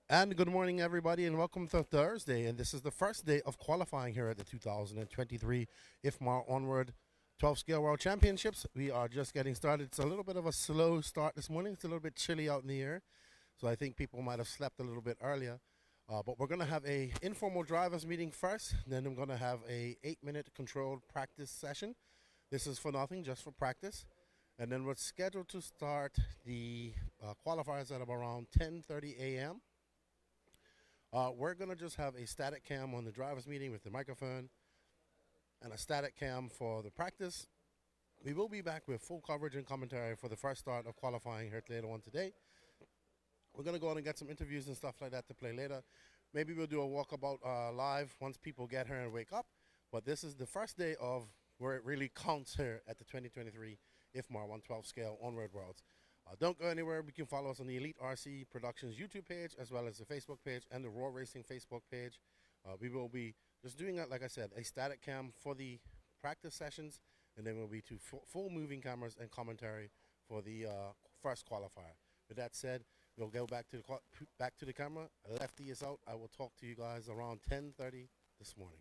And good morning, everybody, and welcome to Thursday. And this is the first day of qualifying here at the 2023 Ifmar Onward 12 Scale World Championships. We are just getting started. It's a little bit of a slow start this morning. It's a little bit chilly out in the air, so I think people might have slept a little bit earlier. But we're going to have a informal drivers meeting first. Then I'm going to have a 8-minute controlled practice session. This is for nothing, just for practice. And then we're scheduled to start the qualifiers at around 10:30 a.m. We're going to just have a static cam on the driver's meeting with the microphone and a static cam for the practice. We will be back with full coverage and commentary for the first start of qualifying here later on today. We're going to go on and get some interviews and stuff like that to play later. Maybe we'll do a walkabout live once people get here and wake up. But this is the first day of where it really counts here at the 2023 IFMAR 112 Scale Onward Worlds. Don't go anywhere. You can follow us on the Elite RC Productions YouTube page, as well as the Facebook page and the Raw Racing Facebook page. We will be just doing, like I said, a static cam for the practice sessions, and then we'll be two full moving cameras and commentary for the first qualifier. With that said, we'll go back to the camera. Lefty is out. I will talk to you guys around 10:30 this morning.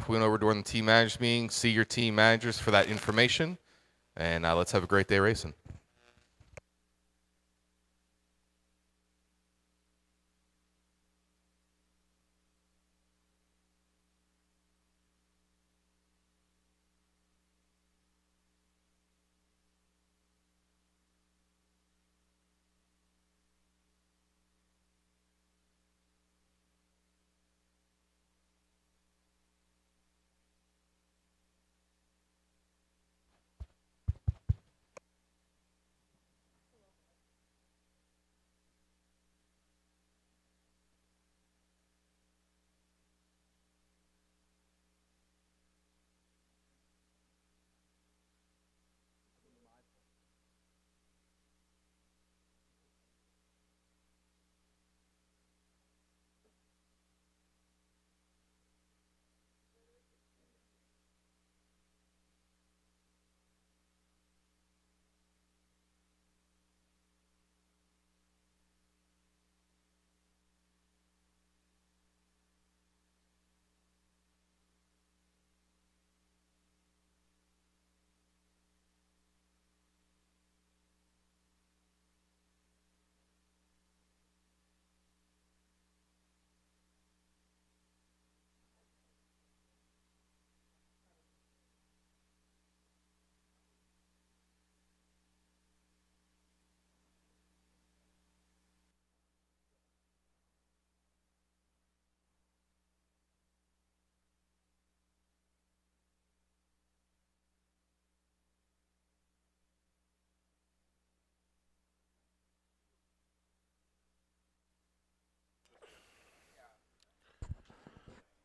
went over during the team managers meeting. See your team managers for that information. And let's have a great day racing.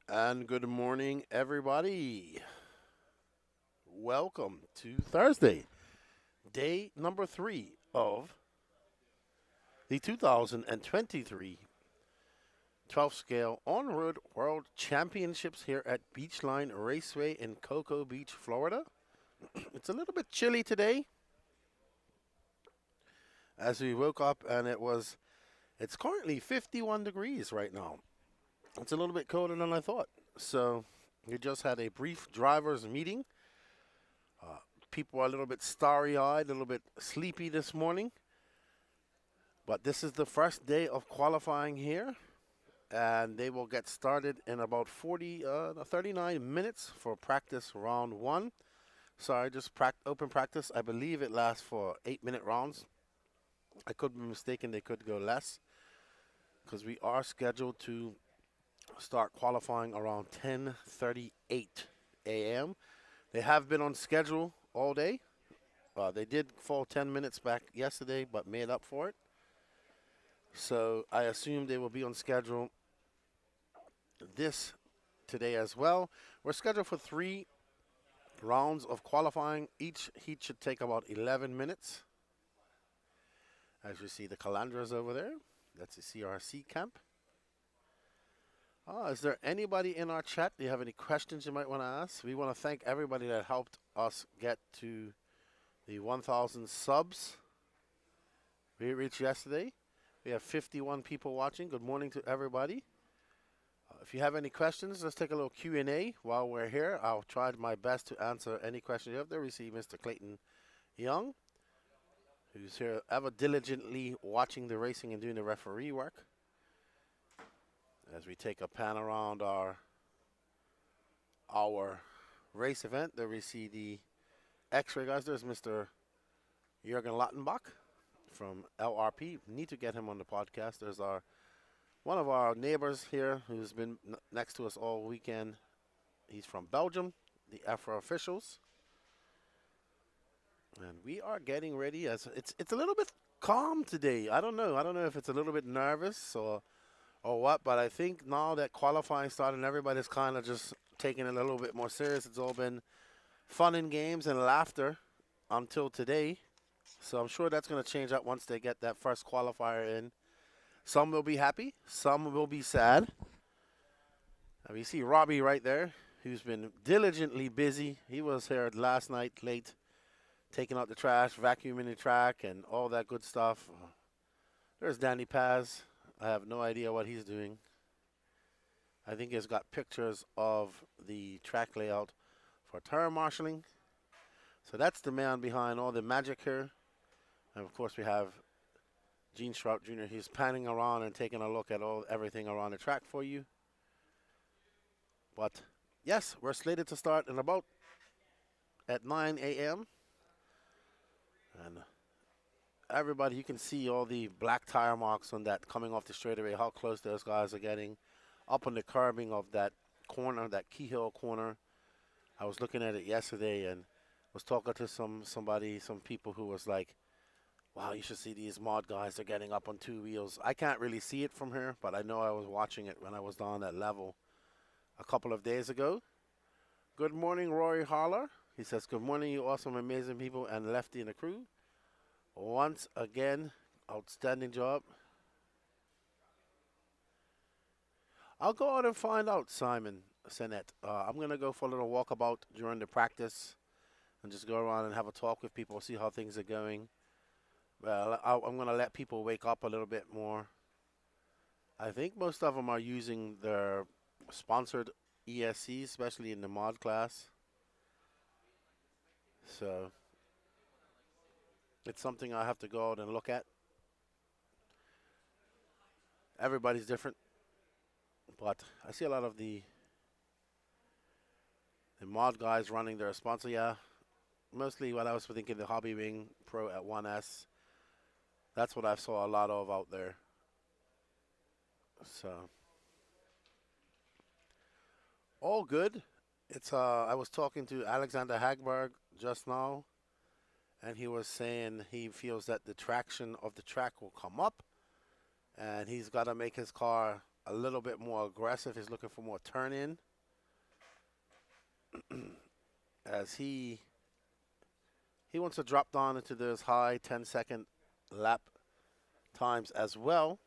And good morning, everybody. Welcome to Thursday, day number 3 of the 2023 12th Scale On-Road World Championships here at Beachline Raceway in Cocoa Beach, Florida. It's a little bit chilly today as we woke up, and it's currently 51 degrees right now. It's a little bit colder than I thought. So we just had a brief driver's meeting. People are a little bit starry-eyed, a little bit sleepy this morning. But this is the first day of qualifying here, and they will get started in about 39 minutes for practice round 1. Sorry, just open practice. I believe it lasts for 8-minute rounds. I could be mistaken. They could go less because we are scheduled to start qualifying around 10:38 a.m. They have been on schedule all day. They did fall 10 minutes back yesterday, but made up for it. So I assume they will be on schedule today as well. We're scheduled for 3 rounds of qualifying. Each heat should take about 11 minutes. As you see the Calandras over there, that's the CRC camp. Is there anybody in our chat? Do you have any questions you might want to ask? We want to thank everybody that helped us get to the 1,000 subs we reached yesterday. We have 51 people watching. Good morning to everybody. If you have any questions, let's take a little Q&A while we're here. I'll try my best to answer any questions you have there. We see Mr. Clayton Young, who's here ever diligently watching the racing and doing the referee work. As we take a pan around our race event, there we see the X-ray guys. There's Mr. Jürgen Lattenbach from LRP. Need to get him on the podcast. There's one of our neighbors here who's been next to us all weekend. He's from Belgium, the Afro officials. And we are getting ready. It's a little bit calm today. I don't know if it's a little bit nervous or what, but I think now that qualifying started and everybody's kind of just taking it a little bit more serious. It's all been fun and games and laughter until today. So I'm sure that's going to change up once they get that first qualifier in. Some will be happy, some will be sad. And we see Robbie right there, who's been diligently busy. He was here last night late, taking out the trash, vacuuming the track, and all that good stuff. There's Danny Paz. I have no idea what he's doing. I think it's got pictures of the track layout for tire marshalling. So that's the man behind all the magic here. And of course we have Gene Shrout Jr. He's panning around and taking a look at everything around the track for you. But yes, we're slated to start in about at 9 a.m. And everybody, you can see all the black tire marks on that coming off the straightaway, how close those guys are getting up on the curbing of that corner, that Keyhill corner. I was looking at it yesterday and was talking to some people who was like, wow, you should see these mod guys. They're getting up on two wheels. I can't really see it from here, but I know I was watching it when I was down that level a couple of days ago. Good morning, Rory Harler. He says, good morning, you awesome, amazing people, and Lefty and the crew. Once again, outstanding job. I'll go out and find out, Simon Sinet. I'm going to go for a little walkabout during the practice and just go around and have a talk with people, see how things are going. Well, I'm going to let people wake up a little bit more. I think most of them are using their sponsored ESCs, especially in the mod class. So it's something I have to go out and look at. Everybody's different. But I see a lot of the mod guys running their sponsor, yeah. Mostly what I was thinking, the Hobby Wing Pro at 1S. That's what I saw a lot of out there. So all good. It's I was talking to Alexander Hagberg just now, and he was saying he feels that the traction of the track will come up, and he's got to make his car a little bit more aggressive. He's looking for more turn in, as he wants to drop down into those high 10-second lap times as well.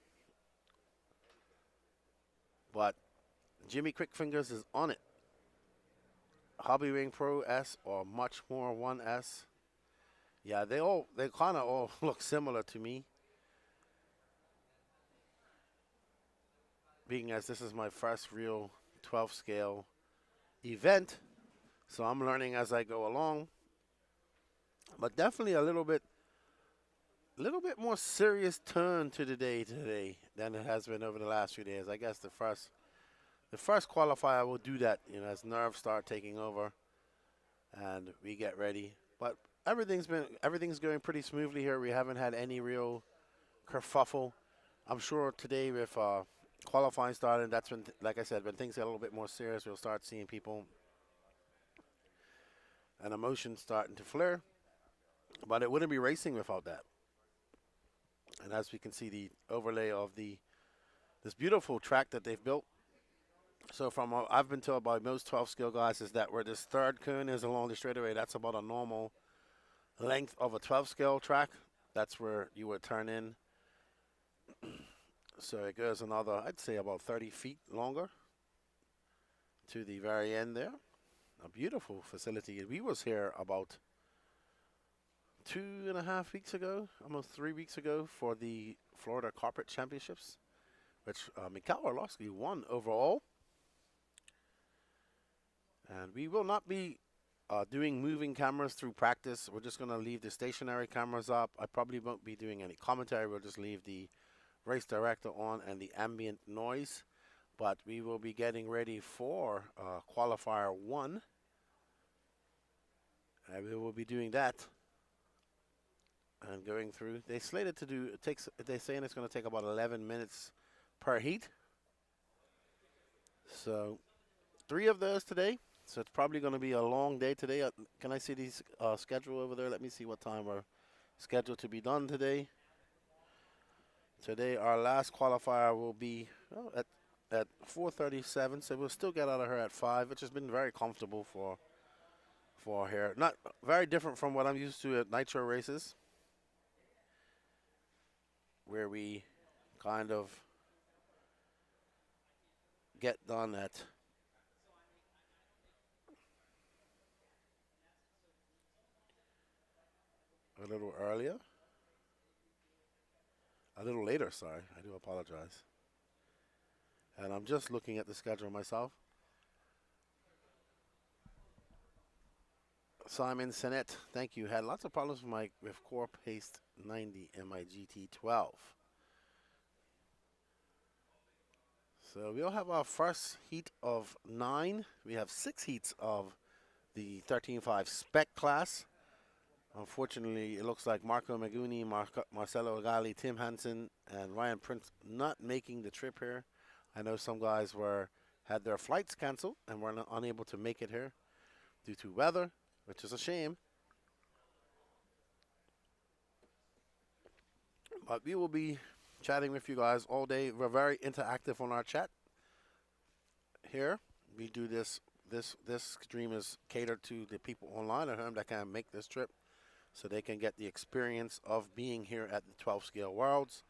But Jimmy Quickfingers is on it. Hobby Wing Pro S or much more 1S. Yeah, they kind of all look similar to me. Being as this is my first real 12 scale event, so I'm learning as I go along. But definitely a little bit more serious turn to the day today than it has been over the last few days. I guess the first qualifier will do that, as nerves start taking over and we get ready. But everything's going pretty smoothly here. We haven't had any real kerfuffle. I'm sure today with qualifying starting, that's when, like I said, when things get a little bit more serious, we'll start seeing people and emotions starting to flare. But it wouldn't be racing without that. And as we can see, the overlay of this beautiful track that they've built. So from what I've been told by most 12 scale guys is that where this third cone is along the straightaway, that's about a normal length of a 12 scale track. That's where you would turn in. So it goes another, I'd say about 30 feet longer to the very end there. A beautiful facility. We was here about 2.5 weeks ago, almost 3 weeks ago, for the Florida Carpet Championships, which Mikhail Orlovsky won overall. And we will not be doing moving cameras through practice. We're just going to leave the stationary cameras up. I probably won't be doing any commentary. We'll just leave the race director on and the ambient noise. But we will be getting ready for qualifier 1. And we will be doing that and going through. They slated to do, they're saying it's going to take about 11 minutes per heat. So 3 of those today. So it's probably going to be a long day today. Can I see the schedule over there? Let me see what time we're scheduled to be done today. Today our last qualifier will be at 4:37. So we'll still get out of here at 5, which has been very comfortable for here. Not very different from what I'm used to at nitro races, where we kind of get done at a little earlier. A little later, sorry. I do apologize. And I'm just looking at the schedule myself. Simon Sinet, thank you. Had lots of problems with Core Paste 90 and my GT12. So we'll have our first heat of 9. We have 6 heats of the 13.5 Spec class. Unfortunately, it looks like Marco Maguni, Marcelo Gali, Tim Hansen, and Ryan Prince not making the trip here. I know some guys had their flights canceled and were unable to make it here due to weather, which is a shame. But we will be chatting with you guys all day. We're very interactive on our chat here. We do this stream is catered to the people online at home that can make this trip so they can get the experience of being here at the 12 Scale Worlds.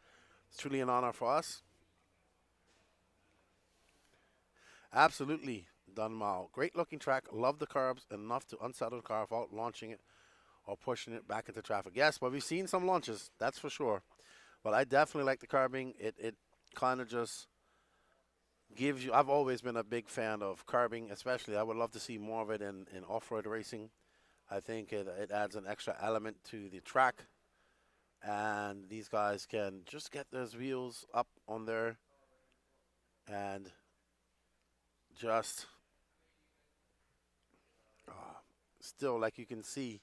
It's truly an honor for us. Absolutely, Dunmal. Great looking track. Love the curbs enough to unsettle the car without launching it or pushing it back into traffic. Yes, but we've seen some launches, that's for sure. But I definitely like the curbing. It kind of just gives you. I've always been a big fan of curbing, especially. I would love to see more of it in off-road racing. I think it adds an extra element to the track. And these guys can just get those wheels up on there and just still, like you can see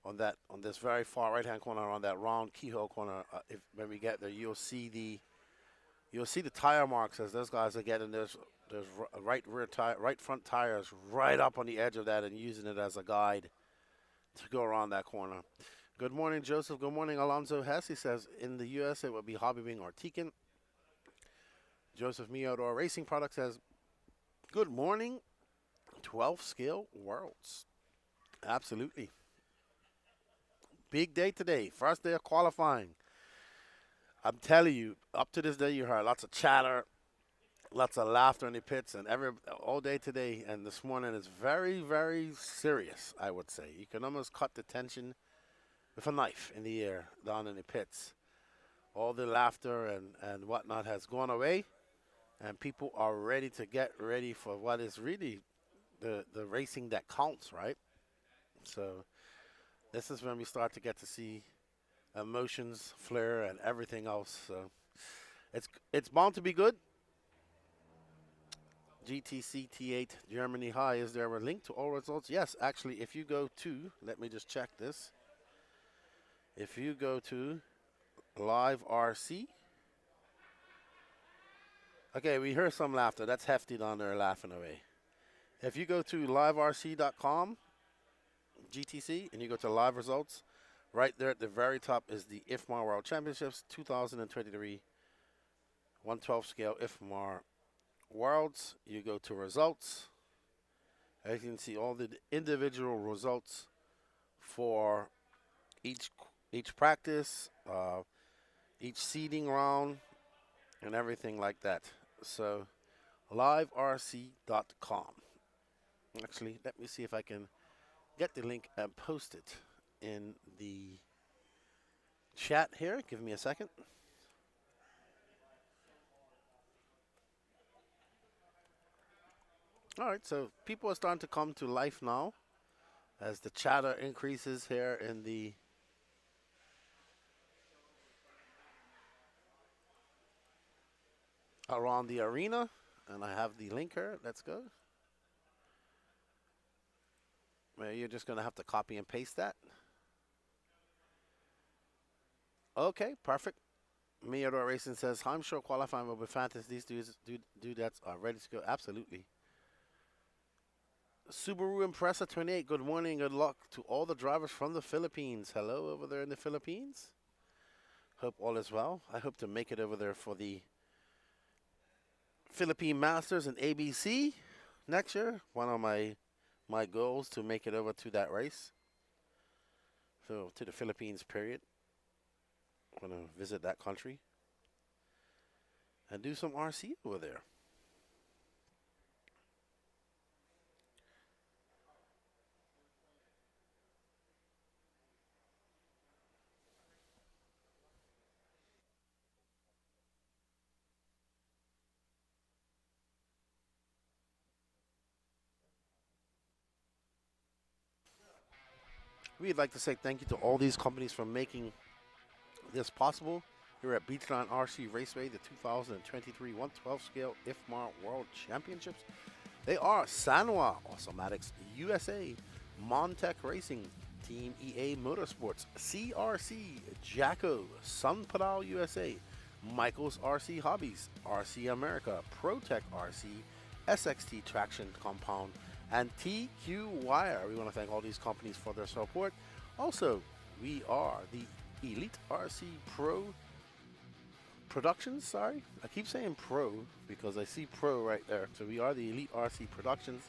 on this very far right-hand corner, on that round keyhole corner, when we get there, you'll see the tire marks as those guys are getting those right front tires right up on the edge of that and using it as a guide to go around that corner. Good morning, Joseph. Good morning, Alonzo Hess. He says, in the U.S. it would be Hobby Wing or Tekin. Joseph Me Outdoor Racing Product says, good morning, 12 Scale Worlds. Absolutely. Big day today. First day of qualifying. I'm telling you, up to this day, you heard lots of chatter, lots of laughter in the pits, and all day today and this morning is very, very serious, I would say. You can almost cut the tension with a knife in the air down in the pits. All the laughter and whatnot has gone away, and people are ready to get ready for what is really the racing that counts, right? So this is when we start to get to see emotions, flair, and everything else. So it's bound to be good. GTC T8 Germany High. Is there a link to all results? Yes, actually, if you go to, let me just check this. If you go to Live RC. Okay, we hear some laughter. That's Hefty down there laughing away. If you go to liverc.com, GTC, and you go to live results, right there at the very top is the Ifmar World Championships 2023 112 scale Ifmar Worlds. You go to results. As you can see, all the individual results for each practice, each seeding round, and everything like that. So, liverc.com. Actually, let me see if I can get the link and post it in the chat here. Give me a second. All right, so people are starting to come to life now as the chatter increases here in the around the arena, and I have the link here. Let's go. Well, you're just going to have to copy and paste that. Okay, perfect. Meodor Racing says, I'm sure qualifying will be fantastic. These dudes are ready to go. Absolutely. Subaru Impreza 28, good morning, good luck to all the drivers from the Philippines. Hello over there in the Philippines. Hope all is well. I hope to make it over there for the Philippine Masters and ABC next year. One of my goals to make it over to that race. So to the Philippines, period. I'm going to visit that country and do some RC over there. we'd like to say thank you to all these companies for making this possible. Here at Beachline RC Raceway, the 2023 112 scale Ifmar World Championships. They are Sanwa Automatics USA, Montec Racing, Team EA Motorsports, CRC, Jacko, Sun Pedal USA, Michael's RC Hobbies, RC America, ProTech RC, SXT Traction Compound, and TQ Wire. We want to thank all these companies for their support. Also, we are the Elite RC Pro Productions, sorry. I keep saying pro because I see pro right there. So we are the Elite RC Productions.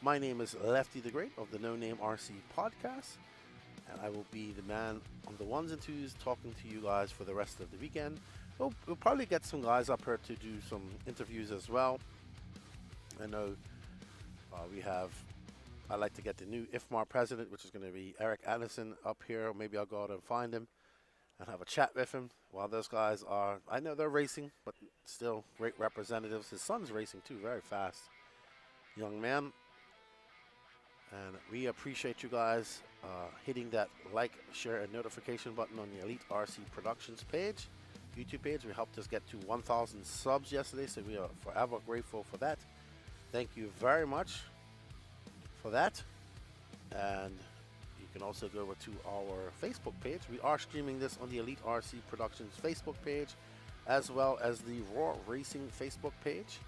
My name is Lefty the Great of the No Name RC Podcast. And I will be the man on the ones and twos talking to you guys for the rest of the weekend. We'll probably get some guys up here to do some interviews as well. I know I'd like to get the new Ifmar president, which is going to be Eric Anderson, up here. Maybe I'll go out and find him and have a chat with him. While those guys are, I know they're racing, but still great representatives. His son's racing too, very fast young man. And we appreciate you guys hitting that like, share, and notification button on the Elite RC Productions page, YouTube page. We helped us get to 1,000 subs yesterday, so we are forever grateful for that. Thank you very much for that. And you can also go over to our Facebook page. We are streaming this on the Elite RC Productions Facebook page, as well as the Raw Racing Facebook page.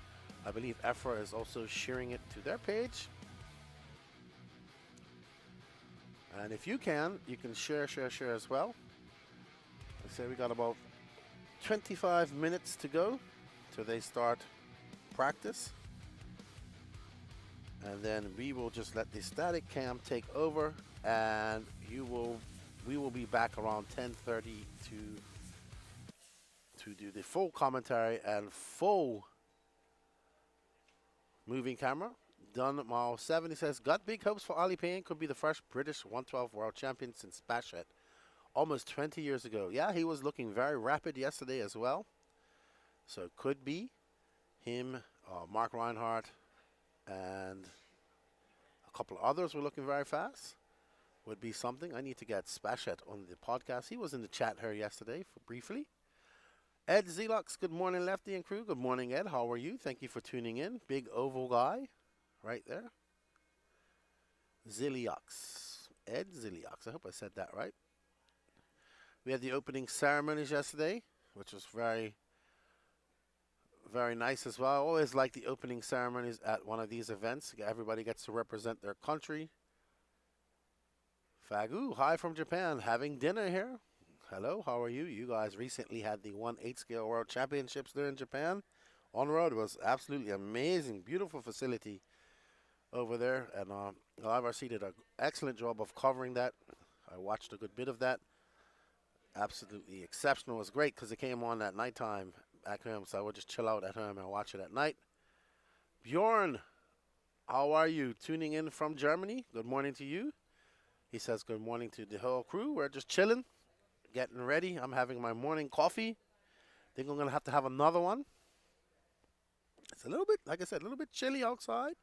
I believe Ifmar is also sharing it to their page. And if you can share as well. I say we got about 25 minutes to go till they start practice. And then we will just let the static cam take over, and we will be back around 10:30 to do the full commentary and full moving camera. Done mile 7, he says, got big hopes for Ali Payne, could be the first British 112 world champion since Spec almost 20 years ago. Yeah, he was looking very rapid yesterday as well. So it could be him, Mark Reinhardt, and a couple of others were looking very fast. Would be something. I need to get Spachet on the podcast. He was in the chat here yesterday briefly. Ed Zelux, good morning, Lefty and crew. Good morning, Ed. How are you? Thank you for tuning in. Big oval guy right there. Ziliox. Ed Ziliox. I hope I said that right. We had the opening ceremonies yesterday, which was very, very nice as well. I always like the opening ceremonies at one of these events. Everybody gets to represent their country. Fagu, hi from Japan. Having dinner here. Hello, how are you? You guys recently had the 1/8 scale world championships there in Japan. On road, it was absolutely amazing. Beautiful facility over there. And Live RC did an excellent job of covering that. I watched a good bit of that. Absolutely exceptional. It was great because it came on at nighttime back home, so I would just chill out at home and watch it at night. Bjorn, how are you? Tuning in from Germany. Good morning to you. He says good morning to the whole crew. We're just chilling, getting ready. I'm having my morning coffee. Think I'm going to have another one. It's a little bit, like I said, a little bit chilly outside.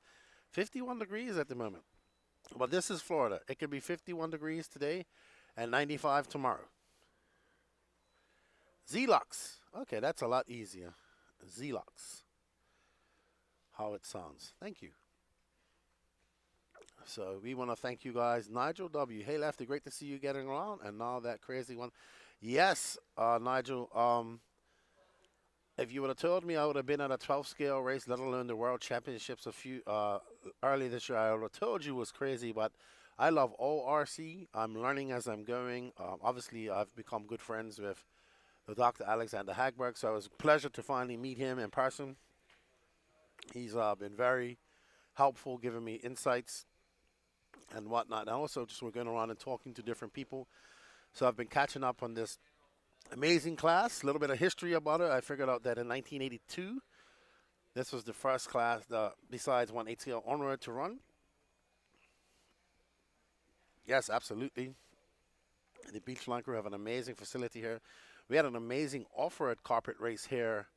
51 degrees at the moment. But this is Florida. It could be 51 degrees today and 95 tomorrow. Zelux. Okay, that's a lot easier. Zelux. How it sounds. Thank you. So we want to thank you guys. Nigel W. Hey, Lefty, great to see you getting around. And now that crazy one. Yes, Nigel. If you would have told me I would have been at a 12 scale race, let alone the World Championships early this year, I would have told you it was crazy. But I love all RC. I'm learning as I'm going. Obviously, I've become good friends with the Dr. Alexander Hagberg, so it was a pleasure to finally meet him in person. He's been very helpful, giving me insights and whatnot. And also, just we're going around and talking to different people. So I've been catching up on this amazing class. A little bit of history about it. I figured out that in 1982, this was the first class, besides 1/8 scale onward, to run. Yes, absolutely. The Beachline crew have an amazing facility here. We had an amazing off-road carpet race here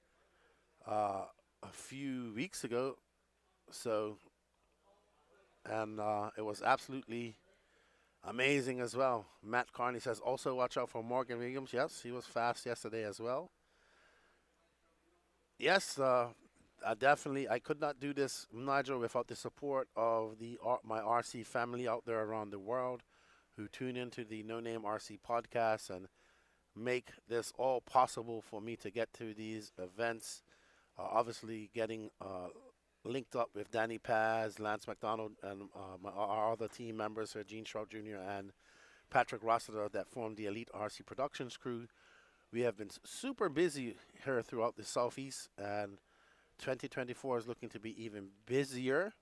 a few weeks ago. So, and it was absolutely Amazing as well. Matt Carney says also watch out for Morgan Williams. Yes, he was fast yesterday as well. Yes, I could not do this, Nigel, without the support of my RC family out there around the world who tune into the No Name RC podcast and make this all possible for me to get to these events. Obviously, getting linked up with Danny Paz, Lance McDonald, and our other team members here, Gene Stroud Jr. and Patrick Rossiter, that formed the Elite RC Productions crew. We have been super busy here throughout the Southeast, and 2024 is looking to be even busier.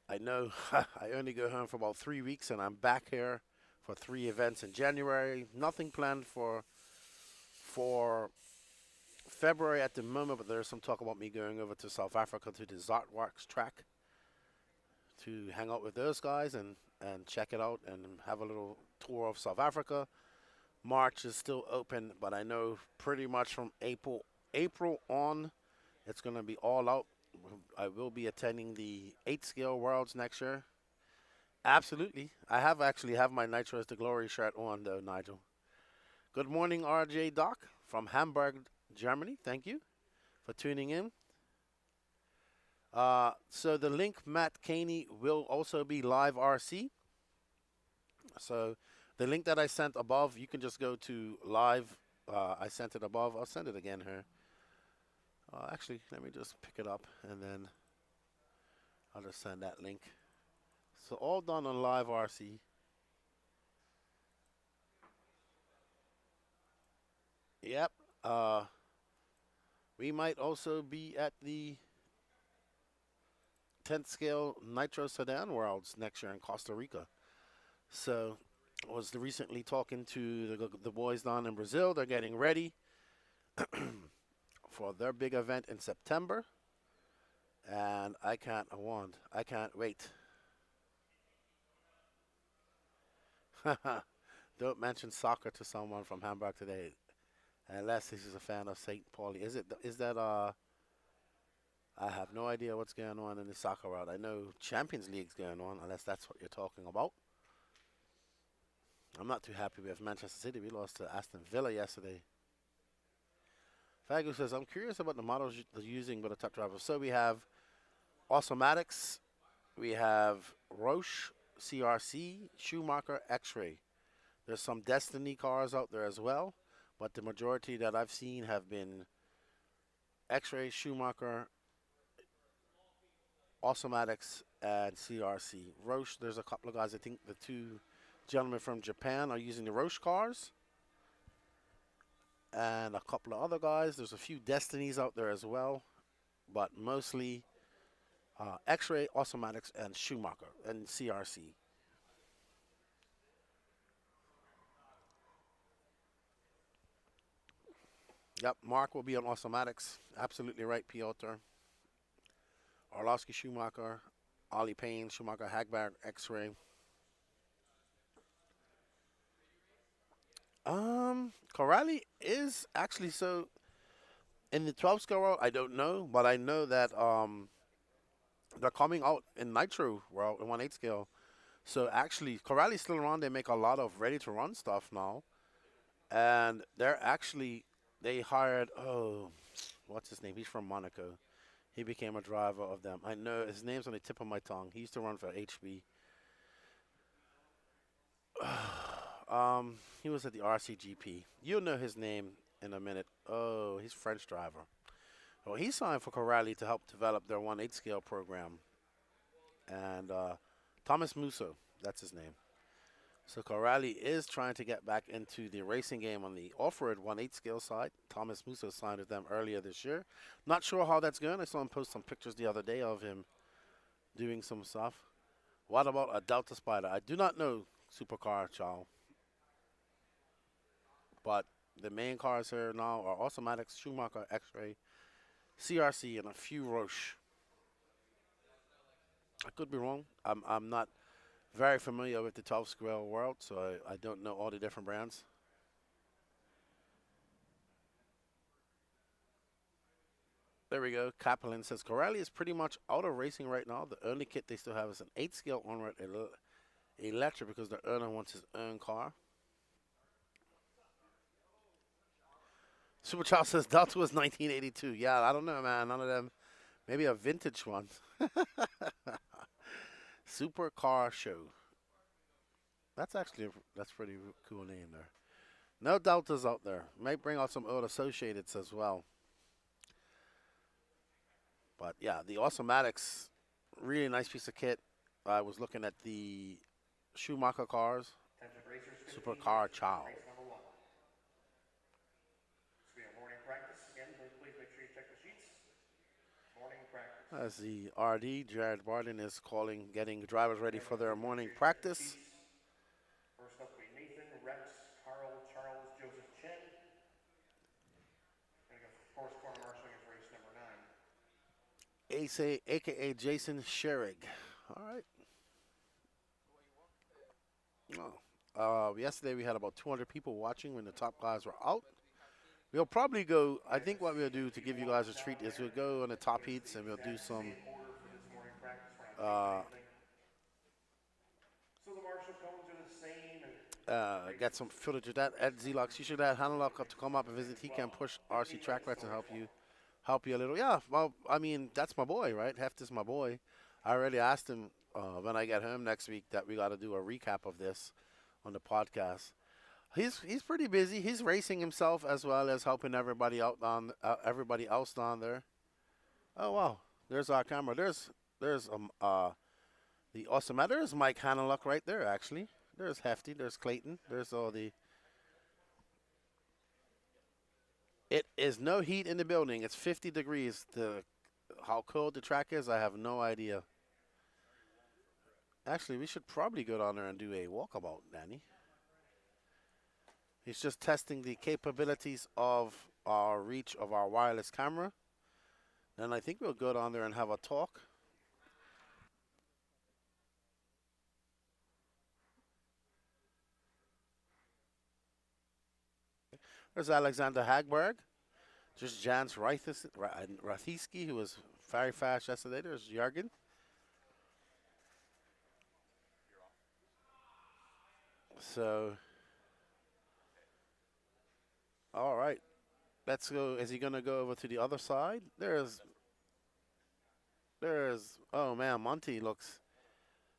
I know I only go home for about 3 weeks, and I'm back here for 3 events in January. Nothing planned for February at the moment, but there's some talk about me going over to South Africa to the Zartworks track to hang out with those guys and check it out and have a little tour of South Africa. March is still open, but I know pretty much from April on, it's going to be all out. I will be attending the 8 scale worlds next year. Absolutely. I actually have my Nitro is the Glory shirt on though, Nigel. Good morning, RJ Doc from Hamburg, Germany. Thank you for tuning in. So the link, Matt Caney, will also be live RC. So the link that I sent above, you can just go to live. I sent it above. I'll send it again here. Actually, let me just pick it up and then I'll just send that link. So all done on live RC. Yep. We might also be at the 10th scale Nitro Sedan Worlds next year in Costa Rica. So I was recently talking to the boys down in Brazil. They're getting ready for their big event in September. And I can't wait. Don't mention soccer to someone from Hamburg today, unless he's a fan of St. Pauli. Is that I have no idea what's going on in the soccer world. I know Champions League's going on, unless that's what you're talking about. I'm not too happy with Manchester City. We lost to Aston Villa yesterday. Fagu says, I'm curious about the models they're using with the top drivers. So we have Automatics, we have Roche, CRC, Schumacher, X-Ray. There's some Destiny cars out there as well, but the majority that I've seen have been X-Ray, Schumacher, Automatics, and CRC. Roche, there's a couple of guys. I think the 2 gentlemen from Japan are using the Roche cars. And a couple of other guys. There's a few Destinies out there as well, but mostly X-Ray, Automatics, and Schumacher, and CRC. Yep, Mark will be on Automatics. Absolutely right, Piotr. Orlowski, Schumacher, Ollie Payne, Schumacher, Hagberg, X-Ray. Corrali is actually so in the 12 scale world. I don't know, but I know that they're coming out in Nitro world in 1/8 scale. So actually, Corrali's still around. They make a lot of ready to run stuff now, and they hired what's his name? He's from Monaco. He became a driver of them. I know his name's on the tip of my tongue. He used to run for HB. He was at the RCGP. You'll know his name in a minute. Oh, he's a French driver. Well, he signed for Corrali to help develop their 1/8 scale program. And Thomas Musso, that's his name. So Corrali is trying to get back into the racing game on the off-road 1/8 scale side. Thomas Musso signed with them earlier this year. Not sure how that's going. I saw him post some pictures the other day of him doing some stuff. What about a Delta Spider? I do not know Supercar, Chow. But the main cars here now are Automatics, Schumacher, X-Ray, CRC, and a few Roche. I could be wrong. I'm not very familiar with the 12 scale world, so I don't know all the different brands. There we go. Kaplan says Corrali is pretty much out of racing right now. The only kit they still have is an 8 scale onward electric because the owner wants his own car. Super Child says Delta was 1982. Yeah, I don't know, man. None of them. Maybe a vintage one. Super Car Show. That's actually that's pretty cool name there. No Deltas out there. Might bring out some old Associateds as well. But yeah, the Automatics, really nice piece of kit. I was looking at the Schumacher cars. Super Car Chow. As the RD, Jared Barden is calling, getting drivers ready for their morning practice. First up, we Nathan, Rex, Carl, Charles, Joseph, Chen. Going to go for course corner marshalling is race number 9. A.K.A. Jason Sherrig. All right. Oh. Yesterday we had about 200 people watching when the top guys were out. We'll probably go, I think what we'll do to give you guys a treat is we'll go on the top heats and we'll do some get some footage of that. Ed Zelux, you should have Hanalock up to come up and visit. He can push RC track rats and help you a little. Yeah, well, I mean, that's my boy, right? Heft is my boy. I already asked him when I get home next week that we got to do a recap of this on the podcast. He's pretty busy. He's racing himself as well as helping everybody out on everybody else down there. Oh wow, there's our camera. There's the awesome. There's Mike Hanalock right there. Actually, there's Hefty. There's Clayton. There's all the. It is no heat in the building. It's 50 degrees. How cold the track is, I have no idea. Actually, we should probably go down there and do a walkabout, Danny. He's just testing the capabilities of our reach of our wireless camera. Then I think we'll go down there and have a talk. There's Alexander Hagberg. Just Jans Rathiski, who was very fast yesterday. There's Jürgen. So... all right, let's go. Is he going to go over to the other side? There's, oh man, Monty looks,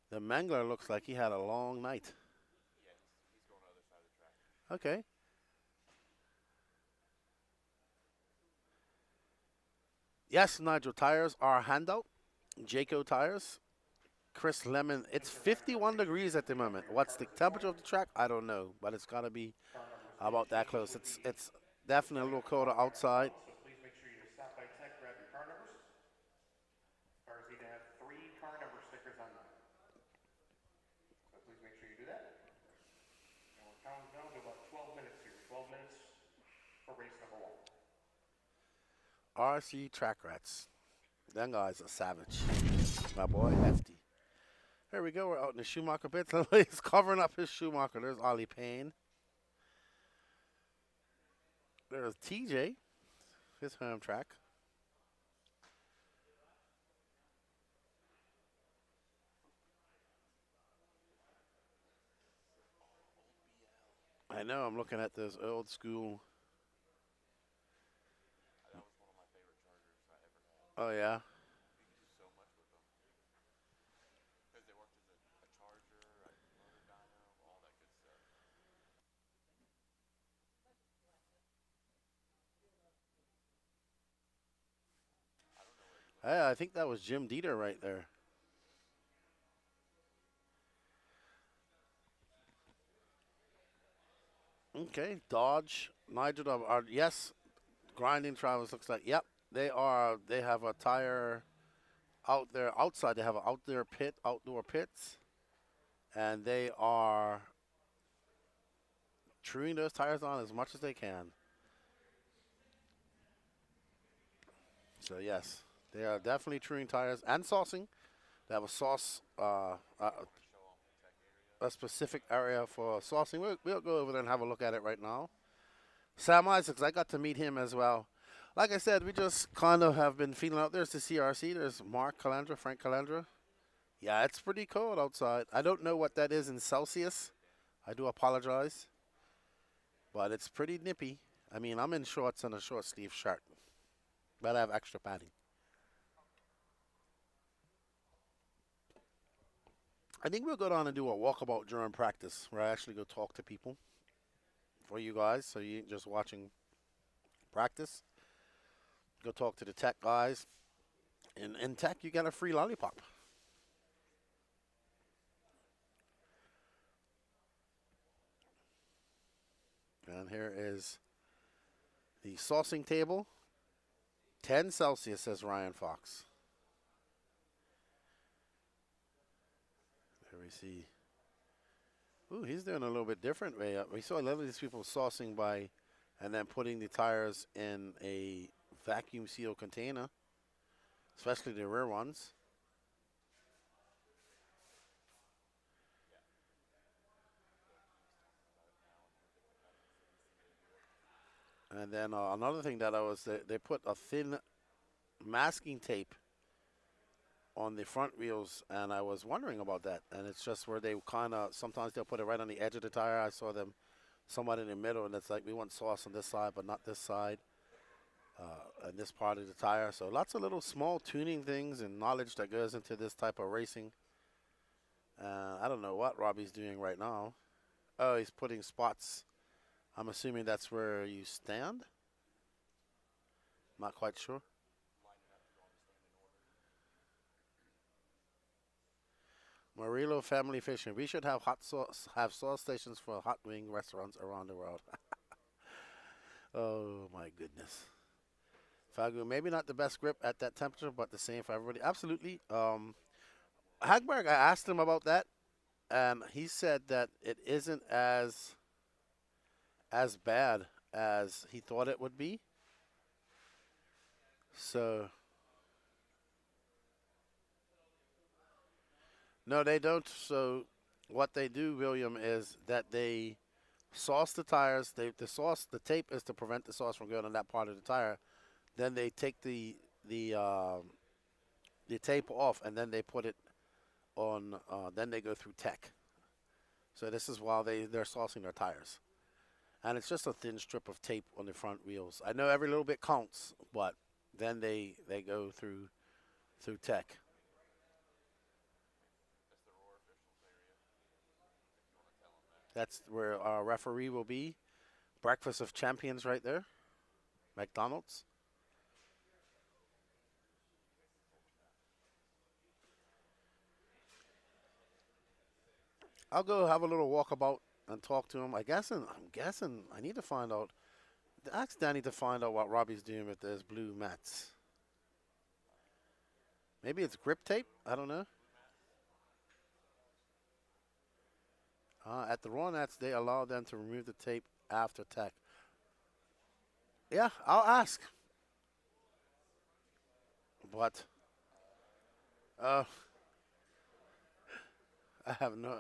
the Mangler looks like he had a long night. Yeah, he's going to the other side of the track. Okay. Yes, Nigel, tires are handout. Jayco tires. Chris Lemon, it's 51 degrees at the moment. What's the temperature of the track? I don't know, but it's got to be about that close. It's definitely a little colder outside. So please make sure you stop by tech, grab your car numbers. Cars need to have 3 car number stickers on them. So please make sure you do that. And we're counting down to about 12 minutes here. 12 minutes for race number 1. RC Track Rats. That guy's a savage. My boy, Hefty. Here we go. We're out in the Schumacher pits. He's covering up his Schumacher. There's Ollie Payne. There's TJ, his home track. I know, I'm looking at this old school. That was one of my favorite chargers I ever had. Oh, yeah? You could do so much with them. Because they worked as a charger, a motor dyno, all that good stuff. Hey, I think that was Jim Dieter right there. Okay, Dodge, Nigel, yes, grinding Travis looks like, yep, they have a tire out there, outside, they have an outdoor pits, and they are truing those tires on as much as they can. So yes, they are definitely truing tires and saucing. They have a sauce, a specific area for saucing. We'll go over there and have a look at it right now. Sam Isaacs, I got to meet him as well. Like I said, we just kind of have been feeling out. There's the CRC. There's Mark Calandra, Frank Calandra. Yeah, it's pretty cold outside. I don't know what that is in Celsius. I do apologize, but it's pretty nippy. I mean, I'm in shorts and a short sleeve shirt, but I have extra padding. I think we'll go down and do a walkabout during practice, where I actually go talk to people for you guys, so you ain't just watching practice. Go talk to the tech guys. In tech, you get a free lollipop. And here is the saucing table. 10 Celsius, says Ryan Fox. There we see. Ooh, he's doing a little bit different way up. We saw a lot of these people saucing by and then putting the tires in a vacuum seal container, especially the rear ones. And then another thing that they put a thin masking tape on the front wheels, and I was wondering about that. And it's just where they kind of, sometimes they'll put it right on the edge of the tire. I saw them somewhat in the middle, and it's like we want sauce on this side, but not this side, and this part of the tire. So lots of little small tuning things and knowledge that goes into this type of racing. I don't know what Robbie's doing right now. Oh, he's putting spots. I'm assuming that's where you stand. Not quite sure. Murillo Family Fishing. We should have sauce stations for hot wing restaurants around the world. Oh my goodness. Fagu, maybe not the best grip at that temperature, but the same for everybody. Absolutely. Hagberg, I asked him about that, and he said that it isn't as bad as he thought it would be. So no, they don't. So what they do, William, is that they sauce the tires. The tape is to prevent the sauce from going on that part of the tire. Then they take the tape off, and then they put it on. Then they go through tech. So this is while they're saucing their tires, and it's just a thin strip of tape on the front wheels. I know every little bit counts, but then they go through tech. That's where our referee will be. Breakfast of Champions right there. McDonald's. I'll go have a little walkabout and talk to him. I'm guessing I need to find out. Ask Danny to find out what Robbie's doing with those blue mats. Maybe it's grip tape? I don't know. At the raw nats, they allow them to remove the tape after tech. Yeah, I'll ask. But I have no.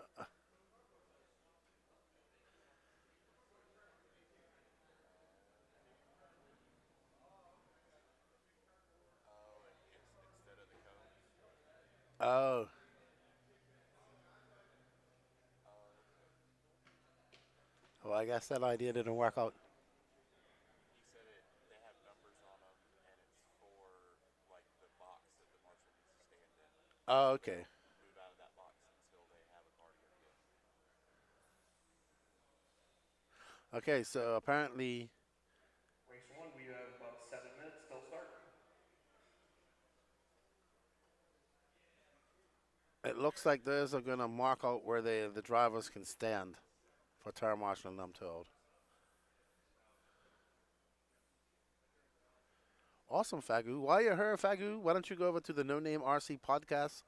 Oh, well, I guess that idea didn't work out. He said they have numbers on them, and it's for like the box that the marshal needs to stand in. Oh, okay. Move out of that box until they have a car to go get. Okay, so apparently, Race 1, we have about 7 minutes till start. it looks like those are going to mark out where the drivers can stand for tire marshalling, I'm told. Awesome, Fagu. While you're here, Fagu, why don't you go over to the No Name RC Podcast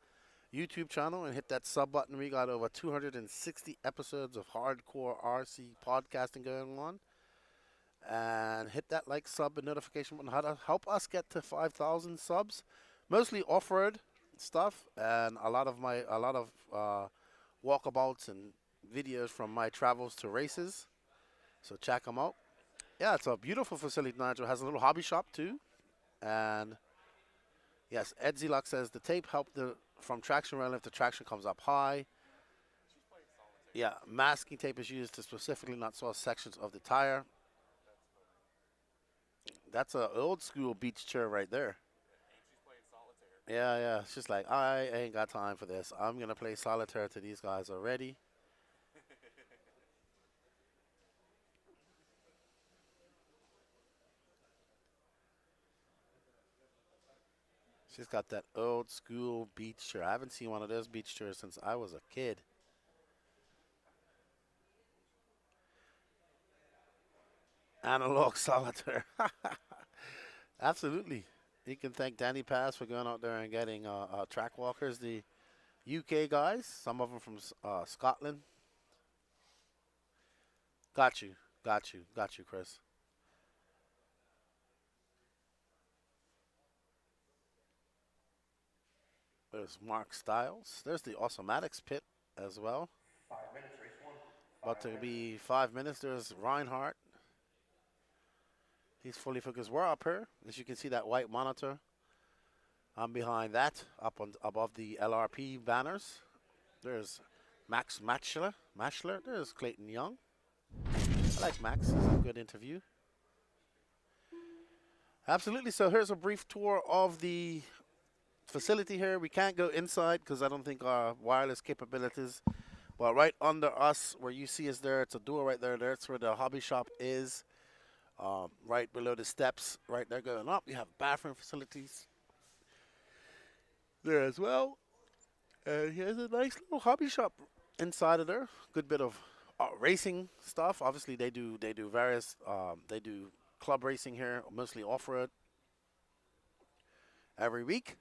YouTube channel and hit that sub button. We got over 260 episodes of hardcore RC podcasting going on. And hit that like, sub, and notification button. How to help us get to 5,000 subs. Mostly off-road stuff, and a lot of walkabouts and videos from my travels to races. So check them out. Yeah, it's a beautiful facility. Nigel has a little hobby shop too. And yes, Ed Zelok says the tape helped the from traction rail if the traction comes up high. She's playing solitaire. Yeah, masking tape is used to specifically not saw sections of the tire. That's an old school beach chair right there. And she's playing solitaire. Yeah, yeah. It's just like, I ain't got time for this. I'm going to play solitaire to these guys already. She's got that old school beach chair. I haven't seen one of those beach chairs since I was a kid. Analog solitaire. Absolutely. You can thank Danny Pass for going out there and getting track walkers, the UK guys, some of them from Scotland. Got you, Chris. There's Mark Stiles. There's the Automatics pit as well. 5 minutes, race 1. About to be 5 minutes. There's Reinhardt. He's fully focused. We're up here. As you can see, that white monitor. I'm behind that, up on above the LRP banners. There's Max Matchler. There's Clayton Young. I like Max. He's a good interview. Absolutely. So here's a brief tour of the facility here. We can't go inside because I don't think our wireless capabilities. But right under us, where you see us there, it's a door right there. That's where the hobby shop is. Right below the steps, right there going up, you have bathroom facilities there as well. And here's a nice little hobby shop inside of there. Good bit of racing stuff. Obviously, they do various. They do club racing here, mostly off-road every week.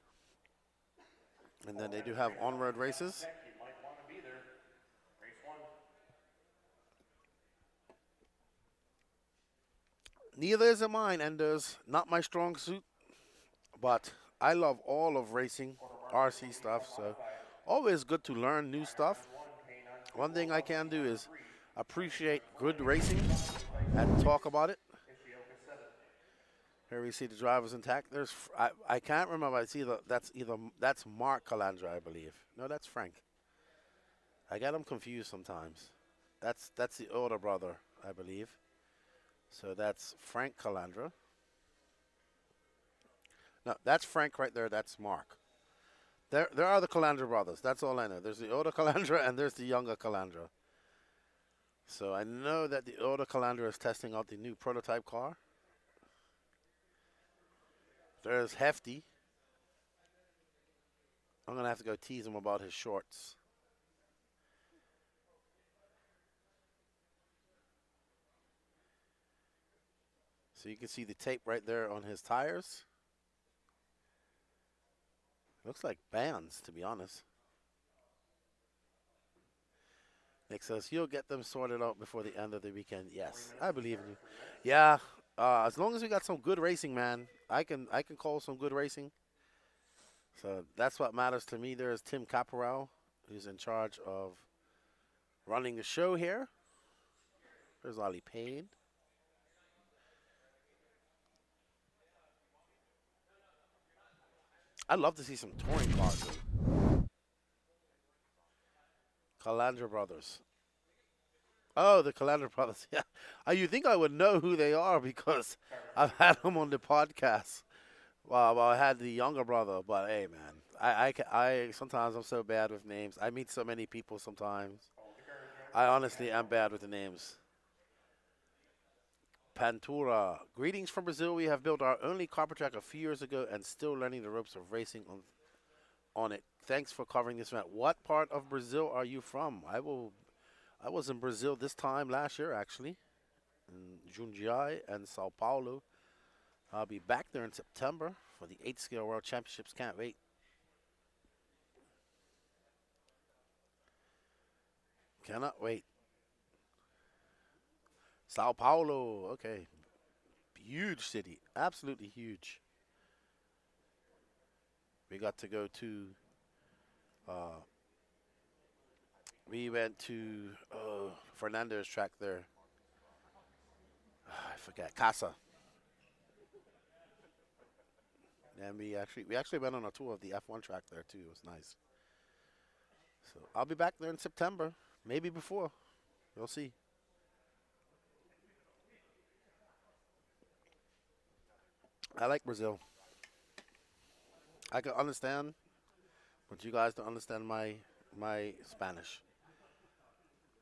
And then they do have on-road races. You might want to be there. Race 1. Neither is mine, and there's not my strong suit, but I love all of racing, RC stuff, so always good to learn new stuff. One thing I can do is appreciate good racing and talk about it. Here we see the drivers intact. There's I can't remember. I see that's Mark Calandra, I believe. No, that's Frank. I get them confused sometimes. That's the older brother, I believe. So that's Frank Calandra. No, that's Frank right there. That's Mark. There are the Calandra brothers. That's all I know. There's the older Calandra and there's the younger Calandra. So I know that the older Calandra is testing out the new prototype car. There's Hefty. I'm going to have to go tease him about his shorts. So you can see the tape right there on his tires. Looks like bands, to be honest. Nick says he'll get them sorted out before the end of the weekend. Yes, I believe in you. Yeah, as long as we got some good racing, man, I can call some good racing. So that's what matters to me. There's Tim Caporal, who's in charge of running the show here. There's Ollie Payne. I'd love to see some touring cars. Calandra Brothers. Oh, the Calandra Brothers. Yeah. You think I would know who they are because I've had them on the podcast. Well, I had the younger brother, but hey, man. I sometimes I'm so bad with names. I meet so many people sometimes. I honestly am bad with the names. Pantura. Greetings from Brazil. We have built our only carpet track a few years ago and still learning the ropes of racing on it. Thanks for covering this event. What part of Brazil are you from? I was in Brazil this time last year, actually, in Jundiaí and Sao Paulo. I'll be back there in September for the 8th Scale World Championships. Can't wait. Cannot wait. Sao Paulo, okay. Huge city, absolutely huge. We got to go to, we went to Fernando's track there. I forget, Casa. And we actually went on a tour of the F1 track there too. It was nice. So I'll be back there in September, maybe before. We'll see. I like Brazil. I can understand, but you guys don't understand my Spanish.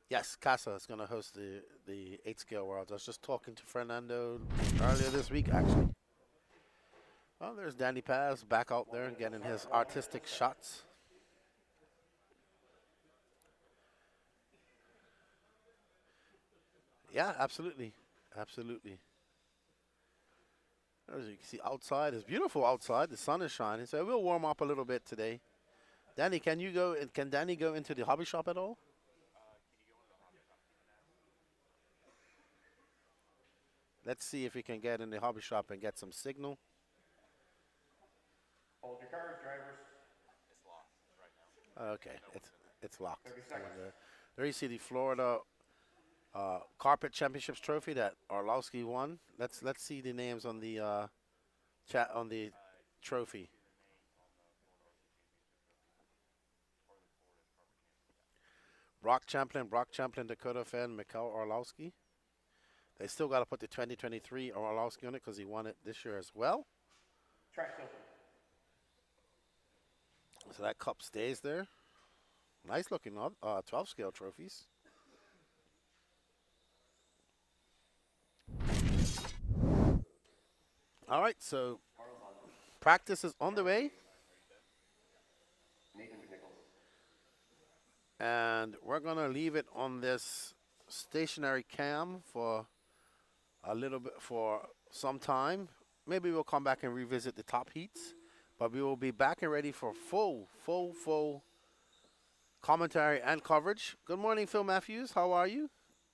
Yes, Casa is going to host the 8 scale worlds. I was just talking to Fernando earlier this week, actually. Well, there's Danny Paz back out there and getting his artistic shots. Yeah, absolutely. Absolutely. As you can see, outside is beautiful outside. The sun is shining, so it will warm up a little bit today. Danny, can you go? Can Danny go into the hobby shop at all? Let's see if we can get in the hobby shop and get some signal. Hold your cars, drivers. It's locked right now. Okay, it's locked. 30 seconds. There you see the Florida Carpet Championships trophy that Orlowski won. Let's see the names on the chat on the trophy. Brock Champlin, Dakota Fenn, Mikhail Orlowski. They still got to put the 2023 Orlowski on it because he won it this year as well. Track's open. So that cup stays there. Nice looking 12 scale trophies. All right, so practice is on the way. Nathan McNichols. And we're going to leave it on this stationary cam for a little bit, for some time. Maybe we'll come back and revisit the top heats. But we will be back and ready for full commentary and coverage. Good morning, Phil Matthews. How are you?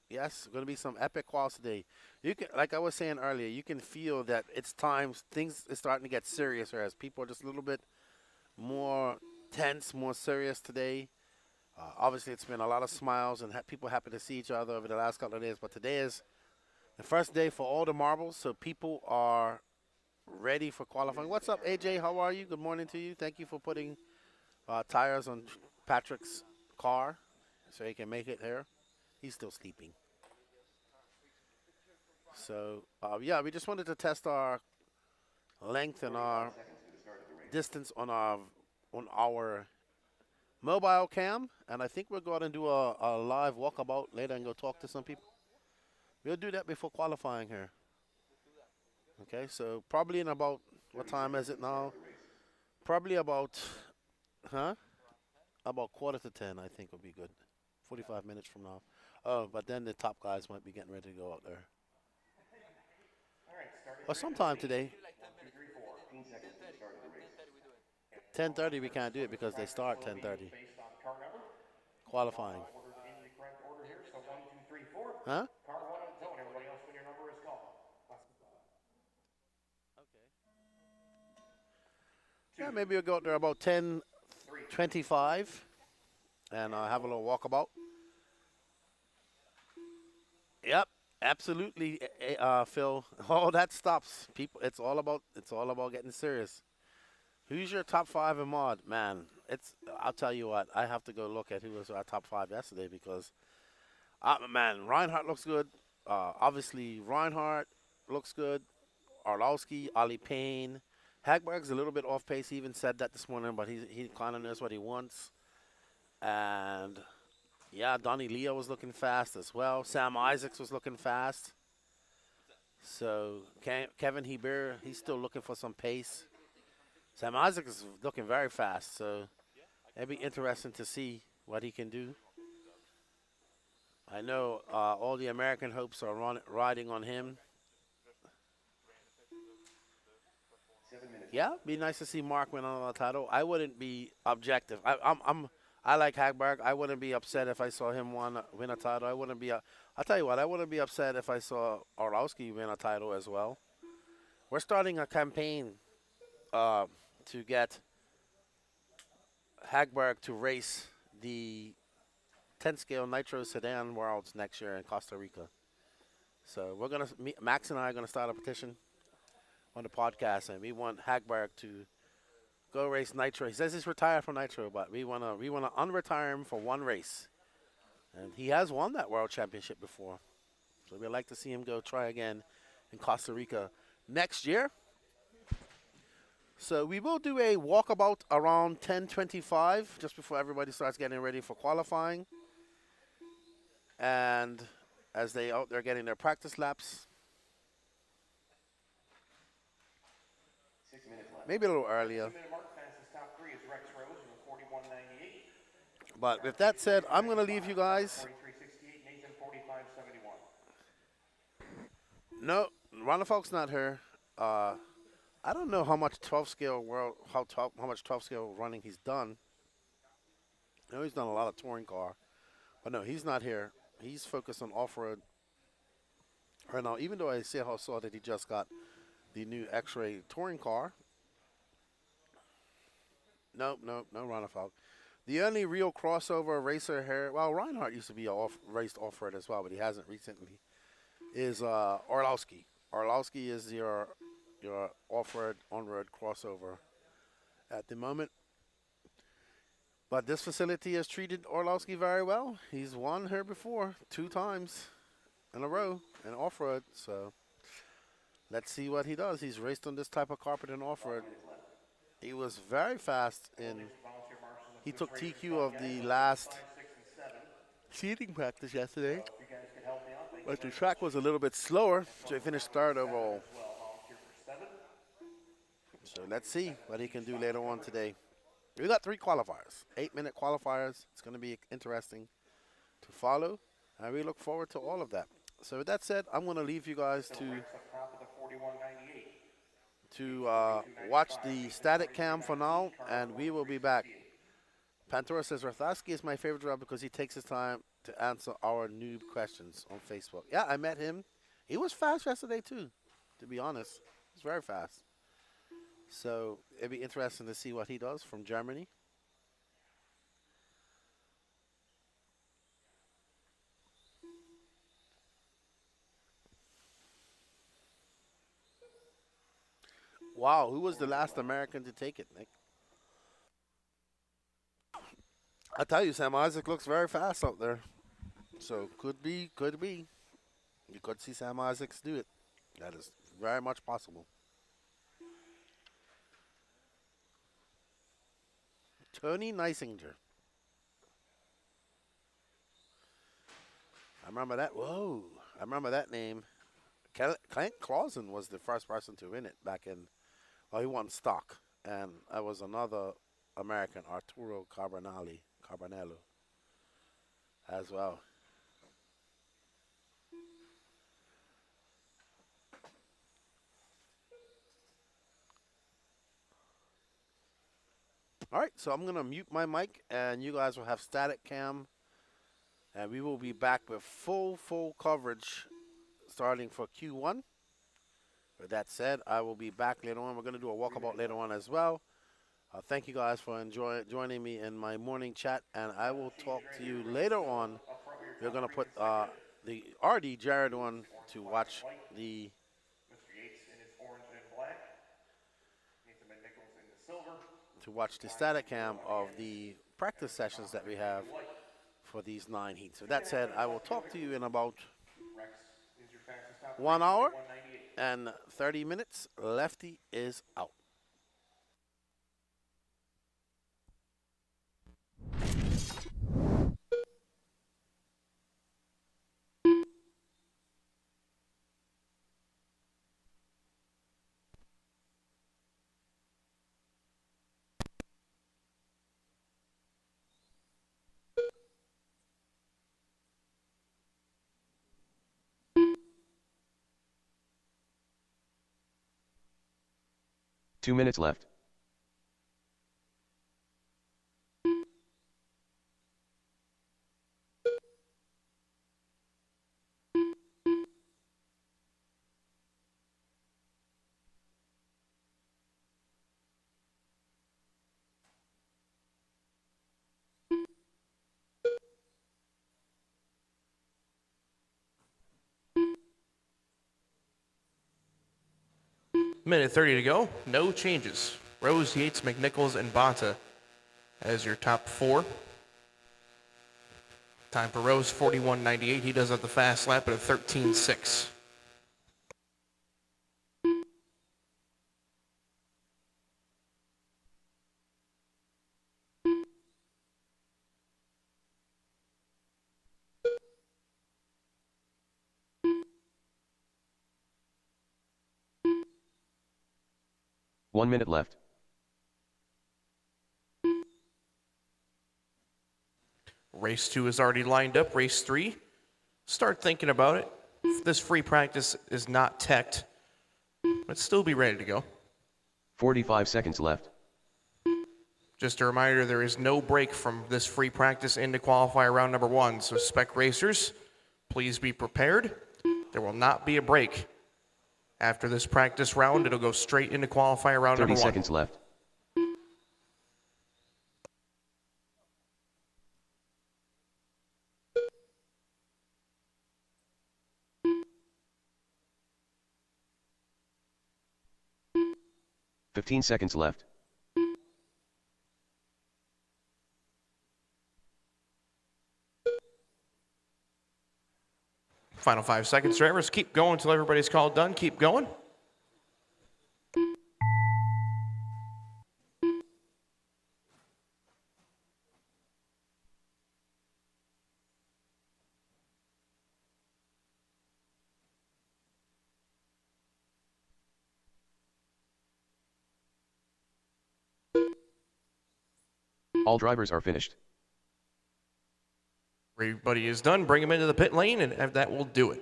Yes, going to be some epic quals today. You can, like I was saying earlier, you can feel that it's time, things is starting to get seriouser as people are just a little bit more tense, more serious today. Obviously, it's been a lot of smiles and people happy to see each other over the last couple of days. But today is the first day for all the marbles, so people are ready for qualifying. What's up, AJ? How are you? Good morning to you. Thank you for putting tires on Patrick's car so he can make it here. He's still sleeping. So, yeah, we just wanted to test our length and our distance on our mobile cam. And I think we're going to do a live walkabout later and go talk to some people. We'll do that before qualifying here. Okay, so probably in about, what time is it now? Probably about, about 9:45, I think would be good. 45 minutes from now. Oh, but then the top guys might be getting ready to go out there. Or sometime today. 10:30 we can't do it because they start 10:30. Qualifying. Huh? Car 1 on zone. Everybody else, when your number is called. Yeah, maybe we'll go out there about 10:25 and have a little walkabout. Yep, absolutely, Phil. Oh, that stops people. It's all about getting serious. Who's your top 5 in mod, man? I'll tell you what. I have to go look at who was our top 5 yesterday because, man, Reinhardt looks good. Obviously, Reinhardt looks good. Orlowski, Ali Payne. Hagberg's a little bit off pace. He even said that this morning, but he kind of knows what he wants. And yeah, Donnie Leo was looking fast as well. Sam Isaacs was looking fast. So Kevin Hebert, he's still looking for some pace. Sam Isaacs is looking very fast. So it'd be interesting to see what he can do. I know all the American hopes are riding on him. Yeah, be nice to see Mark win another title. I wouldn't be objective. I like Hagberg. I wouldn't be upset if I saw him win a title. I'll tell you what, I wouldn't be upset if I saw Orlowski win a title as well. We're starting a campaign to get Hagberg to race the 10 scale Nitro Sedan Worlds next year in Costa Rica. So we're gonna Max and I are gonna start a petition. on the podcast, and we want Hagberg to go race Nitro. He says he's retired from Nitro, but we wanna unretire him for one race, and he has won that World Championship before. So we'd like to see him go try again in Costa Rica next year. So we will do a walkabout around 10:25, just before everybody starts getting ready for qualifying. And as they out there getting their practice laps, 6 minutes left. maybe a little earlier. 2-minute mark, fastest top three is Rex Rose with 41.98. But with that said, I'm going to leave you guys. 43.68, Nathan 45.71. No, Ronald Falk's not here. I don't know how much 12 scale how much 12 scale running he's done. I know he's done a lot of touring car, but no, he's not here. He's focused on off-road right now. Even though I saw that he just got the new X-Ray touring car. No, Ronald Falk. The only real crossover racer here, well, Reinhardt used to be raced off-road as well, but he hasn't recently, is Orlowski. Orlowski is your off-road, on-road crossover at the moment. But this facility has treated Orlowski very well. He's won here before 2 times in a row in off-road. So let's see what he does. He's raced on this type of carpet in off-road. He was very fast he took TQ of the last seating practice yesterday. But the track was a little bit slower, so he finished 3rd overall. So let's see what he can do later on today. We got 3 qualifiers, 8-minute qualifiers. It's going to be interesting to follow, and we look forward to all of that. So with that said, I'm going to leave you guys to watch the static cam for now, and we will be back. Pantora says, Rathowski is my favorite driver because he takes his time to answer our noob questions on Facebook. Yeah, I met him. He was fast yesterday too, to be honest. He was very fast. So it'd be interesting to see what he does from Germany. Wow, who was the last American to take it, Nick? I tell you, Sam Isaac looks very fast out there. So could be. You could see Sam Isaacs do it. That is very much possible. Tony Neisinger. I remember that. Whoa. I remember that name. Clint Clausen was the first person to win it back in. Well, he won stock. And I was another American, Arturo Carbonello, as well. All right, so I'm going to mute my mic, and you guys will have static cam. And we will be back with full coverage starting for Q1. With that said, I will be back later on. We're going to do a walkabout later on as well. Thank you guys for joining me in my morning chat, and I will talk to you later on. We're going to put the RD Jared on to watch the static cam of the practice sessions that we have for these 9 heats. With that said, I will talk to you in about 1 hour and 30 minutes. Lefty is out. Two minutes left. Minute 30 to go. No changes. Rose, Yates, McNichols, and Bata as your top 4. Time for Rose, 41.98. He does have the fast lap at a 13.6. One minute left. Race 2 is already lined up. Race 3, start thinking about it. This free practice is not teched, but still be ready to go. 45 seconds left. Just a reminder, there is no break from this free practice into qualifier round number 1. So Spec racers, please be prepared. There will not be a break. After this practice round, it'll go straight into qualifier round number 1. 30 seconds left. Fifteen seconds left. Final 5 seconds. Drivers, keep going until everybody's called done. Keep going. All drivers are finished. Everybody is done. Bring them into the pit lane, and that will do it.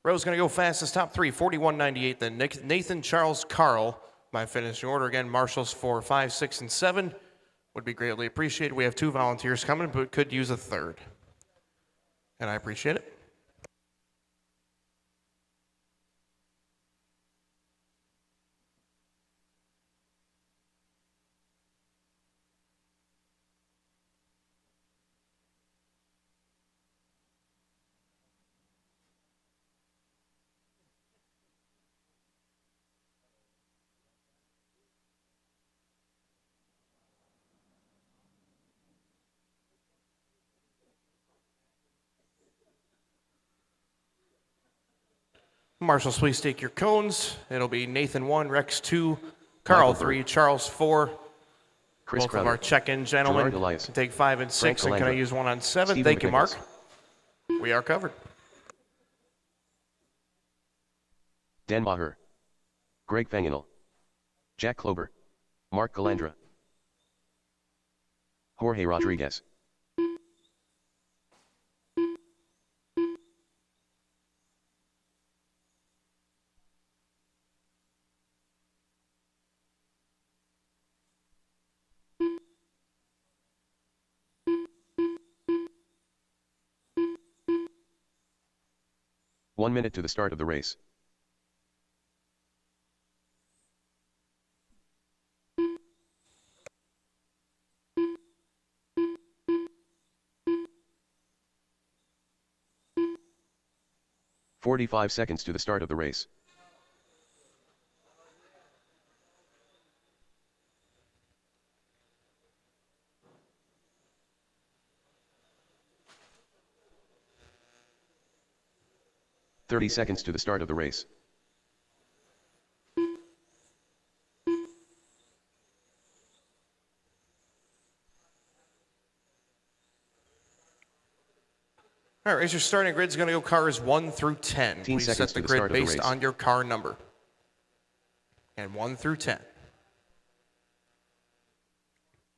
Rose going to go fastest, top 3, 41.98. Then Nathan, Charles, Carl, my finishing order. Again, marshals for 5, 6, and 7 would be greatly appreciated. We have 2 volunteers coming, but could use a 3rd. And I appreciate it. Marshals, please take your cones. It'll be Nathan 1, Rex 2, Carl Michael 3, Bird. Charles 4. Chris Both Crowder. of our check-in gentlemen Gerard Elias. can take 5 and 6. And can I Calandra. use 1 on 7? Stephen Thank you, Mark. McNichols. We are covered. Dan Maher. Greg Fanginal. Jack Klober. Mark Calandra. Jorge Rodriguez. One minute to the start of the race. "45 seconds to the start of the race. "30 seconds to the start of the race. All right, as your starting grid's going to go cars 1 through 10. 15 Please seconds set the to the grid start of the based race. on your car number. And 1 through 10.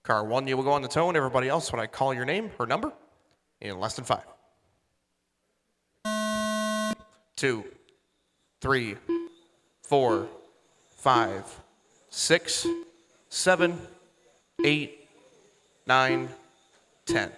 Car 1, you will go on the toe, and everybody else, when I call your name or number, in less than 5. 2, 3, 4, 5, 6, 7, 8, 9, 10.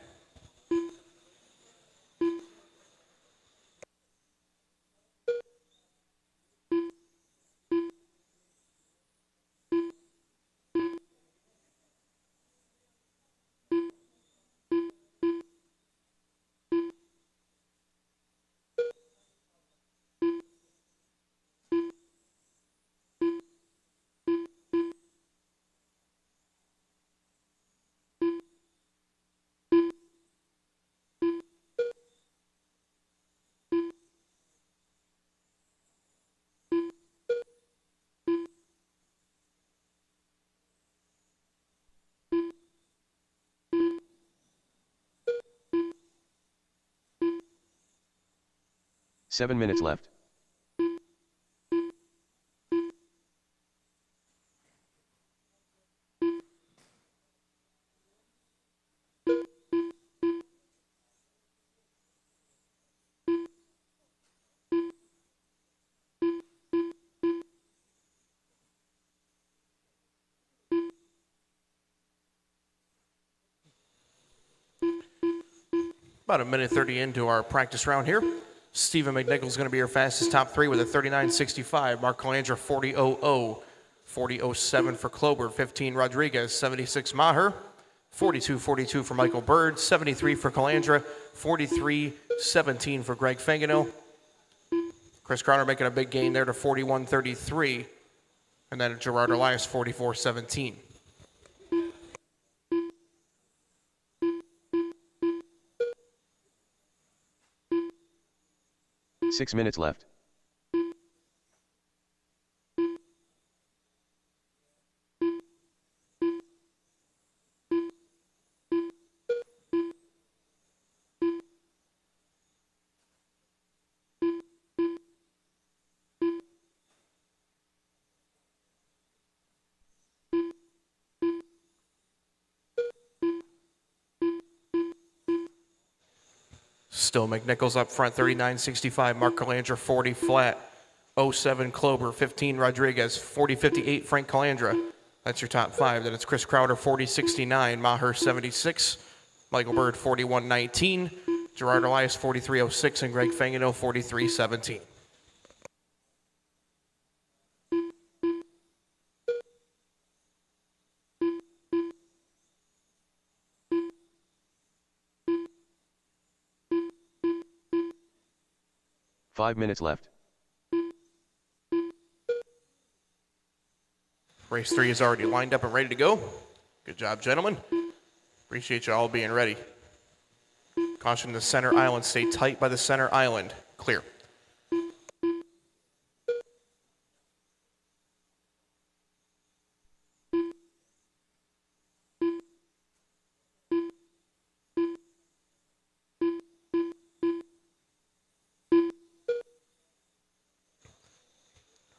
7 minutes left. About a minute 30 into our practice round here. Stephen McNichols going to be your fastest top three with a 39.65. Mark Calandra 40.00. 40.07 for Klober. 15 Rodriguez. 76 Maher. 42.42 for Michael Bird. 73 for Calandra. 43.17 for Greg Fangano. Chris Crowder making a big gain there to 41.33. And then Gerard Elias 44.17. 6 minutes left. Still McNichols up front, 39.65. Mark Calandra, 40 flat. 07 Klober, 15 Rodriguez, 40.58 Frank Calandra. That's your top five. Then it's Chris Crowder, 40.69. Maher, 76. Michael Bird, 41.19. Gerard Elias, 43.06. And Greg Fangano, 43.17. Five minutes left. Race 3 is already lined up and ready to go. Good job, gentlemen. Appreciate you all being ready. Caution, the center island. Stay tight by the center island. Clear.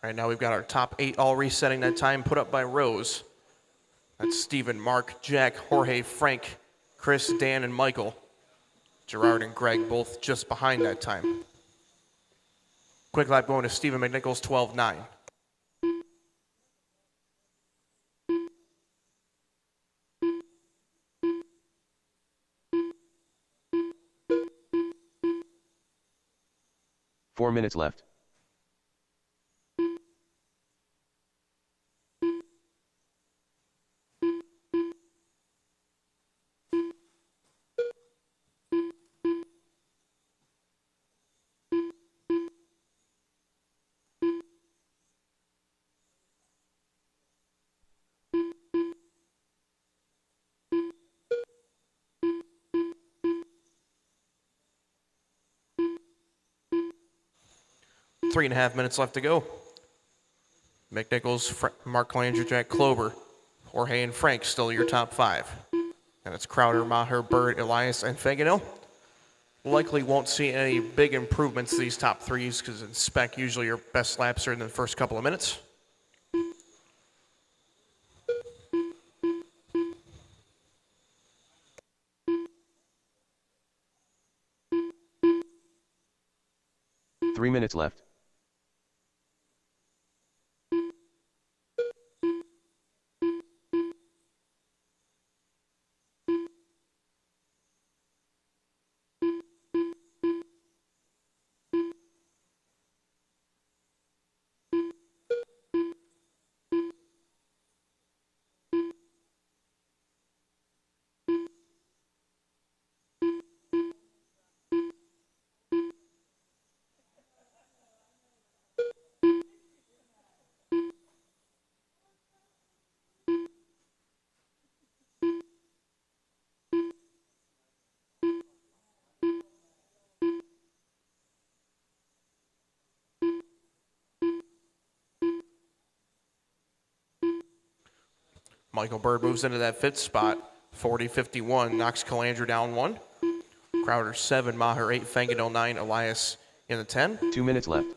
Right now we've got our top 8 all resetting that time put up by Rose. That's Stephen, Mark, Jack, Jorge, Frank, Chris, Dan, and Michael. Gerard and Greg both just behind that time. Quick lap going to Stephen McNichols, 12.9. Four minutes left. Three and a half minutes left to go. McNichols, Mark Calandra, Jack Klober, Jorge and Frank still your top 5. And it's Crowder, Maher, Bird, Elias, and Fangano. Likely won't see any big improvements to these top 3s because in Spec usually your best laps are in the first couple of minutes. Three minutes left. Michael Bird moves into that 5th spot. 40.51, knocks Calandra down 1. Crowder 7, Maher 8, Fangano 9, Elias In the 10, 2 minutes left.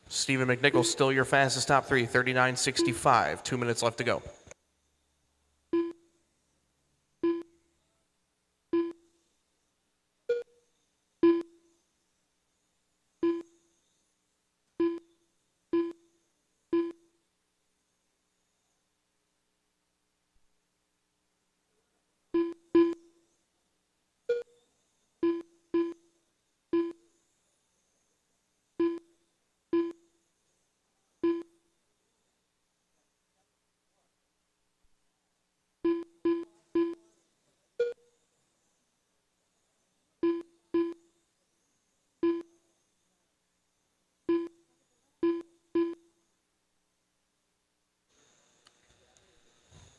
Stephen McNichol still your fastest top three, 39.65. 2 minutes left to go.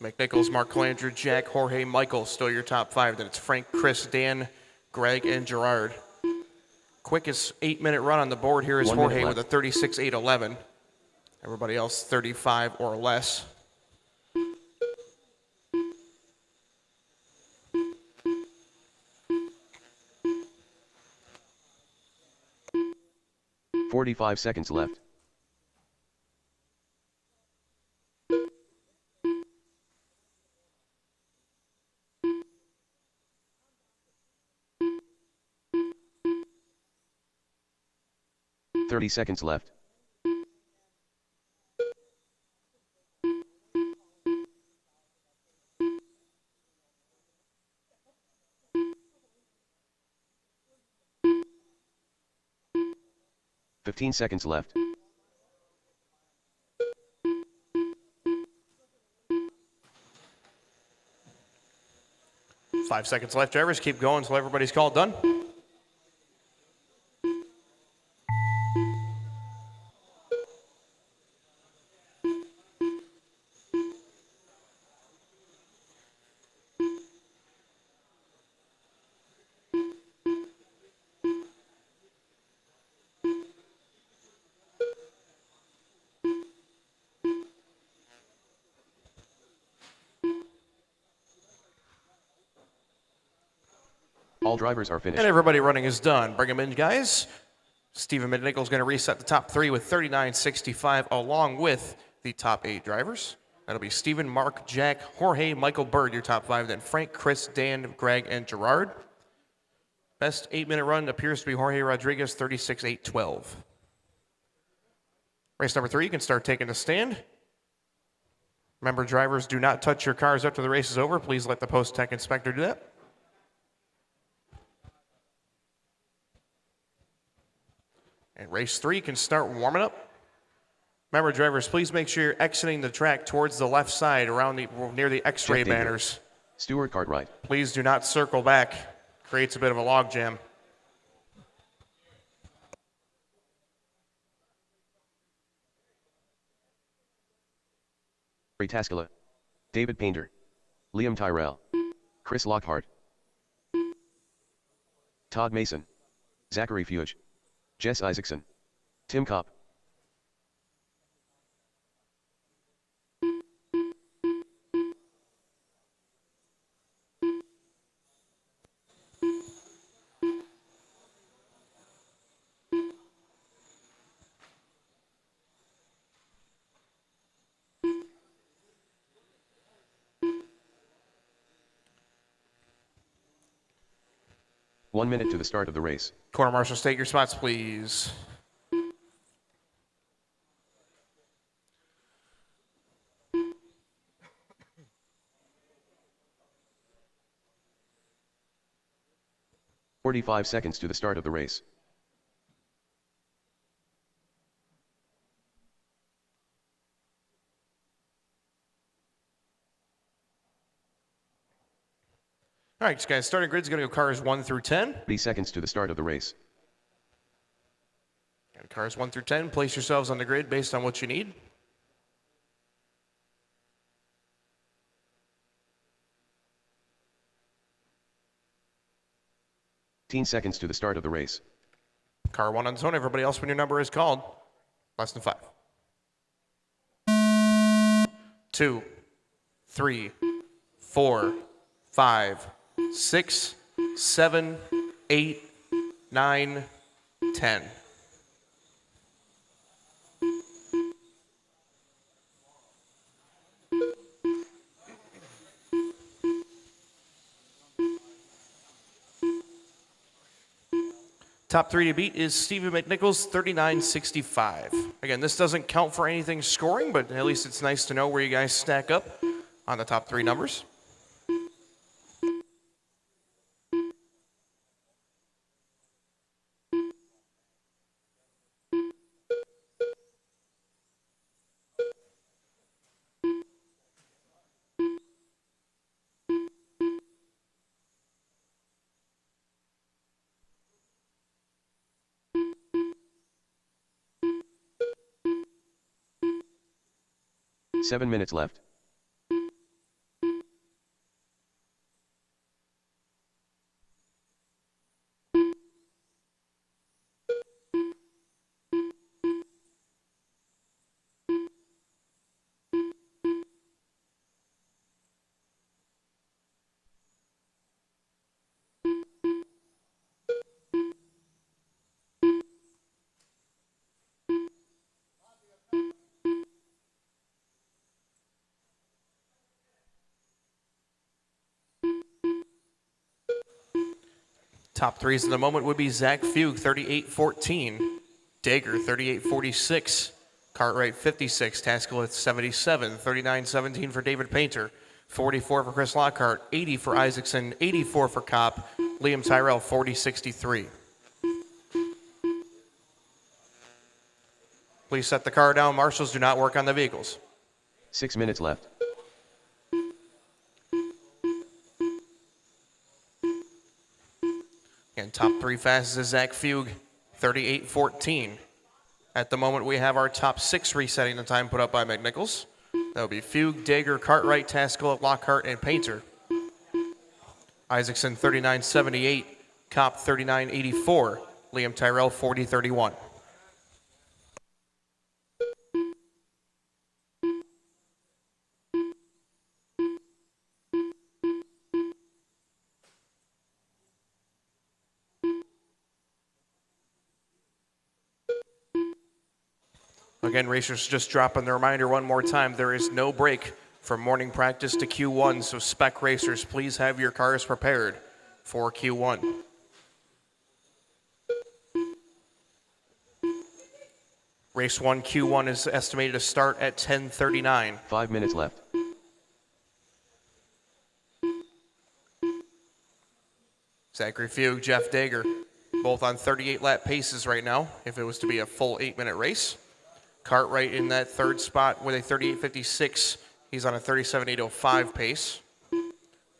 McNichols, Mark Calandra, Jack, Jorge, Michael, still your top five. Then it's Frank, Chris, Dan, Greg, and Gerard. Quickest 8-minute run on the board here is 1 minute Jorge left. with a 36.811. Everybody else 35 or less. .45 seconds left. .30 seconds left. .15 seconds left. Five seconds left, drivers. Keep going until everybody's called done. All drivers are finished. And everybody running is done. Bring them in, guys. Stephen McNichol is going to reset the top three with 39.65 along with the top 8 drivers. That'll be Stephen, Mark, Jack, Jorge, Michael, Bird, your top 5. Then Frank, Chris, Dan, Greg, and Gerard. Best 8-minute run appears to be Jorge Rodriguez, 36.812. Race number 3, you can start taking the stand. Remember, drivers, do not touch your cars after the race is over. Please let the post-tech inspector do that. And race 3 can start warming up. Remember, drivers, please make sure you're exiting the track towards the left side around near the X-ray Check digger. banners. Stewart Cartwright. Please do not circle back. Creates a bit of a log jam. Ray Taskala. David Painter. Liam Tyrell. Chris Lockhart. Todd Mason. Zachary Fuge. Jess Isaacson. Tim Kopp. One minute to the start of the race. Corner marshals, take your spots, please. .45 seconds to the start of the race. All right, guys, starting grid's going to go cars 1 through 10. 30 seconds to the start of the race. And cars 1 through 10, place yourselves on the grid based on what you need. .15 seconds to the start of the race. Car 1 on zone. Everybody else, when your number is called, less than 5. 2, 3, 4, 5, 6, 7, 8, 9, 10. Top 3 to beat is Stephen McNichols, 39.65. Again, this doesn't count for anything scoring, but at least it's nice to know where you guys stack up on the top 3 numbers. Seven minutes left. Top 3s in the moment would be Zach Fugue, 38.14. Dager, 38.46. Cartwright, 56. Taskelith, 77. 39.17 for David Painter. 44 for Chris Lockhart. 80 for Isaacson. 84 for Kopp. Liam Tyrell, 40.63. Please set the car down. Marshals do not work on the vehicles. 6 minutes left. And top 3 fastest is Zach Fugue, 38.14. At the moment, we have our top 6 resetting the time put up by McNichols. That would be Fugue, Dager, Cartwright, Taskell, Lockhart, and Painter. Isaacson, 39.78. Kopp, 39.84. Liam Tyrell, 40.31. Again, racers, just dropping the reminder one more time. There is no break from morning practice to Q1, so Spec racers, please have your cars prepared for Q1. Race 1, Q1 is estimated to start at 10:39. 5 minutes left. Zachary Fugue, Jeff Dager, both on 38-lap paces right now, if it was to be a full 8-minute race. Cartwright in that third spot with a 38.56. He's on a 37.805 pace.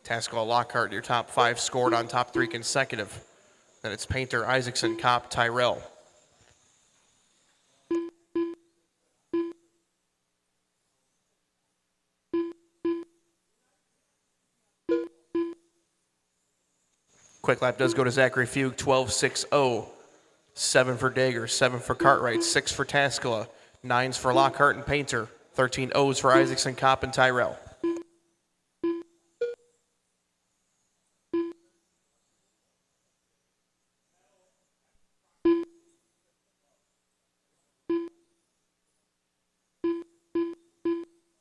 Taskell, Lockhart, your top 5 scored on top 3 consecutive. Then it's Painter, Isaacson, Kopp, Tyrell. Quick lap does go to Zachary Fugue, 12.60. 7 for Dager, 7 for Cartwright, 6 for Taskella, 9s for Lockhart and Painter, 13 O's for Isaacson, Kopp, and Tyrell.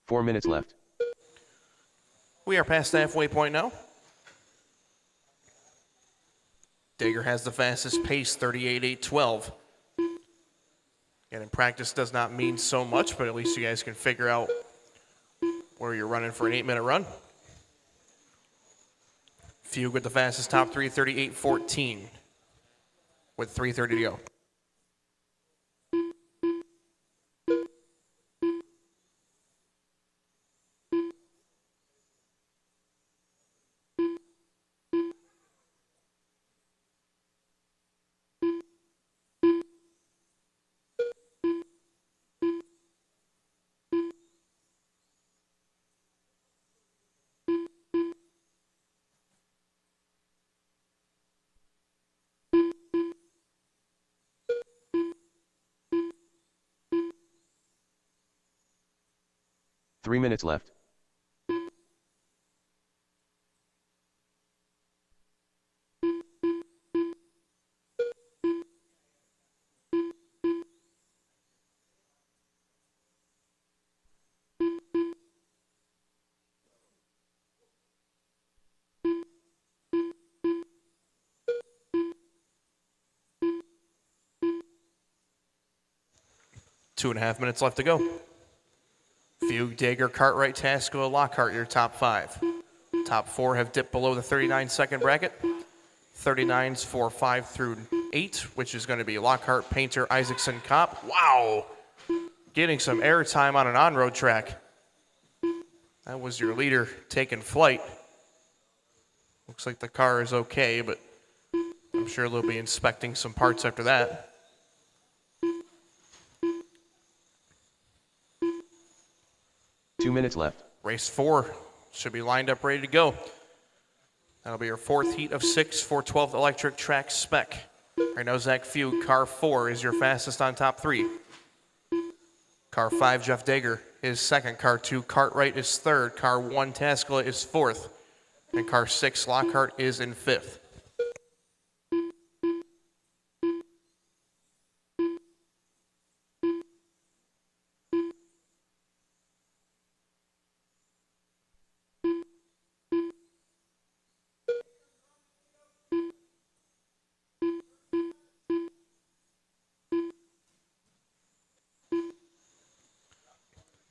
Four minutes left. We are past the halfway point now. Dager has the fastest pace, 38.812. And in practice does not mean so much, but at least you guys can figure out where you're running for an 8-minute run. Fugue with the fastest top 3, 38.14 with 3:30 to go. Three minutes left. 2.5 minutes left to go. Fugue, Dager, Cartwright, Tasco, Lockhart, your top 5. Top 4 have dipped below the 39-second bracket. 39s for 5 through 8, which is going to be Lockhart, Painter, Isaacson, Kopp. Wow! Getting some airtime on an on-road track. That was your leader taking flight. Looks like the car is okay, but I'm sure they'll be inspecting some parts after that. Two minutes left. Race 4 should be lined up, ready to go. That'll be your 4th heat of 6 for 12th Electric Track Spec. Right now, Zach Fugue, car 4 is your fastest on top 3. Car 5, Jeff Dager, is 2nd. Car 2, Cartwright, is 3rd. Car 1, Taskula, is 4th. And car 6, Lockhart, is in 5th.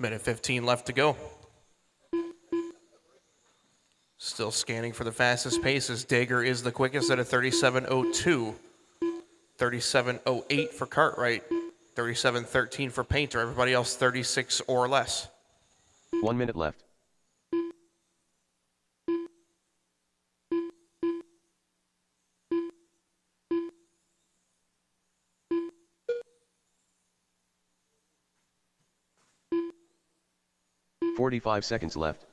Minute 15 left to go. Still scanning for the fastest paces. Dager is the quickest at a 37.02. 37.08 for Cartwright. 37.13 for Painter. Everybody else 36 or less. 1 minute left. "45 seconds left.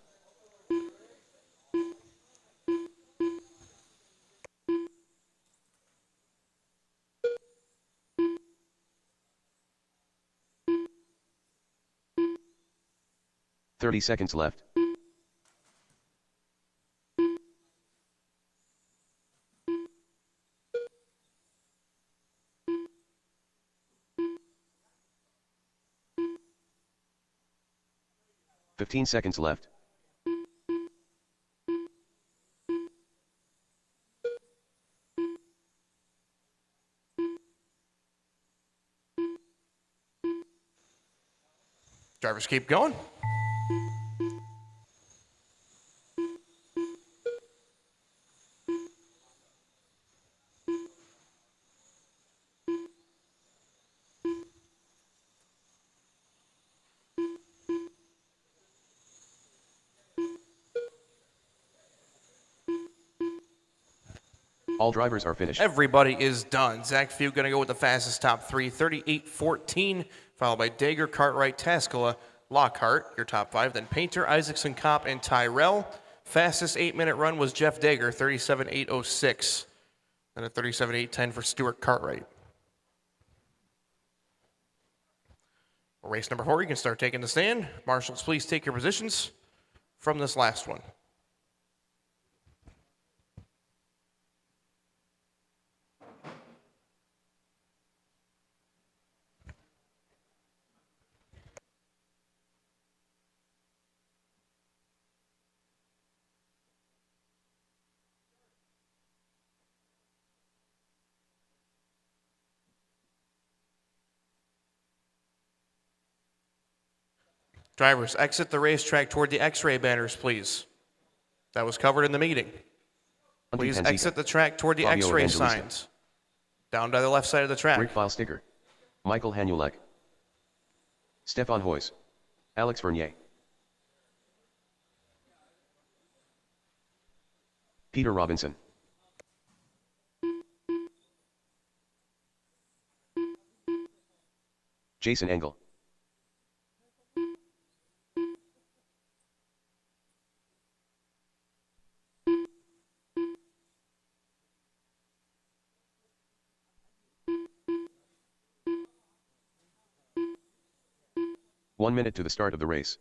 "30 seconds left. "15 seconds left. Drivers keep going. All drivers are finished. Everybody is done. Zach Fugue going to go with the fastest top 3, 38.14, followed by Dager, Cartwright, Taskula, Lockhart, your top 5, then Painter, Isaacson, Kopp, and Tyrell. Fastest 8-minute run was Jeff Dager, 37.806, and a 37.810 for Stuart Cartwright. Race number 4, you can start taking the stand. Marshals, please take your positions from this last one. Drivers, exit the racetrack toward the X-ray banners, please. That was covered in the meeting. Please exit the track toward the Fabio X-ray Evangelista. signs. Down by the left side of the track. Rick File Sticker. Michael Hanulek. Stefan Hoyes. Alex Vernier. Peter Robinson. Jason Engel. One minute to the start of the race.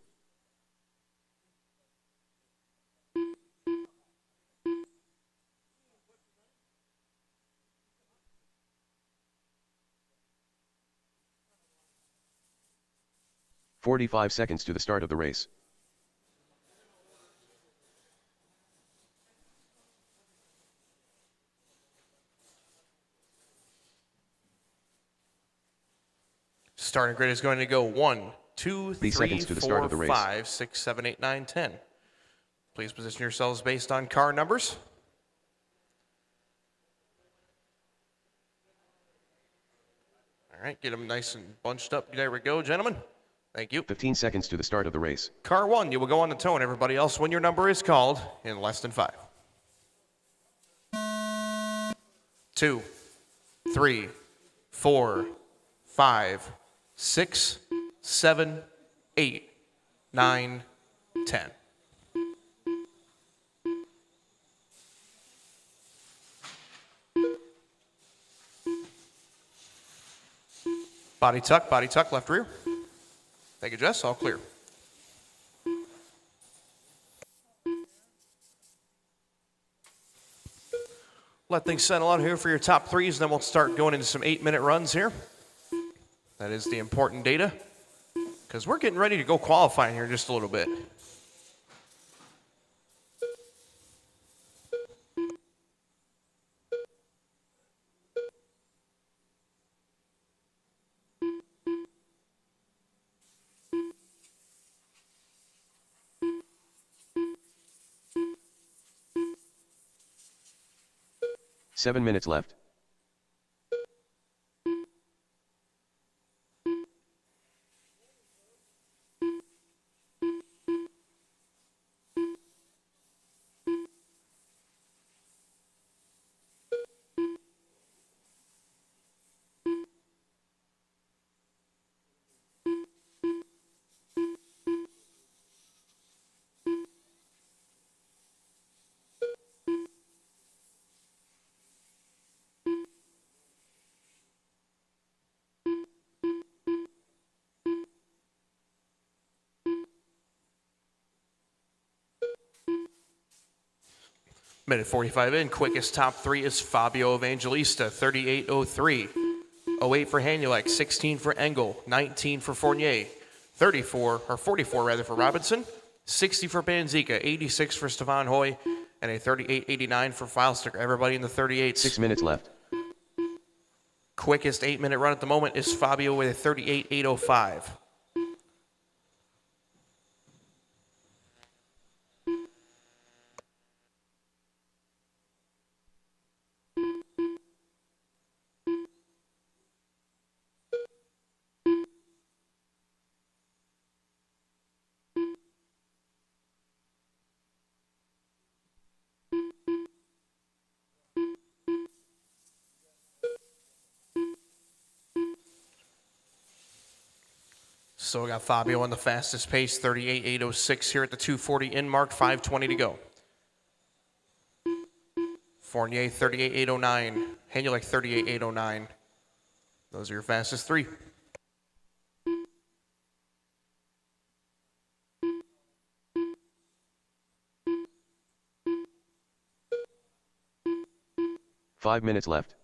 "45 seconds to the start of the race. starting grid is going to go 1, 2, 3, seconds to the start 4, of the race. 5, 6, 7, 8, 9, 10. Please position yourselves based on car numbers. All right, get them nice and bunched up. There we go, gentlemen. Thank you. 15 seconds to the start of the race. Car 1, you will go on the tone. Everybody else, when your number is called, in less than 5. 2, 3, 4, 5, 6, 7, 8, 9, 10. Body tuck, left rear. Thank you, Jess. All clear. Let things settle out here for your top threes, then we'll start going into some 8-minute runs here. That is the important data, because we're getting ready to go qualifying here in just a little bit. Seven minutes left. Minute 45 in, quickest top three is Fabio Evangelista, 38.03. 08 for Hanulek, 16 for Engel, 19 for Fournier, 44 for Robinson, 60 for Banzica, 86 for Stefan Hoy, and a 38.89 for Filesticker. Everybody in the 38s. 6 minutes left. Quickest 8-minute run at the moment is Fabio with a 38.805. So we got Fabio on the fastest pace, 38.806 here at the 240 in mark, 5:20 to go. Fournier, 38.809. Hanulek, 38.809. Those are your fastest three. Five minutes left.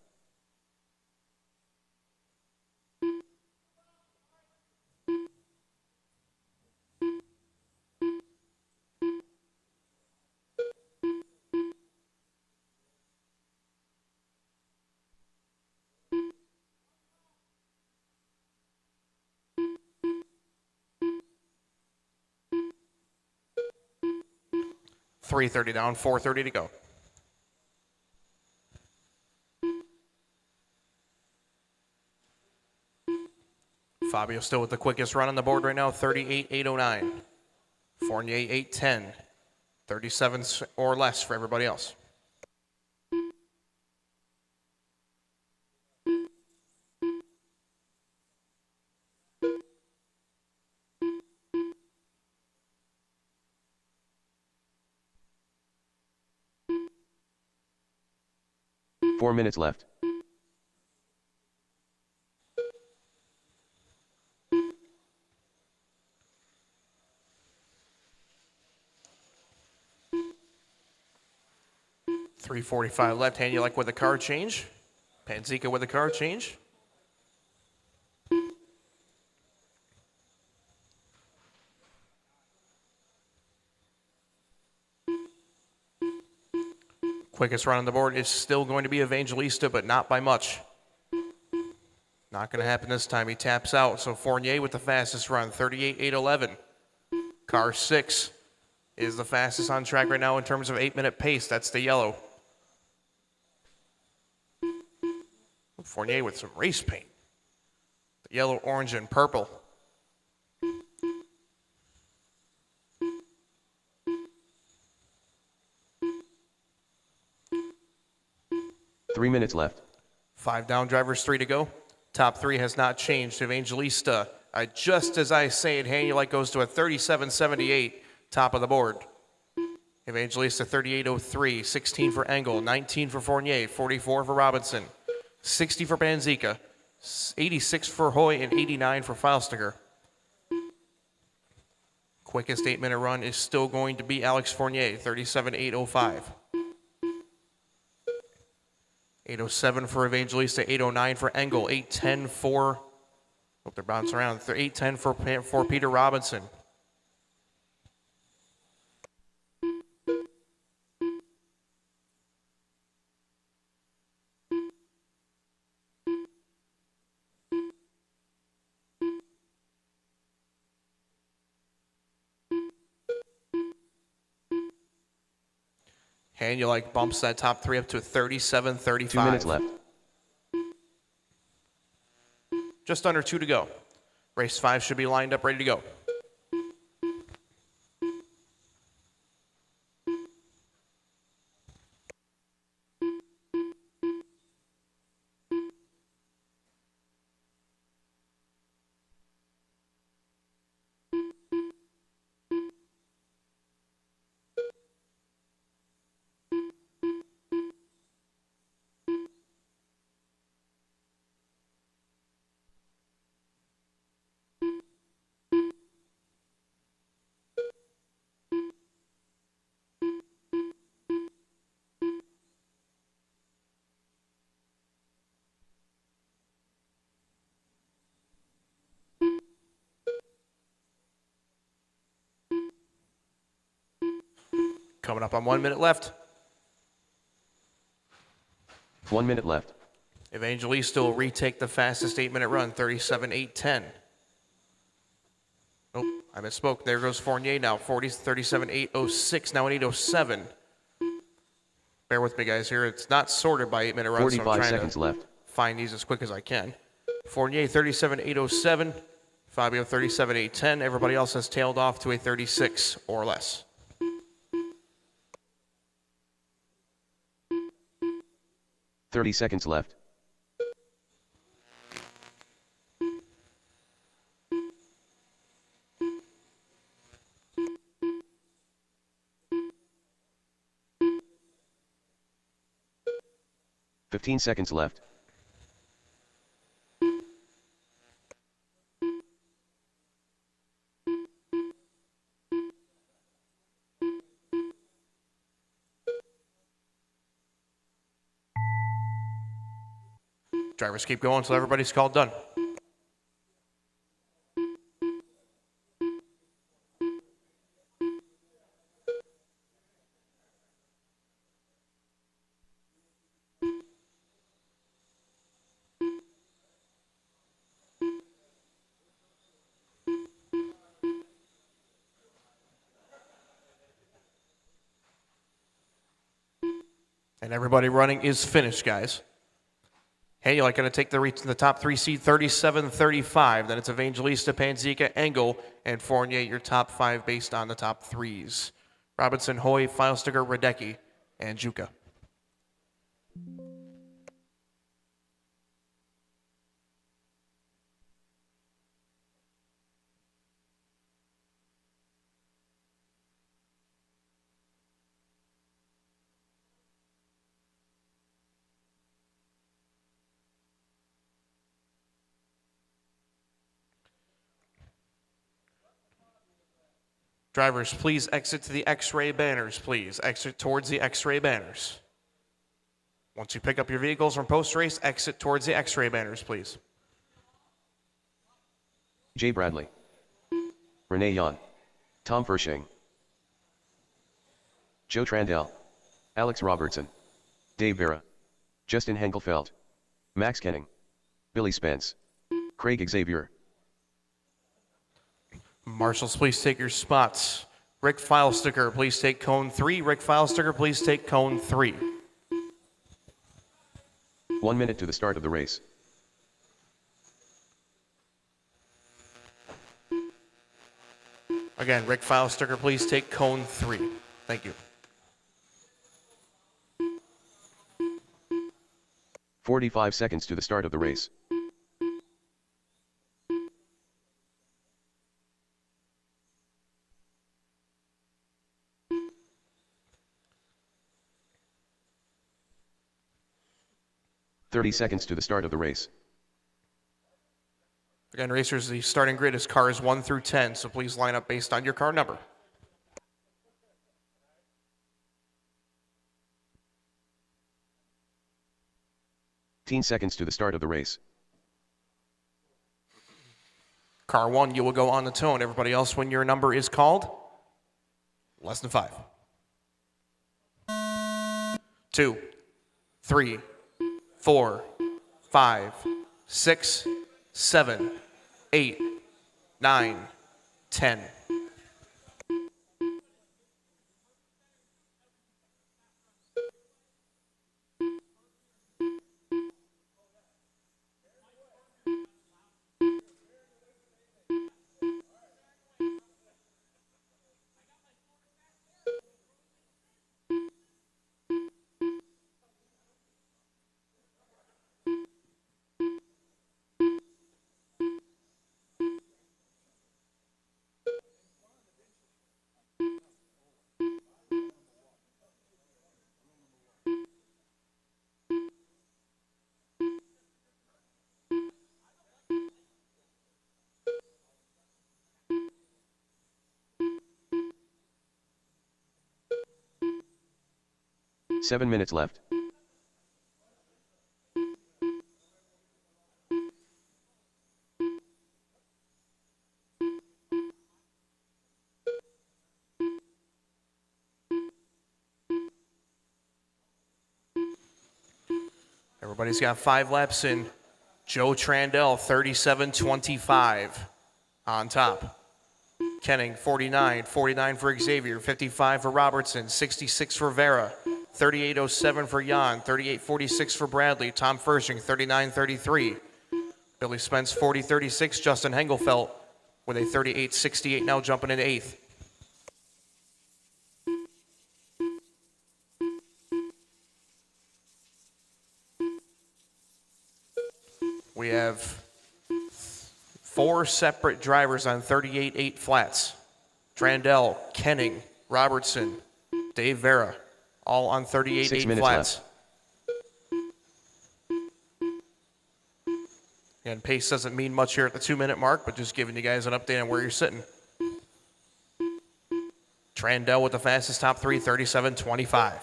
.330 down, 4:30 to go. Fabio still with the quickest run on the board right now, 38.809. Fournier, 8:10. 37 or less for everybody else. Four minutes left. .345 left. Hanulek with a car change. Panzica with a car change. Quickest run on the board is still going to be Evangelista, but not by much. Not going to happen this time. He taps out. So Fournier with the fastest run, 38.811. Car 6 is the fastest on track right now in terms of 8-minute pace. That's the yellow. Fournier with some race paint. The yellow, orange, and purple. Three minutes left. 5 down, drivers, 3 to go. Top 3 has not changed. Evangelista, just as I say it, Hanulite goes to a 37.78, top of the board. Evangelista 38.03, 16 for Engel, 19 for Fournier, 44 for Robinson, 60 for Banzica, 86 for Hoy, and 89 for Feilstiger. Quickest 8-minute run is still going to be Alex Fournier, 37.805. 807 for Evangelista, 809 for Engel, 810 for, hope they're bouncing around, 810 for Peter Robinson. Hanulite bumps that top 3 up to a 37.35. 2 minutes left. Just under 2 to go. Race 5 should be lined up, ready to go. Coming up on 1 minute left. 1 minute left. Evangelista will retake the fastest 8-minute run, 37.810. Oh, I misspoke. There goes Fournier now, 37.806, now an 807. Bear with me, guys, here. It's not sorted by 8-minute runs, 45 so I'm trying seconds to left. find these as quick as I can. Fournier, 37.807. Fabio, 37.810. Everybody else has tailed off to a 36 or less. 30 seconds left. Fifteen seconds left. Drivers keep going until everybody's called done. And everybody running is finished, guys. Hey, you're like going to take the top 3 seed, 37-35. Then it's Evangelista, Panzica, Engel, and Fournier, your top 5 based on the top 3s. Robinson, Hoy, Feilstiger, Radecki, and Juka. Drivers, please exit to the X-ray banners, please. Exit towards the X-ray banners. Once you pick up your vehicles from post-race, exit towards the X-ray banners, please. Jay Bradley. Renee Yan. Tom Fershing. Joe Trandell. Alex Robertson. Dave Vera. Justin Hengelfeld. Max Kenning. Billy Spence. Craig Xavier. Marshals, please take your spots. Rick Filesticker, please take cone 3. Rick Filesticker, please take cone 3. 1 minute to the start of the race. Again, Rick Filesticker, please take cone 3. Thank you. 45 seconds to the start of the race. Seconds to the start of the race. Again, racers, the starting grid is cars 1 through 10, so please line up based on your car number. Seconds to the start of the race. Car 1, you will go on the tone. Everybody else, when your number is called, less than 5. 2, 3, 4, 5, 6, 7, 8, 9, 10. Seven minutes left. Everybody's got 5 laps in. Joe Trandell, 37.25 on top. Kenning, 49 for Xavier, 55 for Robertson, 66 for Vera, 38.07 for Jan, 38.46 for Bradley, Tom Fershing, 39.33. Billy Spence, 40.36. Justin Hengelfelt with a 38.68 now jumping into 8th. We have 4 separate drivers on 38.8 flats. Trandell, Kenning, Robertson, Dave Vera, all on 38.8 flats. And pace doesn't mean much here at the 2-minute mark, but just giving you guys an update on where you're sitting. Trandell with the fastest top 3, 37.25.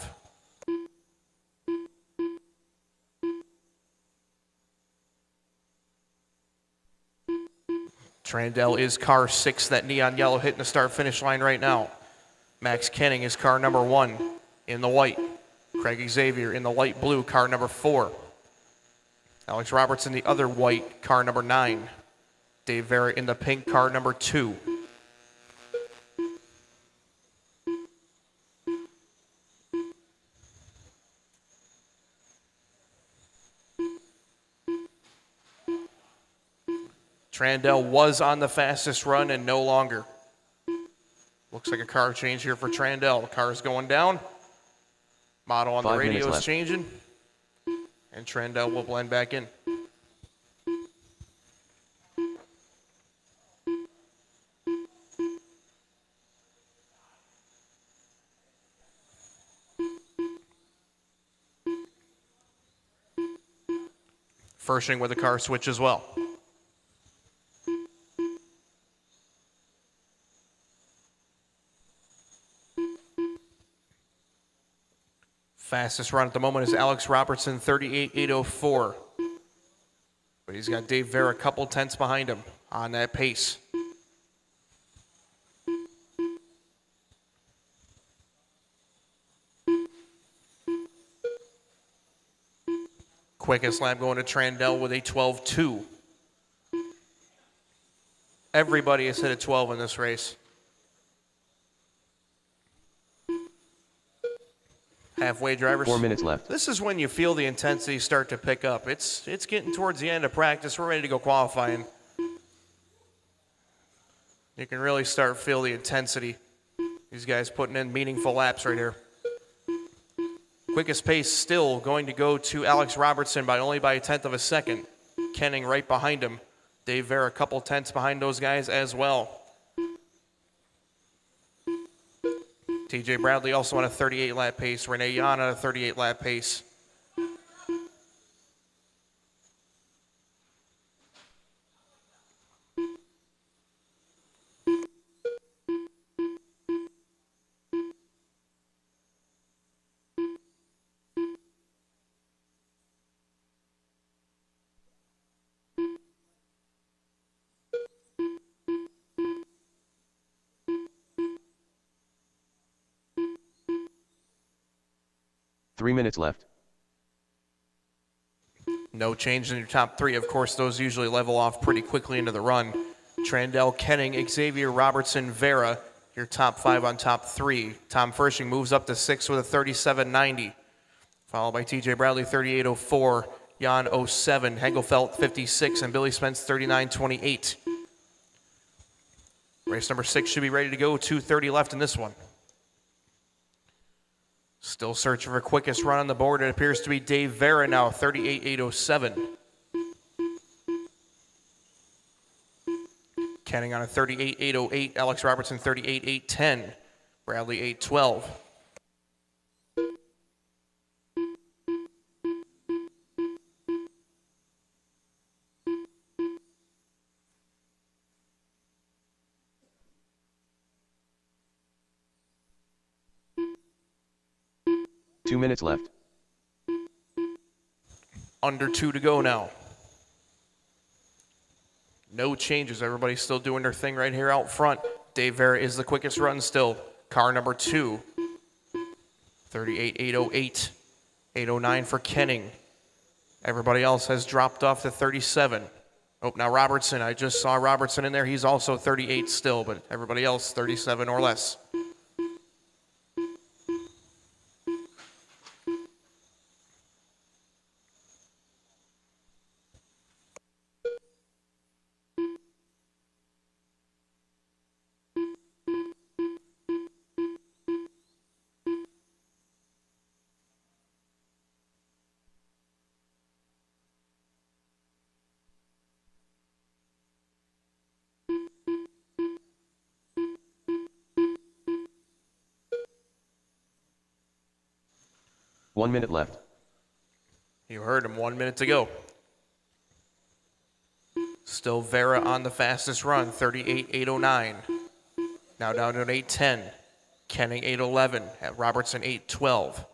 Trandell is car 6, that neon yellow hitting the start-finish line right now. Max Kenning is car number 1 in the white. Craig Xavier in the light blue, car number 4. Alex Robertson, the other white, car number 9. Dave Vera in the pink, car number 2. Trandell was on the fastest run and no longer. Looks like a car change here for Trandell. The car is going down. Model on the radio is changing. And Trandell will blend back in. Fershing with a car switch as well. Fastest run at the moment is Alex Robertson, 38.804. But he's got Dave Vera a couple tenths behind him on that pace. Quickest lap going to Trandell with a 12.2. Everybody has hit a 12 in this race. Halfway drivers. 4 minutes left. This is when you feel the intensity start to pick up. It's getting towards the end of practice. We're ready to go qualifying. You can really start to feel the intensity. These guys putting in meaningful laps right here. Quickest pace still going to go to Alex Robertson by only by a tenth of a second. Kenning right behind him. Dave Vera a couple tenths behind those guys as well. TJ Bradley also on a 38-lap pace. Renee Yan on a 38-lap pace. Three minutes left. No change in your top three. Of course, those usually level off pretty quickly into the run. Trandell, Kenning, Xavier, Robertson, Vera, your top five on top three. Tom Fershing moves up to six with a 37.90, followed by TJ Bradley, 38.04, Jan 07, Hengelfeld 56, and Billy Spence 39.28. Race number 6 should be ready to go. 2:30 left in this one. Still searching for quickest run on the board. It appears to be Dave Vera now, 38.807. Kenning on a 38.808. Alex Robertson, 38.810. Bradley, 8.12. Two minutes left. Under 2 to go now. No changes. Everybody's still doing their thing right here out front. Dave Vera is the quickest run still. Car number 2. 38.808. 8.09 for Kenning. Everybody else has dropped off to 37. Oh, now Robertson. I just saw Robertson in there. He's also 38 still, but everybody else 37 or less. One minute left. You heard him, 1 minute to go. Still Vera on the fastest run, 38.809. Now down to an 8.10. Kenning 8.11. At Robertson 8.12.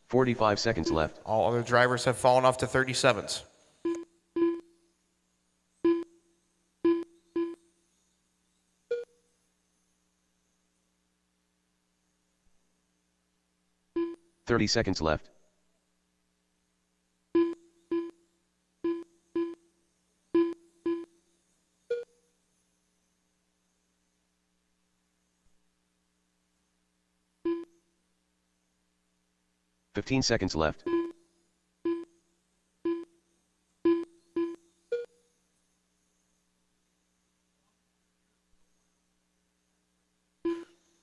45 seconds left. All other drivers have fallen off to 37s. Thirty seconds left. Fifteen seconds left.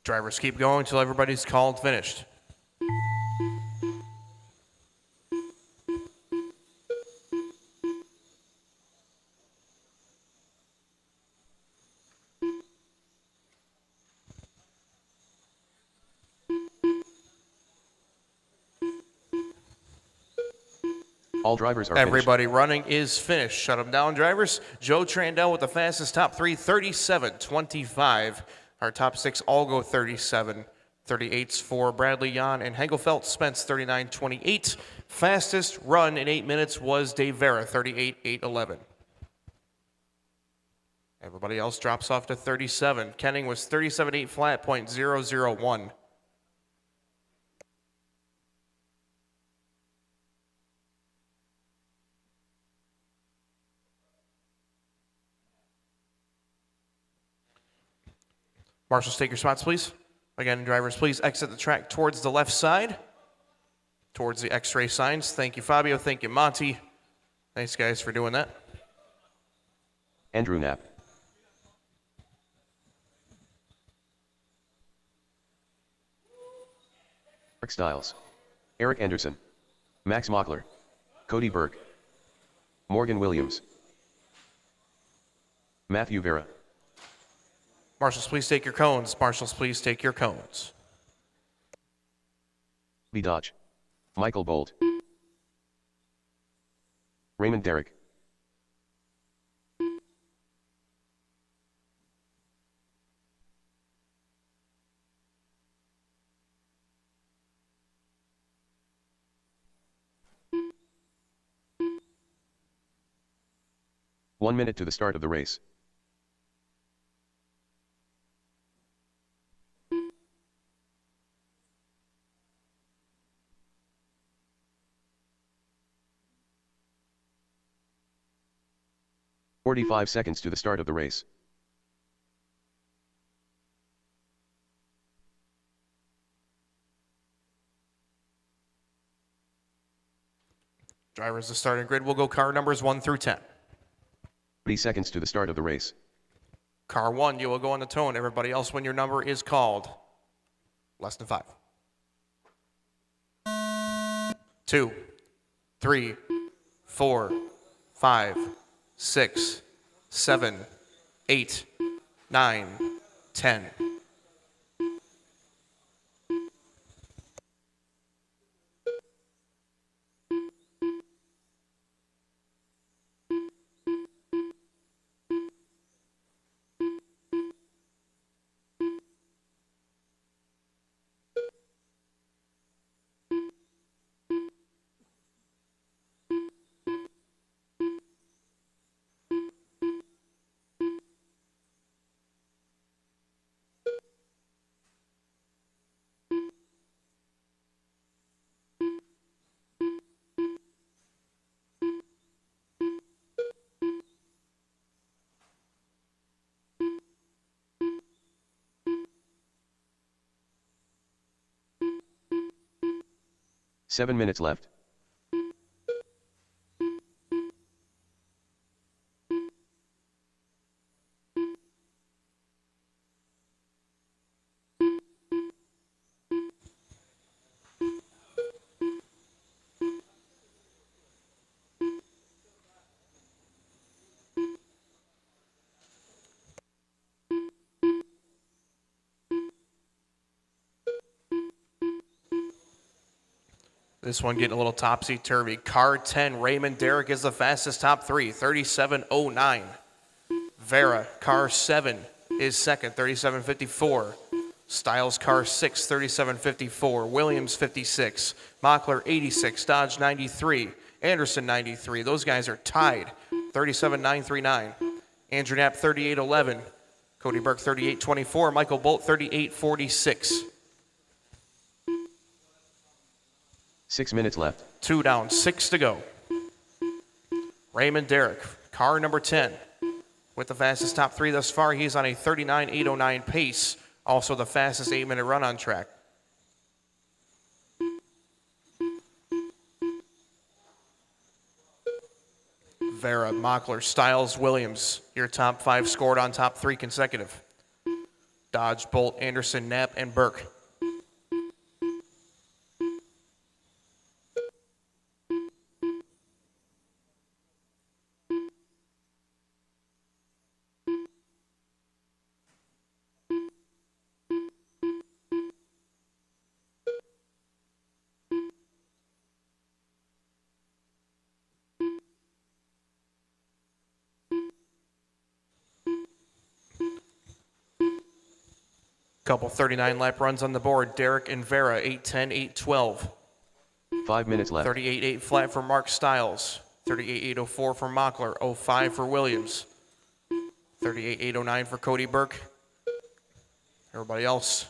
Drivers keep going until everybody's called finished. All drivers are Everybody running is finished. Shut them down, drivers. Joe Trandell with the fastest top three, 37.25. Our top six all go 37. 38s for Bradley, Jan, and Hengelfeld. Spence, 39.28. Fastest run in 8 minutes was Dave Vera, 38.811. Everybody else drops off to 37. Kenning was 37.8 flat, .001. Marshals, take your spots, please. Again, drivers, please exit the track towards the left side, towards the X-ray signs. Thank you, Fabio. Thank you, Monty. Thanks, guys, for doing that. Andrew Knapp. Mark Stiles. Eric Anderson. Max Mockler. Cody Burke. Morgan Williams. Matthew Vera. Marshals, please take your cones. Marshals, please take your cones. B. Dodge. Michael Bolt. Raymond Derrick. One minute to the start of the race. "45 seconds to the start of the race. Drivers, the starting grid will go car numbers 1 through 10. 30 seconds to the start of the race. Car 1, you will go on the tone. Everybody else, when your number is called. Less than 5. 2, 3, 4, 5, 6, 7, 8, 9, 10. Seven minutes left. This one getting a little topsy-turvy. Car 10, Raymond Derrick is the fastest top 3, 37.09. Vera, car 7, is second, 37.54. Stiles, car 6, 37.54. Williams, 56. Mockler, 86. Dodge, 93. Anderson, 93. Those guys are tied, 37.939. Andrew Knapp, 38.11. Cody Burke, 38.24. Michael Bolt, 38.46. 6 minutes left. 2 down, 6 to go. Raymond Derrick, car number 10. With the fastest top 3 thus far, he's on a 39.809 pace. Also the fastest 8-minute run on track. Vera, Mockler, Stiles, Williams. Your top 5 scored on top 3 consecutive. Dodge, Bolt, Anderson, Knapp, and Burke. Couple 39-lap runs on the board. Derrick and Vera, 8:10, 8:12. 5 minutes left. 38.8 flat for Mark Stiles. 38.804 for Mockler. 05 for Williams. 38.809 for Cody Burke. Everybody else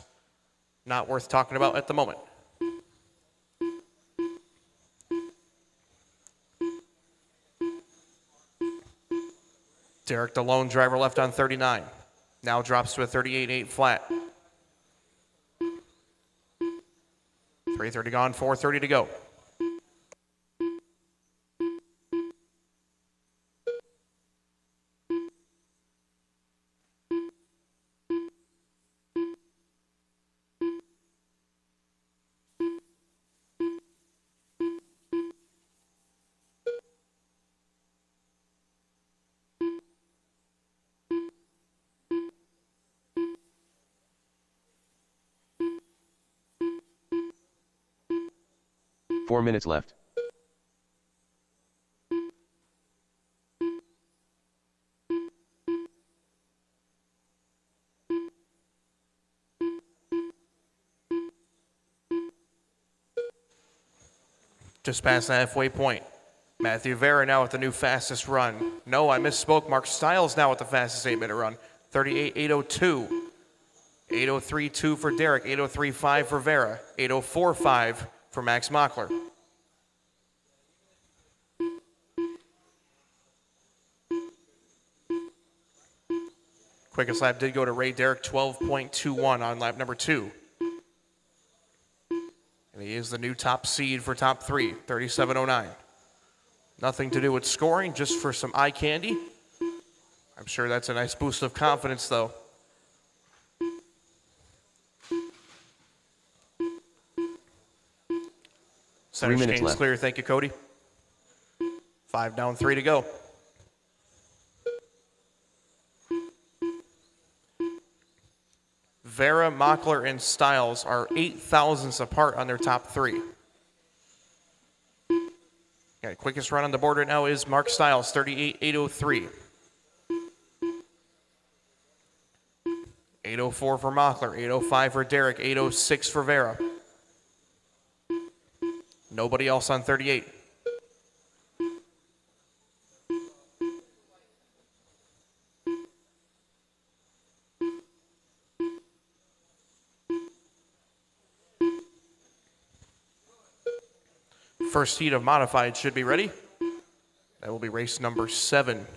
not worth talking about at the moment. Derrick, the lone driver, left on 39. Now drops to a 38.8 flat. 3:30 gone, 4:30 to go. Four minutes left. Just past the halfway point. Matthew Vera now with the new fastest run. No, I misspoke. Mark Stiles now with the fastest 8-minute run. 38.802. 803.2 for Derek. 803.5 for Vera. 804.5 for Max Mockler. Quickest lap did go to Ray Derrick, 12.21 on lap number 2. And he is the new top seed for top 3, 37.09. Nothing to do with scoring, just for some eye candy. I'm sure that's a nice boost of confidence, though. Center 3 minutes chain's left. clear. Thank you, Cody. 5 down, 3 to go. Vera, Mockler, and Stiles are 0.08 apart on their top 3. Okay, quickest run on the board right now is Mark Stiles, 38.803. 804 for Mockler, 805 for Derek, 806 for Vera. Nobody else on 38. First heat of modified should be ready. That will be race number 7.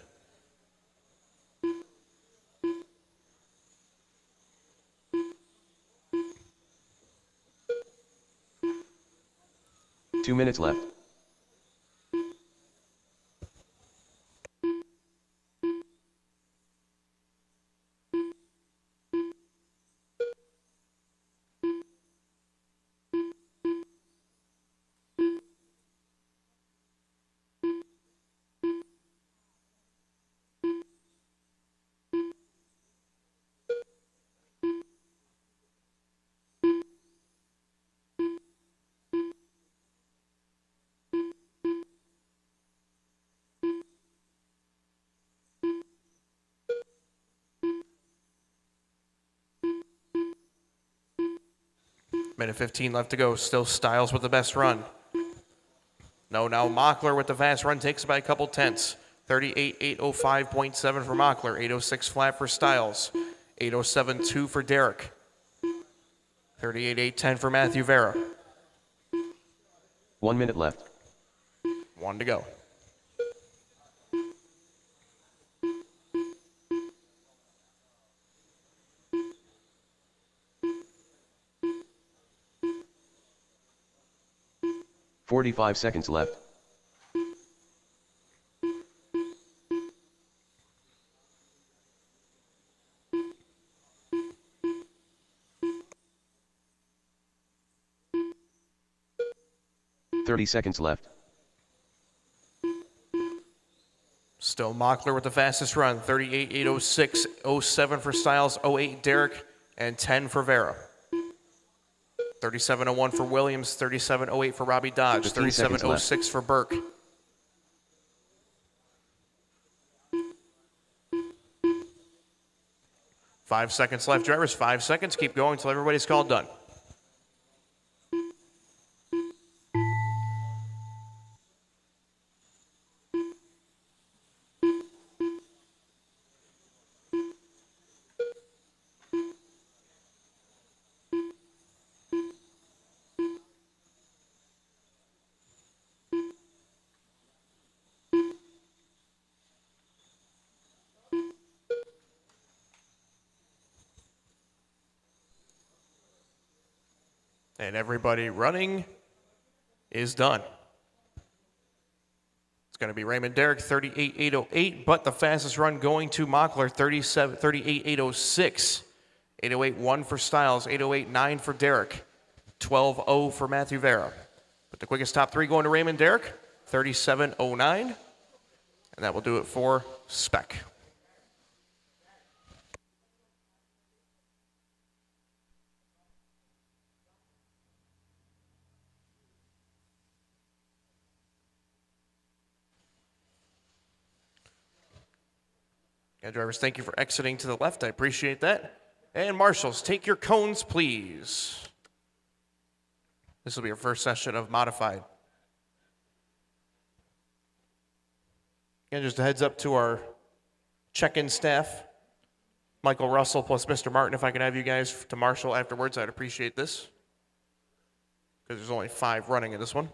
Two minutes left. Minute 15 left to go. Still Stiles with the best run. No, now Mockler with the fast run takes by a couple tenths. 38.805.7 for Mockler. 806 flat for Stiles. 807.2 for Derek. 38.810 for Matthew Vera. 1 minute left. 1 to go. $45 seconds left. $30 seconds left. Still Mockler with the fastest run. 38.806.07 for Stiles. 08 Derek. And 10 for Vera. 37.01 for Williams, 37.08 for Robbie Dodge, 37.06 for Burke. Five seconds left, drivers. 5 seconds. Keep going until everybody's called done. And everybody running is done. It's going to be Raymond Derrick, 38.808, but the fastest run going to Mockler, 38.806. 808.1 for Styles, 808.9 for Derrick, 12.0 for Matthew Vera. But the quickest top three going to Raymond Derrick, 37.09, and that will do it for Spec. And drivers, thank you for exiting to the left. I appreciate that. And marshals, take your cones, please. This will be your first session of modified. And just a heads up to our check-in staff, Michael Russell plus Mr. Martin, if I can have you guys to marshal afterwards, I'd appreciate this. Because there's only 5 running in this one.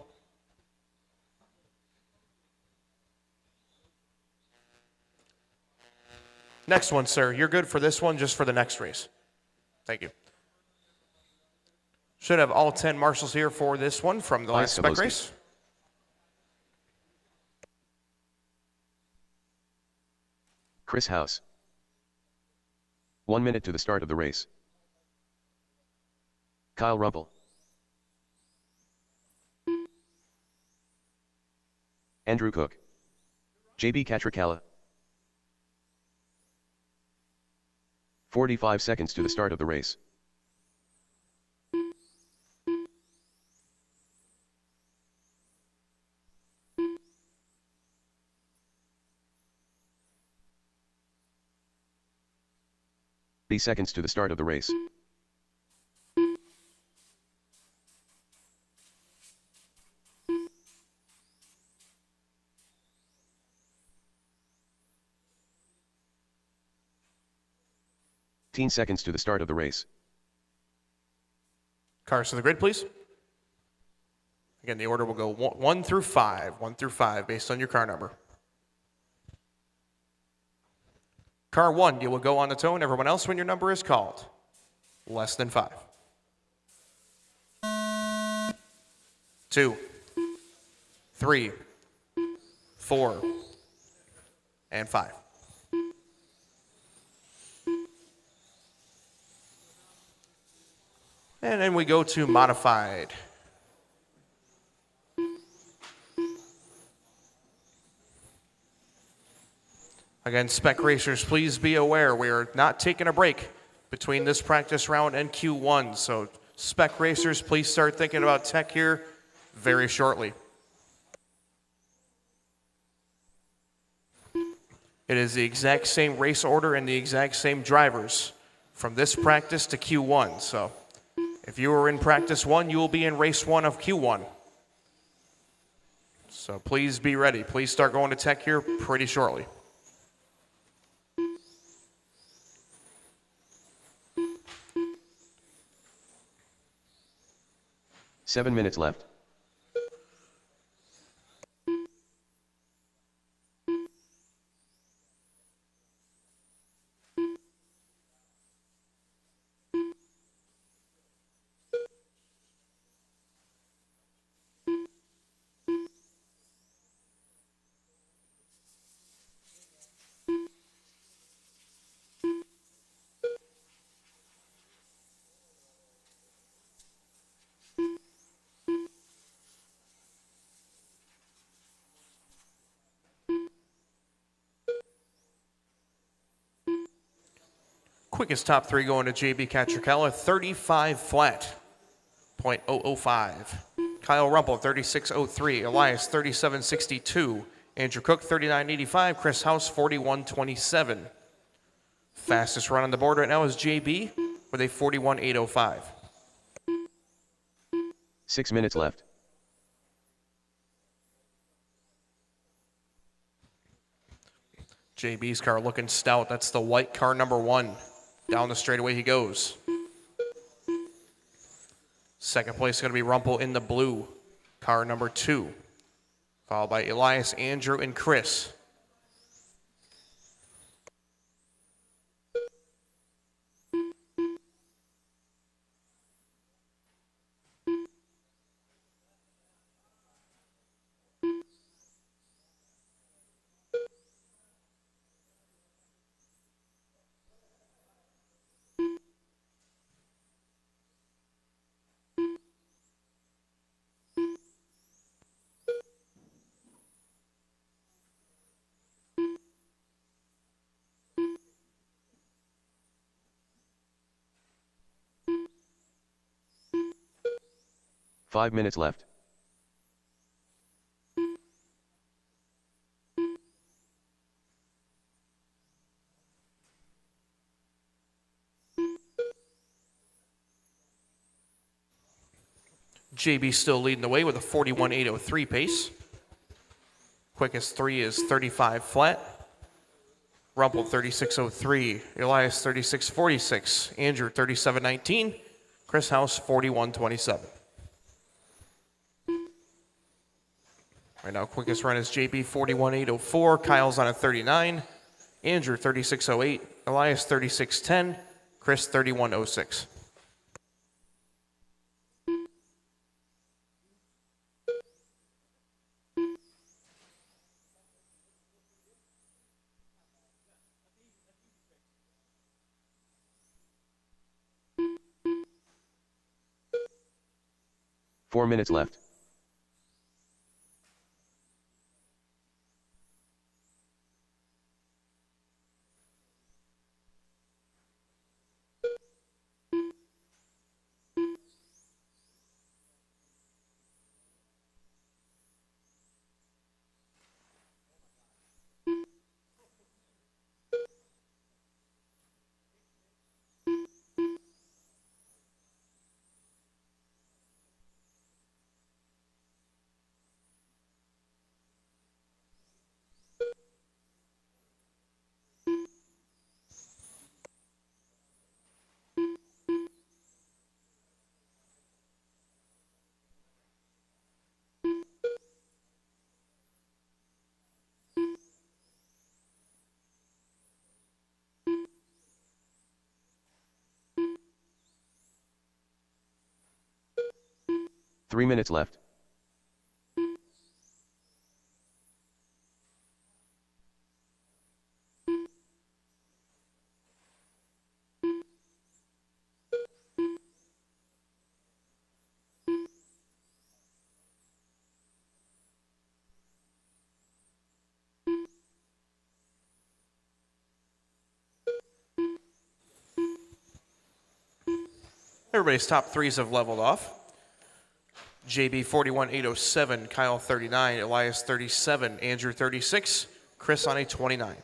Next one, sir. You're good for this one, just for the next race. Thank you. Should have all 10 marshals here for this one from the last Spec race. Chris House. 1 minute to the start of the race. Kyle Rumpel. Andrew Cook. JB Catricala. 45 seconds to the start of the race. Seconds to the start of the race. Seconds to the start of the race. Cars to the grid, please. Again, the order will go 1 through 5. 1 through 5 based on your car number. Car 1, you will go on the tone. Everyone else when your number is called. Less than 5. 2, 3, 4, and 5. And then we go to modified. Again, Spec Racers, please be aware we are not taking a break between this practice round and Q1. So Spec Racers, please start thinking about tech here very shortly. It is the exact same race order and the exact same drivers from this practice to Q1. So if you were in practice 1, you will be in race 1 of Q1. So please be ready. Please start going to tech here pretty shortly. Seven minutes left. Quickest top 3 going to JB Catricala, 35 flat, 0.005. Kyle Rumpel, 36.03. Elias, 37.62. Andrew Cook, 39.85. Chris House, 41.27. Fastest run on the board right now is JB with a 41.805. 6 minutes left. JB's car looking stout. That's the white car number 1. Down the straightaway he goes. Second place is going to be Rumpel in the blue, car number 2. Followed by Elias, Andrew, and Chris. 5 minutes left. JB still leading the way with a 41.803 pace. Quickest 3 is 35 flat. Rumpel 36.03. Elias 36.46. Andrew 37.19. Chris House 41.27. Right now, quickest run is JB 41.804. Kyle's on a 39. Andrew 36.08. Elias 36.10. Chris 31.06. Four minutes left. Three minutes left. Everybody's top threes have leveled off. JB 41.807, Kyle 39, Elias 37, Andrew 36, Chris on a 29.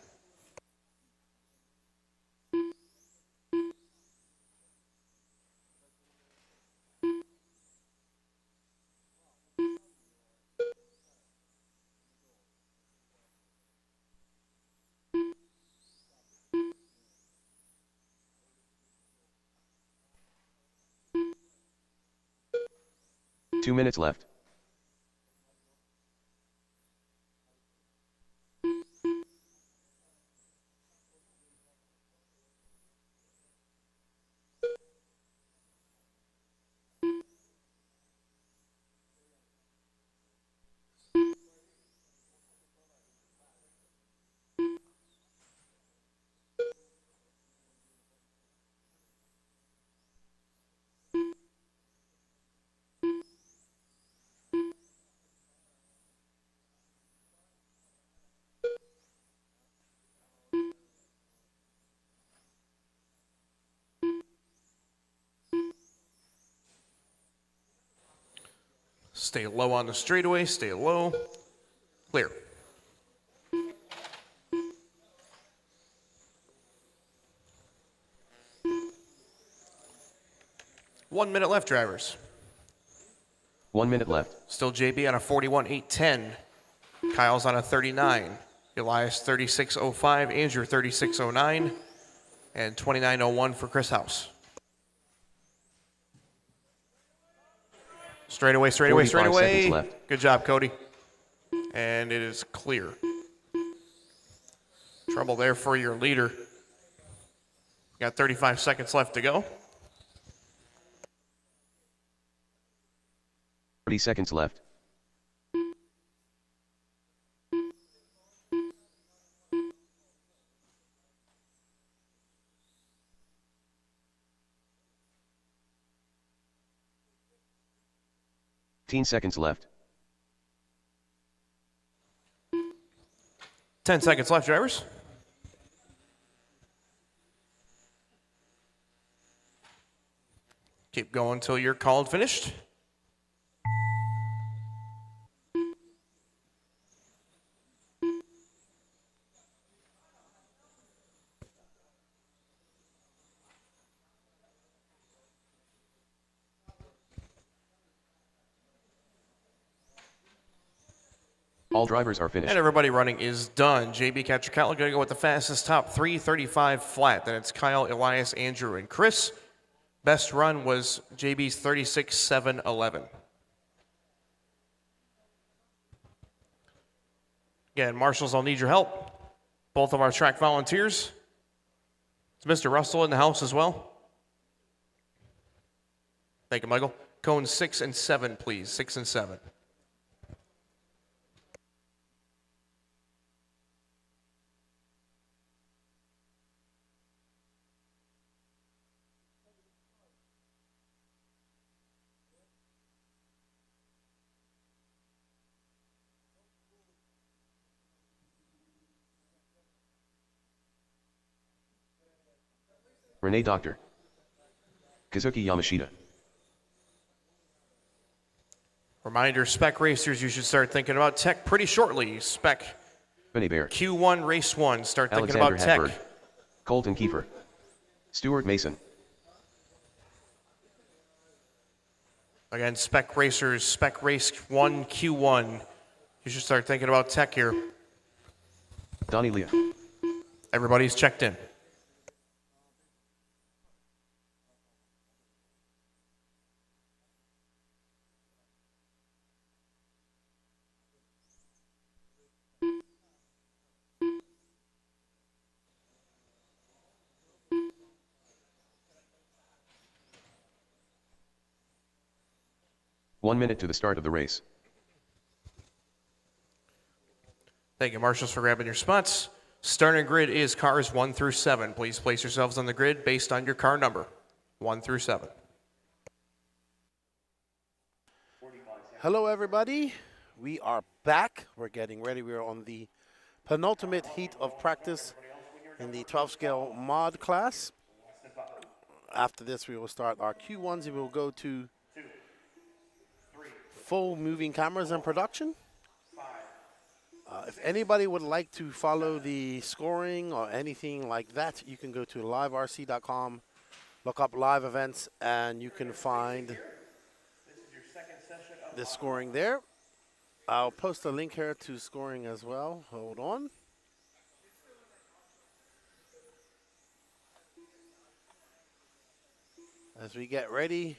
Two minutes left. Stay low on the straightaway, stay low. Clear. One minute left, drivers. 1 minute left. Still JB on a 41.810. Kyle's on a 39. Elias 36.05. Andrew 36.09. And 29.01 for Chris House. Straightaway, straightaway, 45 seconds straightaway. left. Good job, Cody. And it is clear. Trouble there for your leader. Got 35 seconds left to go. 30 seconds left. Seconds left. 10 seconds left, drivers. Keep going until you're called finished. All drivers are finished. And everybody running is done. JB Catricella going to go with the fastest top 3, 35 flat. Then it's Kyle, Elias, Andrew, and Chris. Best run was JB's 36.711. Again, marshals, I'll need your help. Both of our track volunteers. Is Mr. Russell in the house as well? Thank you, Michael. Cones 6 and 7, please. 6 and 7. Renee Doctor. Kazuki Yamashita. Reminder, Spec racers, you should start thinking about tech pretty shortly. Spec Benny Bear. Q1 Race 1. Start thinking Alexander about tech. Hadberg. Colton Kiefer. Stuart Mason. Again, Spec racers, Spec Race 1, Q1. You should start thinking about tech here. Donnie Leah. Everybody's checked in. One minute to the start of the race. Thank you, marshals, for grabbing your spots. Starting grid is cars 1 through 7. Please place yourselves on the grid based on your car number, 1 through 7. Hello, everybody. We are back. We're getting ready. We're on the penultimate heat of practice in the 12 scale mod class. After this, we will start our Q1s. We will go to full moving cameras and production. If anybody would like to follow the scoring or anything like that, you can go to liverc.com, look up live events, and you can find the scoring there. I'll post a link here to scoring as well. Hold on. As we get ready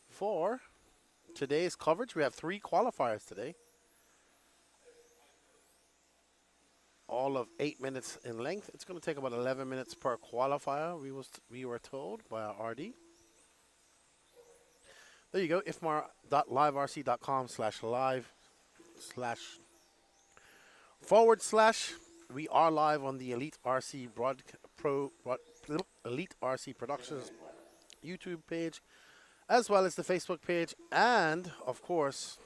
for today's coverage, we have 3 qualifiers today. All of 8 minutes in length. It's going to take about 11 minutes per qualifier, we were told by our RD. There you go, ifmar.liverc.com/live/. We are live on the Elite RC Elite RC Productions YouTube page, as well as the Facebook page, and of course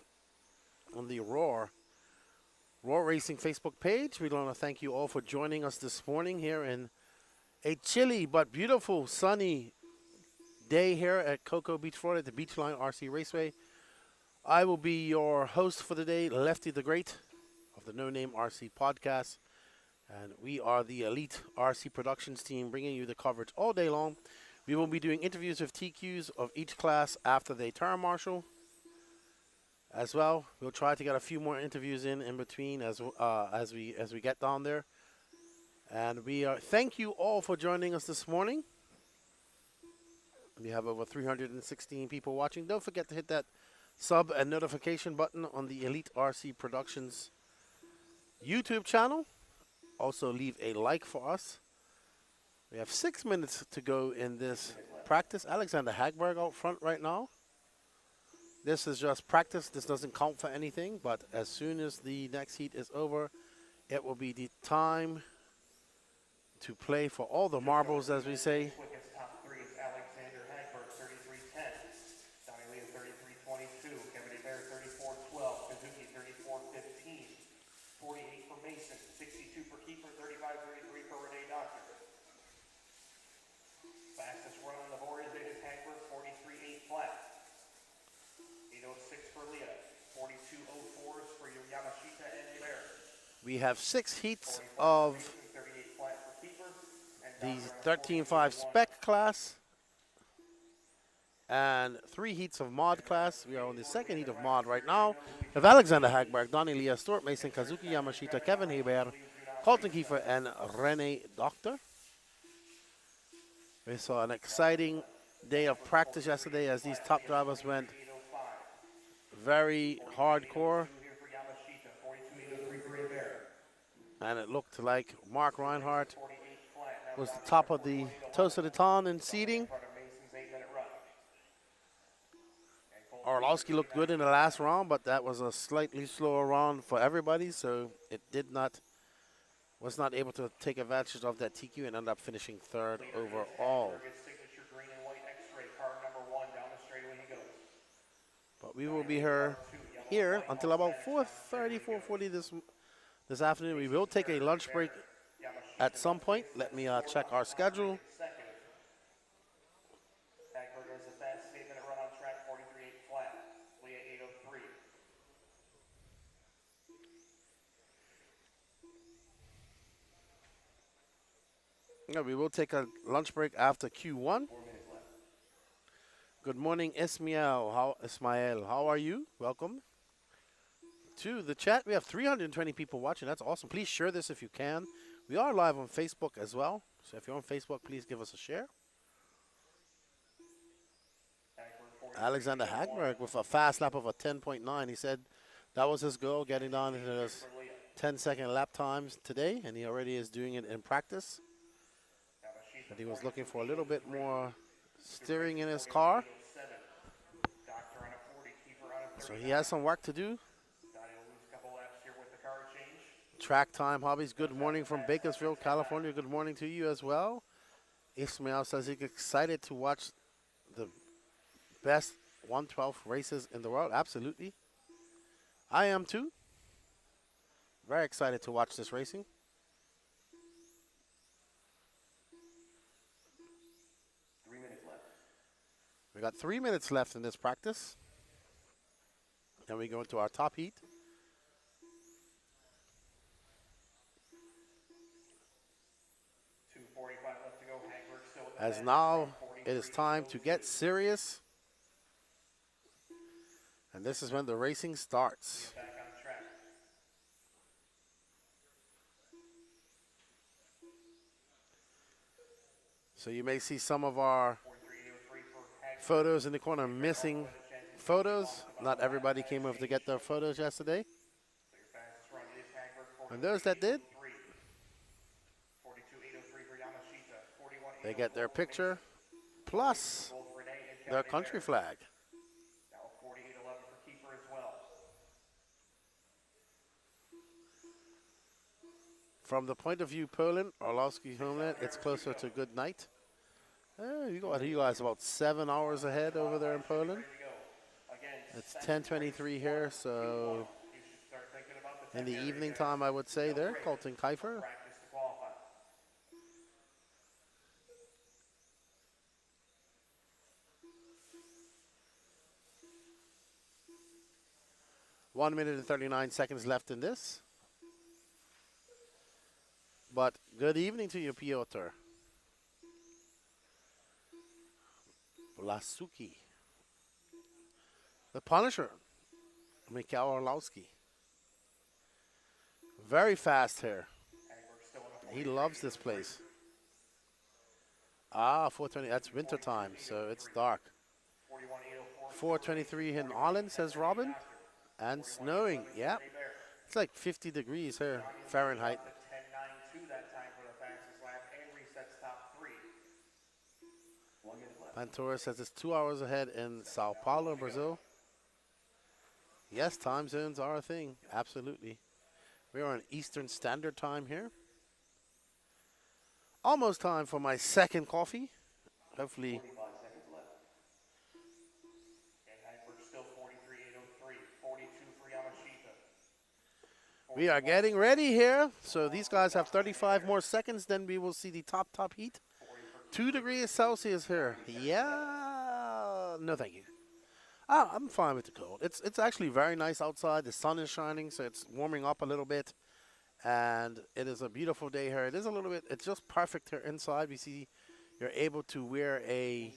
on the Raw Racing Facebook page. We want to thank you all for joining us this morning here in a chilly but beautiful sunny day here at Cocoa Beach, Florida, at the Beachline RC Raceway. I will be your host for the day, Lefty the Great of the No Name RC podcast, and we are the Elite RC Productions team bringing you the coverage all day long. We will be doing interviews with TQs of each class after they turn marshal. As well, we'll try to get a few more interviews in between as we get down there. And we thank you all for joining us this morning. We have over 316 people watching. Don't forget to hit that sub and notification button on the Elite RC Productions YouTube channel. Also leave a like for us. We have 6 minutes to go in this practice. Alexander Hagberg out front right now. This is just practice. This doesn't count for anything, but as soon as the next heat is over, it will be the time to play for all the marbles, as we say. Quickest top 3 is Alexander Hagberg, 33.10. Donnie Leah, 33.22. Kevin Bear, 34.12. Kazuki, 34.15. 48 for Mason, 62 for Kiefer, 35.33 for Renee Doctor. Fastest run on the board is Hagberg, 43.8 flat. 8.06 for Leah, 42.04s for Yamashita and Bear. We have 6 heats of the 13.5 Spec class. and 3 heats of mod class. We are on the second heat of mod right now. We have Alexander Hagberg, Donnie Leah, Stuart Mason, Kazuki Yamashita, Kevin Hebert, Colton Kiefer, and Rene Doctor. We saw an exciting day of practice yesterday as these top drivers went very hardcore. And it looked like Mark Reinhardt was the top of the toast of the ton in seeding. Orlowski looked good in the last round, but that was a slightly slower round for everybody, so it was not able to take advantage of that TQ and ended up finishing 3rd overall. But we will be here until about 4:30, 4:40 this afternoon. We will take a lunch break at some point. Let me check our schedule. Yeah, we will take a lunch break after Q1. Good morning, Ismail. How are you? Welcome to the chat. We have 320 people watching. That's awesome. Please share this if you can. We are live on Facebook as well. So if you're on Facebook, please give us a share. Alexander Hagberg with a fast lap of a 10.9. He said that was his goal, getting down into those 10-second lap times today, and he already is doing it in practice. But he was looking for a little bit more steering in his car. So he has some work to do. Track time hobbies. Good morning from Bakersfield, California. Good morning to you as well. Ismail says he's excited to watch the best 112 races in the world. Absolutely. I am too. Very excited to watch this racing. We got 3 minutes left in this practice. Then we go into our top heat. As now it is time to get serious. And this is when the racing starts. So you may see some of our photos in the corner missing photos. Not everybody came over to get their photos yesterday. And those that did, they get their picture plus their country flag. From the point of view Poland, Orlowski homeland, it's closer to good night. You guys about 7 hours ahead over there in Poland. It's 10:23 here, so in the evening time, I would say there, Colton Kiefer. One minute and 39 seconds left in this. But good evening to you, Piotr. Blasuki. The Punisher, Mikhail Orlowski. Very fast here. He loves this place. 4:20, that's winter time, so it's dark. 4:23 in Holland, says Robin. And snowing, yeah. It's like 50 degrees here, Fahrenheit. Pantora says it's 2 hours ahead in Sao Paulo, Brazil. Yes, time zones are a thing. Absolutely. We are on Eastern Standard Time here. Almost time for my second coffee. Hopefully. We are getting ready here. So these guys have 35 more seconds. Then we will see the top heat. 2 degrees Celsius here. Yeah. No, thank you. I'm fine with the cold. It's actually very nice outside. The sun is shining, so it's warming up a little bit. And it is a beautiful day here. It is a little bit, it's just perfect here inside. We see you're able to wear a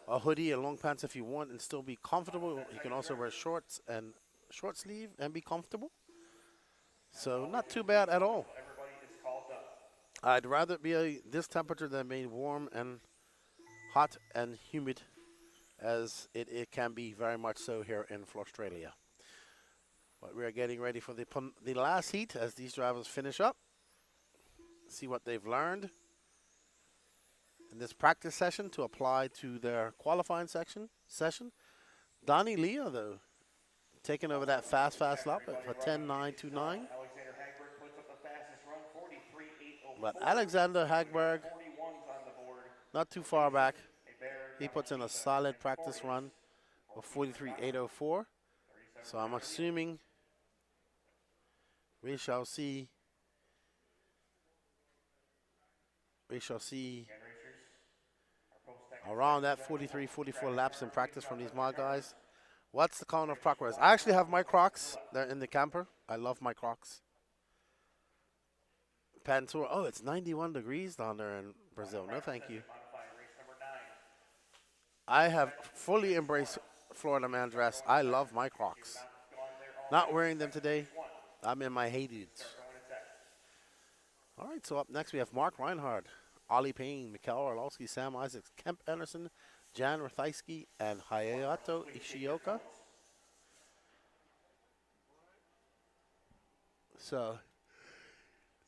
a hoodie and long pants if you want and still be comfortable. You can also wear shorts and short sleeve and be comfortable. So not too bad at all. Everybody is called done. I'd rather it be this temperature than being warm and hot and humid as it can be very much so here in Australia. But we are getting ready for the last heat as these drivers finish up. See what they've learned in this practice session to apply to their qualifying session. Donnie Leo, though, taking over that fast lap for 10.929. Alexander Hagberg puts up the fastest run, 43.804. But Alexander Hagberg, 41's on the board. not too far back. He puts in a solid practice run of 43.804. So I'm assuming we shall see around that 43, 44 laps in practice from these mod guys. What's the count of progress? I actually have my Crocs. They're in the camper. I love my Crocs. Pantour. Oh, it's 91 degrees down there in Brazil. No, thank you. I have fully embraced Florida man dress. I love my Crocs. Not wearing them today. I'm in my hey dudes. All right, so up next we have Mark Reinhardt, Ollie Payne, Mikhail Orlowski, Sam Isaacs, Kemp Anderson, Jan Rathaiski, and Hayato Ishioka. So,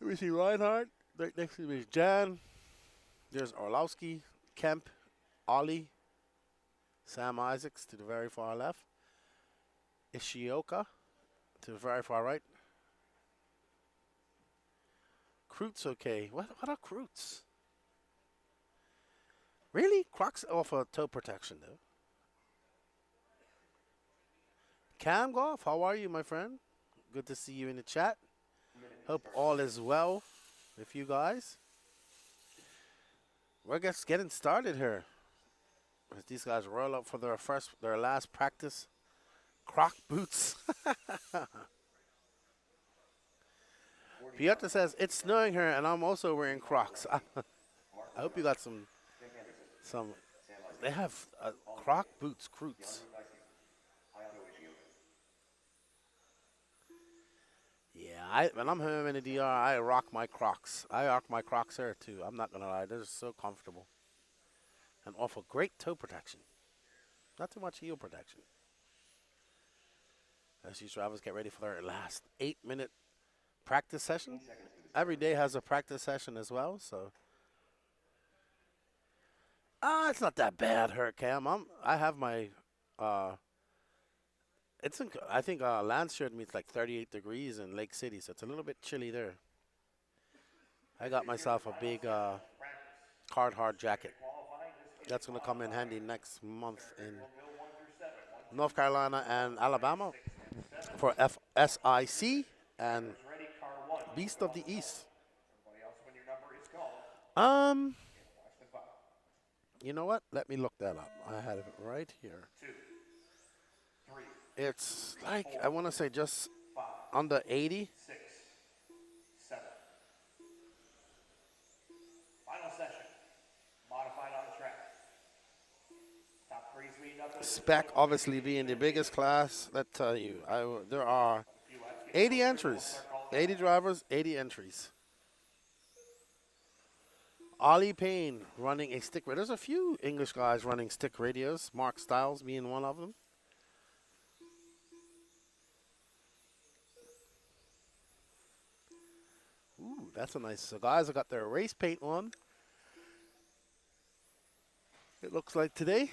let me see Reinhardt. Right next to me is Jan. There's Orlowski, Kemp, Ollie, Sam Isaacs to the very far left. Ishioka to the very far right. Krutz, okay. What are Krutz? Really? Crocs offer toe protection, though. Cam Golf, how are you, my friend? Good to see you in the chat. Hope all is well with you guys. We're just getting started here. As these guys roll up for their last practice. Croc boots. Piotr says, it's snowing here and I'm also wearing Crocs. I hope you got some, they have Croc boots, Krutz. Yeah, when I'm home in the DR, I rock my Crocs. I rock my Crocs here too. I'm not going to lie, they're just so comfortable. And offer great toe protection. Not too much heel protection. As these drivers get ready for their last 8-minute practice session. Every day has a practice session as well, so. It's not that bad, Cam. I have my, I think Lance showed me it's like 38 degrees in Lake City, so it's a little bit chilly there. I got myself a big Carhartt jacket. That's going to come in handy next month in North Carolina and Alabama for FSIC and Beast of the East. You know what? Let me look that up. I had it right here. It's like, I want to say just under 80. Final session. Modified on track. Top three's leading up. Spec obviously being the biggest class. Let's tell you, there are 80 entries. 80 drivers, 80 entries. Ollie Payne running a stick radio. There's a few English guys running stick radios. Mark Stiles being one of them. Ooh, that's a nice. So guys have got their race paint on. It looks like today.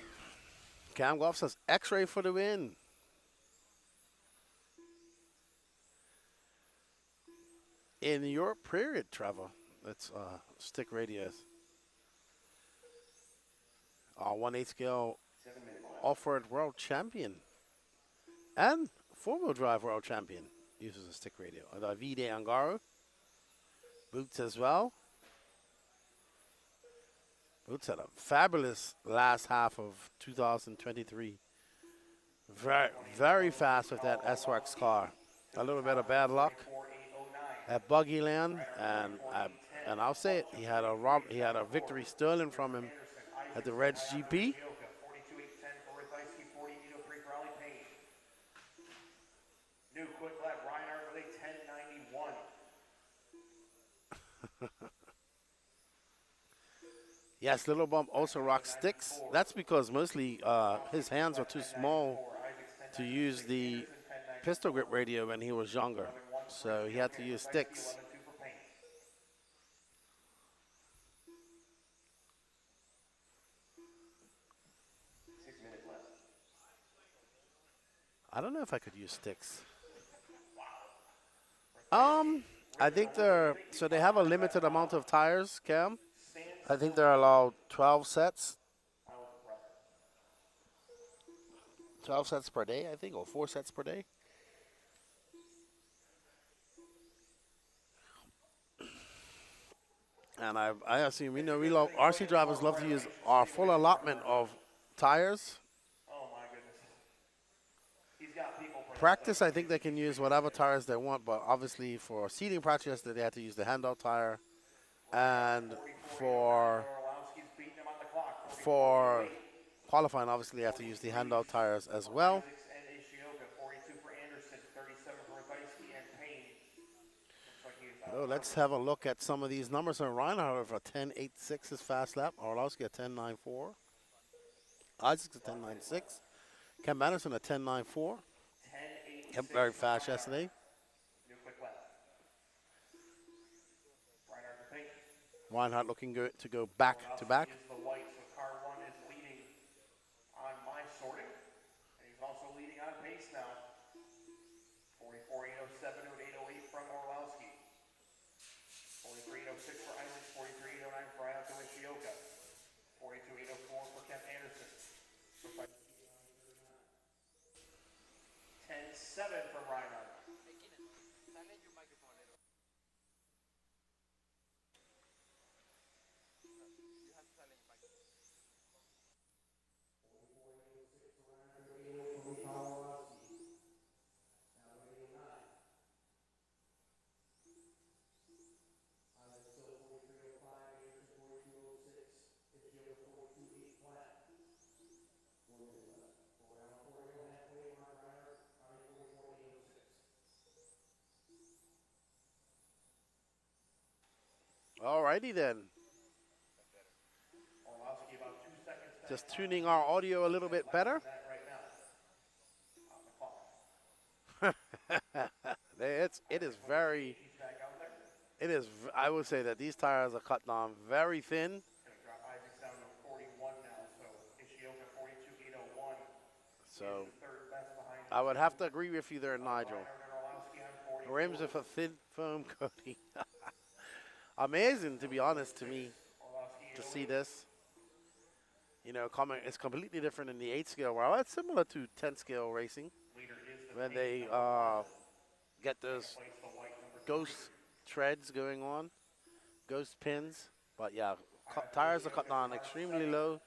Cam Golf says X-ray for the win. In your period, Trevor. That's stick radios. 1/8 scale off-road world champion and four-wheel drive world champion uses a stick radio. Vide Angaro. Boots as well. Boots had a fabulous last half of 2023. Very, very fast with that S-Works car. A little bit of bad luck at Buggy Land, and I'll say it, he had a victory stolen from him at the Reds GP. Yes, Little Bump also rocks sticks. That's because mostly his hands are too small to use the pistol grip radio when he was younger. So he had to use sticks. 11-2 for Payne. Minutes left. I don't know if I could use sticks. I think so they have a limited amount of tires, Cam. I think they're allowed 12 sets. 12 sets per day, I think, or 4 sets per day. And I assume, we love, RC drivers love to use our full allotment of tires. Oh my goodness. He's got people for Practice, I think they can use whatever tires they want, but obviously for seating practice, they have to use the handout tire. And for qualifying, obviously, they have to use the handout tires as well. And Ishioka, 42 for Anderson, 37 for Revisky and Payne. So let's have a look at some of these numbers. So Reinhardt for a 10.86 is fast lap. Orlowski a 10.94. Isaacs a 10.96. Cam Anderson a 10.94. Kept very fast yesterday. New quick lap. Reinhardt to Payne. Reinhardt looking good to go back to back. Is the white, so car 1 is leading on my sorting. And he's also leading on pace now. 44.807 to an 808 from Orlowski. 43.806 for Isaacs, 43.809 for Hayato Ishioka. 42.804 for Kemp Anderson. 10.7 from Reinhardt. Alrighty then. Orlowski about 2 seconds. Just tuning our audio a little bit better. Right now. On the clock. It is very. It is. I would say that these tires are cut down very thin. Gonna drop Isaacs down to 41 now, so Ishioka 42.801. So Third best behind I would have to agree with you there, Nigel. Orlowski on 40. Rims with a thin foam coating. Amazing, to be honest, to me, to see this. It's completely different in the 8 scale. Well, it's similar to 10 scale racing when they get those ghost treads going on, ghost pins. But yeah, tires are cut down extremely low.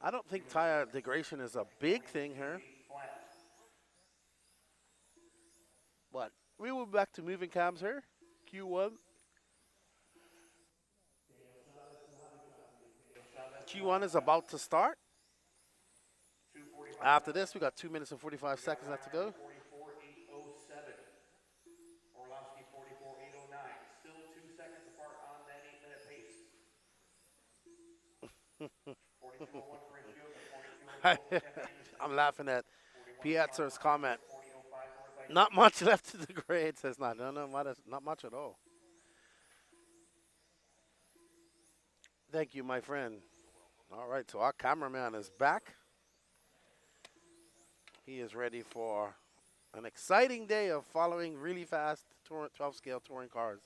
I don't think tire degradation is a big thing here. But we will be back to moving cams here. Q1. Q1 is about to start. After this, we got 2 minutes and 45 seconds left to go. 44.807. Orlowski 44.809. Still 2 seconds apart on that 8-minute pace. 42.01 for Ishioka. 42.04 for Kemp Anderson. I'm laughing at Pietro's comment. Not much left to degrade, says not. No, not much at all. Thank you, my friend. All right, so our cameraman is back. He is ready for an exciting day of following really fast 12-scale touring cars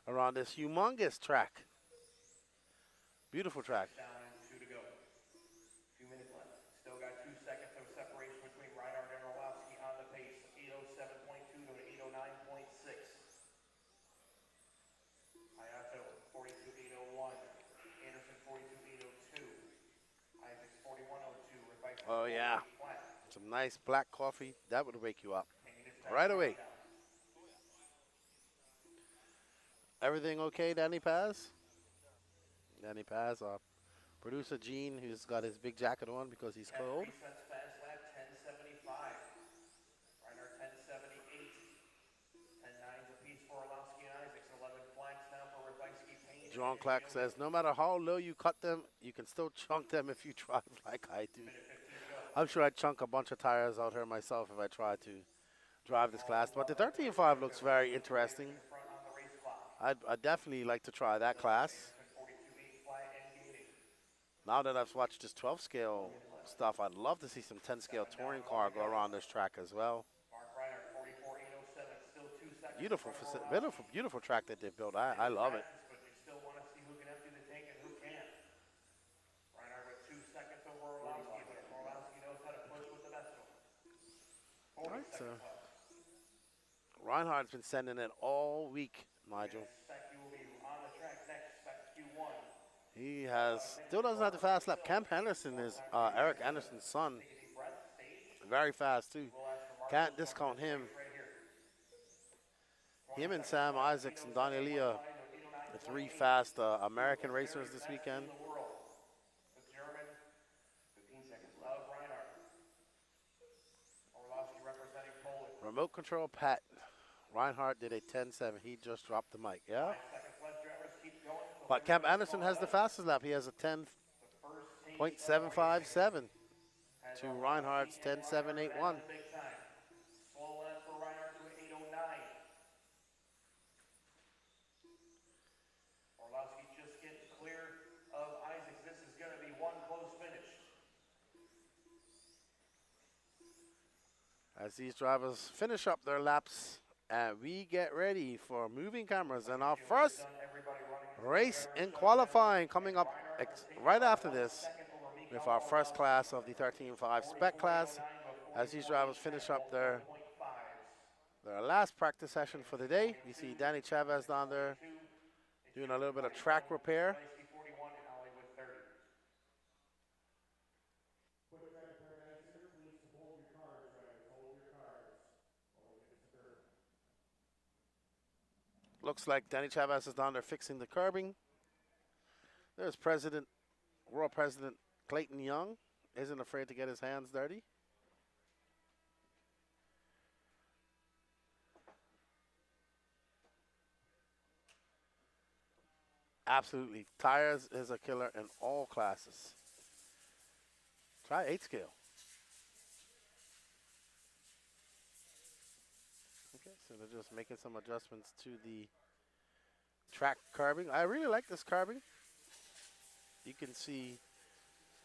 around this humongous track. Beautiful track. Down and 2 to go. 2 minutes left. Still got 2 seconds of separation between Reinhardt and Orlowski on the pace. 807.2 to 809.6. Hayato 42.801. Anderson 42.802. Isaacs 41.02. Oh, yeah. Some nice black coffee. That would wake you up right away. Everything okay, Danny Paz? Danny Paz, our producer Gene, who's got his big jacket on because he's cold. Fast lap 10.75. Reinhardt 10.78. 10.9s apiece for Orlowski and Isaacs. 11 flags now for Revisky, Payne. John Clark says, no matter how low you cut them, you can still chunk them if you drive like I do. I'm sure I'd chunk a bunch of tires out here myself if I tried to drive this class. But the 13.5 looks very interesting. I'd definitely like to try that class. Now that I've watched this 12 scale stuff, I'd love to see some 10 scale touring car go around this track as well. Beautiful, beautiful, beautiful track that they built. I love it. But you still want to see who can empty the tank and who can't. Reinhardt with 2 seconds over Orlowski, but Orlowski knows how to push with the best of them. 40 Right, so seconds left. Reinhardt's been sending it all week, Nigel. Spec, you will be on the track next. Spec Q1. He still doesn't have the fast lap. Camp Henderson is Eric Anderson's son. Very fast too. Can't discount him. Him and Sam Isaacs and Donnie Leah, the 3 fast American racers this weekend. The German, 15 seconds left. Reinhardt. Orlowski representing Poland. Remote control Pat. Reinhardt did a 10.7. He just dropped the mic. Yeah. 5 seconds left. Drivers keep going. But Camp Anderson has the fastest lap. He has a 10.757 to Reinhardt's 10.781. Slow lap for Reinhardt to 8:09. Orlowski just getting clear of Isaacs. This is going to be one close finish. As these drivers finish up their laps, and we get ready for moving cameras and our first race in qualifying coming up right after this with our first class of the 13.5 Spec class. As these drivers finish up their last practice session for the day, we see Danny Chavez down there doing a little bit of track repair. Looks like Danny Chavez is down there fixing the curbing. There's World President Clayton Young. Isn't afraid to get his hands dirty. Absolutely. Tires is a killer in all classes. Try 8 scale. Okay, so they're just making some adjustments to the track curbing. I really like this curbing. You can see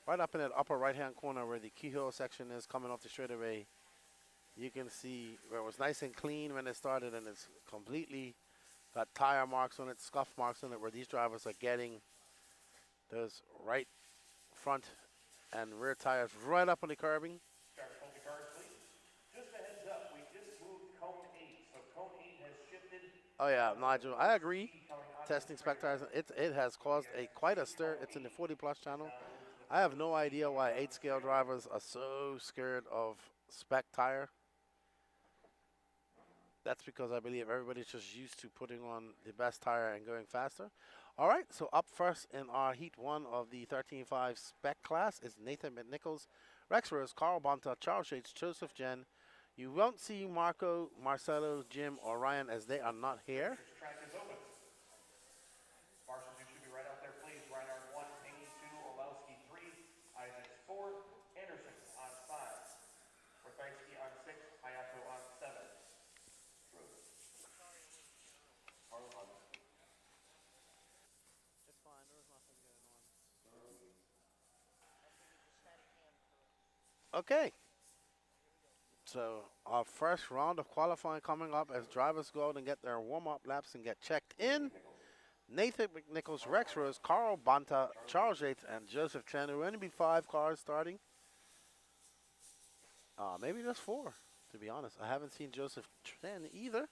right up in that upper right-hand corner where the keyhole section is coming off the straightaway. You can see where it was nice and clean when it started, and it's completely got tire marks on it, scuff marks on it, where these drivers are getting those right front and rear tires right up on the curbing. Drivers, hold your cars, please. Just a heads up, we just moved cone 8, so cone 8 has shifted. Oh yeah, Nigel, I agree. Testing Spec tires, it has caused quite a stir. It's in the 40+ channel. I have no idea why 8 scale drivers are so scared of Spec tire. That's because I believe everybody's just used to putting on the best tire and going faster. All right, so up first in our Heat 1 of the 13.5 Spec class is Nathan McNichols, Rex Rose, Carl Bonta, Charles Yates, Joseph Jen. You won't see Marco, Marcelo, Jim, or Ryan as they are not here. Track is open. Marshals, you should be right out there, please. Reinhardt 1, Haney 2, Orlowski 3, Isaacs 4, Anderson on 5, Rotharsky on 6, Hayato on 7. Okay. So our first round of qualifying coming up as drivers go out and get their warm-up laps and get checked in. Nathan McNichols, Rex Rose, Carl Bonta, Charles Yates, and Joseph Chen. There will only be 5 cars starting. Maybe just 4, to be honest. I haven't seen Joseph Chen either.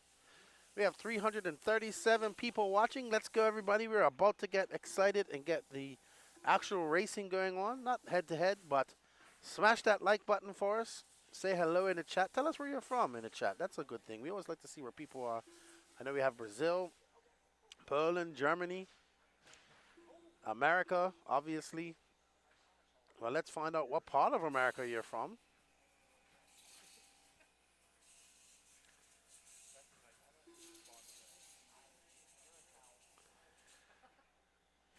We have 337 people watching. Let's go, everybody. We're about to get excited and get the actual racing going on. Not head-to-head, but smash that like button for us. Say hello in the chat. Tell us where you're from in the chat. That's a good thing. We always like to see where people are. I know we have Brazil, Poland, Germany, America, obviously. Well, let's find out what part of America you're from.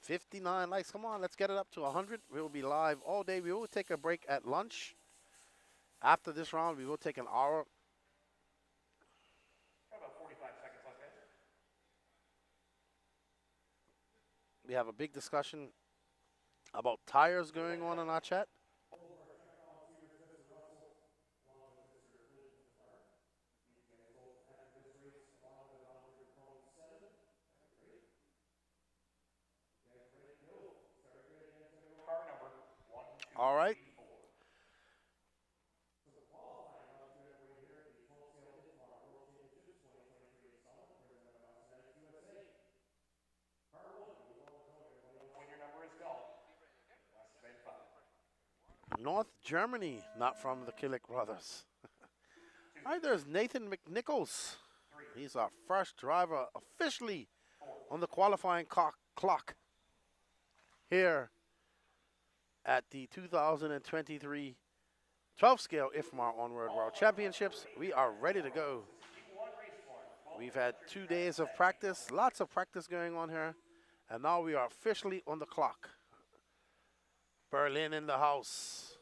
59 likes. Come on, let's get it up to 100. We will be live all day. We will take a break at lunch. After this round, we will take an hour. About 45 seconds left, guys. We have a big discussion about tires going on in our chat. Car number 1, 2, All right. 3, 4. When your number is called, estimated 5. North Germany, not from the Killick brothers. All right, there's Nathan McNichols. He's our first driver officially on the qualifying clock here at the 2023 12 scale Ifmar Onward World Championships. We are ready to go. We've had 2 days of practice, lots of practice going on here, and now we are officially on the clock. Berlin in the house.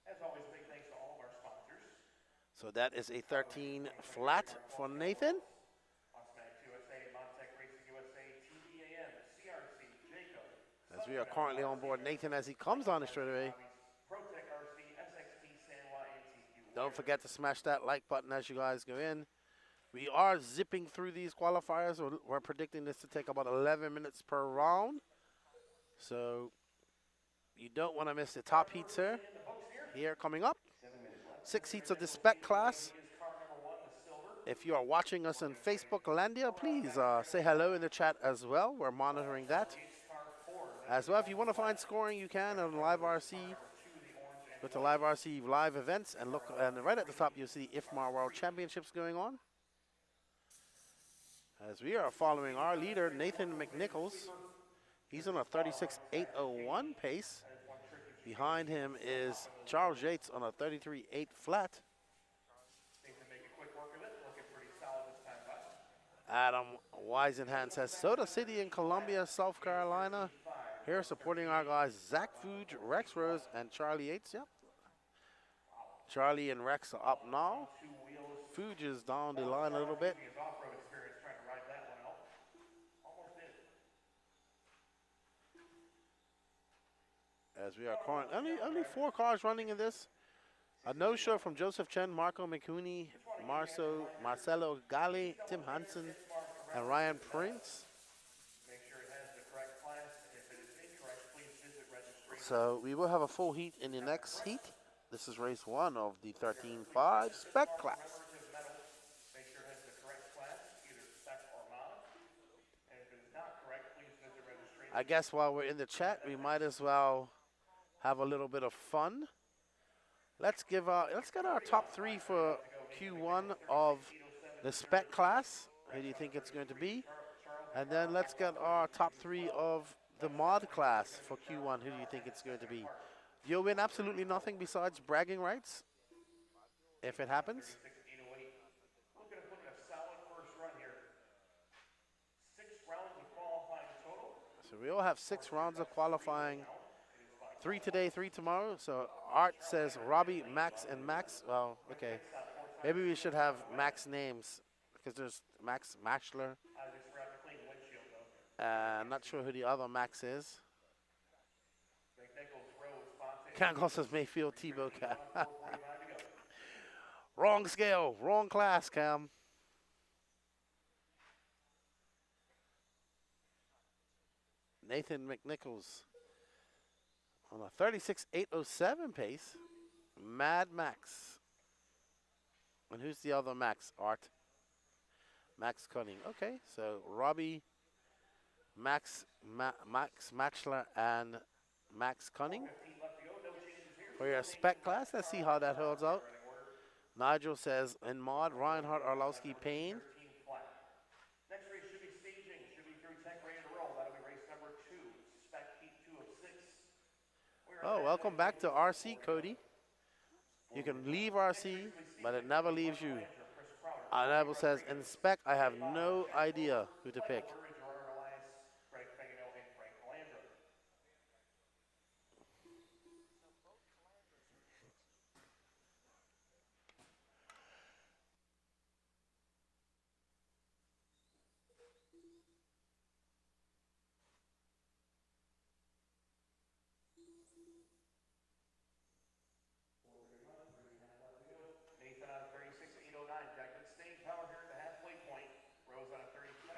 As always, big thanks to all of our sponsors. So that is a 13 flat for Nathan. Osmax USA, Montec Racing USA, TBAM, CRC, Jacob. As we are currently on board Nathan as he comes on the straightaway. Protec RC, SXT, Sanwa, and TQ. Don't forget to smash that like button as you guys go in. We are zipping through these qualifiers. We're predicting this to take about 11 minutes per round. So you don't want to miss the top heats here. Here coming up. 6 heats of the Spec class. If you are watching us on Facebook Landia, please say hello in the chat as well. We're monitoring that. As well, if you want to find scoring, you can on Live RC. Go to Live RC live events and look, and right at the top you'll see Ifmar World Championships going on. As we are following our leader, Nathan McNichols. He's on a 36.801 pace. Behind him is Charles Yates on a 33.8 flat. Adam Weisenhand says, Soda City in Columbia, South Carolina. Here supporting our guys, Zach Fuge, Rex Rose, and Charlie Yates. Yep. Charlie and Rex are up now. Fuge is down the line a little bit. As we are currently only 4 cars running in this. A no-show from Joseph Chen, Marco McCooney, Marcelo Gali, Tim Hansen, and Ryan Prince. So we will have a full heat in the next heat. This is race 1 of the 13.5 Spec class. I guess while we're in the chat, we might as well have a little bit of fun. Let's get our top 3 for Q1 of the Spec class. Who do you think it's going to be? And then let's get our top 3 of the mod class for Q1. Who do you think it's going to be? You'll win absolutely nothing besides bragging rights, if it happens. Look at a solid first run here. 6 rounds of qualifying total. So we all have 6 rounds of qualifying. 3 today, 3 tomorrow. So Art says Robbie, Max, and Max. Well, okay. Maybe we should have Max names because there's Max Mashler. I'm not sure who the other Max is. Cancel says Mayfield Tebow Cam. Wrong scale, wrong class, Cam. Nathan McNichols on a 36.807 pace. Mad Max. And who's the other Max? Art. Max Cunning. Okay, so Robbie, Max Matchler, and Max Cunning for your Spec class. Let's see how that holds out. Nigel says in mod, Reinhard Arlowski Payne. Next race should be staging, should be through tech ready to roll. That'll be race number 2, Spec Heat 2 of 6. Oh, welcome back to RC, Cody. You can leave RC, but it never leaves you. Nigel says, in Spec, I have no idea who to pick.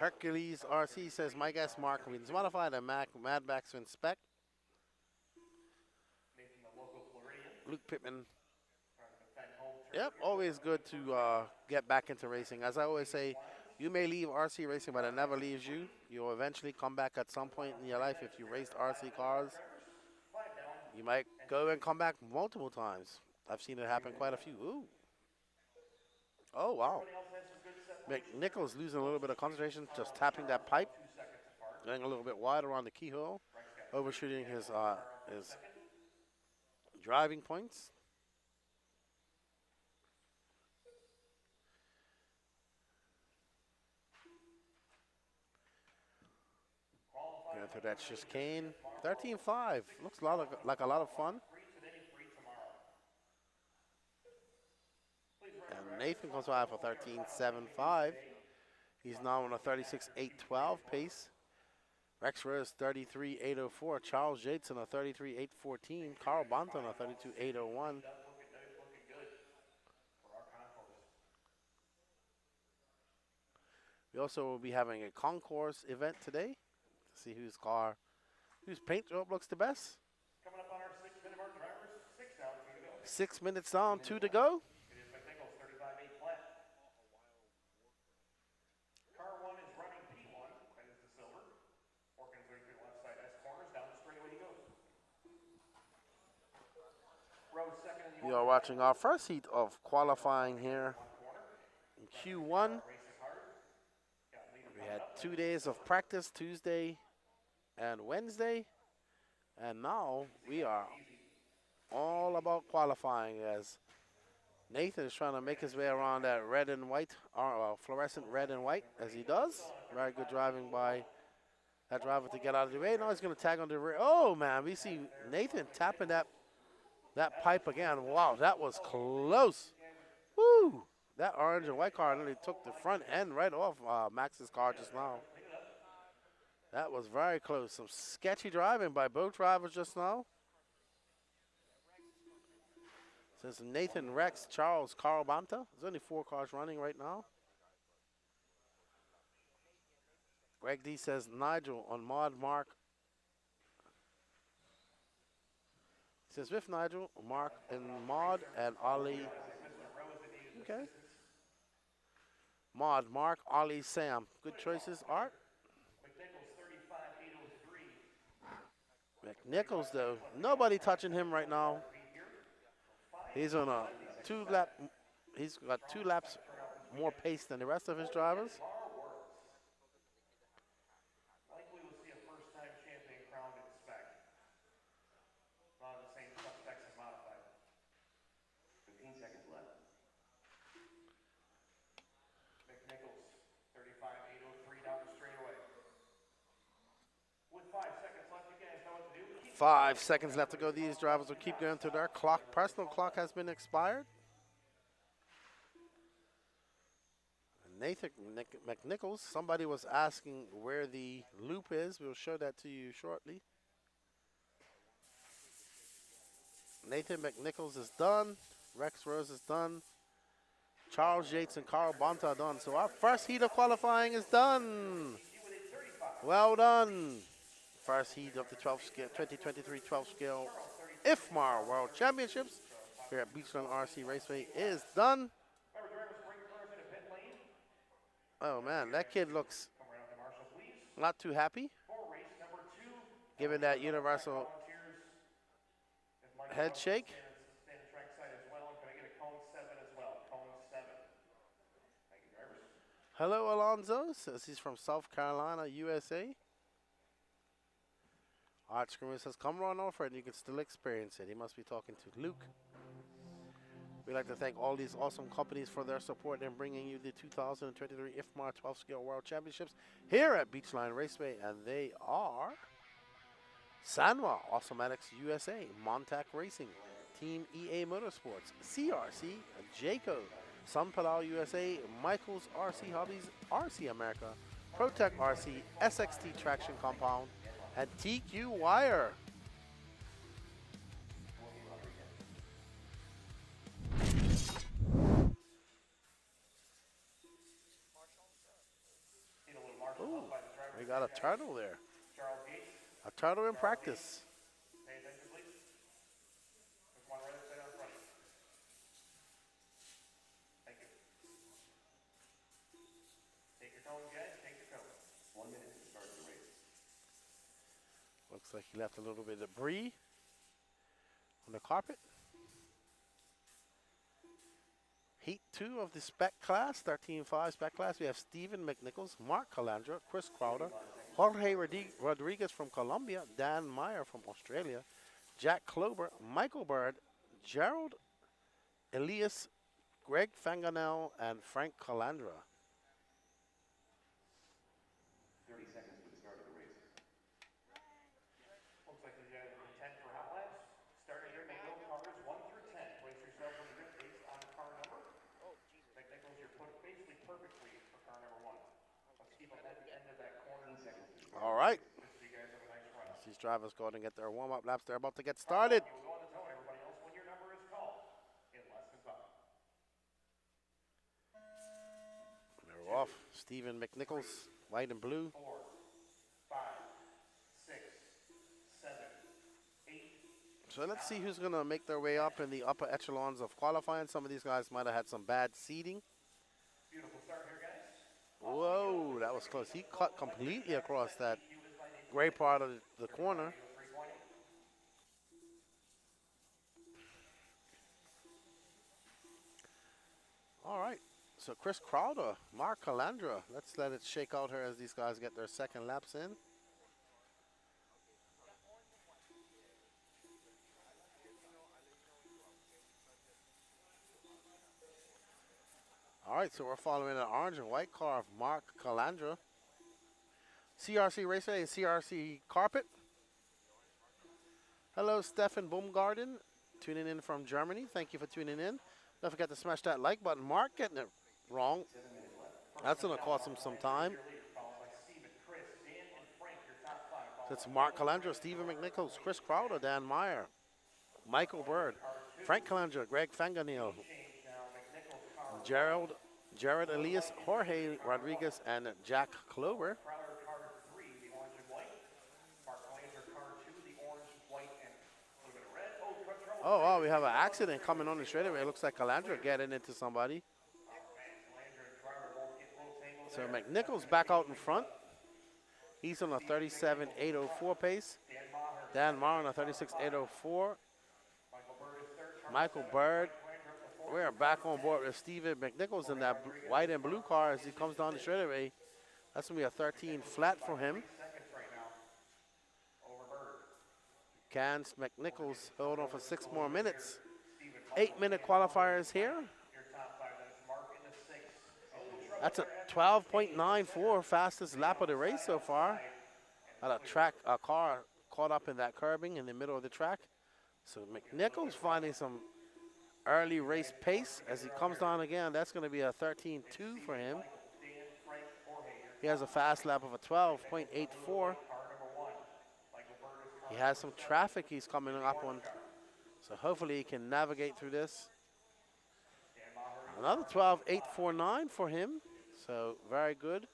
Hercules RC says, my guess, Mark wins modified and Mad Max wins spec. Nathan, the local Floridian, Luke Pittman. trying to defend home turf. Yep, always good to get back into racing. As I always say, you may leave RC racing, but it never leaves you. You'll eventually come back at some point in your life if you raced RC cars. You might go and come back multiple times. I've seen it happen quite a few. Ooh. Oh, wow. McNichols losing a little bit of concentration, just tapping that pipe. Getting a little bit wide around the keyhole. Overshooting his driving points. Going through that chicane. 13.5. Looks like a lot of fun. And Nathan comes by for 13.75. He's now on a 36.812 pace. Rex Rose 33.804. Charles Yates on a 33.814. Carl Bonta on a 32.801. We also will be having a concourse event today to see whose paint job looks the best. Coming up on our 6 minute mark, drivers, 6 down, 2 to go. 6 minutes down, 2 to go. It is McNichols, 35.8 flat. Car 1 is running P1, that is the silver. Working through the left side S corners, down the straightaway he goes. Rose second in the We are watching our first heat of qualifying here in Q1. We had 2 days of practice, Tuesday and Wednesday, and now we are all about qualifying as Nathan is trying to make his way around that red and white, or fluorescent red and white, as he does. Very good driving by that driver to get out of the way. Now he's going to tag on the rear. Oh, man, we see Nathan tapping that pipe again. Wow, that was close. Woo! That orange and white car nearly took the front end right off Max's car just now. That was very close. Some sketchy driving by both drivers just now. Since Nathan, Rex, Charles, Carl Banta. There's only 4 cars running right now. Greg D says Nigel on Mod Mark. He says with Nigel, Mark, and Mod, and Ali. Okay. Mod, Mark, Ollie, Sam. Good choices, Art. McNichols, though, nobody touching him right now. He's on a 2-lap. He's got 2 laps more pace than the rest of his drivers. Likely we'll see a first-time champion crowned in Spec. Not the same specs as modified. 15 seconds left. McNichols, 35.803 down the straightaway. With 5 seconds left, you guys know what to do. 5 seconds left to go. These drivers will keep going to their clock. Personal clock has been expired. Nathan McNichols, somebody was asking where the loop is. We'll show that to you shortly. Nathan McNichols is done. Rex Rose is done. Charles Yates and Carl Bonta are done. So our first heat of qualifying is done. Well done. First heat of the 2023 12 scale Ifmar World Championships here at Beachline RC Raceway is done. Oh man, that kid looks not too happy, given that universal head shake. Hello, Alonzo, says he's from South Carolina, USA. Art Screamer says, come run over and you can still experience it. He must be talking to Luke. We'd like to thank all these awesome companies for their support in bringing you the 2023 Ifmar 12th Scale World Championships here at Beachline Raceway. And they are Sanwa, Awesomatics USA, Montauk Racing, Team EA Motorsports, CRC, Jayco, Sun Palau USA, Michaels RC Hobbies, RC America, Protec RC, SXT Traction Compound, and TQ Wire. got a turtle there. Charles Gates. A turtle in practice. Pay attention, please. There's one right upside down in front of you. Thank you. Take your tones, guys. Take your tones. 1 minute to start the race. Looks like he left a little bit of debris on the carpet. Heat 2 of the Spec class, 13.5 Spec class. We have Stephen McNichols, Mark Calandra, Chris Crowder, Jorge Rodriguez from Colombia, Dan Meyer from Australia, Jack Klober, Michael Bird, Gerald Elias, Greg Fanganel, and Frank Calandra. 30 seconds to the start of the race. Looks like you guys are intent for hot laps. Starting here, make no cars 1 through 10. Place yourself in the grid based on car number. McNichols, you're put basically perfectly for car number 1. Let's keep them at the end of that corner. All right. Just so you guys have a nice run. These drivers go out and get their warm-up laps. They're about to get started. You will go on the zone, everybody else, when your number is called. In less than 5. They're off. Stephen McNichols, white and blue. 4, 5, 6, 7, 8. So let's see who's going to make their way up in the upper echelons of qualifying. Some of these guys might have had some bad seating. Beautiful start here, guys. Whoa, that was close. He cut completely across that gray part of the corner. 320. All right. So Chris Crowder, Mark Calandra. Let's let it shake out here as these guys get their second laps in. All right, so we're following an orange and white car of Mark Calandra. CRC Raceway and CRC Carpet. Hello, Stefan Baumgarten, tuning in from Germany. Thank you for tuning in. Don't forget to smash that like button. Mark getting it wrong. That's going to cost him some time. So it's Mark Calandra, Stephen McNichols, Chris Crowder, Dan Meyer, Michael Bird, Frank Calandra, Greg Fanganil, Jared Elias, Jorge Rodriguez, and Jack Klober. Oh, wow, we have an accident coming on the straightaway. It looks like Calandra getting into somebody. So McNichols back out in front. He's on a 37.804 pace. Dan Maher on a 36.804. Michael Bird. We're back on board with Stephen McNichols in that white and blue car as he comes down the straightaway. That's going to be a 13 flat for him. Can McNichols hold on for 6 more minutes? 8-minute qualifiers here. That's a 12.94 fastest lap of the race so far. Had a car caught up in that curbing in the middle of the track. So McNichols finding some early race pace as he comes down again. That's going to be a 13.2 for him. He has a fast lap of a 12.84. He has some traffic he's coming up on, so hopefully he can navigate through this. Another 12.849 for him, so very good.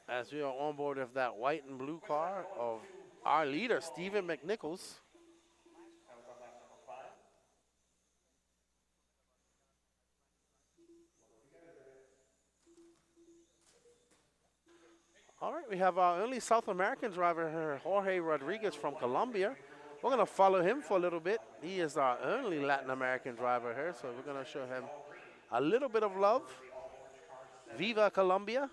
As we are on board with that white and blue car of our leader, Stephen McNichols. All right, we have our only South American driver here, Jorge Rodriguez from Colombia. We're going to follow him for a little bit. He is our only Latin American driver here, so we're going to show him a little bit of love. Viva Colombia.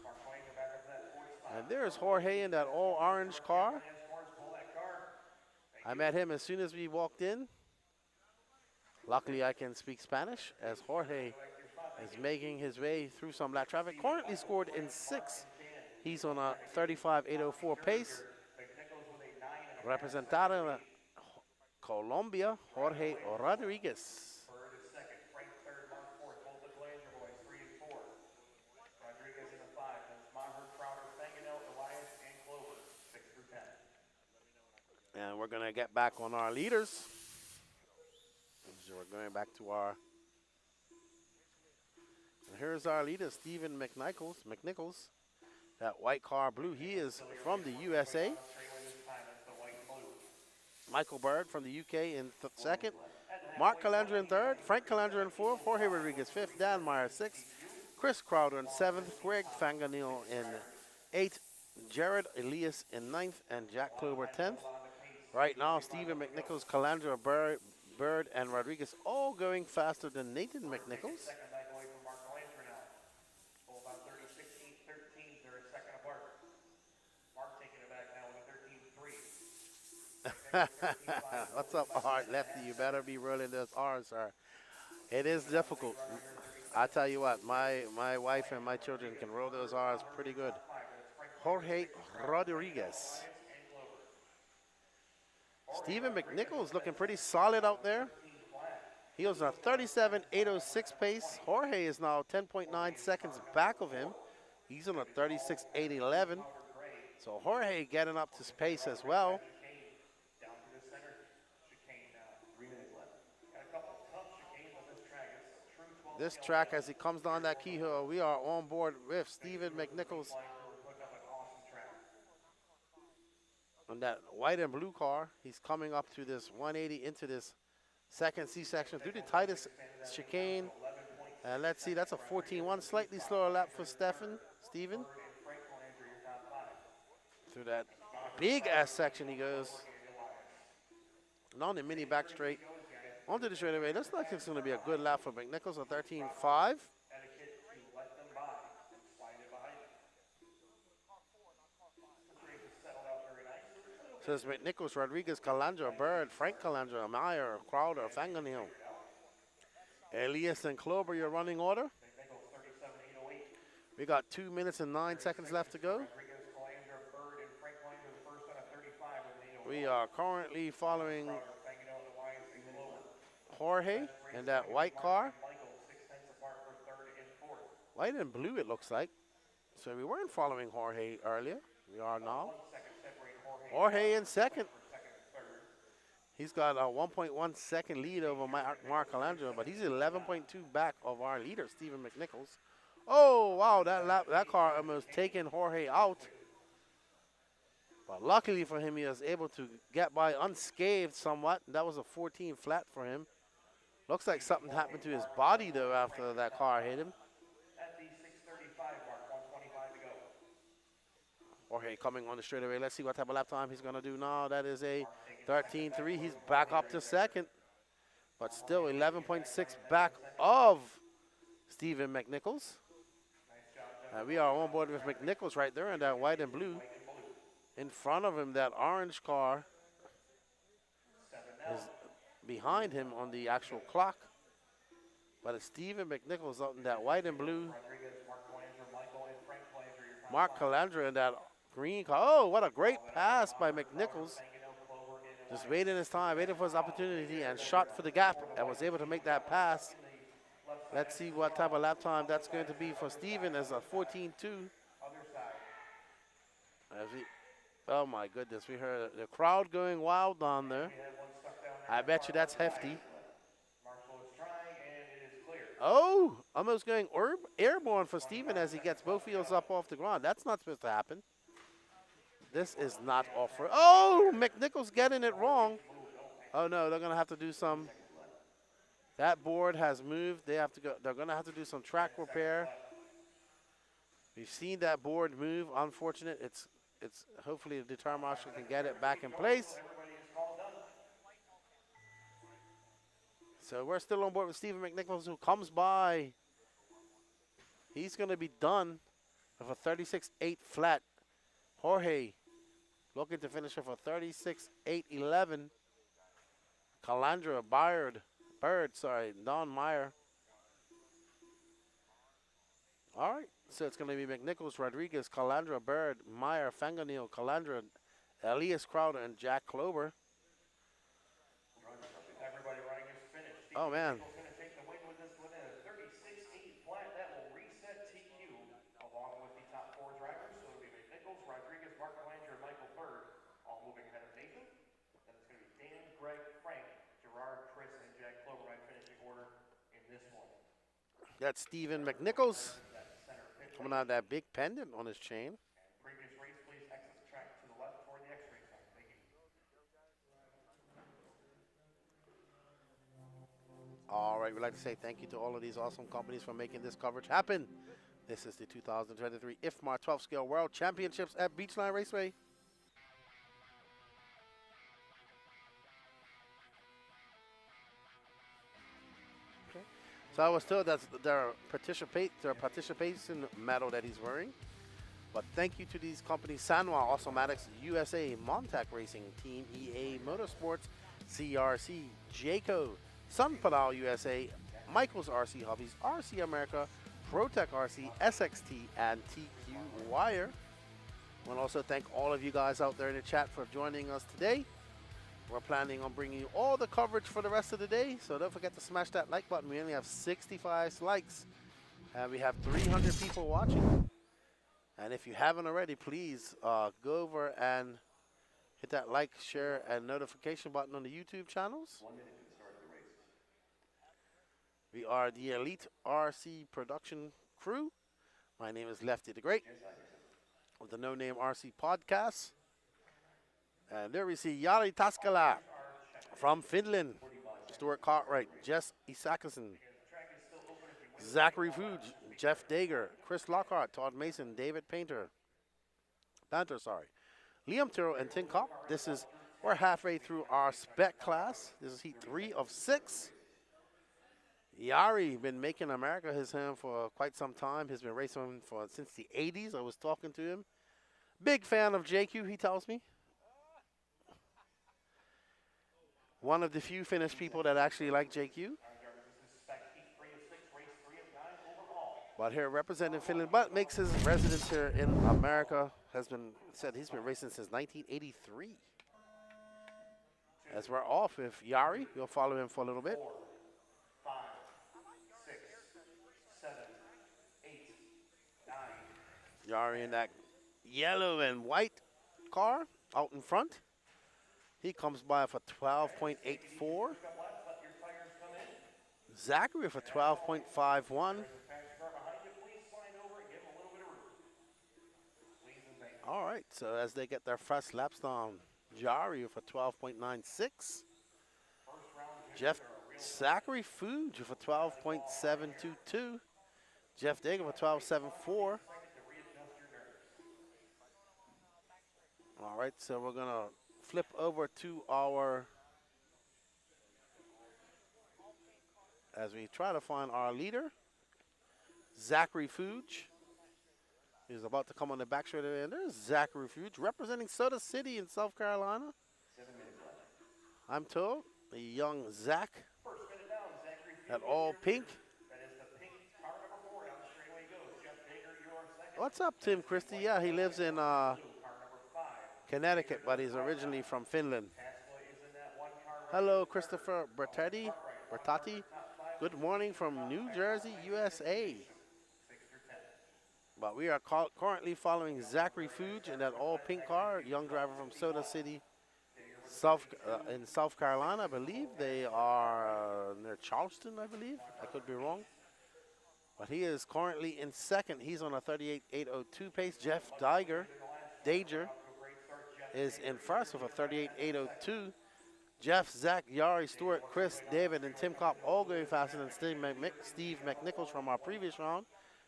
And there's Jorge in that all-orange car. I met him as soon as we walked in. Luckily, I can speak Spanish, as Jorge is making his way through some lap traffic. Currently scored in 6. He's on a 35.804 pace. Representado Colombia, Jorge Rodriguez. And we're going to get back on our leaders. So we're going back to our here's our leader, Stephen McNichols. That white car blue, he is from the USA. Michael Bird from the UK in second. Mark Calandra in third. Frank Calandra in fourth. Jorge Rodriguez fifth. Dan Meyer sixth. Chris Crowder in seventh. Greg Fanganil in eighth. Jared Elias in ninth. And Jack Klober 10th. Right now, Stephen McNichols, Calandra, Bird, and Rodriguez all going faster than Nathan McNichols. What's up, Art? Lefty, you better be rolling those R's, sir. It is difficult. I tell you what, my wife and my children can roll those R's pretty good. Jorge Rodriguez. Stephen McNichols looking pretty solid out there. He was a 37.806 pace. Jorge is now 10.9 seconds back of him. He's on a 36.811. So Jorge getting up to pace as well. This track, as he comes down that key hill, we are on board with Stephen McNichols on that white and blue car. He's coming up to this 180 into this second C-section through the tightest chicane. And let's see, that's a 14.1, slightly slower lap for Stephen. Through that big-ass section he goes. And on the mini back straight. Onto the straightaway. Looks like it's going to be a good lap for McNichols, a 13.5. So it's McNichols, Rodriguez, Calandra, Bird, Frank Calandra, Meyer, Crowder, Fanganil. Elias and Klober, your running order. We got 2 minutes and 9 seconds left to go. We are currently following Jorge in that white car. White and blue, it looks like. So we weren't following Jorge earlier. We are now. Jorge in second. He's got a 1.1 second lead over Mark Calandra, but he's 11.2 back of our leader, Stephen McNichols. Oh, wow, that car almost taken Jorge out. But luckily for him, he was able to get by unscathed somewhat. That was a 14 flat for him. Looks like something happened to his body, though, after that car hit him. At the 6:35 mark, 1:25 to go. Jorge coming on the straightaway. Let's see what type of lap time he's going to do now. That is a 13.3. He's back up to second, but still 11.6 back of Stephen McNichols. We are on board with McNichols right there in that white and blue. In front of him, that orange car is behind him on the actual clock. But it's Stephen McNichols out in that white and blue. Mark Calandra in that green car. Oh, what a great pass by McNichols. Just waiting his time, waiting for his opportunity, and shot for the gap and was able to make that pass. Let's see what type of lap time that's going to be for Stephen as a 14.2. Oh my goodness, we heard the crowd going wild down there. I bet you that's hefty. Oh, almost going airborne for Stephen as he gets both wheels up off the ground. That's not supposed to happen. This is not offer. Oh, McNichols getting it wrong. Oh no, they're gonna have to do some. That board has moved. They have to go. They're gonna have to do some track repair. We've seen that board move. Unfortunate. It's hopefully the tire marshal can get it back in place. So we're still on board with Stephen McNichols, who comes by. He's going to be done with a 36.8 flat. Jorge looking to finish with a 36.811. Calandra, Don Meyer. All right, so it's going to be McNichols, Rodriguez, Calandra, Bird, Meyer, Fanganil, Calandra, Elias Crowder, and Jack Klober. Everybody running is finished. Oh, man. Going to take the win with this one in a 36.8 flat. That will reset TQ along with the top four drivers. So it'll be McNichols, Rodriguez, Mark Calandra, and Michael Bird all moving ahead of Nathan. Then it's going to be Dan, Greg, Frank, Gerard, Chris, and Jack Klober in finishing order in this one. That's Stephen McNichols coming out of that big pendant on his chain. Previous race, please exit the track to the left toward the X-ray zone. Thank you. All right, we'd like to say thank you to all of these awesome companies for making this coverage happen. This is the 2023 Ifmar 12th Scale World Championships at Beachline Raceway. Okay. So I was told that's their participation medal that he's wearing. But thank you to these companies: Sanwa, Automatics, USA, Montac Racing, Team EA Motorsports, CRC, Jayco, Sunpalau USA, Michael's RC Hobbies, RC America, Protec RC, SXT, and TQ Wire. I want to also thank all of you guys out there in the chat for joining us today. We're planning on bringing you all the coverage for the rest of the day, so don't forget to smash that like button. We only have 65 likes, and we have 300 people watching. And if you haven't already, please go over and hit that like, share, and notification button on the YouTube channels. 1 minute to the start of the race. We are the Elite RC production crew. My name is Lefty the Great of the No Name RC podcast. And there we see Jari Taskala from Finland, Stuart Cartwright, Jess Isakson, Zachary Fuge, Jeff Dager, Chris Lockhart, Todd Mason, David Panther, Liam Tyrrell, and Tim Kopp. We're halfway through our Spec class. This is heat 3 of 6. Yari been making America his home for quite some time. He's been racing since the 80s. I was talking to him. Big fan of JQ, he tells me. One of the few Finnish people that actually like JQ. But here representing Finland, but makes his residence here in America. He's been racing since 1983. As we're off with Yari, we'll follow him for a little bit. 4, 5, 6, 7, 8, 9. Yari in that yellow and white car out in front. He comes by for 12.84. Zachary for 12.51. All right, so as they get their first laps down, Jari for 12.96. Jeff Zachary Fuge for 12.722. Jeff Dager for 12.74. All right, so we're going to flip over to as we try to find our leader, Zachary Fuge. He's about to come on the back straight away, and there's Zachary Fuge representing Soda City in South Carolina. 7 minutes left. I'm told the young Zach First minute down, Zachary Fuge. at all pink. That is the pink car number 4 down the straightaway goes. Jeff Dager, you are second. What's up, Tim Christie? Yeah, he lives in Car number 5. Connecticut, but he's originally from Finland. Tesla is in that one car. Hello, Christopher Bertati. Good morning from New Jersey, USA. 6 through 10. But we are currently following Zachary Fuge in that all-pink car, young driver from Soda City, in South Carolina, I believe. They are near Charleston, I believe. I could be wrong. But he is currently in second. He's on a 38.802 pace. Jeff Dager is in first with a 38.802. Jeff, Zach, Yari, Stuart, Chris, David, and Tim Kopp all going faster than Steve McNichols from our previous round.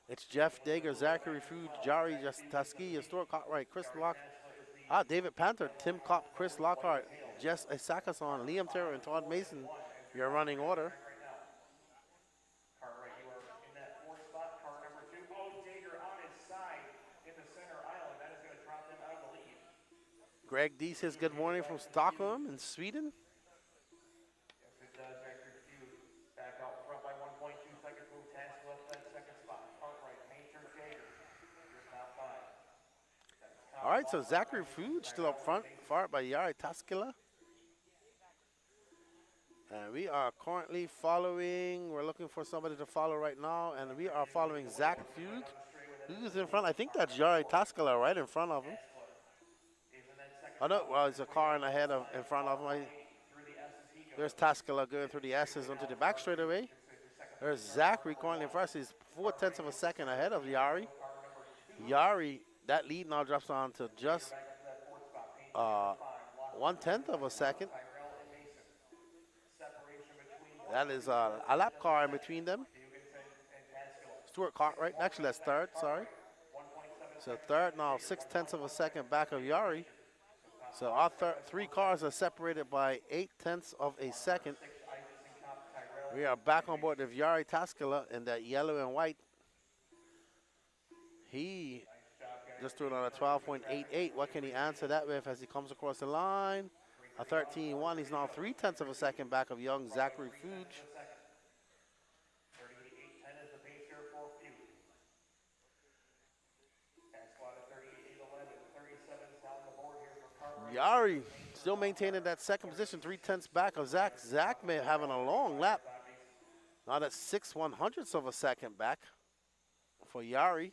It's Jeff Dager, Zachary Fuge, Jari Tuskegee, Stuart Cartwright, Chris Lockhart, David Panther, Tim Kopp, Chris Lockhart, Jess Isakason, Liam Terrell, and Todd Mason. Your running order. Cartwright, you are in that 4th spot. Car number 2. Oh, Dager on his side in the center aisle. That is going to drop them out of the lead. Greg D says good morning from Stockholm in Sweden. Yes, it does. Zachary Fuge back out front by 1.2 seconds. Move Task left that 2nd spot. Cartwright, Painter, Dager. Your top 5. All right, so Zachary Fuge still up front, followed by Jari Taskila. And we are currently following, we're looking for somebody to follow right now, and we are following Zach Fuge. Who's in front? I think that's Jari Taskila right in front of him. Oh, no, well, there's a car in front of him. There's Taskila going through the S's onto the back straightaway. There's Zachary currently in first. He's 4/10 of a second ahead of Yari. Yari, that lead now drops down to just 1/10 of a second. That is a lap car in between them. Stuart Cartwright, actually that's third, sorry. So third now, 6/10 of a second back of Yari. So our three cars are separated by 8/10 of a second. We are back on board with Yari Taskula in that yellow and white. He just threw it on a 12.88. What can he answer that with as he comes across the line? A 13.1. He's now 3/10 of a second back of young Zachary Fuge. Yari still maintaining that second position, 3/10 back of Zach. Zach may having a long lap. Now that's 6/100ths of a second back for Yari.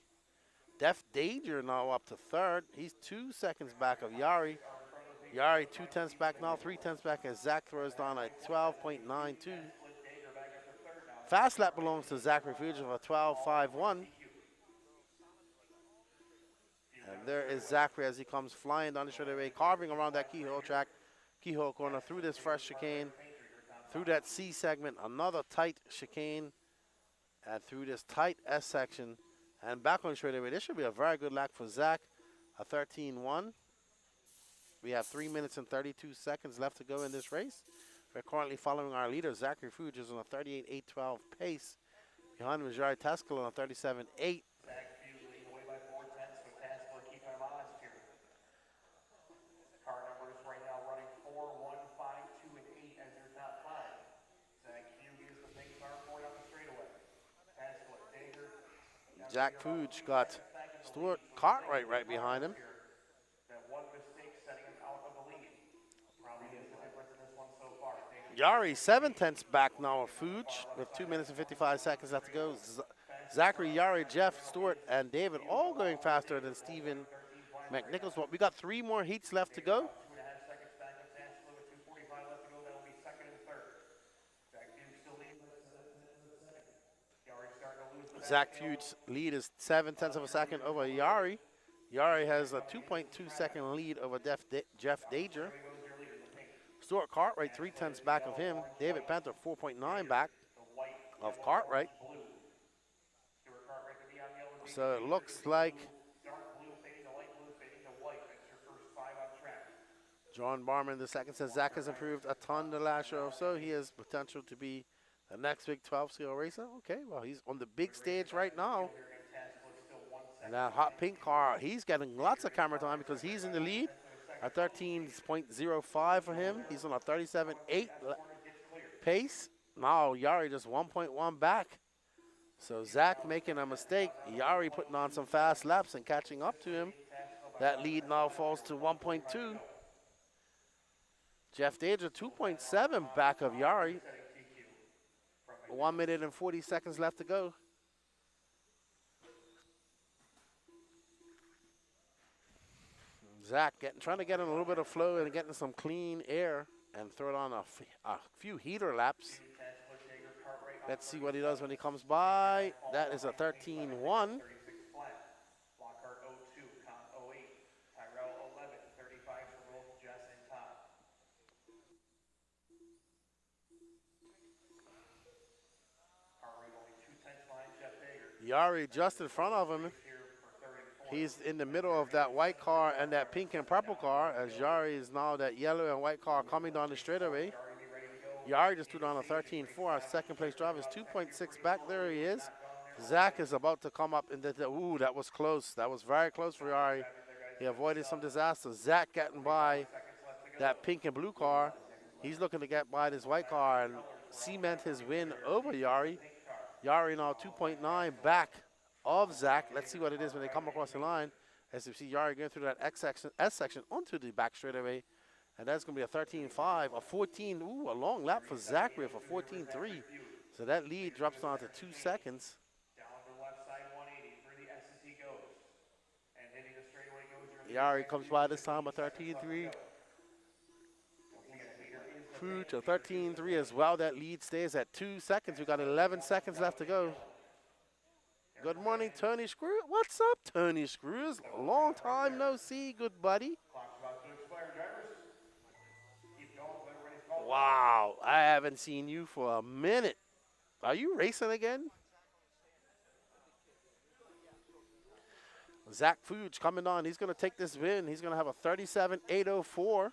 Def Danger now up to third. He's 2 seconds back of Yari. Yari 2/10 back now, 3/10 back as Zach throws down a 12.92. Fast lap belongs to Zachary Fuge of a 12.51. And there is Zachary as he comes flying down the straightaway, carving around that keyhole track, keyhole corner through this first chicane, through that C segment, another tight chicane, and through this tight S section, and back on the straightaway. This should be a very good lap for Zach, a 13.1. We have 3 minutes and 32 seconds left to go in this race. We're currently following our leader, Zachary Fuge, is on a 38.812 pace. Behind him is Yari Taskula on a 37.8. Zach Fuge got Stuart Cartwright right behind him. Yari 7/10 back now of Fuge with 2 minutes and 55 seconds left to go. Zachary, Yari, Jeff, Stuart, and David all going faster than Stephen McNichols. But we got 3 more heats left to go. Zach Fuge's lead is 7/10 of a second over Yari. Yari has a 2.2 second lead over Jeff Danger. Stuart Cartwright 3/10 back of him. David Panther 4.9 back of Cartwright. So it looks like John Barman II says Zach has improved a ton the last year or so. He has potential to be the next big 12-scale racer. Okay, well, he's on the big stage right now. And that hot pink car, he's getting lots of camera time because he's in the lead. A 13.05 for him. He's on a 37.8 pace. Now Yari just 1.1 back. So Zach making a mistake. Yari putting on some fast laps and catching up to him. That lead now falls to 1.2. Jeff Danger 2.7 back of Yari. 1 minute and 40 seconds left to go. Zach trying to get in a little bit of flow and getting some clean air and throw it on a few heater laps. Let's see what he does when he comes by. That is a 13.1. Yari just in front of him. He's in the middle of that white car and that pink and purple car as Yari is now that yellow and white car coming down the straightaway. Yari just threw down a 13.4. Our second place driver is 2.6 back. There he is. Zach is about to come up in the, ooh, that was close. That was very close for Yari. He avoided some disaster. Zach getting by that pink and blue car. He's looking to get by this white car and cement his win over Yari. Yari now 2.9 back of Zach. Let's see what it is when they come across the line. As you see Yari going through that S section onto the back straightaway. And that's going to be a 13.5, a 14, ooh, a long lap for Zachary for 14.3. So that lead drops down to 2 seconds. Yari comes by this time a 13.3. Food to 13-3 as well. That lead stays at 2 seconds. We got 11 seconds left to go. Good morning, Tony Screws. What's up, Tony Screws? Long time no see, good buddy. Clock's about to expire, drivers. Keep going, when everybody's called. Wow, I haven't seen you for a minute. Are you racing again? Zach Fuge coming on. He's going to take this win. He's going to have a 37.804.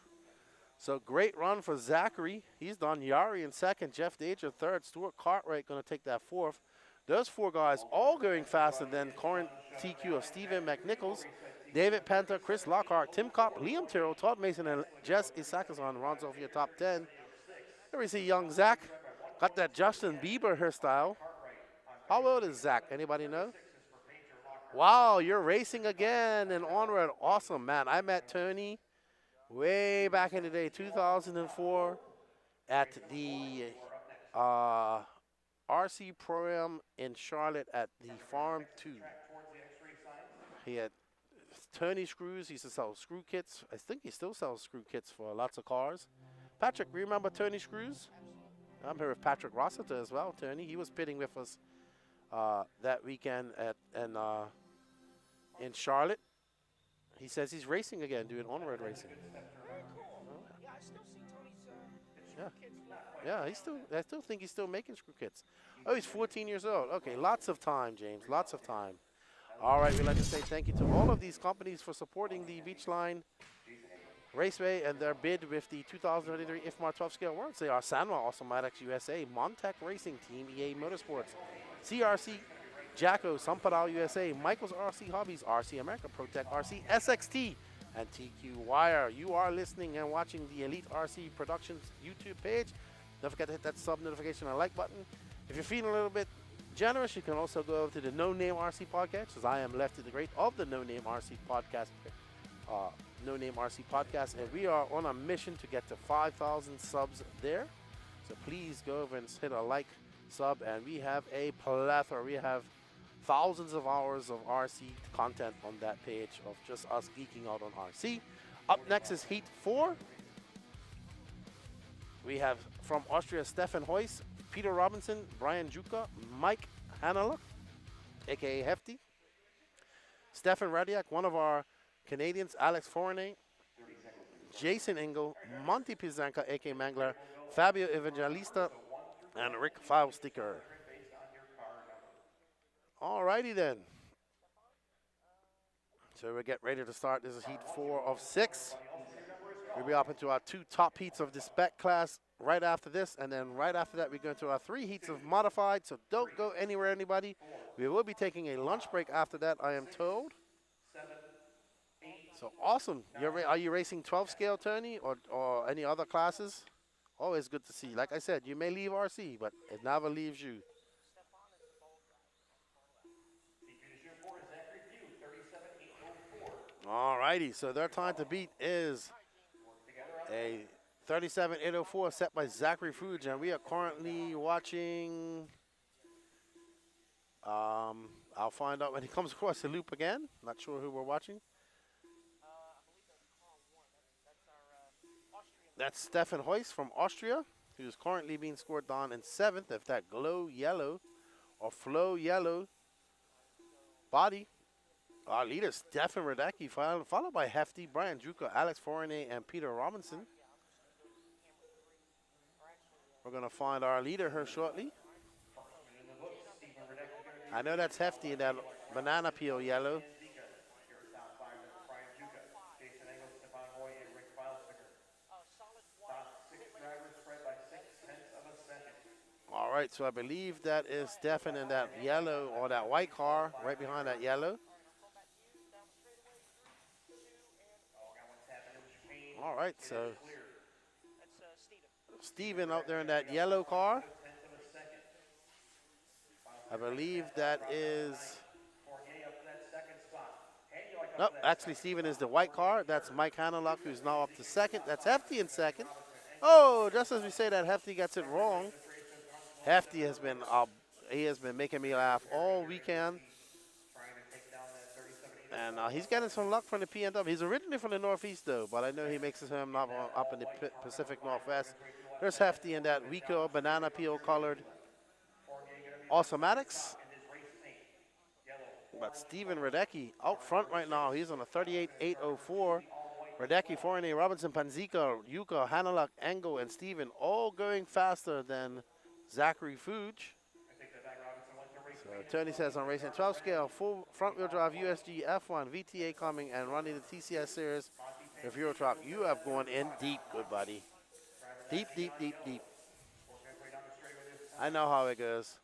So great run for Zachary. He's done. Yari in second. Jeff Dager third. Stuart Cartwright going to take that fourth. Those four guys all going faster than current TQ of Stephen McNichols, David Penta, Chris Lockhart, Tim Kopp, Liam Tyrrell, Todd Mason, and Jess Isakazan rounds off your top 10. Here we see young Zach. Got that Justin Bieber hairstyle. How old is Zach? Anybody know? Wow, you're racing again and onward. Awesome, man. I met Tony way back in the day, 2004, at the RC program in Charlotte at the Farm 2. He had Tony Screws. He used to sell screw kits. I think he still sells screw kits for lots of cars. Patrick, remember Tony Screws? I'm here with Patrick Rossiter as well, Tony. He was pitting with us that weekend in Charlotte. He says he's racing again, doing onward racing. Yeah, I still think he's still making screw kits. Oh, he's 14 years old. Okay, lots of time, James, lots of time. All right, we'd like to say thank you to all of these companies for supporting the Beachline Raceway and their bid with the 2023 Ifmar 12th Scale Worlds. They are Sanwa, Automatics USA, Montec Racing Team, EA Motorsports, CRC, Jacko, Sampadal USA, Michael's RC Hobbies, RC America, Protec RC, SXT, and TQ Wire. You are listening and watching the Elite RC Productions YouTube page. Don't forget to hit that sub notification and like button. If you're feeling a little bit generous, you can also go over to the No Name RC Podcast, because I am Lefty the Great of the No Name RC Podcast, No Name RC Podcast, and we are on a mission to get to 5,000 subs there. So please go over and hit a like, sub, and we have a plethora. We have thousands of hours of RC content on that page of just us geeking out on RC. Up next is Heat 4. We have from Austria Stefan Heuss, Peter Robinson, Brian Juka, Mike Hanaluk, aka Hefty, Stefan Radiak, one of our Canadians, Alex Fournier, Jason Engel, Monty Pizanka, aka Mangler, Fabio Evangelista, and Rick Filesticker. Alrighty then. So we get ready to start. This is Heat 4 of 6. We'll be up into our 2 top heats of the Spec class right after this, and then right after that we go into our 3 heats of Modified, so don't go anywhere, anybody. We will be taking a lunch break after that, I am told. So awesome. Are you racing 12 scale, Tony, or any other classes? Always good to see. Like I said, you may leave RC, but it never leaves you. Alrighty, so their time to beat is a 37.804 set by Zachary Fuge, and we are currently watching. I'll find out when he comes across the loop again. Not sure who we're watching. That's Stefan Heuss from Austria, who's currently being scored down in 7th. If that glow yellow or flow yellow body. Our leader, Stefan Radecki, followed by Hefty, Brian Juka, Alex Fournier, and Peter Robinson. We're going to find our leader here shortly. I know that's Hefty in that banana peel yellow. All right, so I believe that is Stefan in that yellow or that white car right behind that yellow. All right, so Steven out there in that yellow car. I believe that is, nope, actually Steven is the white car. That's Mike Hanaluk, who's now up to 2nd. That's Hefty in 2nd. Oh, just as we say that, Hefty gets it wrong. Hefty has been, he has been making me laugh all weekend. And he's getting some luck from the PNW. He's originally from the Northeast, though, but I know he makes him up in the Pacific Northwest. There's Hefty in that Wico banana peel colored Automatics. But Steven Radecki out front right now. He's on a 38.804. Radecki, Fournier, Robinson, Panzica, Yuka, Hanalak, Engo, and Steven all going faster than Zachary Fuge. So Tony says on Racing 12 scale, full front-wheel drive USG F1 VTA coming and running the TCS series with Euro Truck. You have gone in deep, good buddy. Deep, deep, deep, deep. I know how it goes.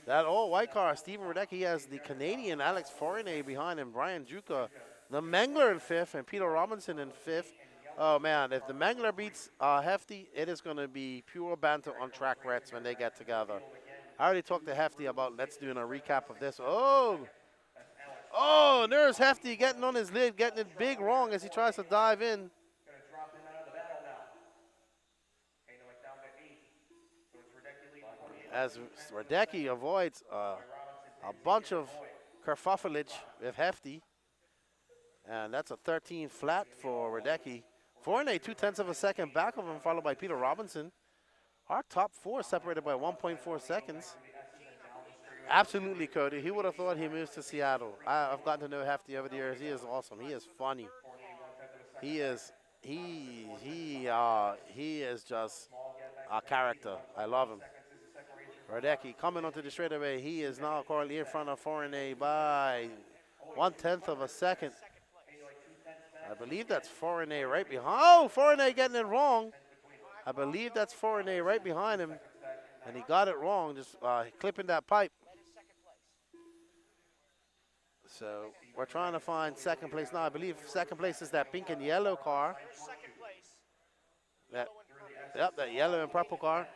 That old white car, Steven Radecki, has the Canadian Alex Fournier behind him, Brian Juka, the Mengler in 5th, and Peter Robinson in 5th. Oh, man, if the Mengler beats Hefty, it is going to be pure banter on track rats when they get together. I already talked to Hefty about let's do a recap of this. Oh, and there's Hefty getting on his lid, getting it big wrong as he tries to dive in. As Radecki avoids a bunch of kerfuffleage with Hefty. And that's a 13 flat for Radecki. Fournier 0.2 of a second back of him, followed by Peter Robinson. Our top 4 separated by 1.4 seconds. Absolutely, Cody. He would have thought he moves to Seattle. I've gotten to know Hefty over the years. He is awesome. He is funny. He is just a character. I love him. Radecki coming onto the straightaway. He is now currently in front of Fournier by 1/10 of a second. I believe that's Fournier right behind. Oh, Fournier getting it wrong. I believe that's Fournier right behind him. And he got it wrong, just clipping that pipe. So we're trying to find second place now. I believe second place is that pink and yellow car. That yellow and purple car.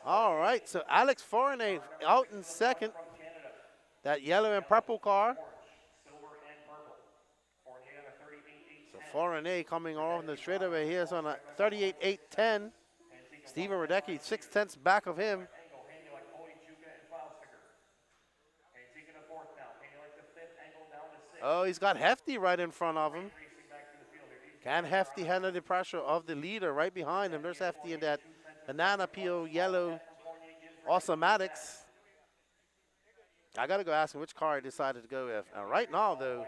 All right, so Alex Fournier out in second. That yellow and purple car. So Fournier coming off the straightaway. He is on a 38.810. Steven Radecki 0.6 back of him. Oh, he's got Hefty right in front of him. Can Hefty handle the pressure of the leader right behind him? There's Hefty in that banana peel yellow Automatics. I got to go ask him which car he decided to go with. And right now, though,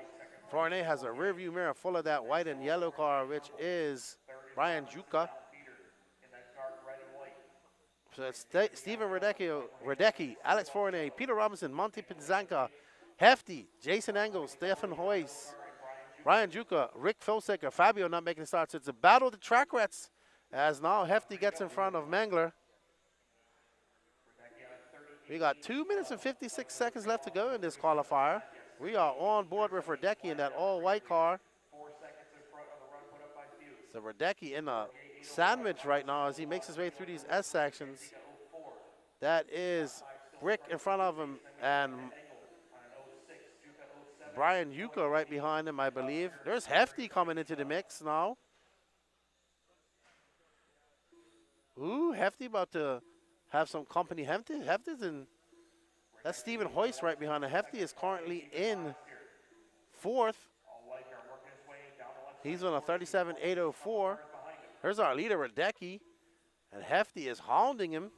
Fournier has a rearview mirror full of that white and yellow car, which is Brian Juka. So it's Steven Radecki, Alex Fournier, Peter Robinson, Monty Pinzanka, Hefty, Jason Engel, Stefan Hoyce, Brian Juka, Rick Filsaker, Fabio not making starts. It's a battle of the track rats as now Hefty gets in front of Mengler. We got 2 minutes and 56 seconds left to go in this qualifier. We are on board with Radecki in that all-white car. So Radecki in a sandwich right now as he makes his way through these S sections. That is Brick in front of him and Brian Yuko right behind him, I believe. There's Hefty coming into the mix now. Ooh, Hefty about to have some company. Hefty's in. That's Stephen Hoyce right behind him. Hefty is currently in 4th. He's on a 37.804. There's our leader, Radecki. And Hefty is hounding him.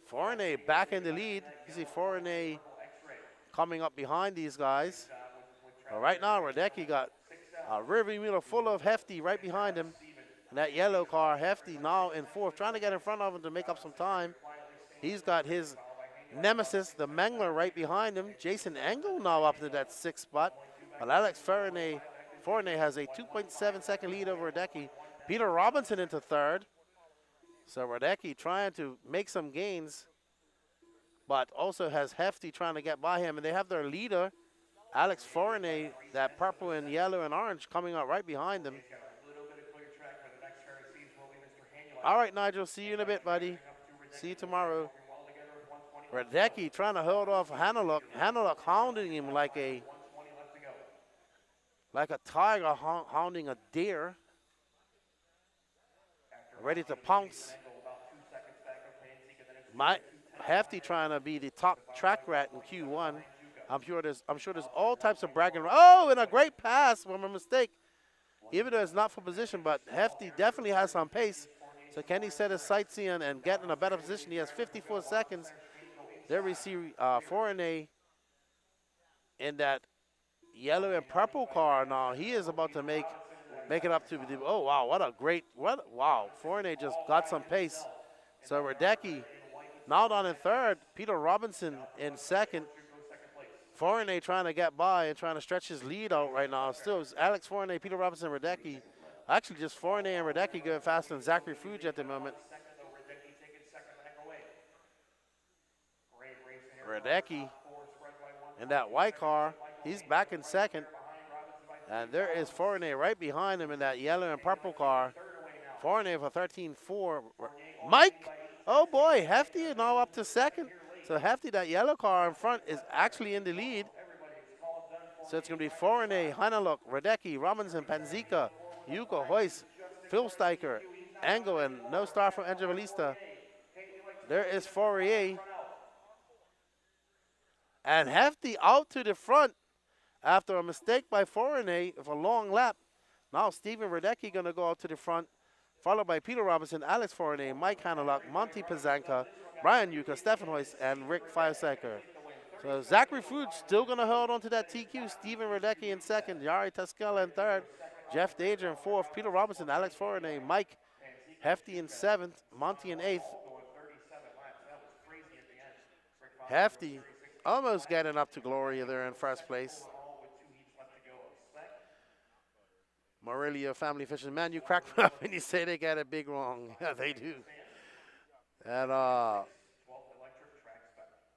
Fournier back in the lead. You see Fournier coming up behind these guys. But right now, Radecki got a rearview mirror full of Hefty right behind him. And that yellow car, Hefty, now in 4th, trying to get in front of him to make up some time. He's got his nemesis, the Mengler, right behind him. Jason Engel now up to that 6th spot. But Alex Fournier has a 2.7 second lead over Radecki. Peter Robinson into 3rd. So Radecki trying to make some gains, but also has Hefty trying to get by him. And they have their leader, Alex Fournier, that purple and yellow and orange, coming up right behind them. All right, Nigel, see you in a bit, buddy. See you tomorrow. Radecki trying to hold off Hanaluk. Hanaluk hounding him like a tiger hounding a deer. Ready to pounce. Hefty trying to be the top track rat in Q1. I'm sure there's all types of bragging. Oh, and a great pass from a mistake. Even though it's not for position, but Hefty definitely has some pace. So can he set his sights in and get in a better position? He has 54 seconds. There we see Fournier in that yellow and purple car. Now he is about to make it up to the. Oh wow, wow! Fournier just got some pace. So Radecki now down in third. Peter Robinson in second. Fournier trying to get by and trying to stretch his lead out right now. Still, it's Alex Fournier, Peter Robinson, Radecki. Actually, just Fournier and Radecki going faster than Zachary Fuge at the moment. Radecki in that white car. He's back in second. And there is Fournier right behind him in that yellow and purple car. Fournier for 13-4. Mike, oh boy, Hefty is now up to second. So Hefty, that yellow car in front, is actually in the lead. So it's going to be Fournier, Hanaluk, Radecki, Robinson, Panzica, Yuko, Hoyce, Phil Steicher, Angle, and no star from Evangelista. There is Fourier. And Hefty out to the front after a mistake by Fournier of a long lap. Now Steven Radecki going to go out to the front, followed by Peter Robinson, Alex Fournier, Mike Hanaluk, Monty Pazanka, Brian Yuka, Stefan Hoyce, and Rick Firesecker. So Zachary Fuge still going to hold on to that TQ. Steven Radecki in second, Yari Tascala in third, Jeff Dager in fourth, Peter Robinson, Alex Fournier, Mike Hefty in seventh, Monty in eighth. Hefty almost getting up to glory there in first place. Morelia Family Fishing. Man, you crack me up when you say they got it big wrong. Yeah, they do. And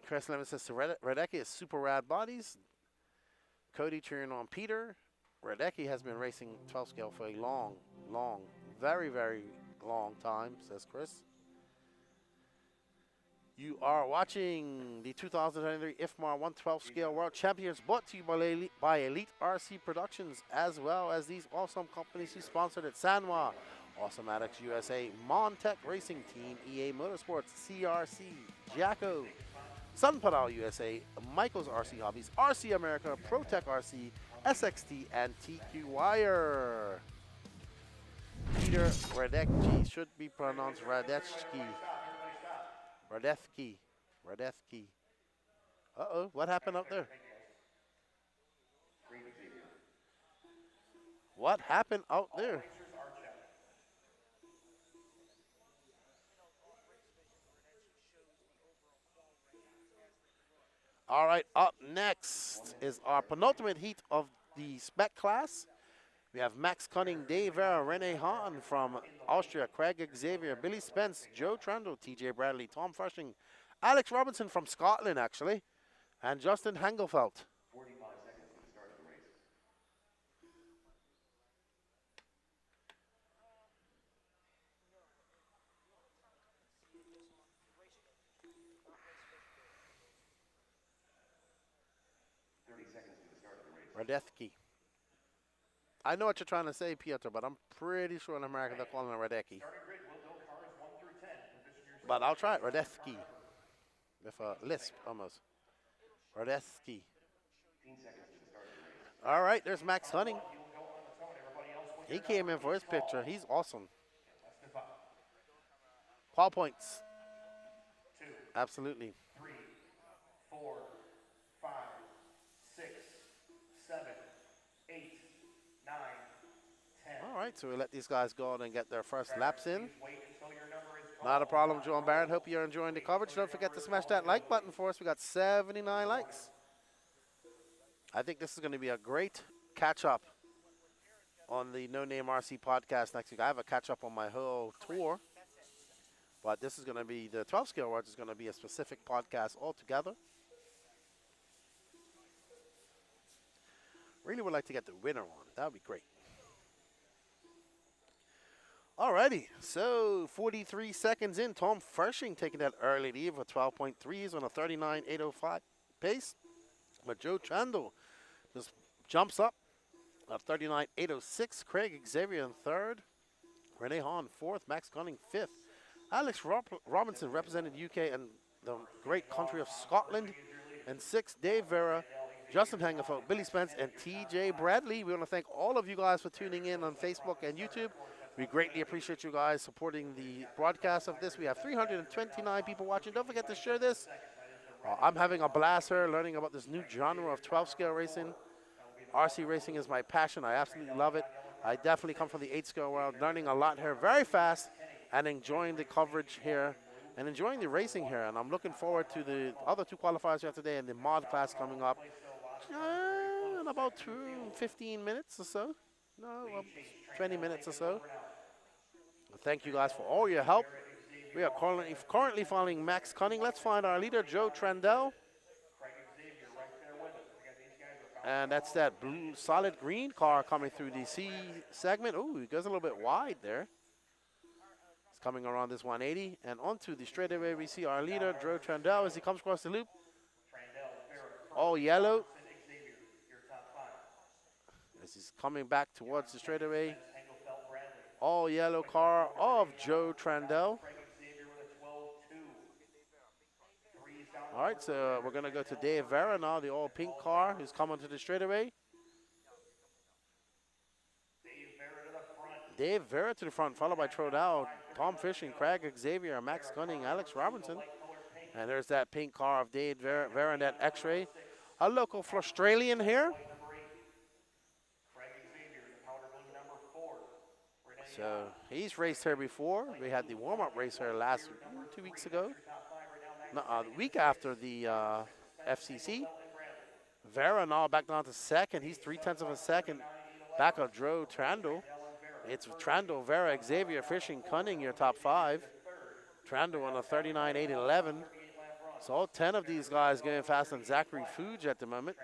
Chris Lemon says, Radecki is super rad bodies. Cody cheering on Peter. Radecki has been racing 12 scale for a long, very, very long time, says Chris. You are watching the 2023 Ifmar 112 scale World Champions, brought to you by Elite RC Productions, as well as these awesome companies who sponsored it: Sanwa, Awesomatics USA, Montec Racing Team, EA Motorsports, CRC, Jacko, Sunpadal USA, Michael's RC Hobbies, RC America, ProTech RC, SXT, and TQ Wire. Peter Radecki, should be pronounced Radecki. Radecki. Uh-oh, what happened up there? What happened out there? All right, up next is our penultimate heat of the Spec class. We have Max Cunning, Dave Vera, Rene Hahn from Austria, Craig Xavier, Billy Spence, Joe Trundle, TJ Bradley, Tom Frushing, Alex Robinson from Scotland, actually, and Justin Hangelfeld. 45 seconds to the start of the race. Radecki. I know what you're trying to say, Piotr, but I'm pretty sure in America they're calling it Radecki. But I'll try it, Radecki. With a lisp, almost. Radecki. All right, there's Max Hunting. He came in for his picture. He's awesome. Qual points. Absolutely. 3, 4, 5, 6, 7, 8, 9, 10. All right, so we let these guys go on and get their first laps in. Not a problem, Joan Barrett. Hope you're enjoying the coverage. Don't forget to smash that like button for us. We got 79 likes. I think this is going to be a great catch-up on the No Name RC podcast next week. I have a catch-up on my whole tour. But this is going to be, the 12 scale awards is going to be a specific podcast altogether. Really would like to get the winner on. That would be great. Alrighty, so 43 seconds in, Tom Fershing taking that early lead for 12.3s on a 39.805 pace. But Joe Chandel just jumps up at 39.806. Craig Xavier in third. Rene Hahn fourth. Max Gunning fifth. Alex Robinson represented UK and the great country of Scotland. And sixth, Dave Vera Justin Hangafo, Billy Spence, and TJ Bradley. We want to thank all of you guys for tuning in on Facebook and YouTube. We greatly appreciate you guys supporting the broadcast of this. We have 329 people watching. Don't forget to share this. I'm having a blast here learning about this new genre of 12 scale racing. RC racing is my passion. I absolutely love it. I definitely come from the 8 scale world, learning a lot here very fast and enjoying the coverage here and enjoying the racing here. And I'm looking forward to the other 2 qualifiers we have today and the mod class coming up in about 15 minutes or so. No, 20 minutes or so. Thank you guys for all your help. We are currently following Max Cunning. Let's find our leader, Joe Trandell. And that's that blue solid green car coming through the C segment. Ooh, he goes a little bit wide there. It's coming around this 180. And onto the straightaway, we see our leader, Joe Trandell, as he comes across the loop. All yellow. As he's coming back towards the straightaway. All yellow car of Joe Trandell. All right, so we're going to go to Dave Vera now, the all pink car who's coming to the straightaway. Dave Vera to the front, followed by Trodell, Tom Fishing, Craig Xavier, Max Gunning, Alex Robinson. And there's that pink car of Dave Vera in that X-ray. A local Australian here. So he's raced here before. We had the warm-up race here 2 weeks ago. No, the week after the FCC. Vera now back down to second. He's 0.3 of a second back of Joe Trandell. It's Trandell, Vera, Xavier, Fishing, Cunning, your top 5. Trandell on a 39.811. So all 10 of these guys going faster than Zachary Fuge at the moment.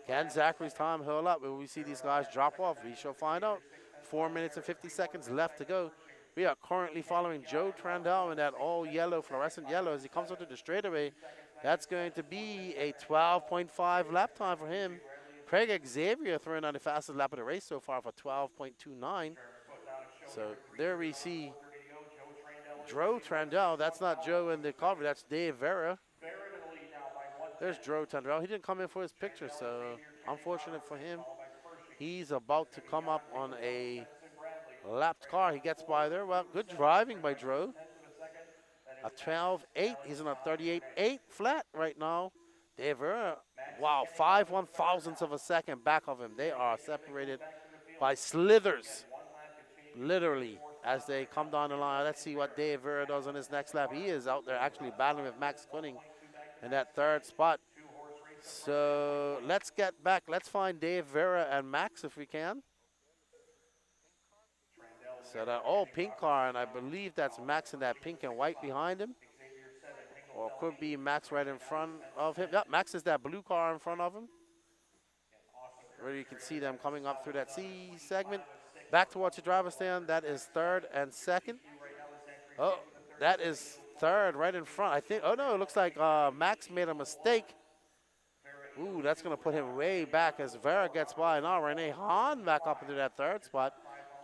Can Zachary's time hold up? Will we see these guys drop off? We shall find out. 4 minutes and 50 seconds left to go. We are currently following Joe Trandell in that all yellow, fluorescent yellow as he comes onto the straightaway. That's going to be a 12.5 lap time for him. Craig Xavier throwing on the fastest lap of the race so far for 12.29. So there we see Joe Trandell. That's not Joe in the cover, that's Dave Vera. There's Joe Trandell. He didn't come in for his picture, so unfortunate for him. He's about to come up on a lapped car. He gets by there. Well, good driving by Drew. A 12.8. He's in a 38.8 flat right now. Dave Vera, wow, 5/1000ths of a second back of him. They are separated by slithers, literally, as they come down the line. Let's see what Dave Vera does on his next lap. He is out there actually battling with Max Cunning in that 3rd spot. So let's get back. Let's find Dave Vera and Max if we can. So that all pink car, and I believe that's Max in that pink and white behind him. Or could be Max right in front of him. Yep, Max is that blue car in front of him. Where you can see them coming up through that C segment. Back towards the driver's stand. That is 3rd and 2nd. Oh, that is 3rd right in front. I think, oh no, it looks like Max made a mistake. Ooh, that's going to put him way back as Vera gets by. Now Rene Hahn back up into that 3rd spot.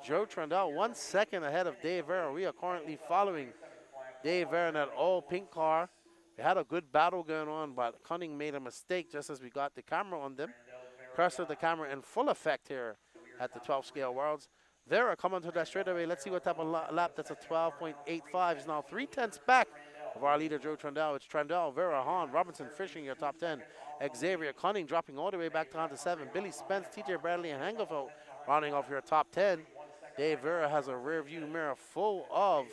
Joe Trandell 1 second ahead of Dave Vera. We are currently following Dave Vera in that all pink car. They had a good battle going on, but Cunning made a mistake just as we got the camera on them. Pressure the camera in full effect here at the 12 scale worlds. Vera coming to that straightaway. Let's see what type of lap. That's a 12.85. He's now 0.3 back of our leader, Joe Trandell. It's Trandell, Vera, Hahn, Robinson, Fishing, your top 10. Xavier Cunning dropping all the way back down to 7. Billy Spence, TJ Bradley, and Hangafo rounding off your top 10. Dave Vera has a rear view mirror full of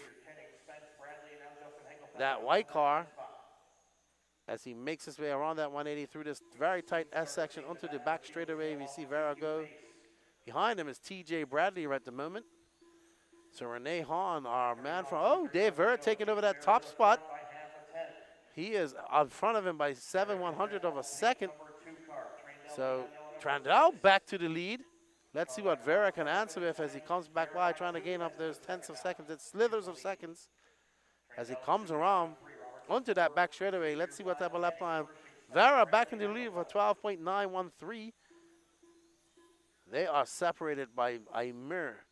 that white car as he makes his way around that 180 through this very tight S section onto the back straightaway. We see Vera go. Behind him is TJ Bradley at the moment. So Rene Hahn, our man from, oh, Dave Vera taking over that top spot. He is in front of him by 7/100 of a second. So Trandell back to the lead. Let's see what Vera can answer with as he comes back by, trying to gain up those 10ths of seconds. It's slithers of seconds as he comes around onto that back straightaway. Let's see what type of lap time. Vera back in the lead for 12.913. They are separated by a mere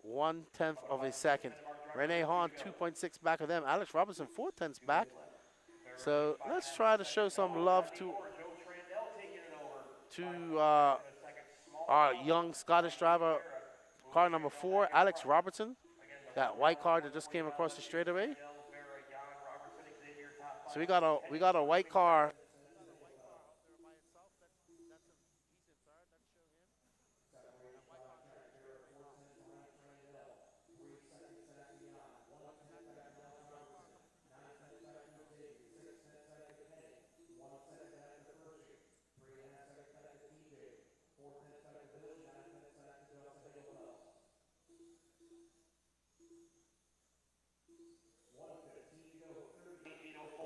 1/10 of a second. Rene Hahn 2.6 back of them. Alex Robinson 4/10 back. So let's try to show some love to to our young Scottish driver, car number 4, Alex Robertson. That white car that just came across the straightaway. So we got a white car.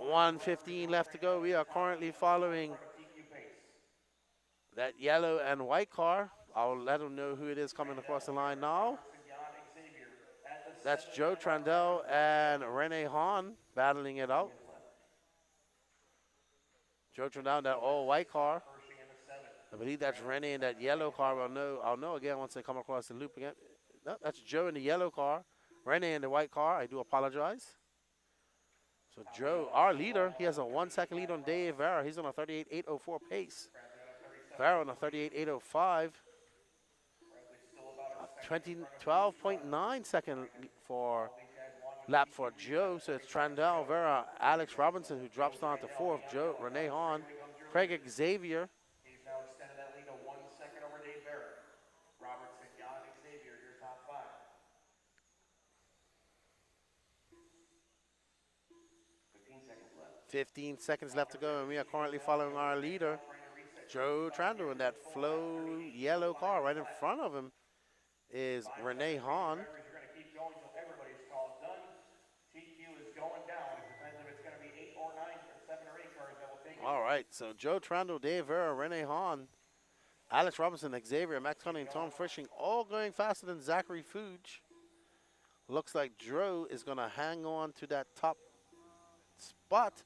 .115 left to go. We are currently following that yellow and white car. I'll let them know who it is coming across the line now. That's Joe Trandell and Rene Hahn battling it out. Joe Trandell in that all white car. I believe that's Rene in that yellow car. I'll know again once they come across the loop again. No, that's Joe in the yellow car. Rene in the white car. I do apologize. So Joe, our leader, he has a 1 second lead on Dave Vera. He's on a 38.804 pace. Vera on a 38.805. 12.9 second for lap for Joe. So it's Trandell, Vera, Alex Robinson who drops down to 4th. Joe, Rene Hahn, Craig Xavier. He's now extended that lead to 1 second over Dave Vera. Robertson, Jan, Xavier, your top 5. 15 seconds left to go, and we are currently following our leader, Joe Trandell, in that flow yellow car. Right in front of him is Rene Hahn. You're going to keep going until everybody's called done. TQ is going down. It depends if it's going to be 8 or 9 or 7 or 8 cars that will take it. All right, so Joe Trandell, Dave Vera, Rene Hahn, Alex Robinson, Xavier, Max Cunning, Tom Frisching, all going faster than Zachary Fuge. Looks like Joe is going to hang on to that top spot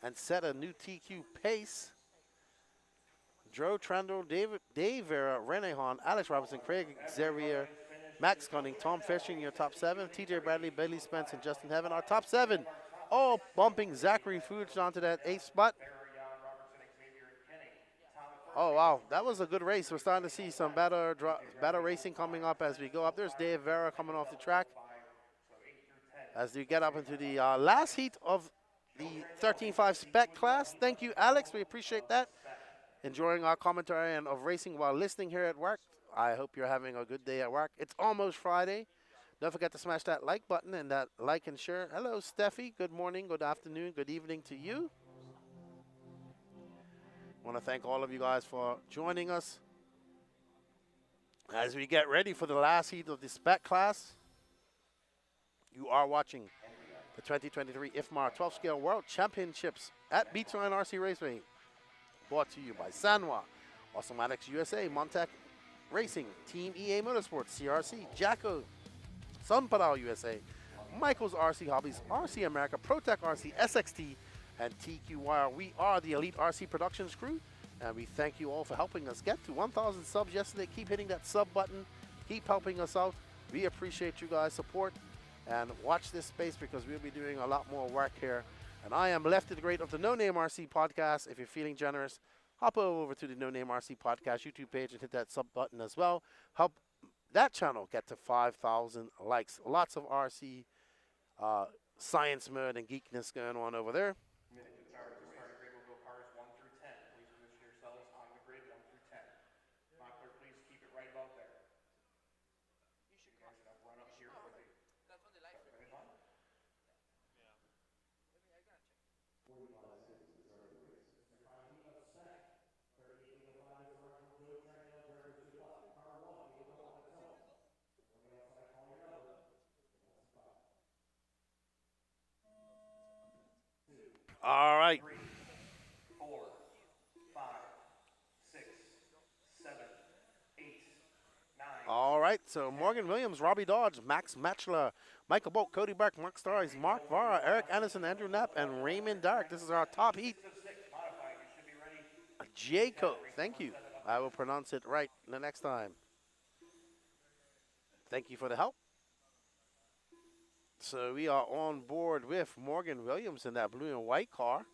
and set a new TQ pace. Joe Trandell, Dave Vera, Rene Hahn, Alex Robinson, Craig Xavier, Max Cunning, Tom Frisching, your top 7. TJ Bradley, Bailey Spence, and Justin Heaven, our top 7. All bumping Zachary Fuge onto that 8th spot. Oh, wow. That was a good race. We're starting to see some better racing coming up as we go up. There's Dave Vera coming off the track. As we get up into the last heat of the 13.5 Spec class. Thank you, Alex. We appreciate that. Enjoying our commentary and of racing while listening here at work. I hope you're having a good day at work. It's almost Friday. Don't forget to smash that like button and that like and share. Hello, Steffi. Good morning, good afternoon, good evening to you. I want to thank all of you guys for joining us as we get ready for the last heat of the Spec class. You are watching the 2023 Ifmar 12th Scale World Championships at BEACHLINE RC Raceway. Brought to you by Sanwa, Automatics USA, Montec Racing, Team EA Motorsports, CRC, Jacko, Sunpadal USA, Michael's RC Hobbies, RC America, Protec RC, SXT, and TQ Wire. We are the Elite RC Productions crew, and we thank you all for helping us get to 1,000 subs yesterday. Keep hitting that sub button. Keep helping us out. We appreciate you guys' support. And watch this space because we'll be doing a lot more work here. And I am Lefty the Great of the No Name RC Podcast. If you're feeling generous, hop over to the No Name RC Podcast YouTube page and hit that sub button as well. Help that channel get to 5,000 likes. Lots of RC science mode and geekness going on over there. All right. 3, 4, 5, 6, 7, 8, 9. All right, so Morgan Williams, Robbie Dodge, Max Matchler, Michael Bolt, Cody Burke, Mark Starries, Mark Vara, Eric Anderson, Andrew Knapp, and Raymond Dark. This is our top heat. Jaco, thank you. I will pronounce it right the next time. Thank you for the help. So we are on board with Morgan Williams in that blue and white car.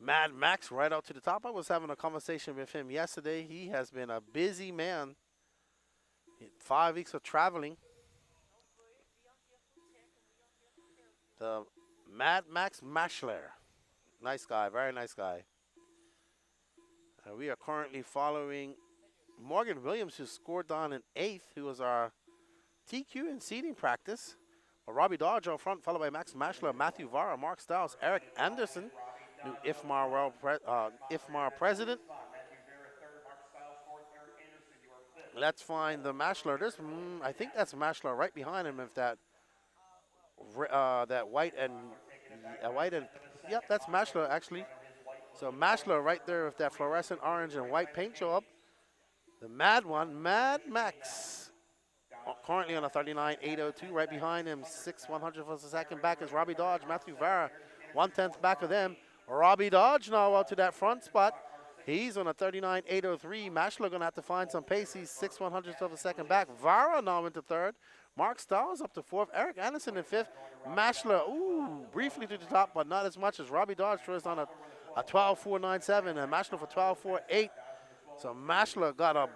Mad Max right out to the top. I was having a conversation with him yesterday. He has been a busy man. 5 weeks of traveling. The Mad Max Mashler. Nice guy, very nice guy. We are currently following Morgan Williams, who scored on in 8th, who was our TQ in seating practice. Robbie Dodge out front, followed by Max Mashler, Matthew Vara, Mark Stiles, Eric Anderson, new Ifmar president. Let's find the Mashler. I think that's Mashler right behind him. If that white and yep, that's Mashler actually. So Mashler right there with that fluorescent orange and white paint job. The Mad Max. Currently on a 39.802, right behind him, 6/100th of a second back is Robbie Dodge, Matthew Vara, 1/10 back of them. Robbie Dodge now out to that front spot. He's on a 39.803. Mashler gonna have to find some pace. He's 6/100th of a second back. Vara now into 3rd. Mark Stiles up to 4th. Eric Anderson in 5th. Mashler, briefly to the top, but not as much as Robbie Dodge throws on a 12.497 and Mashler for 12.48. So Mashler got a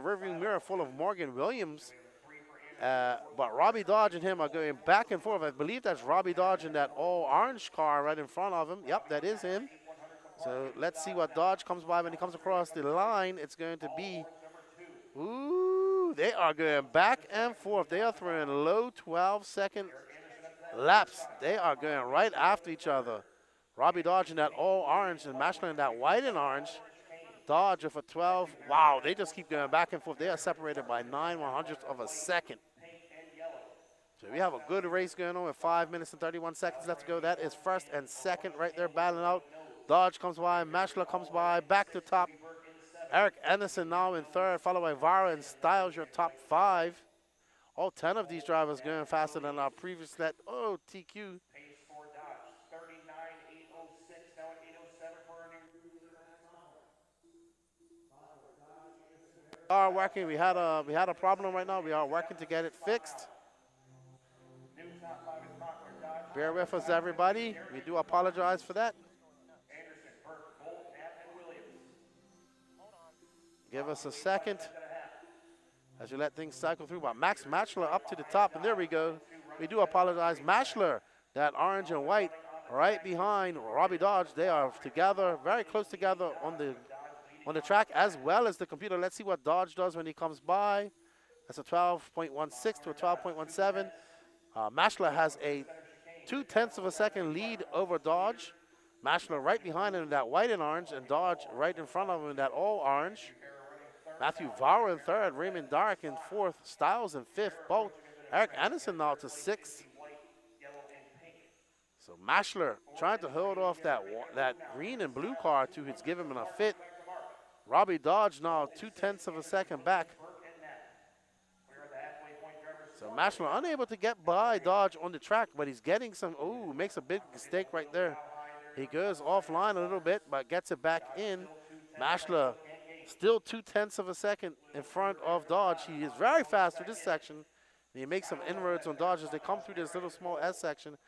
rearview mirror full of Morgan Williams. But Robbie Dodge and him are going back and forth. I believe that's Robbie Dodge in that all-orange car right in front of him. Yep, that is him. So let's see what Dodge comes by when he comes across the line. It's going to be, they are going back and forth. They are throwing low 12-second laps. They are going right after each other. Robbie Dodge in that all-orange and Mashler in that white and orange. Dodge with a 12. Wow, they just keep going back and forth. They are separated by 9/100th of a second. So we have a good race going on with 5 minutes and 31 seconds left to go. That is first and second right there battling out. Dodge comes by, Mashler comes by, back to top. Eric Anderson now in 3rd, followed by Vara and Stiles, your top 5. All 10 of these drivers going faster than our previous let. Oh, TQ. We are working. We had a problem right now. We are working to get it fixed. Bear with us, everybody. We do apologize for that. Give us a second as you let things cycle through. But Max Mashler up to the top, and there we go. We do apologize. Mashler, that orange and white, right behind Robbie Dodge. They are together, very close together on the track, as well as the computer. Let's see what Dodge does when he comes by. That's a 12.16 to a 12.17. Mashler has a 0.2 of a second lead over Dodge. Mashler right behind him in that white and orange, and Dodge right in front of him in that all orange. Matthew Vara in 3rd, Raymond Dark in 4th, Stiles in 5th, both. Eric Anderson now to 6th. So Mashler trying to hold off that green and blue car to give him a fit. Robbie Dodge now 0.2 of a second back. So Mashler unable to get by Dodge on the track, but he's getting some, makes a big mistake right there. He goes offline a little bit, but gets it back in. Mashler still 0.2 of a second in front of Dodge. He is very fast through this section. And he makes some inroads on Dodge as they come through this little small S section.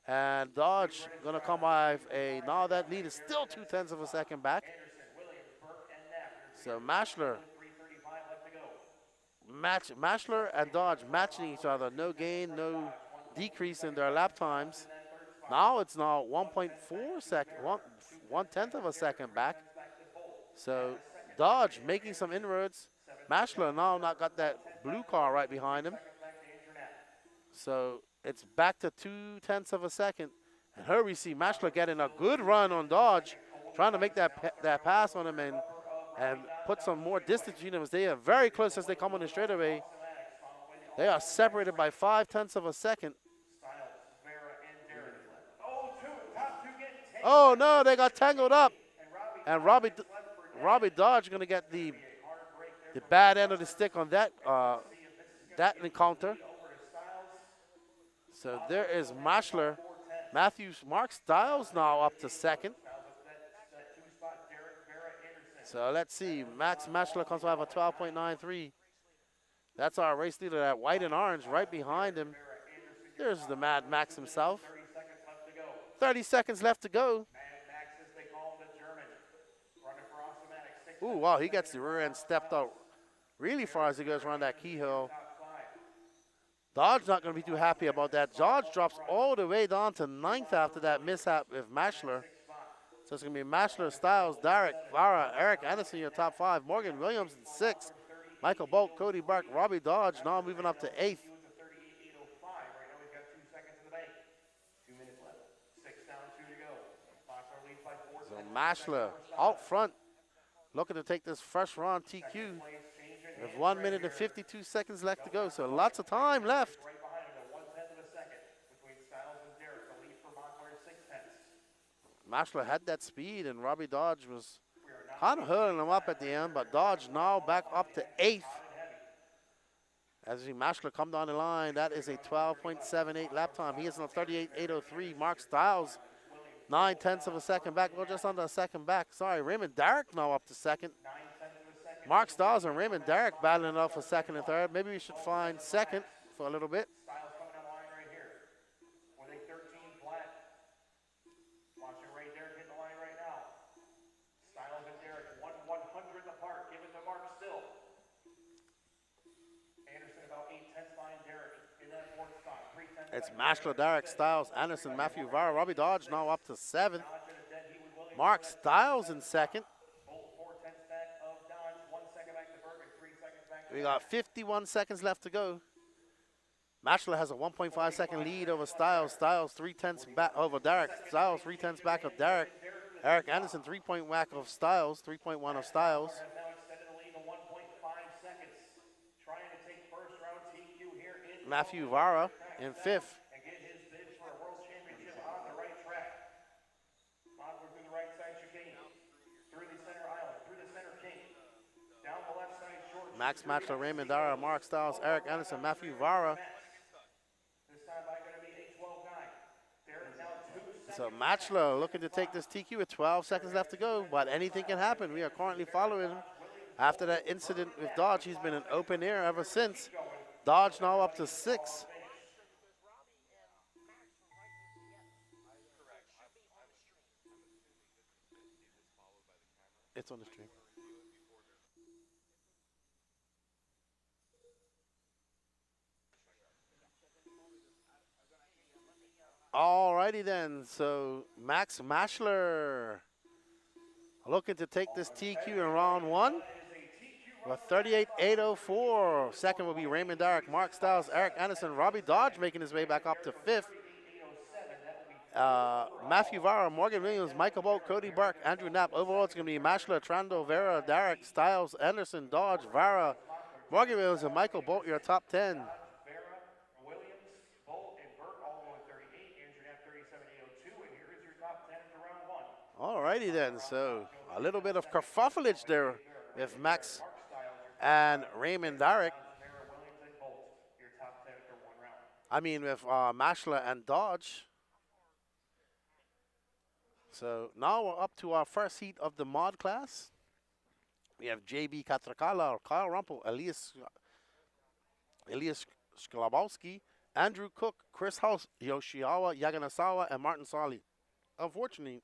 And Dodge gonna come by now that lead is still 0.2 of a second back. So Mashler and Dodge matching each other. No gain, no decrease in their lap times. Now it's 1.4 second, 1/10 of a second back. So Dodge making some inroads. Mashler now not got that blue car right behind him. So it's back to 0.2 of a second. And here we see Mashler getting a good run on Dodge, trying to make that pass on him and put some more distance between them. They are very close as they come on the straightaway. They are separated by 0.5 of a second. Oh no, they got tangled up. And Robbie Dodge going to get the bad end of the stick on that encounter. So there is Mashler. Mark Stiles now up to 2nd. So let's see. Max Mashler comes by with a 12.93. That's our race leader, that white and orange right behind him. There's the Mad Max himself. 30 seconds left to go. Ooh, wow, he gets the rear end stepped out really far as he goes around that keyhole. Dodge not going to be too happy about that. Dodge drops all the way down to 9th after that mishap with Mashler. So it's going to be Mashler, Styles, Derek, Vara, Eric Anderson, your top 5. Morgan Williams in 6th. Michael Bolt, Cody Burke, Robbie Dodge now moving up to 8th. So Mashler out front, looking to take this first round TQ with 1 minute and 52 seconds left to go. So lots of time left. Mashler had that speed, and Robbie Dodge was kind of hurling him up at the end, but Dodge now back up to 8th. As we Mashler come down the line, that is a 12.78 lap time. He is on 38.803. Mark Styles, 9/10 of a second back. Well, just under a second back. Sorry, Raymond Derrick now up to 2nd. Mark Styles and Raymond Derrick battling off for 2nd and 3rd. Maybe we should find 2nd for a little bit. It's Mashler, Derrick, Styles, Anderson, Matthew Vara, Robbie Dodge now up to 7th. Mark Styles in 2nd. We got 51 seconds left to go. Mashler has a 1.5 second lead over Styles. Styles 3/10 back over Derrick. Styles 3/10 back of Derrick. Eric Anderson 3-point whack of Styles, 3.1 of Styles. Matthew Vara in 5th. Max Mashler, Raymond Dara, Mark Styles, Eric Anderson, Matthew Vara. So Mashler looking to take this TQ with 12 seconds left to go, but anything can happen. We are currently following him. After that incident with Dodge, he's been in open air ever since. Dodge now up to 6th. It's on the stream. Alrighty then, so Max Mashler looking to take this TQ in round 1 with 38.804. Second will be Raymond Derrick, Mark Styles, Eric Anderson, Robbie Dodge making his way back up to 5th. Matthew Vara, Morgan Williams, Michael Bolt, Cody Burke, Andrew Knapp. Overall, it's going to be Mashler, Trando, Vera, Derrick, Styles, Anderson, Dodge, Vara, Morgan Williams, and Michael Bolt, your top 10. Alrighty then, so a little bit of kerfuffleage there with Max and Raymond Derrick. I mean with Mashler and Dodge. So now we're up to our first heat of the mod class. We have JB Katrakala, Kyle Rumpel, Elias Sklabowski, Andrew Cook, Chris House, Yoshiawa Yaganasawa, and Martin Solly. Unfortunately,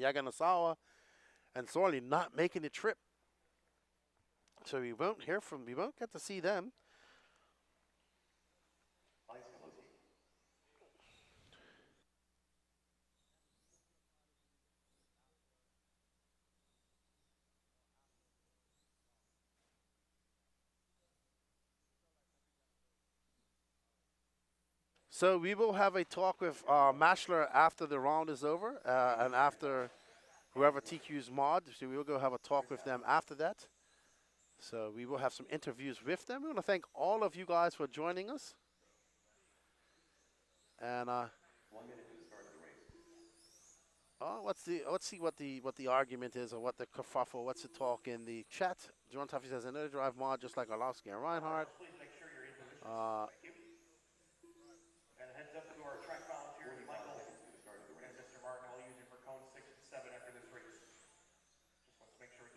Yaganasawa and Sorley not making the trip. So we won't get to see them. So we will have a talk with Mashler after the round is over and after whoever TQ's mod. So we will go have a talk with them after that. So we will have some interviews with them. We want to thank all of you guys for joining us. And 1 minute to the start of the race. let's see what the argument is or what the kerfuffle, what's the talk in the chat. John Tuffy says another drive mod just like Orlovsky and Reinhardt.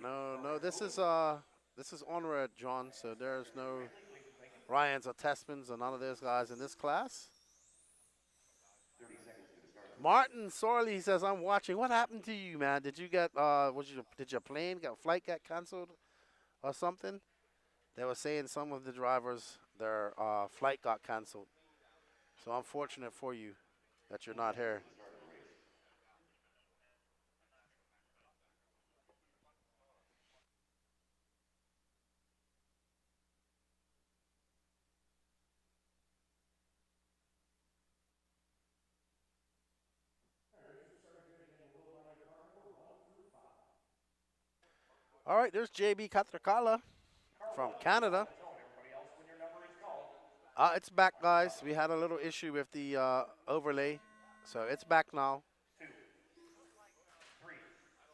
No, this is Onward, John. So there's no Ryans or Testmans or none of those guys in this class. Martin Sorley says, I'm watching. What happened to you, man? Did you get, did your flight get canceled or something? They were saying some of the drivers, their flight got canceled. So unfortunate for you that you're not here. All right, there's JB Katrakala from Canada. It's back, guys. We had a little issue with the overlay, so it's back now.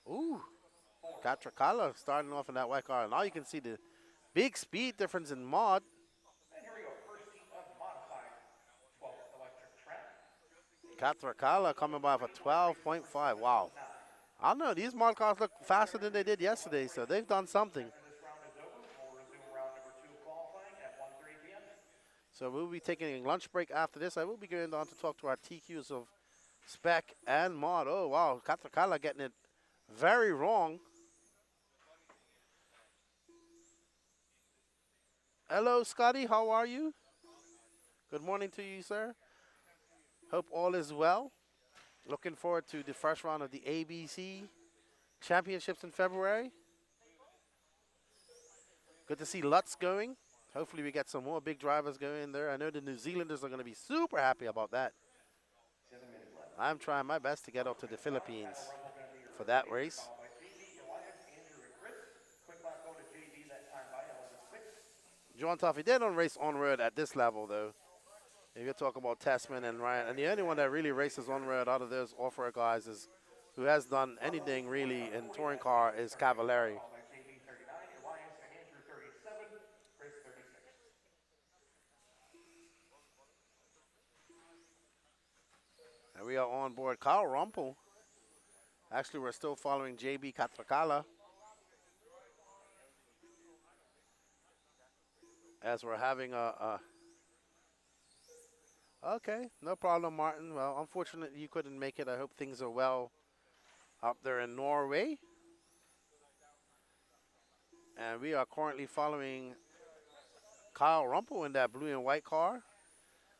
Ooh, Katrakala starting off in that white car. Now you can see the big speed difference in mod. And here we go, first heat of modified 12th electric track. Katrakala coming by for 12.5. Wow. I don't know. These mod cars look faster than they did yesterday, so they've done something. After this round is over, we'll resume round number 2 of qualifying at 1:30 p.m. So we'll be taking a lunch break after this. I will be going on to talk to our TQs of Spec and mod. Oh, wow. Katrakala getting it very wrong. Hello, Scotty. How are you? Good morning to you, sir. Hope all is well. Looking forward to the first round of the ABC Championships in February. Good to see Lutz going. Hopefully we get some more big drivers going there. I know the New Zealanders are going to be super happy about that. I'm trying my best to get up to the Philippines for that race. John Toffee, they don't race on road at this level, though. If you're talking about Tessman and Ryan, and the only one that really races on road out of those off-road guys is who has done anything really in touring car is Cavallari. And we are on board Kyle Rumpel. Actually, we're still following JB Katrakala as we're having a okay, no problem, Martin. Well, unfortunately, you couldn't make it. I hope things are well up there in Norway. And we are currently following Kyle Rumpel in that blue and white car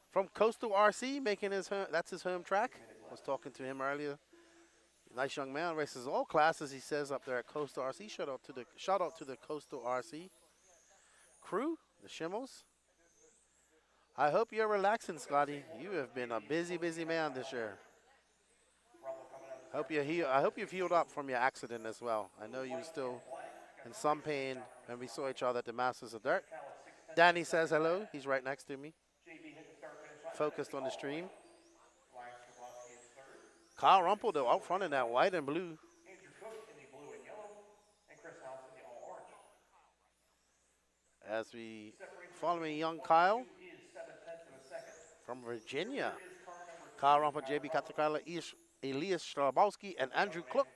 from Coastal RC, making his home, that's his home track. I was talking to him earlier. Nice young man, races all classes, he says, up there at Coastal RC. Shout out to the Coastal RC crew, the Shimmels. I hope you're relaxing, Scotty. You have been a busy, busy man this year. I hope you've healed up from your accident as well. I know you were still in some pain when we saw each other at the Masters of Dirt. Danny says hello. He's right next to me. Focused on the stream. Kyle Rumpel, though, out front in that white and blue. As we following young Kyle from Virginia. Kyle Rumpel, JB Katrakala, Elias Strabowski, and Andrew Klook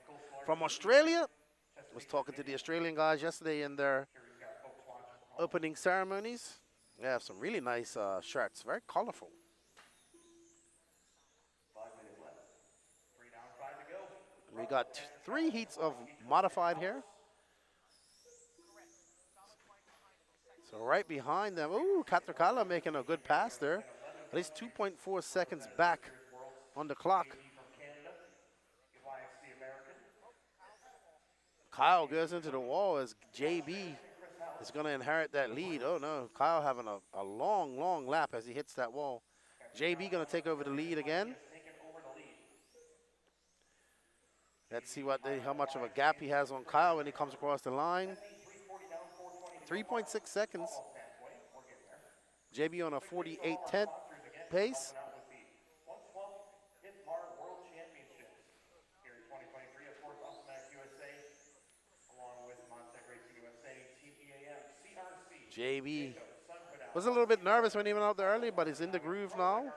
from Australia. Was talking to the Australian guys yesterday in their opening ceremonies. They have some really nice shirts, very colorful. 5 minutes left. 3 down, 5 to go. We got 3 heats of modified here. So right behind them, ooh, Katrakala making a good pass there. At least 2.4 seconds back on the clock. Kyle goes into the wall as JB is going to inherit that lead. Oh, no. Kyle having a long, long lap as he hits that wall. JB going to take over the lead again. Let's see how much of a gap he has on Kyle when he comes across the line. 3.6 seconds. JB on a 48.10 pace. Ifmar World Championships here in 2023, of course, Automatic USA, along with Montec Racing USA, Team EAM, CRC. JB was a little bit nervous when he went out there early, but he's in the groove now.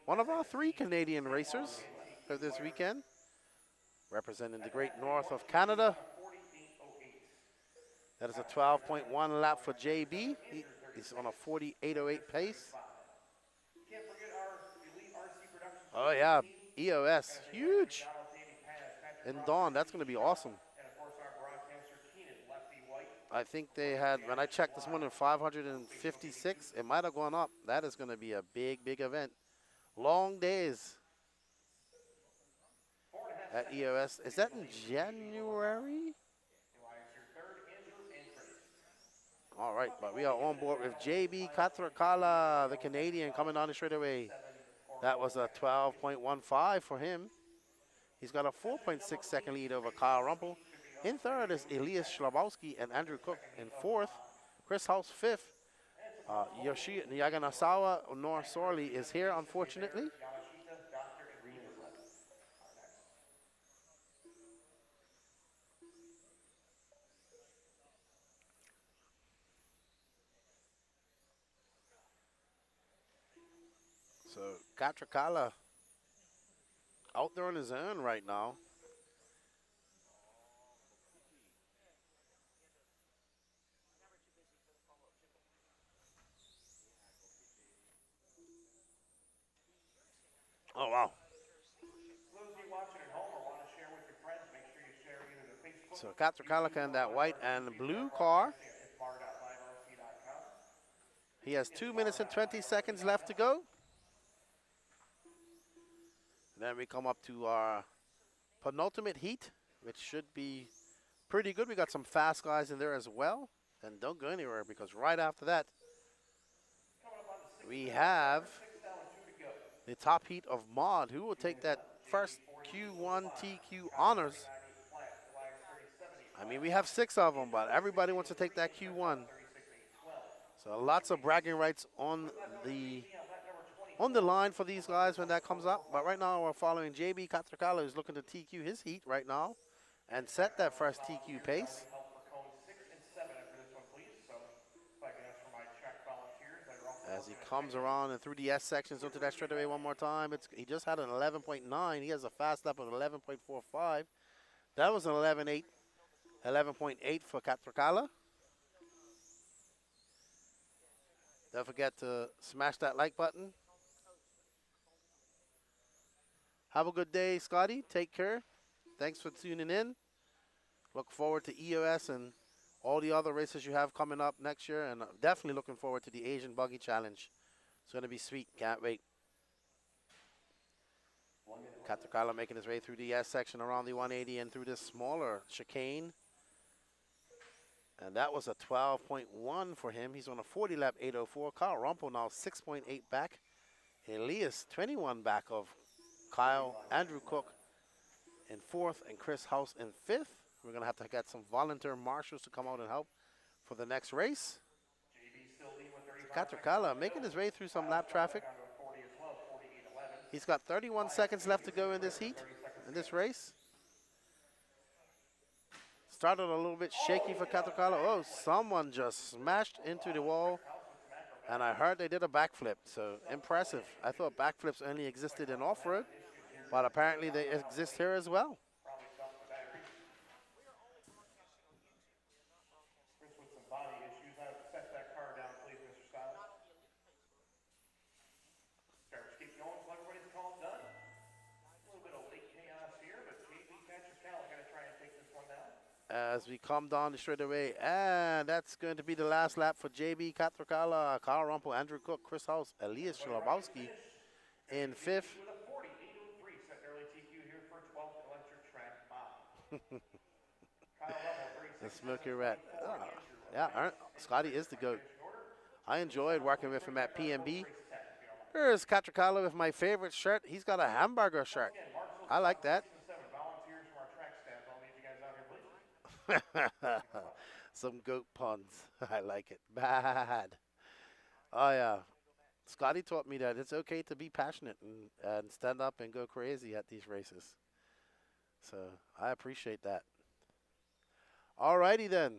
One of our 3 Canadian racers for this weekend, representing the great north of Canada. That is a 12.1 lap for JB. He's on a 48.08 pace. Oh, yeah. EOS, huge. And Dawn, that's going to be awesome. And of course, our broadcaster Keenan, lefty white. I think they had, when I checked this morning, 556. It might have gone up. That is going to be a big, big event. Long days at EOS. Is that in January? All right, but we are on board with JB Katrakala, the Canadian, coming down the straightaway. That was a 12.15 for him. He's got a 4.6 second lead over Kyle Rumpel. In third is Elias Schlabowski and Andrew Cook. In fourth, Chris House fifth. Yoshi Yaganasawa Nor Sorley is here, unfortunately. So Katrakala out there on his own right now. Oh, wow. So Katrakala in that white and blue car. He has 2 minutes and 20 seconds left to go. Then we come up to our penultimate heat, which should be pretty good. We got some fast guys in there as well. And don't go anywhere, because right after that, we have the top heat of Mod, who will take that first Q1 TQ honors. I mean, we have 6 of them, but everybody wants to take that Q1. So lots of bragging rights on the line for these guys when that comes up. But right now we're following JB Katrakala, who's looking to TQ his heat right now and set that first TQ pace. As he comes around and through the S sections into that straightaway one more time. He just had an 11.9. He has a fast lap of 11.45. That was an 11.8 for Katrakala. Don't forget to smash that like button. Have a good day, Scotty. Take care. Thanks for tuning in. Look forward to EOS and all the other races you have coming up next year. And definitely looking forward to the Asian Buggy Challenge. It's going to be sweet. Can't wait. Katrakala making his way through the S section around the 180 and through this smaller chicane. And that was a 12.1 for him. He's on a 40 lap 804. Kyle Rumpel now 6.8 back. Elias 21 back of Kyle. Andrew Cook in fourth and Chris House in fifth. We're going to have to get some volunteer marshals to come out and help for the next race. Katrakala making his way through some lap traffic. He's got 31 seconds left to go in this heat, in this race. Started a little bit shaky for Katrakala. Oh, someone just smashed into the wall, and I heard they did a backflip, so impressive. I thought backflips only existed in off-road, but apparently they exist here as well. As we come down the straightaway, and that's going to be the last lap for JB Katrakala, Kyle Rumpel, Andrew Cook, Chris House, Elias Schlabowski in fifth. The Smoky Rat. Oh, yeah, Scotty is the GOAT. I enjoyed working with him at PMB. Here's Katrakala with my favorite shirt. He's got a hamburger shirt. I like that. Some goat puns. I like it. Bad. Oh, yeah. Scotty taught me that it's okay to be passionate and stand up and go crazy at these races. So I appreciate that. All righty then.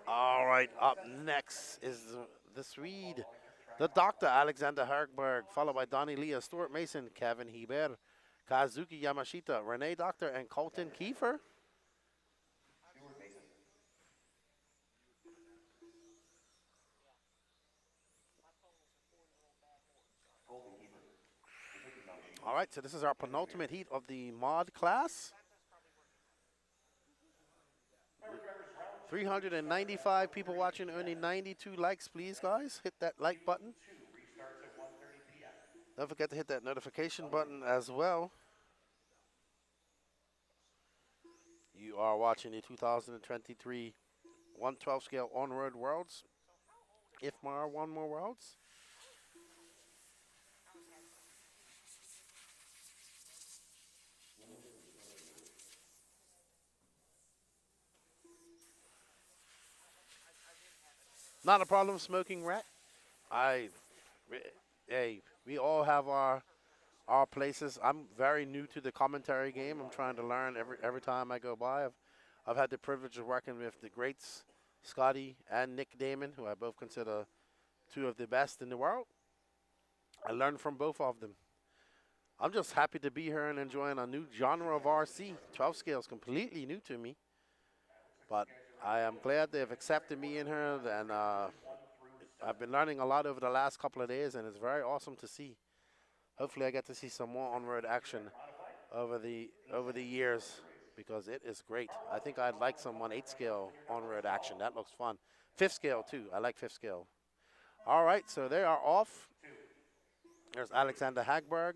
All right, up next is the Swede, the Doctor, Alexander Hergberg, followed by Donnie Leah, Stuart Mason, Kevin Heber, Kazuki Yamashita, Renee Doctor, and Colton Kiefer. All right, so this is our penultimate heat of the mod class. 395 people watching, only 92 likes, please, guys. Hit that like button. Restarts at 1:30 p.m. Don't forget to hit that notification button as well. You are watching the 2023 112 scale on-road worlds. Ifmar one more worlds. Not a problem, smoking rat. Hey, we all have our places. I'm very new to the commentary game. I'm trying to learn every time I go by. I've had the privilege of working with the greats, Scotty and Nick Damon, who I both consider two of the best in the world. I learned from both of them. I'm just happy to be here and enjoying a new genre of RC. 12 scale is completely new to me, but I am glad they've accepted me in here, and I've been learning a lot over the last couple of days, and it's very awesome to see. Hopefully I get to see some more on-road action over the years, because it is great. I think I'd like some 1/8 scale on-road action. That looks fun. 5th scale too. I like 5th scale. All right, so they are off. There's Alexander Hagberg,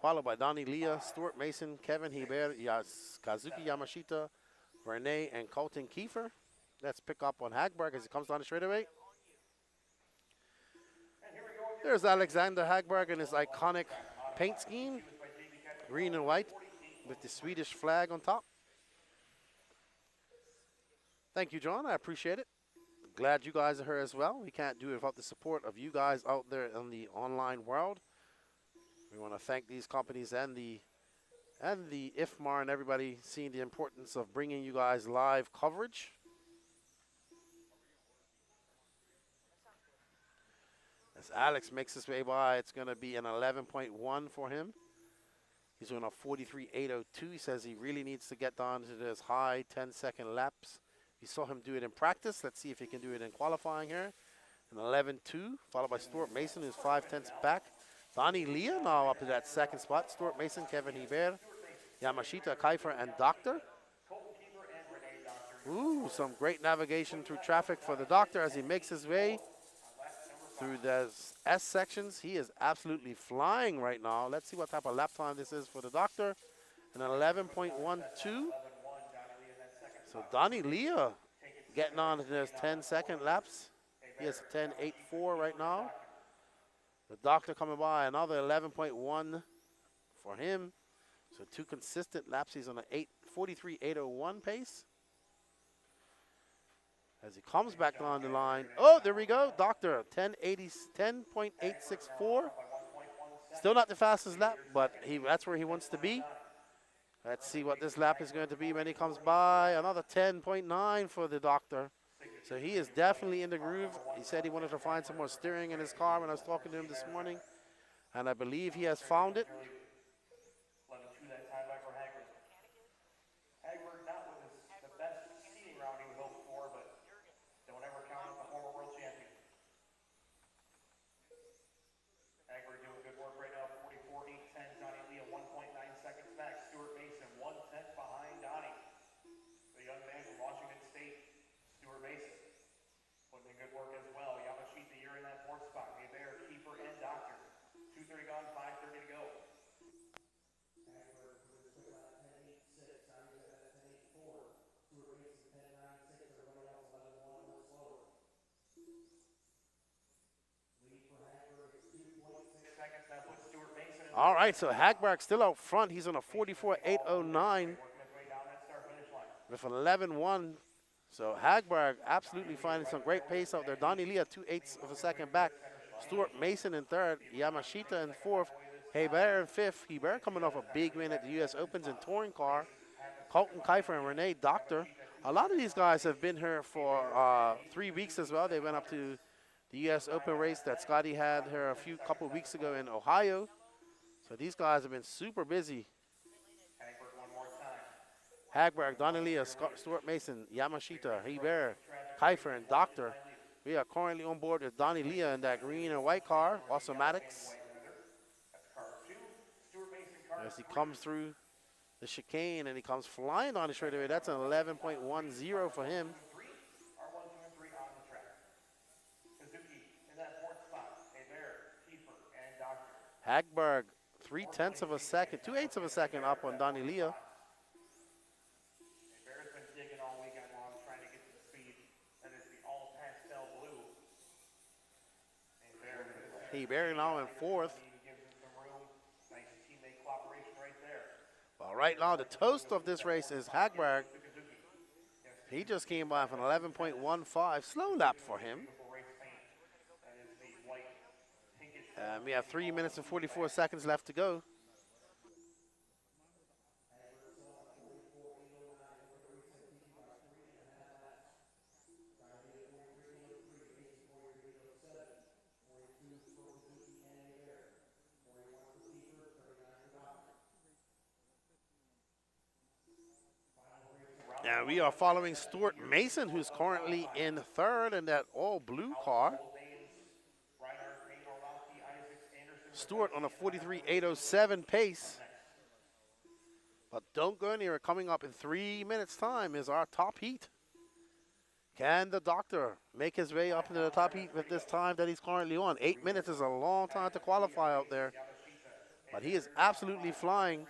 followed by Donnie Leah, Stuart Mason, Kevin Hebert, Kazuki Yamashita, Renee, and Colton Kiefer. Let's pick up on Hagberg as he comes down the straightaway. There's Alexander Hagberg in his iconic paint scheme, green and white with the Swedish flag on top. Thank you, John. I appreciate it. Glad you guys are here as well. We can't do it without the support of you guys out there in the online world. We want to thank these companies and the Ifmar and everybody seeing the importance of bringing you guys live coverage. As Alex makes his way by, it's going to be an 11.1 for him. He's doing a 43.802. He says he really needs to get down to those high 10-second laps. We saw him do it in practice. Let's see if he can do it in qualifying here. An 11.2, followed by Stuart Mason, who's 5/10 back. Donnie Leah now up to that second spot. Stuart Mason, Kevin Hebert, Yamashita, Kiefer, and Doctor. Ooh, some great navigation through traffic for the Doctor as he makes his way through the S sections. He is absolutely flying right now. Let's see what type of lap time this is for the Doctor. An 11.12. So Donnie Leah getting on to those 10-second laps. He has 10.84 right now. The Doctor coming by, another 11.1 for him. So 2 consistent laps. He's on an 43.801 pace. As he comes back on the line. Oh, there we go. Doctor, 10.864. Still not the fastest lap, but that's where he wants to be. Let's see what this lap is going to be when he comes by. Another 10.9 for the Doctor. So he is definitely in the groove. He said he wanted to find some more steering in his car when I was talking to him this morning. And I believe he has found it. All right, so Hagberg still out front. He's on a 44.809 with an 11.1. So Hagberg absolutely finding some great pace out there. Donnie Leah 2/8 of a second back. Stuart Mason in third. Yamashita in fourth. Hebert in fifth. Hebert coming off a big win at the U.S. Opens in touring car. Colton Kiefer and Renee Doctor. A lot of these guys have been here for 3 weeks as well. They went up to the U.S. Open race that Scotty had here a couple weeks ago in Ohio. So these guys have been super busy. Hagberg, Donnie Leah, Stuart Mason, Yamashita, Hebert, Kiefer, and Doctor. We are currently on board with Donnie Leah in that green and white car, Automatics. As he comes through the chicane and he comes flying on the straightaway. That's an 11.10 for him. R1, 2, and 3 on the track. Suzuki in that fourth spot. Hebert, Kiefer, and Doctor. Hagberg, 3/10 of a second, 2/8 of a second up on Donnie Leah. Hebert's been digging all weekend long, trying to get to the speed. That is the all pastel blue. Hebert now in fourth. Gives him some room. Nice teammate cooperation right there. Well, right now the toast of this race is Hagberg. He just came by from 11.15, slow lap for him. And we have 3 minutes and 44 seconds left to go. And we are following Stuart Mason, who's currently in third in that all-blue car. Stuart on a 43.807 pace. But don't go near it. Coming up in 3 minutes' time is our top heat. Can the Doctor make his way up into the top heat with this time that he's currently on? 8 minutes is a long time to qualify out there. But he is absolutely flying.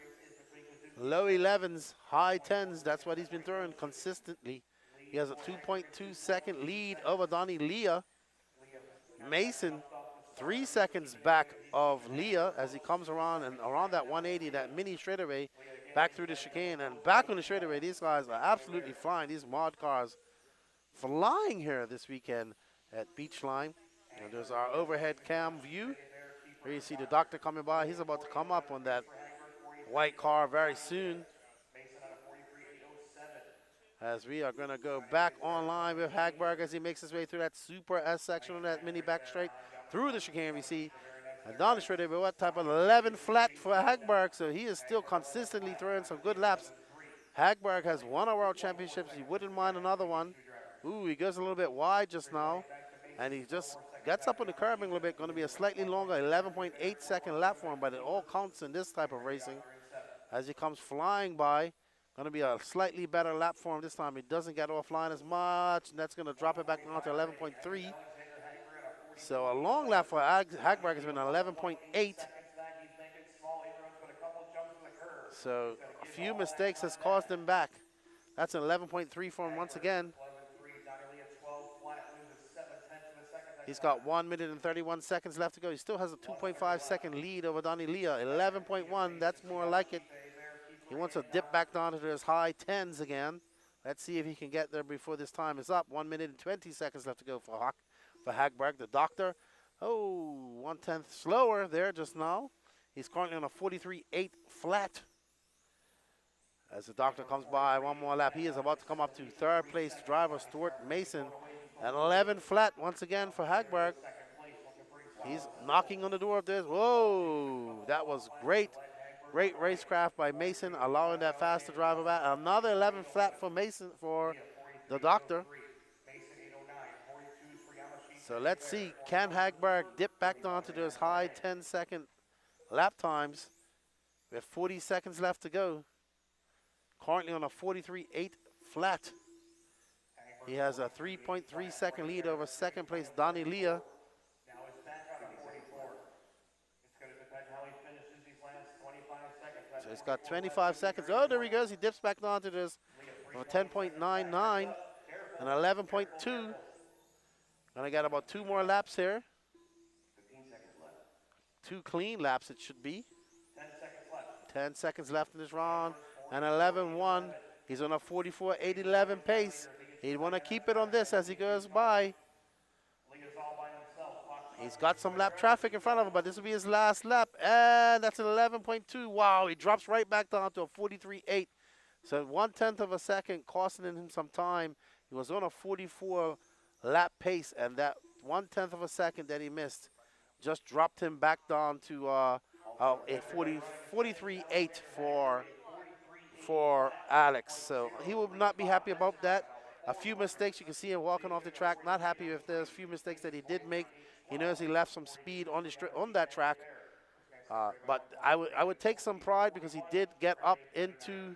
Low 11s, high 10s, that's what he's been throwing consistently. He has a 2.2 second lead over Donnie Leah. Mason, 3 seconds back of Leah as he comes around and around that 180, that mini straightaway, back through the chicane and back on the straightaway. These guys are absolutely flying. These mod cars flying here this weekend at Beachline. And there's our overhead cam view. Here you see the Doctor coming by. He's about to come up on that white car very soon. As we are going to go back online with Hagberg as he makes his way through that super S section on that mini back straight through the chicane. We see and down the straightaway, but what type of 11 flat for Hagberg, so he is still consistently throwing some good laps. Hagberg has won a world championships. He wouldn't mind another one. Ooh, he goes a little bit wide just now, and he just gets up on the curbing a little bit. Going to be a slightly longer 11.8 second lap for him, but it all counts in this type of racing. As he comes flying by, going to be a slightly better lap for him this time. He doesn't get offline as much, and that's going to drop it back down to 11.3. So a long lap for Hagberg has been 11.8. So a few mistakes has caused him back. That's an 11.3 for him once again. He's got 1 minute and 31 seconds left to go. He still has a 2.5 second lead over Donnie Leah. 11.1, that's more like it. He wants to dip back down to his high 10s again. Let's see if he can get there before this time is up. 1 minute and 20 seconds left to go for Hagberg. The Doctor, 1/10 slower there just now. He's currently on a 43.8 flat. As the Doctor comes by, one more lap. He is about to come up to third place driver Stuart Mason. At 11 flat once again for Hagberg. He's knocking on the door of this. Whoa, that was great. Great racecraft by Mason, allowing that faster driver back. Another 11 flat for Mason, for the Doctor. So let's see, can Hagberg dip back down to those high 10-second lap times with 40 seconds left to go. Currently on a 43.8 flat. He has a 3.3 second lead over second place Donnie Leah. Now it's back on a 44. It's going to depend how he finishes these last 25 seconds. So he's got 25 seconds. Oh, there he goes. He dips back down to this 10.99 and 11.2. Gonna get about 2 more laps here. 15 seconds left. 2 clean laps it should be. 10 seconds left. 10 seconds left in this round. And 11.1. He's on a 44.811 pace. He'd want to keep it on this as he goes by. He's got some lap traffic in front of him, but this will be his last lap. And that's an 11.2. Wow, he drops right back down to a 43.8. So 1/10 of a second, costing him some time. He was on a 44 lap pace, and that 1/10 of a second that he missed just dropped him back down to a 43.8 for Alex. So he will not be happy about that. A few mistakes, you can see him walking off the track, not happy with those few mistakes that he did make. He knows he left some speed on that track. But I would take some pride because he did get up into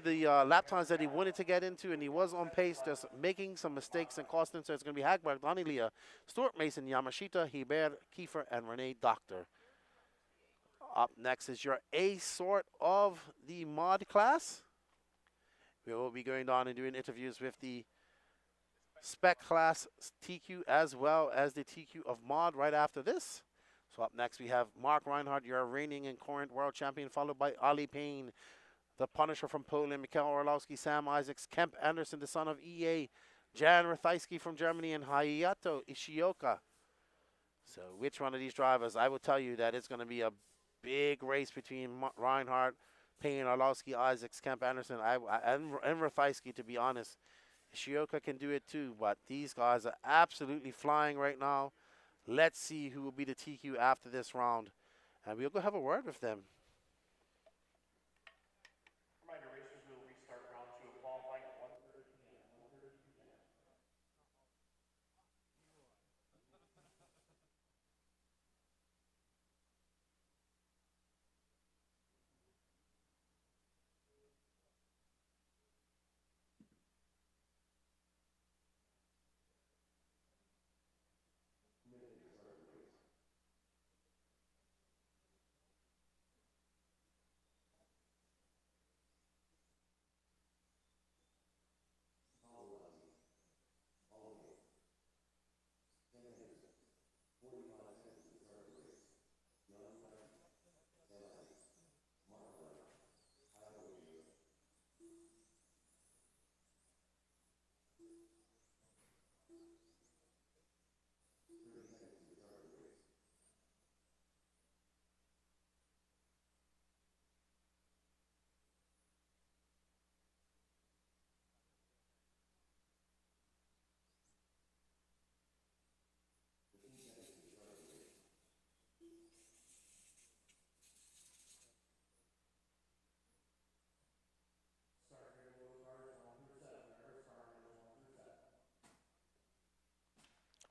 the lap times that he wanted to get into, and he was on pace, just making some mistakes and costing. So it's going to be Hagberg, Donilia, Stuart Mason, Yamashita, Hebert, Kiefer, and Renee Doctor. Up next is your A sort of the mod class. We will be going on and doing interviews with the Spec class TQ as well as the TQ of mod right after this. So up next we have Mark Reinhardt, your reigning and current world champion, followed by Ali Payne, the Punisher from Poland, Mikhail Orlowski, Sam Isaacs, Kemp Anderson, the son of EA, Jan Rathajski from Germany, and Hayato Ishioka. So which one of these drivers? I will tell you that it's going to be a big race between Reinhardt, Payne, Orlowski, Isaacs, Kemp Anderson, and Rathajski, to be honest. Ishioka can do it too, but these guys are absolutely flying right now. Let's see who will be the TQ after this round. And we'll go have a word with them. Reminder, racers, we will restart round 2 of qualifying at 1:30 p.m.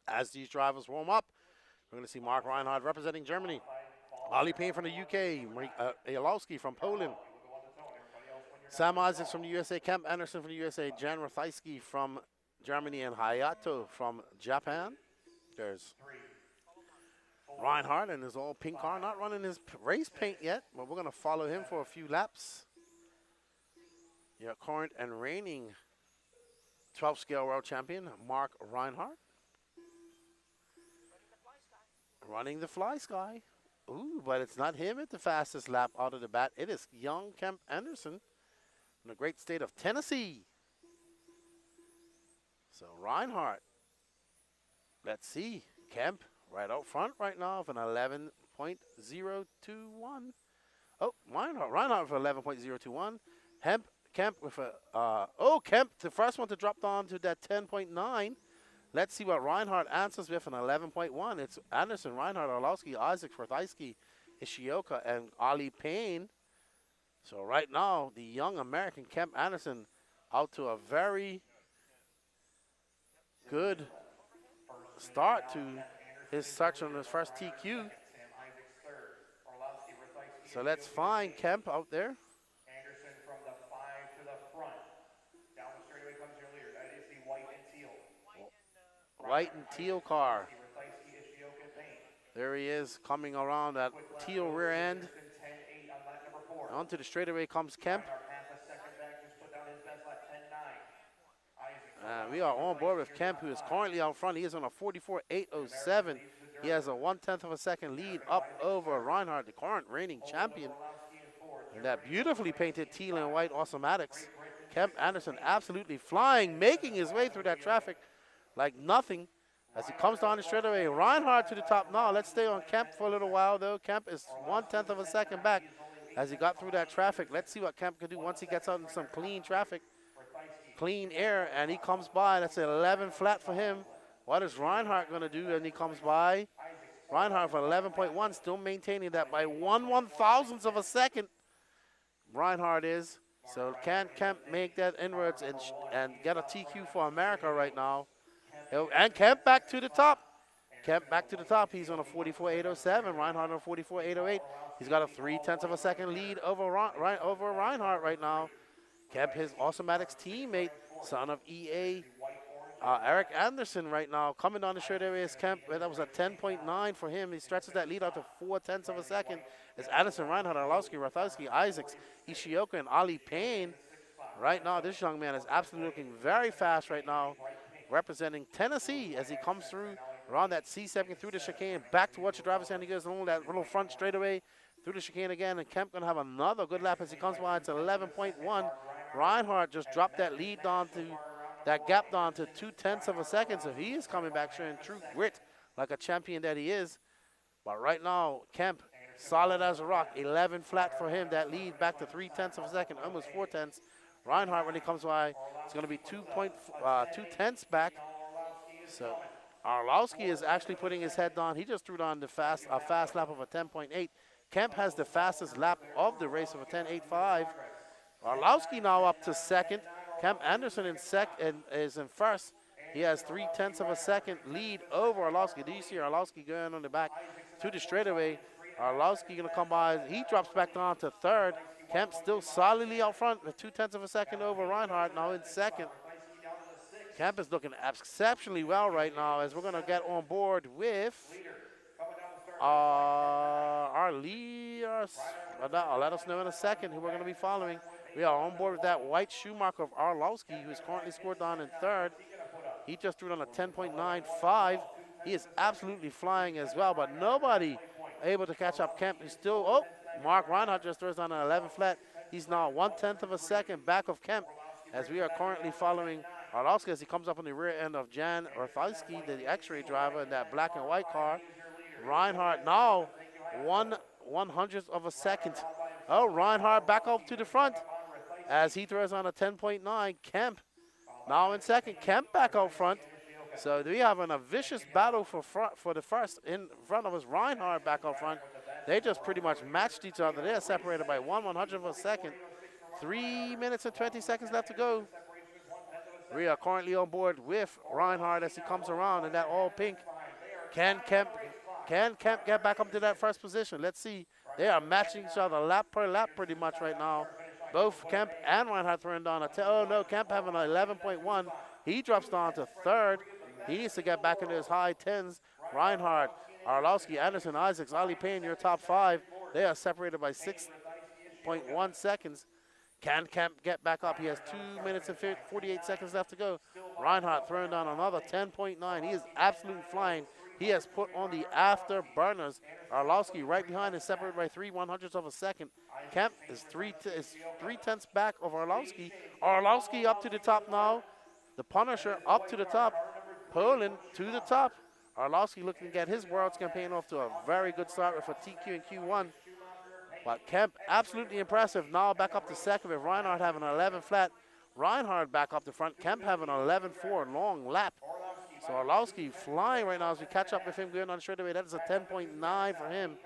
As these drivers warm up, we're going to see Mark Reinhardt representing Germany, Ali Payne from the UK, Orlowski from Poland, Sam Isaacs from the USA, Kemp Anderson from the USA, Jan Rathajski from Germany, and Hayato from Japan. There's Reinhardt in his all pink car, not running his race paint yet, but we're going to follow him for a few laps. Your current and reigning 12 scale world champion, Mark Reinhardt. Running the Fly Sky. Ooh, but it's not him at the fastest lap out of the bat. It is young Kemp Anderson from the great state of Tennessee. So Reinhardt. Let's see. Kemp right out front right now with an 11.021. Oh, Reinhardt for 11.021. Kemp with a, Kemp, the first one to drop down to that 10.9. Let's see what Reinhardt answers with an 11.1. It's Anderson, Reinhardt, Orlowski, Isaac, Rathajski, Ishioka, and Ali Payne. So right now, the young American Kemp Anderson out to a very good start to his search on his first TQ. So let's find Kemp out there. Anderson from the 5 to the front. Down the straightaway comes your leader. That is the white and teal. White and teal car. There he is coming around that teal rear end. Onto the straightaway comes Kemp. We are on board with Kemp, who is currently out front. He is on a 44.807. He has a 1/10 of a second lead up over Reinhardt, the current reigning champion. And that beautifully painted teal and white Awesomatics. Kemp Anderson absolutely flying, making his way through that traffic like nothing as he comes down the straightaway. Reinhardt to the top now. Let's stay on Kemp for a little while, though. Kemp is 1/10 of a second back as he got through that traffic. Let's see what Kemp can do once he gets out in some clean traffic, clean air, and he comes by. That's an 11 flat for him. What is Reinhardt going to do? And he comes by. Reinhardt for 11.1, still maintaining that by 1/1000th of a second. Reinhardt is. So can Kemp make that inwards and get a TQ for America right now? And Kemp back to the top. Kemp back to the top. He's on a 44.807. Reinhardt on a 44.808. He's got a 0.3 of a second lead over over Reinhardt right now. Kemp, his Automatics teammate, son of EA, Eric Anderson right now, coming down the straight area is Kemp. That was a 10.9 for him. He stretches that lead out to 0.4 of a second. It's Anderson, Reinhardt, Arlowski, Rathowski, Isaacs, Ishioka, and Ali Payne. Right now, this young man is absolutely looking very fast right now, representing Tennessee as he comes through around that C-section through the chicane, back towards the driver's hand. He goes along that little front straightaway through the chicane again, and Kemp going to have another good lap as he comes by. It's 11.1. Reinhardt just dropped that lead down to, that gap down to 0.2 of a second, so he is coming back showing true grit like a champion that he is. But right now, Kemp, solid as a rock, 11 flat for him. That lead back to 0.3 of a second, almost 0.4. Reinhardt, when he comes by, it's going to be 2.2 back. So Arlowski is actually putting his head down. He just threw down a fast lap of a 10.8. Kemp has the fastest lap of the race of a 10.85. Arlowski now up to second. Kemp Anderson is in first. He has 0.3 of a second lead over Arlowski. Do you see Arlowski going on the back to the straightaway? Arlowski going to come by. He drops back down to third. Kemp still solidly out front with 0.2 of a second over Reinhardt, now in second. Kemp is looking exceptionally well right now as we're going to get on board with our lead. I'll let us know in a second who we're going to be following. We are on board with that white shoe mark of Arlowski, who is currently scored down in third. He just threw down a 10.95. He is absolutely flying as well, but nobody able to catch up. Kemp is still, Mark Reinhardt just throws down an 11 flat. He's now 0.1 of a second back of Kemp as we are currently following Arlowski as he comes up on the rear end of Jan Orthowski, the X-ray driver in that black and white car. Reinhardt now 1/100th of a second. Reinhardt back up to the front as he throws on a 10.9. Kemp now in second. Kemp back out front. So we have a vicious battle for the first in front of us. Reinhardt back out front. They just pretty much matched each other. They're separated by 1/100th of a second. 3 minutes and 20 seconds left to go. We are currently on board with Reinhardt as he comes around in that all pink. Can Kemp get back up to that first position? Let's see. They are matching each other lap per lap pretty much right now. Both Kemp and Reinhardt throwing down a 10. Oh no, Kemp having an 11.1. He drops down to third. He needs to get back into his high 10s. Reinhardt, Arlowski, Anderson, Isaacs, Ali Payne, your top five. They are separated by 6.1 seconds. Can Kemp get back up? He has 2 minutes and 48 seconds left to go. Reinhardt throwing down another 10.9. He is absolutely flying. He has put on the afterburners. Arlowski right behind is separated by 3/100ths of a second. Kemp is 0.3 back of Arlowski. Arlowski up to the top now. The Punisher up to the top. Poland to the top. Arlowski looking to get his Worlds campaign off to a very good start with a TQ in Q1. But Kemp, absolutely impressive. Now back up to second with Reinhardt having an 11 flat. Reinhardt back up the front. Kemp having an 11.4 long lap. So Arlowski flying right now as we catch up with him going on straightaway. That is a 10.9 for him.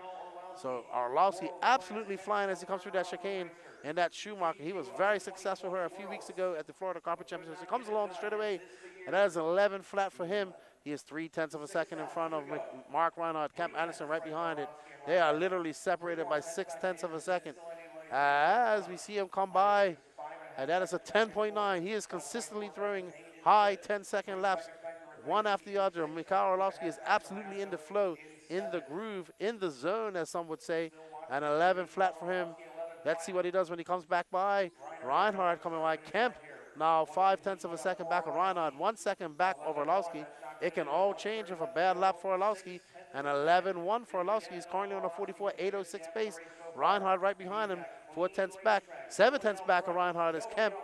So Arlowski absolutely flying as he comes through that chicane and that Schumacher. He was very successful here a few weeks ago at the Florida Carpet Championships. He comes along the straightaway, and that is an 11 flat for him. He is 0.3 of a second in front of Mark Reinhardt. Kemp Anderson right behind it. They are literally separated by 0.6 of a second as we see him come by, and that is a 10.9. He is consistently throwing high 10-second laps, one after the other. Mikhail Arlowski is absolutely in the flow, in the groove, in the zone, as some would say. An 11 flat for him. Let's see what he does when he comes back by. Reinhardt coming by. Kemp now 0.5 of a second back of Reinhardt, 1 second back of Arlowski. It can all change with a bad lap for Arlowski. And 11.1 for Arlowski. He's currently on a 44.806 pace. Reinhardt right behind him, 0.4 back. 0.7 back of Reinhardt is Kemp.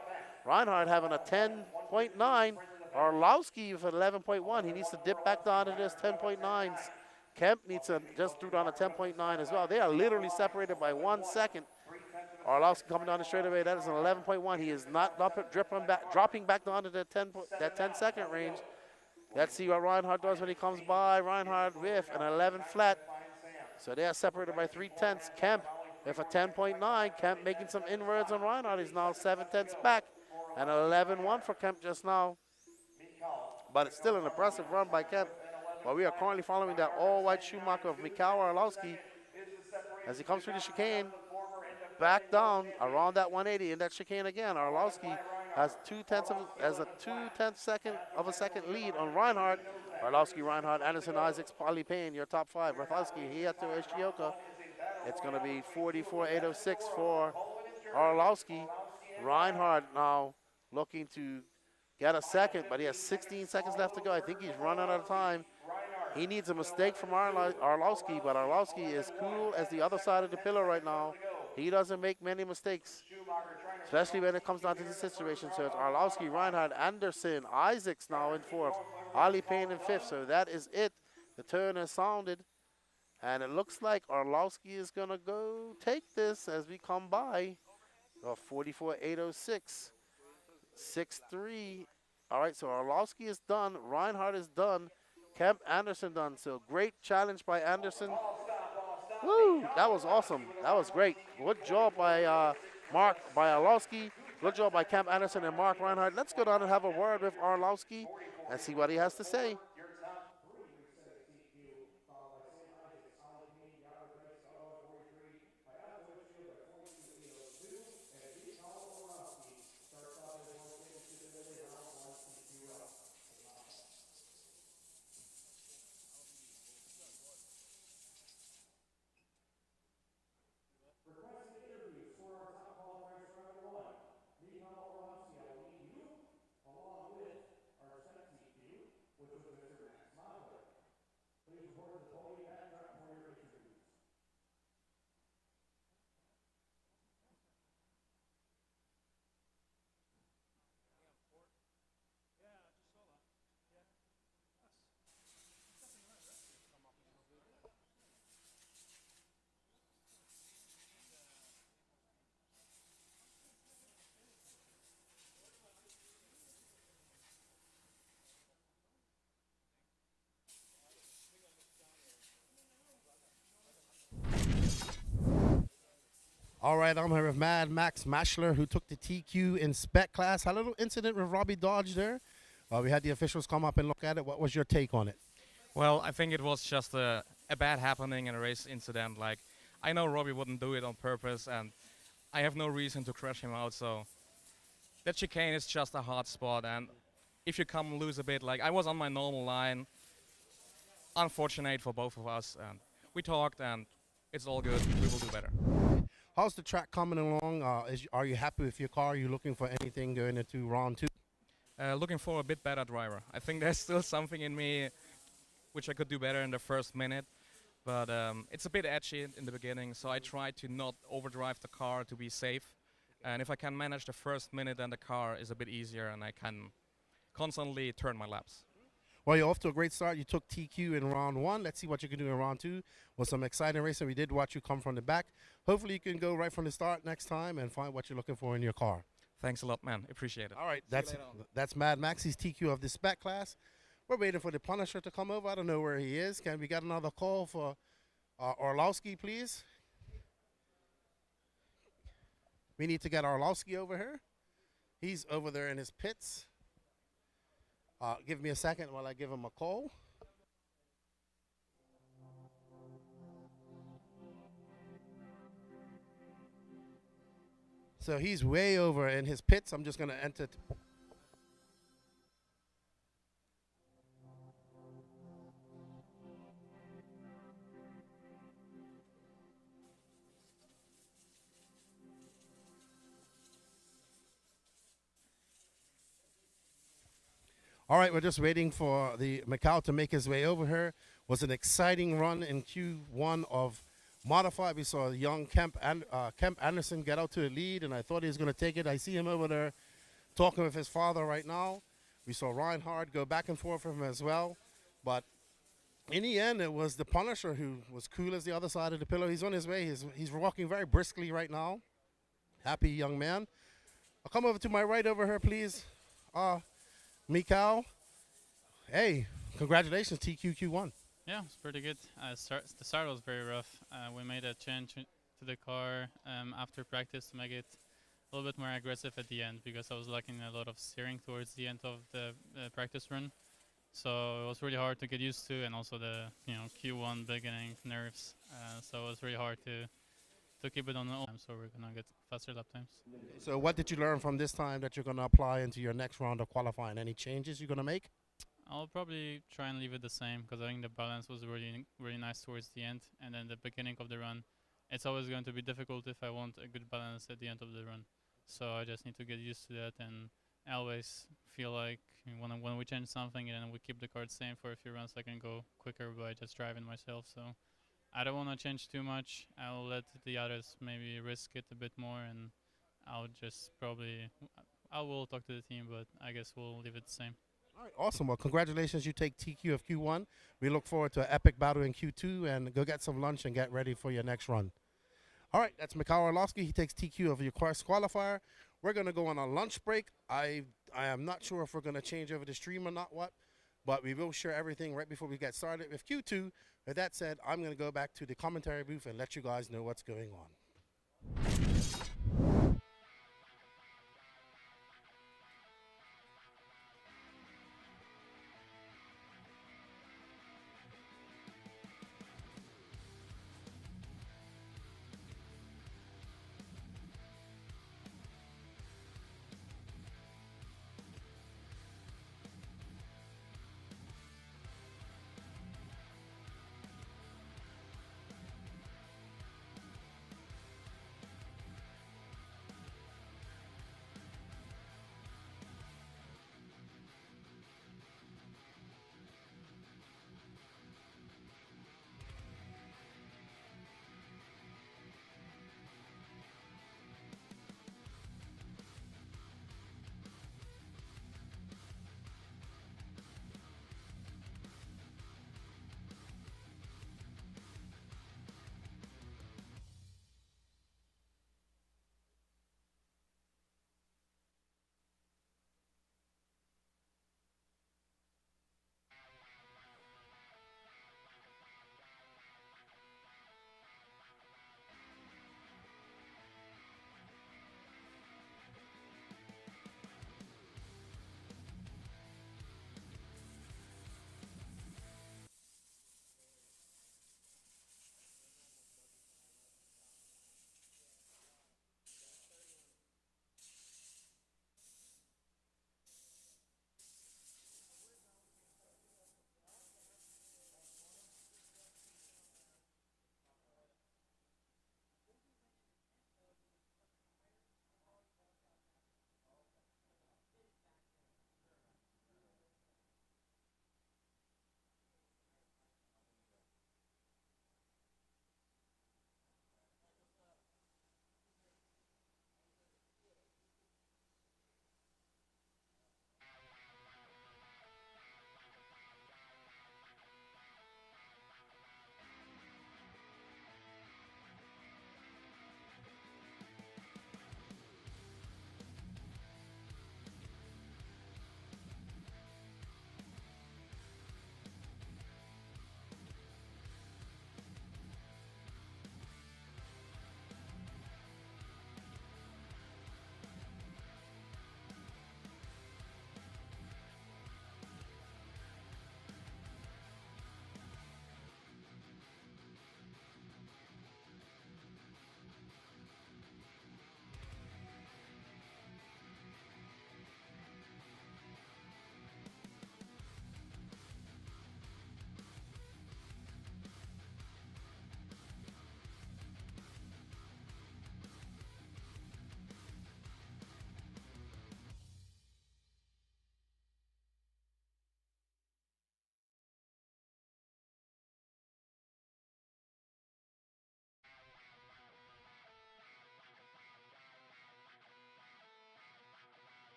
Reinhardt having a 10.9. Arlowski with an 11.1. He needs to dip back down to this 10.9s. Kemp needs to just throw down a 10.9 as well. They are literally separated by 1 second. Arlowski coming down the straightaway. That is an 11.1. He is not dropping back down to that 10-second range. Let's see what Reinhardt does when he comes by. Reinhardt with an 11 flat. So they are separated by 0.3. Kemp with a 10.9. Kemp making some inroads on Reinhardt. He's now 0.7 back. And 11.1 for Kemp just now. But it's still an impressive run by Kemp. But we are currently following that all-white Schumacher of Mikhail Orlowski as he comes through the chicane, back down around that 180 in that chicane again. Orlowski has a 2/10 second of a second lead on Reinhardt. Orlowski, Reinhardt, Anderson, Isaacs, Polly Payne, your top five. Rathowski, Hiato, Ishioka. It's going to be 44.806 for Orlowski. Reinhardt now looking to get a second, but he has 16 seconds left to go. I think he's running out of time. He needs a mistake from Orlowski, but Orlowski is cool as the other side of the pillar right now. He doesn't make many mistakes, especially when it comes down to this situation. So it's Orlowski, Reinhardt, Anderson, Isaacs now in fourth, Ali Payne in fifth. So that is it. The turn has sounded, and it looks like Orlowski is going to go take this as we come by. 44.806, 6.3. All right, so Orlowski is done. Reinhardt is done. Kemp Anderson done. So great challenge by Anderson. Woo, that was awesome. That was great. Good job by by Orlowski. Good job by Kemp Anderson and Mark Reinhardt. Let's go down and have a word with Orlowski and see what he has to say. All right, I'm here with Mad Max Mashler, who took the TQ in Spec class. Had a little incident with Robbie Dodge there. We had the officials come up and look at it. What was your take on it? Well, I think it was just a bad happening in a race incident. Like, I know Robbie wouldn't do it on purpose, and I have no reason to crash him out. So that chicane is just a hard spot, and if you come loose a bit, like I was on my normal line, unfortunate for both of us, and we talked, and it's all good. We will do better. How's the track coming along? Are you happy with your car? Are you looking for anything going into round two? Looking for a bit better driver. I think there's still something in me which I could do better in the first minute, but it's a bit edgy in the beginning, so I try to not overdrive the car to be safe. And if I can manage the first minute, then the car is a bit easier and I can constantly turn my laps. Well, you're off to a great start. You took TQ in round one. Let's see what you can do in round two. Was some exciting racing. We did watch you come from the back. Hopefully you can go right from the start next time and find what you're looking for in your car. Thanks a lot, man. Appreciate it. All right, that's Mad Max's TQ of the Spec class. We're waiting for the Punisher to come over. I don't know where he is. Can we get another call for Orlowski, please? We need to get Orlowski over here. He's over there in his pits. Give me a second while I give him a call. So he's way over in his pits. I'm just going to enter. All right, we're just waiting for the Macau to make his way over here. Was an exciting run in Q1 of Modified. We saw young Kemp Anderson get out to the lead, and I thought he was going to take it. I see him over there talking with his father right now. We saw Reinhardt go back and forth with him as well. But in the end, it was the Punisher who was cool as the other side of the pillar. He's on his way. He's walking very briskly right now. Happy young man. I'll come over to my right over here, please. Mikau, hey, congratulations, TQQ1. Yeah, it's pretty good. The start was very rough. We made a change to the car after practice to make it a little bit more aggressive at the end because I was lacking a lot of steering towards the end of the practice run. So it was really hard to get used to, and also the Q1 beginning nerves. So it was really hard to keep it on the time. So we're gonna get faster lap times. So what did you learn from this time that you're going to apply into your next round of qualifying? Any changes you're going to make? I'll probably try and leave it the same because I think the balance was really nice towards the end, and then the beginning of the run. It's always going to be difficult if I want a good balance at the end of the run. So I just need to get used to that, and I always feel like when we change something and we keep the car the same for a few runs, I can go quicker by just driving myself. So I don't want to change too much. I'll let the others maybe risk it a bit more, and I'll just I will talk to the team, but I guess we'll leave it the same. All right, awesome. Well, congratulations. You take TQ of Q1. We look forward to an epic battle in Q2, and go get some lunch and get ready for your next run. All right, that's Mikhail Orlovsky. He takes TQ of your course qualifier. We're going to go on a lunch break. I am not sure if we're going to change over the stream or not but we will share everything right before we get started with Q2. With that said, I'm going to go back to the commentary booth and let you guys know what's going on.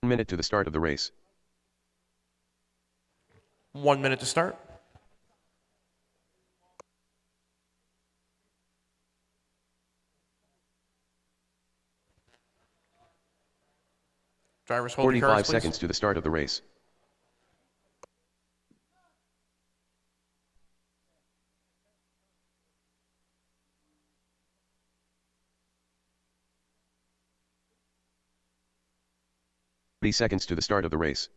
1 minute to the start of the race. 1 minute to start. Drivers hold your cars, 45 please. seconds to the start of the race. Seconds to the start of the race.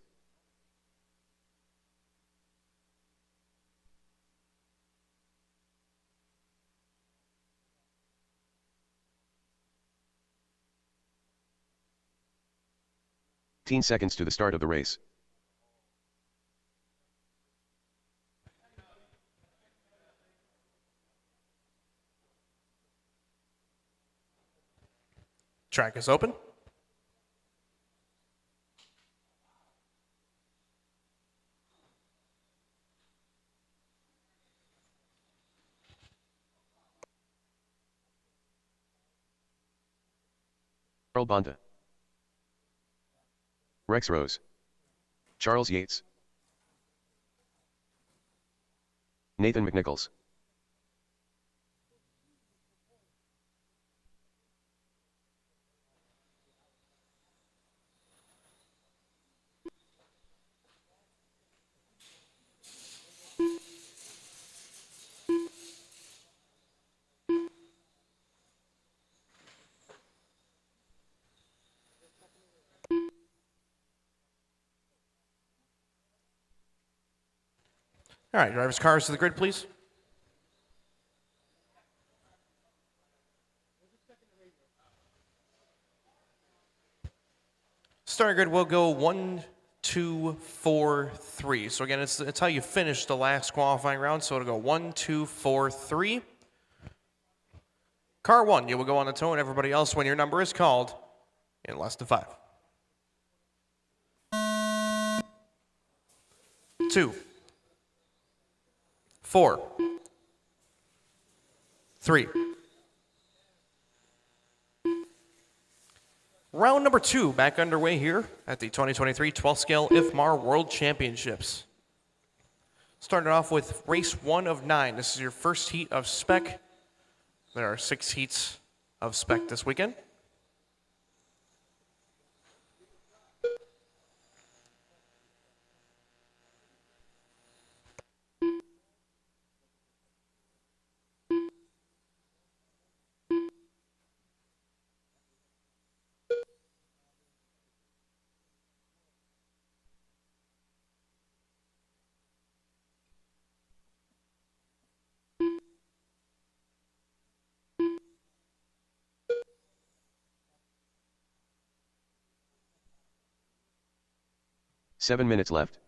Seconds to the start of the race. Track is open. Earl Bonta. Rex Rose. Charles Yates. Nathan McNichols. All right, drivers' cars to the grid, please. Starting grid will go 1, 2, 4, 3. So again, it's how you finish the last qualifying round. So it'll go 1, 2, 4, 3. Car 1, you will go on the tow, and everybody else, when your number is called, in less than 5. 2, 4, 3. Round number 2 back underway here at the 2023 12th Scale Ifmar World Championships. Starting off with race 1 of 9. This is your first heat of Spec. There are 6 heats of Spec this weekend. Seven minutes left.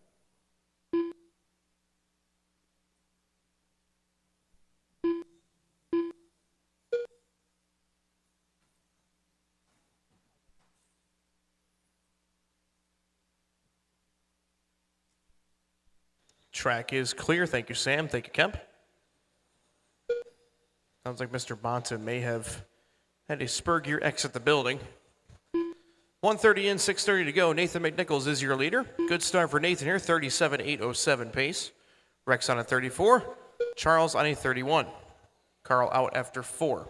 Track is clear. Thank you, Sam. Thank you, Kemp. Sounds like Mr. Bonta may have had a spur gear exit the building. 1:30 in, 6:30 to go. Nathan McNichols is your leader. Good start for Nathan here, 37.807 pace. Rex on a 34. Charles on a 31. Carl out after 4.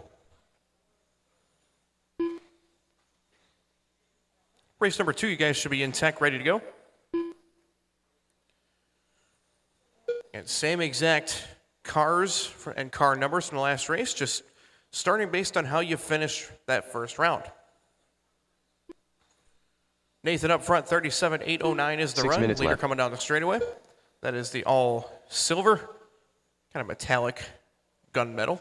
Race number 2, you guys should be in tech, ready to go. And same exact cars and car numbers from the last race, just starting based on how you finish that first round. Nathan up front, 37.809 is the 6 run. minutes Leader left. coming down the straightaway. That is the all silver, kind of metallic gunmetal.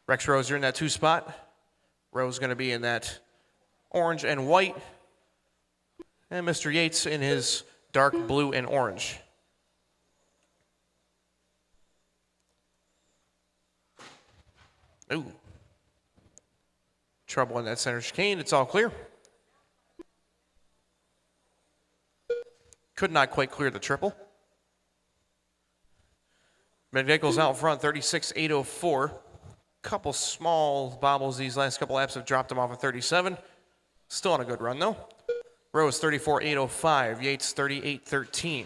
Rex Rose, you're in that 2 spot. Rose going to be in that orange and white. And Mr. Yates in his dark blue and orange. Ooh. Trouble in that center chicane. It's all clear. Could not quite clear the triple. McNichols out front, 36.804. Couple small bobbles these last couple laps have dropped him off at 37. Still on a good run, though. Rose 34.805, Yates 38.13.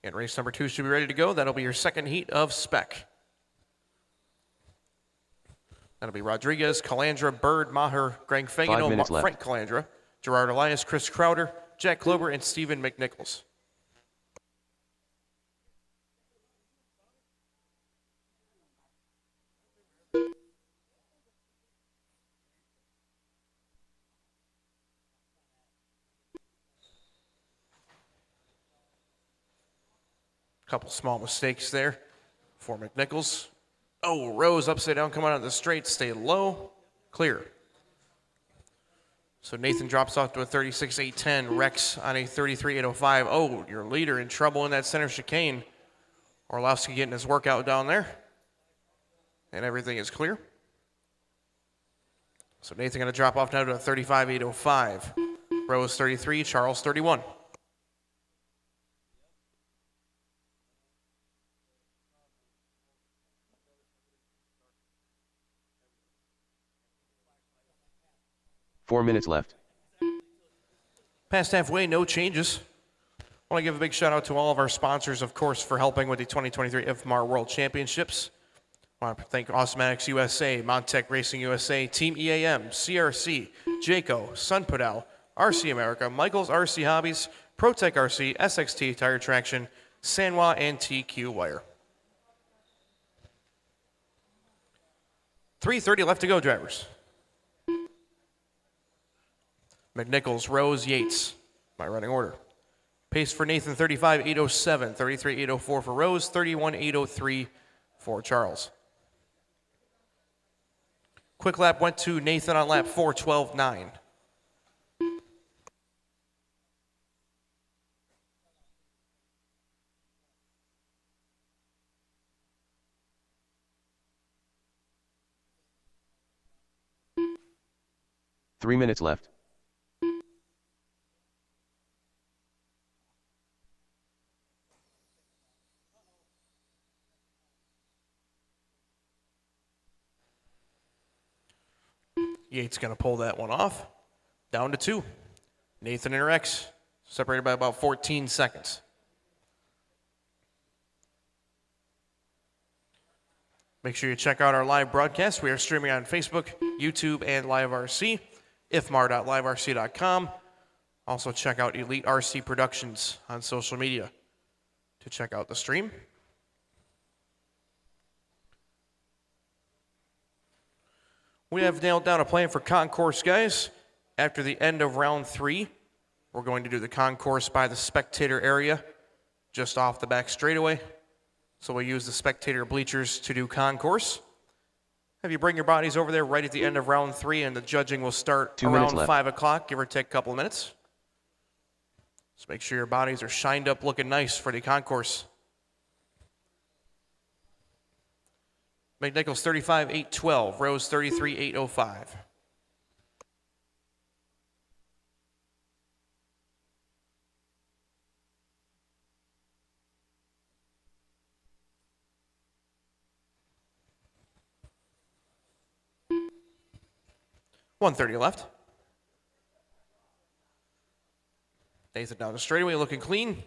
And race number 2 should be ready to go. That'll be your second heat of Spec. That'll be Rodriguez, Calandra, Bird, Maher, Greg Fagano, Frank Calandra, Gerard Elias, Chris Crowder, Jack Klober, and Stephen McNichols. Couple small mistakes there for McNichols. Oh, Rose upside down, coming out of the straight, stay low, clear. So Nathan drops off to a 36.810, Rex on a 33.805. Oh, your leader in trouble in that center chicane. Orlowski getting his workout down there. And everything is clear. So Nathan going to drop off now to a 35.805. Rose 33, Charles 31. Four minutes left. Past halfway, no changes. I want to give a big shout out to all of our sponsors, of course, for helping with the 2023 Ifmar World Championships. I want to thank Osmatics USA, Montec Racing USA, Team EAM, CRC, Jayco, Sunpadal, RC America, Michael's RC Hobbies, ProTech RC, SXT Tire Traction, Sanwa, and TQ Wire. 3:30 left to go, drivers. McNichols, Rose, Yates, my running order. Pace for Nathan, 35.807, 33.804 for Rose, 31.803 for Charles. Quick lap went to Nathan on lap 4, 12.9. Three minutes left. Yates going to pull that one off. Down to 2. Nathan and Rex separated by about 14 seconds. Make sure you check out our live broadcast. We are streaming on Facebook, YouTube, and Live RC, ifmar.liverc.com. Also check out Elite RC Productions on social media to check out the stream. We have nailed down a plan for concourse, guys. After the end of round 3, we're going to do the concourse by the spectator area, just off the back straightaway. So we'll use the spectator bleachers to do concourse. Have you bring your bodies over there right at the end of round 3, and the judging will start around 5 o'clock, give or take a couple of minutes. Just make sure your bodies are shined up looking nice for the concourse. McNichols 35.812, Rose 33.805. .130 left. Nathan down the straightaway, looking clean.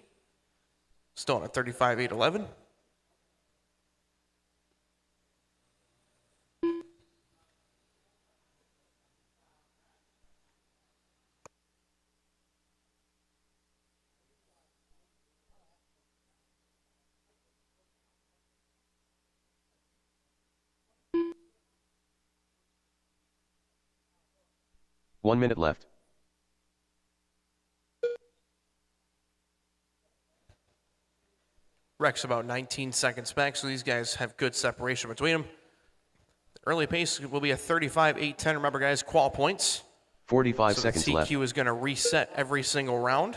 Still on a 35.811. One minute left. Rex about 19 seconds back, so these guys have good separation between them. The early pace will be a 35.810. Remember, guys, qual points. 45 so seconds the TQ left. is going to reset every single round.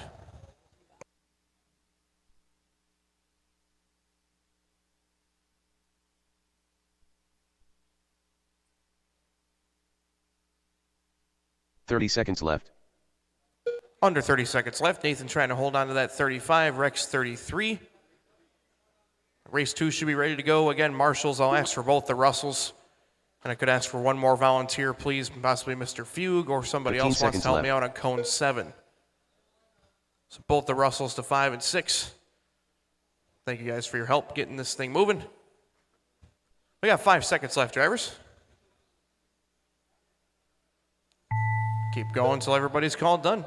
.30 seconds left. Under 30 seconds left. Nathan trying to hold on to that 35. Rex 33. Race 2 should be ready to go. Again, marshals, I'll ask for both the Russells And I could ask for one more volunteer, please, possibly Mr. Fugue or somebody 15 else wants to seconds help left. me out on cone 7. So both the Russells to 5 and 6. Thank you guys for your help getting this thing moving. We got 5 seconds left, drivers. Keep going until everybody's called done.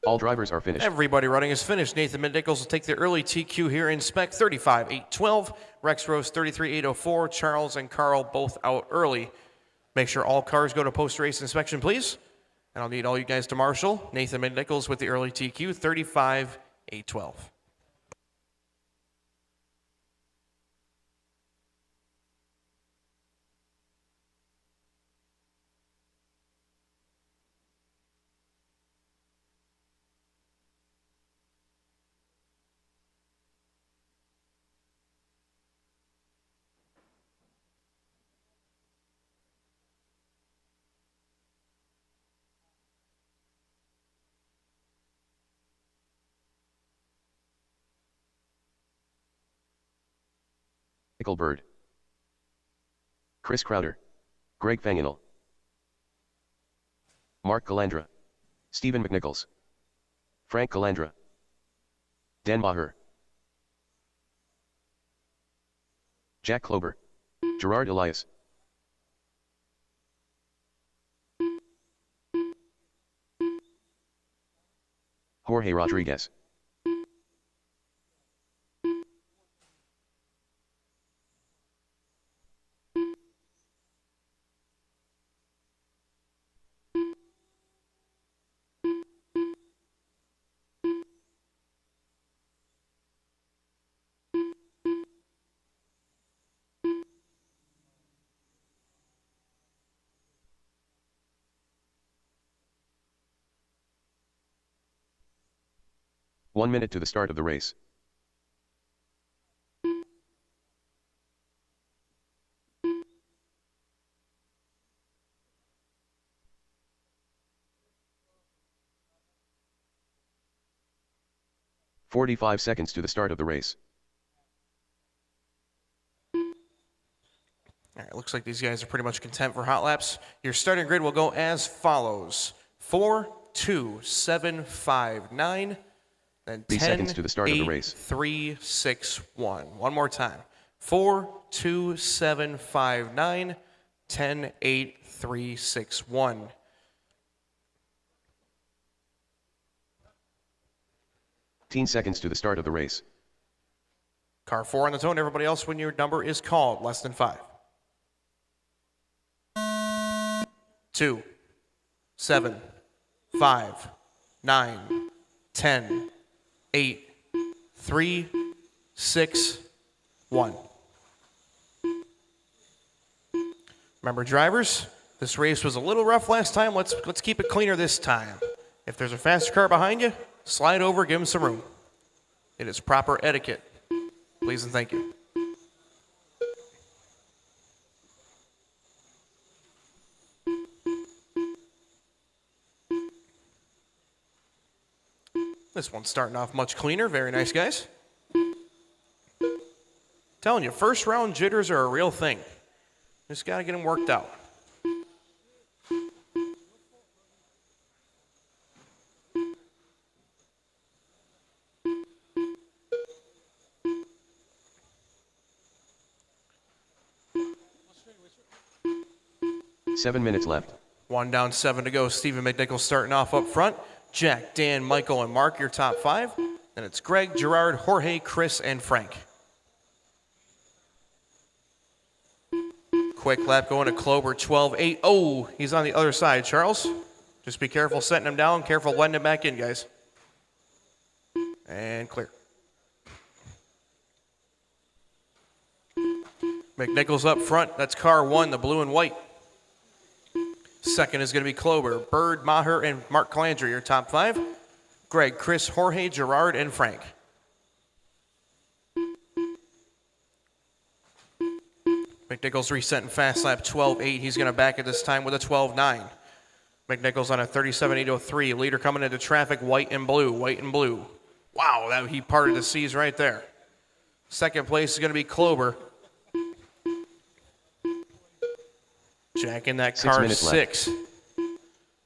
All drivers are finished. Everybody running is finished. Nathan McNichols will take the early TQ here in Spec 35.812. Rex Rose 33.804. Charles and Carl both out early. Make sure all cars go to post-race inspection, please. And I'll need all you guys to marshal. Nathan McNichols with the early TQ 35.812. Michael Bird. Chris Crowder. Greg Fanginal. Mark Calandra. Stephen McNichols. Frank Calandra. Dan Maher. Jack Klober. Gerard Elias. Jorge Rodriguez. One minute to the start of the race. "45 seconds to the start of the race. All right, looks like these guys are pretty much content for hot laps. Your starting grid will go as follows. 4, 2, 7, 5, 9. Then 3 10, seconds to the start 8, of the race. 3, 6, 1. One more time. 4, 2, 7, 5, 9. 10, 8, 3, 6, 1. Seconds to the start of the race. Car 4 on the zone. Everybody else, when your number is called, less than 5. 2, 7, 5, 9, 10, 8, 3, 6, 1. Remember, drivers, this race was a little rough last time. Let's keep it cleaner this time. If there's a faster car behind you, slide over, give them some room. It is proper etiquette. Please and thank you. This one's starting off much cleaner. Very nice, guys. Telling you, first round jitters are a real thing. Just got to get them worked out. Seven minutes left. 1 down, 7 to go. Stephen McNichols starting off up front. Jack, Dan, Michael, and Mark, your top 5. Then it's Greg, Gerard, Jorge, Chris, and Frank. Quick lap going to Klober, 12-8. Oh, he's on the other side, Charles. Just be careful setting him down. Careful letting him back in, guys. And clear. McNichols up front. That's car 1, the blue and white. Second is going to be Klober, Bird, Maher, and Mark Calandra, your top 5. Greg, Chris, Jorge, Gerard, and Frank. McNichols resetting fast lap 12-8. He's going to back it this time with a 12-9. McNichols on a 37.803. Leader coming into traffic, white and blue, white and blue. Wow, that he parted the seas right there. Second place is going to be Klober. Jack in that car 6.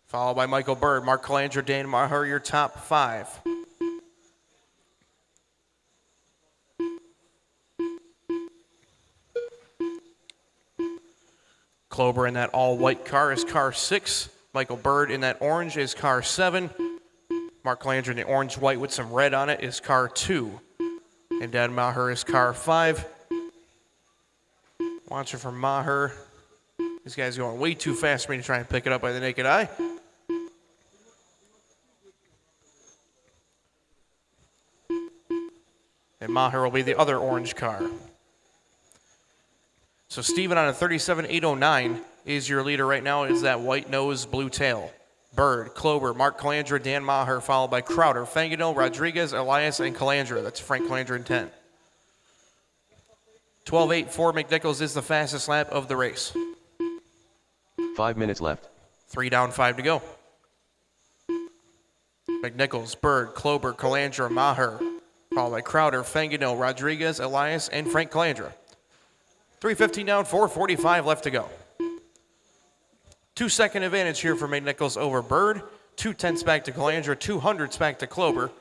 Followed by Michael Bird, Mark Calandra, Dan Maher, your top 5. Klober in that all-white car is car 6. Michael Bird in that orange is car 7. Mark Calandra in the orange-white with some red on it is car 2. And Dan Maher is car 5. Watching for Maher. These guys going way too fast for me to try and pick it up by the naked eye. And Maher will be the other orange car. So Steven on a 37.809 is your leader right now. Is that white nose, blue tail. Bird, Klober, Mark Calandra, Dan Maher, followed by Crowder, Fangino, Rodriguez, Elias, and Calandra. That's Frank Calandra in 10. 12.8 for McNichols is the fastest lap of the race. 5 minutes left. 3 down, 5 to go. McNichols, Bird, Klober, Calandra, Maher, followed by Crowder, Fangino, Rodriguez, Elias, and Frank Calandra. 3:15 down, 4:45 left to go. 2-second advantage here for McNichols over Bird. 2/10 back to Calandra, 200ths back to Klober,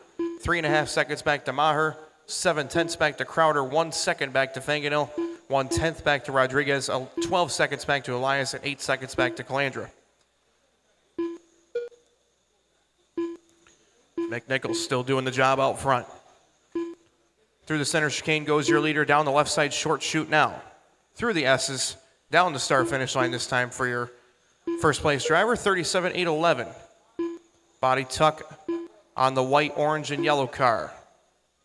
3.5 seconds back to Maher, 7/10 back to Crowder, 1 second back to Fangino, 1/10 back to Rodriguez, 12 seconds back to Elias, and 8 seconds back to Calandra. McNichols still doing the job out front. Through the center chicane goes your leader, down the left side short chute now. Through the S's, down the start finish line this time for your first place driver, 37.811. Body tuck on the white, orange, and yellow car.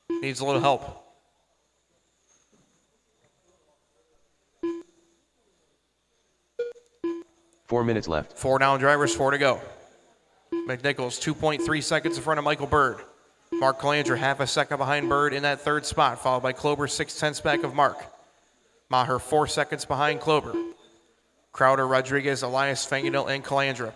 Needs a little help. Four minutes left. 4 down drivers, 4 to go. McNichols 2.3 seconds in front of Michael Bird. Mark Calandra half a second behind Bird in that third spot, followed by Klober 6/10 back of Mark. Maher 4 seconds behind Klober. Crowder, Rodriguez, Elias, Fangino, and Calandra.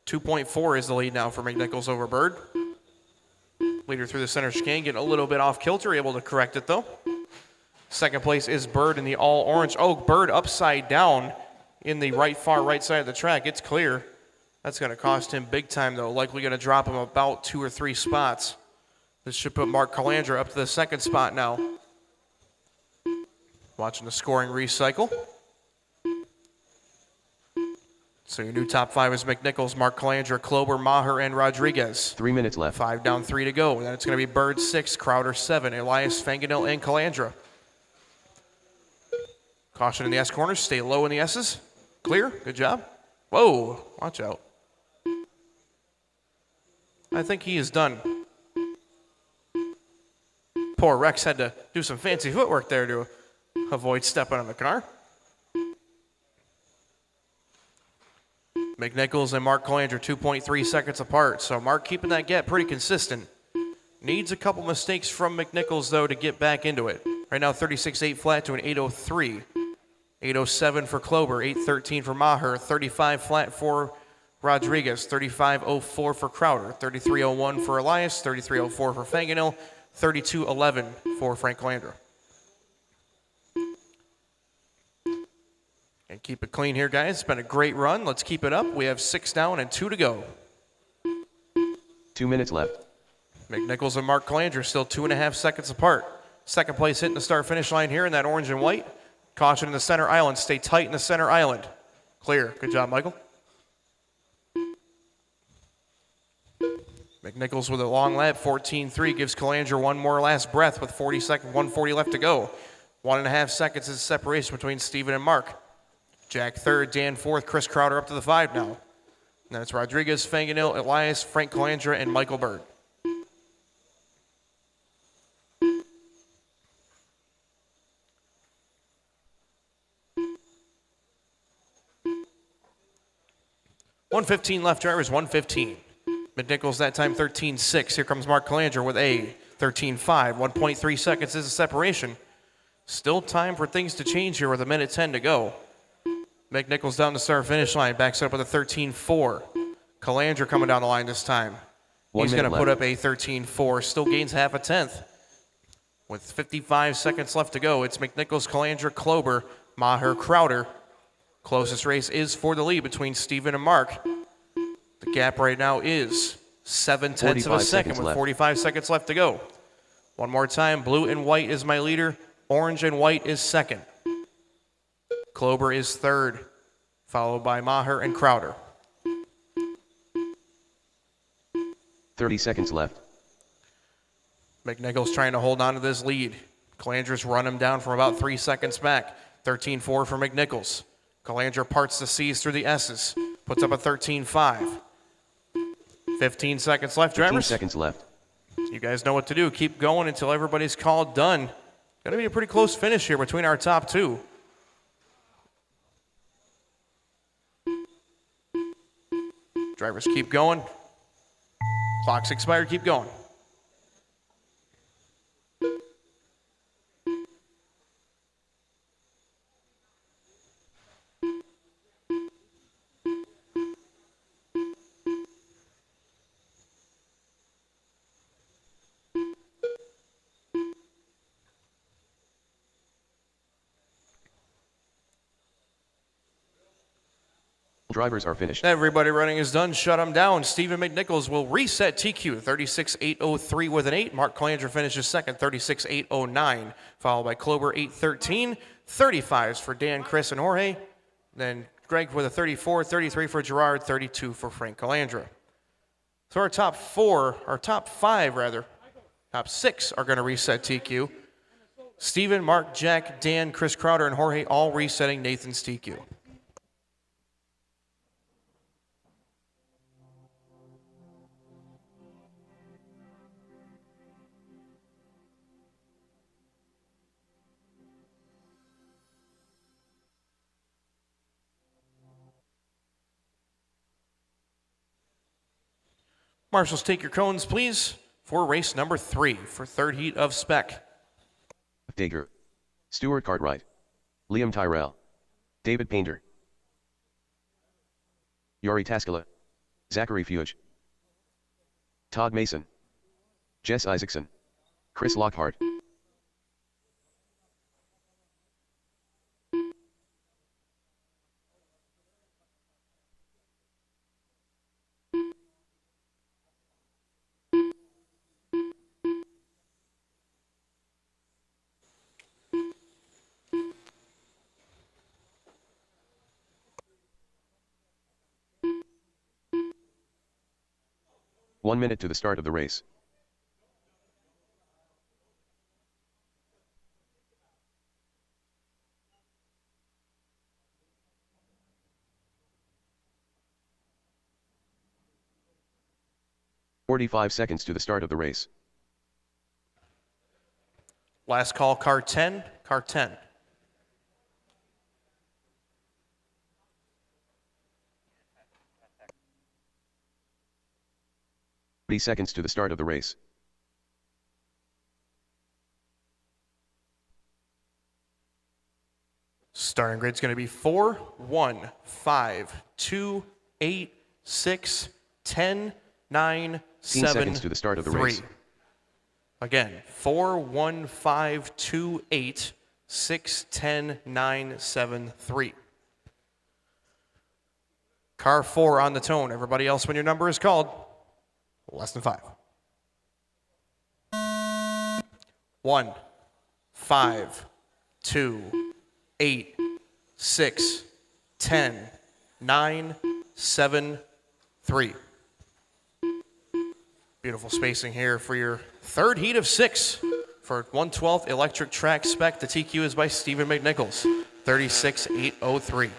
.4 is the lead now for McNichols over Bird. Leader through the center chicane, getting a little bit off kilter, able to correct it though. Second place is Bird in the all orange. Oh, Bird upside down in the far right side of the track. It's clear. That's going to cost him big time though. Likely going to drop him about 2 or 3 spots. This should put Mark Calandra up to the second spot now. Watching the scoring recycle. So your new top 5 is McNichols, Mark Calandra, Klober, Maher, and Rodriguez. 3 minutes left. 5 down, 3 to go. Then it's going to be Bird 6, Crowder 7, Elias, Fangino, and Calandra. Caution in the S corners. Stay low in the S's. Clear. Good job. Whoa. Watch out. I think he is done. Poor Rex had to do some fancy footwork there to avoid stepping on the car. McNichols and Mark Calandra 2.3 seconds apart. So Mark keeping that gap pretty consistent. Needs a couple mistakes from McNichols, though, to get back into it. Right now, 36.8 flat to an 8.03. 8.07 for Klober, 8.13 for Maher, 35 flat for Rodriguez, 35.04 for Crowder, 33.01 for Elias, 33.04 for Fangino, 32.11 for Frank Calandra. And keep it clean here, guys. It's been a great run. Let's keep it up. We have 6 down and 2 to go. 2 minutes left. McNichols and Mark Calandra still 2.5 seconds apart. Second place hitting the start-finish line here in that orange and white. Caution in the center island. Stay tight in the center island. Clear. Good job, Michael. McNichols with a long lap, 14.3, gives Calandra one more last breath with 140 left to go. 1.5 seconds is the separation between Steven and Mark. Jack third, Dan fourth, Chris Crowder up to the 5 now. And then it's Rodriguez, Fangino, Elias, Frank Calandra, and Michael Bird. .115 left, drivers, 115. McNichols that time 13.6. Here comes Mark Calandra with a 13.5. 1.3 seconds is a separation. Still time for things to change here with a minute 10 to go. McNichols down the start finish line, backs up with a 13.4. Calandra coming down the line this time. He's going to put up a 13.4, still gains half a tenth. With 55 seconds left to go, it's McNichols, Calandra, Klober, Maher, Crowder. Closest race is for the lead between Steven and Mark. The gap right now is 0.7 of a second with 45 seconds left to go. One more time, blue and white is my leader. Orange and white is second. Klober is third, followed by Maher and Crowder. 30 seconds left. McNichols trying to hold on to this lead. Calandra's run him down from about 3 seconds back. 13.4 for McNichols. Calandra parts the C's through the S's. Puts up a 13.5. 15 seconds left, 15 drivers. seconds left. You guys know what to do. Keep going until everybody's called done. Going to be a pretty close finish here between our top two. Drivers keep going. Clock's expired, keep going. Drivers are finished. Everybody running is done. Shut them down. Steven McNichols will reset TQ 36.803 with an 8. Mark Calandra finishes second, 36.809, followed by Klober 8.13. 35s for Dan, Chris, and Jorge. Then Greg with a 34, 33 for Gerard, 32 for Frank Calandra. So our top six are going to reset TQ. Steven, Mark, Jack, Dan, Chris Crowder, and Jorge all resetting Nathan's TQ. Marshals, take your cones, please, for race number 3 for third heat of Spec. Dager. Stuart Cartwright. Liam Tyrell. David Painter. Yuri Taskala. Zachary Fuge. Todd Mason. Jess Isaacson. Chris Lockhart. One minute to the start of the race. "45 seconds to the start of the race. Last call, car 10, car 10. Seconds to the start of the race. Starting grid's going to be 4, 1, 5, 2, 8, 6, 10, 9, 7, seconds to the start of the 3. race. Again, 4, 1, 5, 2, 8, 6, 10, 9, 7, 3. Car 4 on the tone. Everybody else, when your number is called, less than 5. 1, 5, 2, 8, 6, 10, 9, 7, 3. Beautiful spacing here for your third heat of 6 for 112th Electric Track Spec. The TQ is by Steven McNichols, 36.803.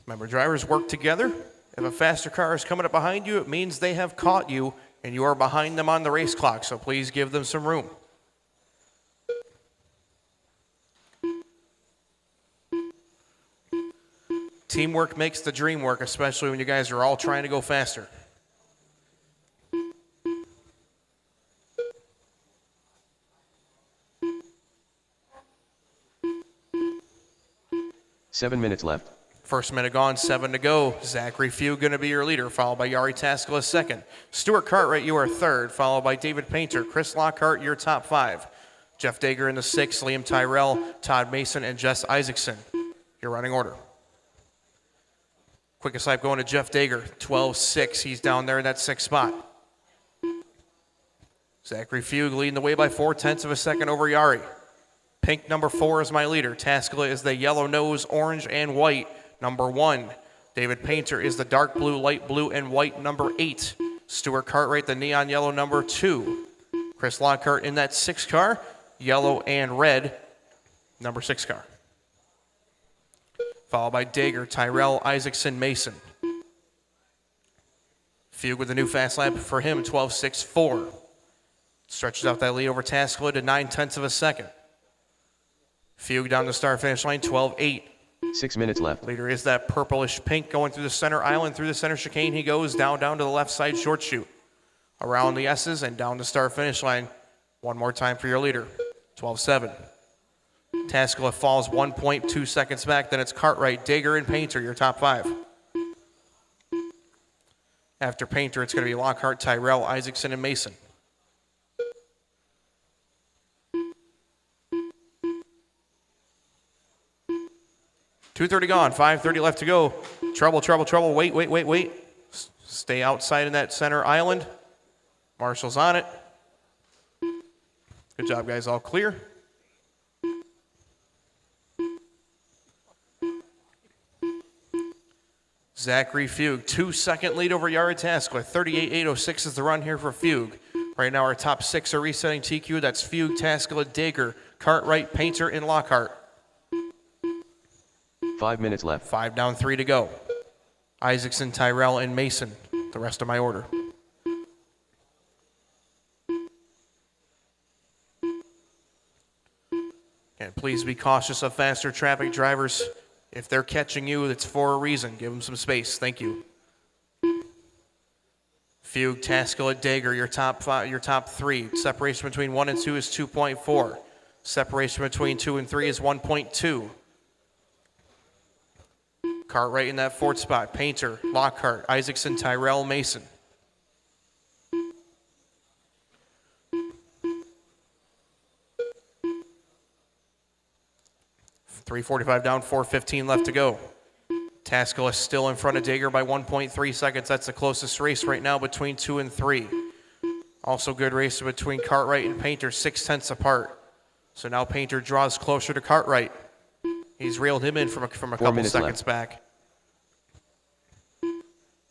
Remember, drivers work together. If a faster car is coming up behind you, it means they have caught you and you are behind them on the race clock, so please give them some room. Teamwork makes the dream work, especially when you guys are all trying to go faster. Seven minutes left. First minute gone, 7 to go. Zachary Few going to be your leader, followed by Yari Taskula second. Stuart Cartwright, you are third, followed by David Painter. Chris Lockhart, your top 5. Jeff Dager in the 6th, Liam Tyrell, Todd Mason, and Jess Isaacson. Your running order. Quickest lap going to Jeff Dager, 12.6. He's down there in that 6th spot. Zachary Few leading the way by 0.4 of a second over Yari. Pink number 4 is my leader. Taskula is the yellow nose, orange, and white, number 1. David Painter is the dark blue, light blue, and white, number 8. Stuart Cartwright, the neon yellow, number 2. Chris Lockhart in that 6th car, yellow and red, number 6 car. Followed by Dager, Tyrell, Isaacson, Mason. Fugue with a new fast lap for him, 12.64. Stretches out that lead over Taskula to 0.9 of a second. Fugue down the start finish line, 12.8. 6 minutes left. Leader is that purplish pink going through the center island, through the center chicane. He goes down to the left side short chute. Around the S's and down the start finish line. One more time for your leader, 12.7. Taskula falls 1.2 seconds back. Then it's Cartwright, Dager, and Painter, your top 5. After Painter, it's going to be Lockhart, Tyrell, Isaacson, and Mason. .230 gone, 5:30 left to go. Trouble, trouble, trouble. Wait, wait, wait, wait. Stay outside in that center island. Marshall's on it. Good job, guys. All clear. Zachary Fugue, 2-second lead over Yara Taskula. 38.806 is the run here for Fugue. Right now, our top 6 are resetting TQ. That's Fugue, Taskula, Dager, Cartwright, Painter, and Lockhart. 5 minutes left. 5 down, 3 to go. Isaacson, Tyrell, and Mason, the rest of my order. And please be cautious of faster traffic drivers. If they're catching you, it's for a reason. Give them some space. Thank you. Fugue, Taskula, Dager, your top 3. Separation between 1 and 2 is 2.4. Separation between 2 and 3 is 1.2. Cartwright in that 4th spot. Painter, Lockhart, Isaacson, Tyrell, Mason. .345 down, 4:15 left to go. Taskula is still in front of Dager by 1.3 seconds. That's the closest race right now between 2 and 3. Also good race between Cartwright and Painter, 0.6 apart. So now Painter draws closer to Cartwright. He's reeled him in from a couple seconds back.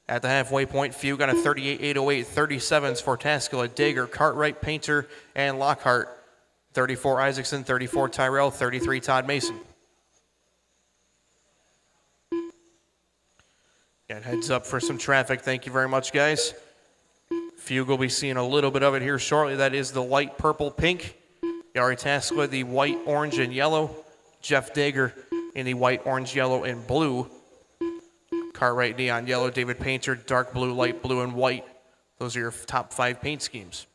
At the halfway point, Fugue on a 38.808, 37s for Taskula, Dager, Cartwright, Painter, and Lockhart. 34 Isaacson, 34 Tyrell, 33 Todd Mason. Got heads up for some traffic. Thank you very much, guys. Fugue will be seeing a little bit of it here shortly. That is the light purple pink. Yari Taskula, the white, orange, and yellow. Jeff Dager in the white, orange, yellow, and blue. Cartwright, neon yellow. David Painter, dark blue, light blue, and white. Those are your top 5 paint schemes.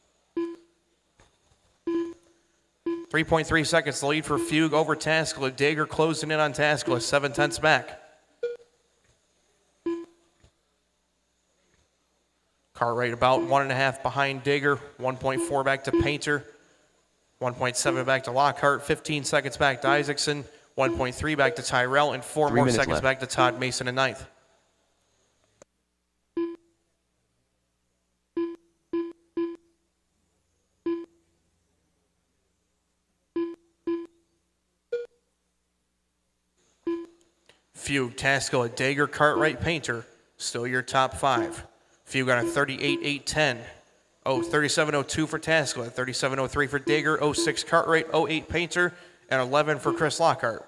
3.3 seconds the lead for Fugue over Taskula. Dager closing in on Taskula, 0.7 back. Cartwright about 1.5 behind Dager, 1.4 back to Painter, 1.7 back to Lockhart, 15 seconds back to Isaacson, 1.3 back to Tyrell, and 4 more seconds left. Back to Todd Mason in 9th. Fugue, Taskula, Dager, Cartwright, Painter, still your top 5. Fugue on a 38.810. 37.02 for Taskula, 37.03 for Dager, 06 Cartwright, 08 Painter, and 11 for Chris Lockhart.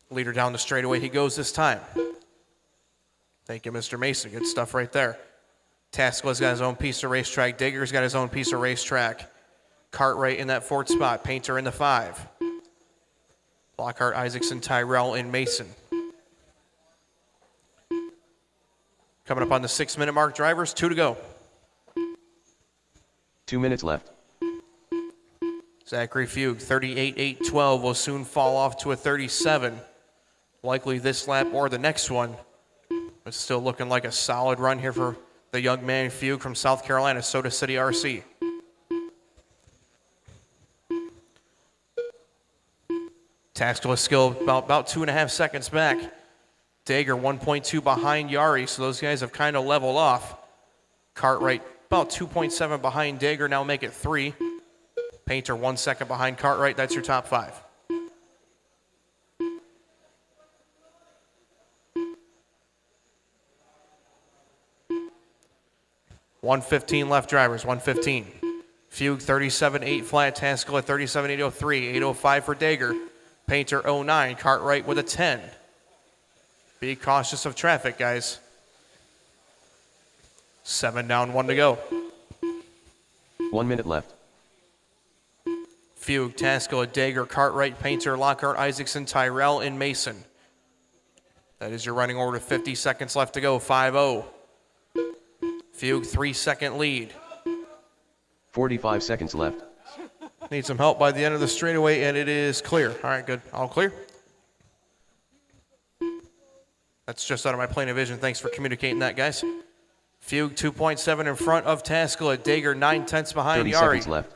Leader down the straightaway he goes this time. Thank you, Mr. Mason. Good stuff right there. Taskula's got his own piece of racetrack. Dager's got his own piece of racetrack. Cartwright in that 4th spot. Painter in the 5. Lockhart, Isaacson, Tyrell, and Mason. Coming up on the 6-minute mark, drivers, 2 to go. 2 minutes left. Zachary Fugue, 38.812, will soon fall off to a 37. Likely this lap or the next one. But still looking like a solid run here for the young man Fugue from South Carolina, Soda City RC. Tactical skill about 2.5 seconds back. Dager 1.2 behind Yari, so those guys have kind of leveled off. Cartwright about 2.7 behind Dager, now make it 3. Painter 1 second behind Cartwright, that's your top 5. .115 left, drivers, 1:15. Fugue 37.8 flat, Taskill at 37.803, 8.05 for Dager. Painter 09, Cartwright with a 10. Be cautious of traffic, guys. 7 down, 1 to go. 1 minute left. Fugue, Taskill, Dager, Cartwright, Painter, Lockhart, Isaacson, Tyrell, and Mason. That is your running order. 50 seconds left to go. 5-0. Fugue, 3-second lead. 45 seconds left. Need some help by the end of the straightaway, and it is clear. All right, good. All clear. That's just out of my plane of vision. Thanks for communicating that, guys. Fugue 2.7 in front of Taskill at Dager, 9/10 behind 30 Yari. seconds left.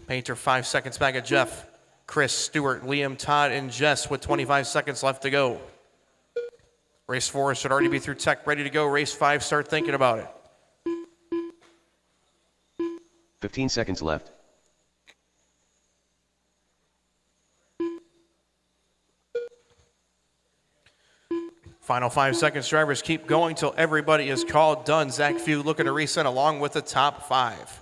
Painter 5 seconds back at Jeff. Chris, Stewart, Liam, Todd, and Jess with 25 seconds left to go. Race 4 should already be through tech, ready to go. Race 5, start thinking about it. 15 seconds left. Final 5 seconds, drivers keep going till everybody is called done. Zach Fugue looking to reset along with the top 5.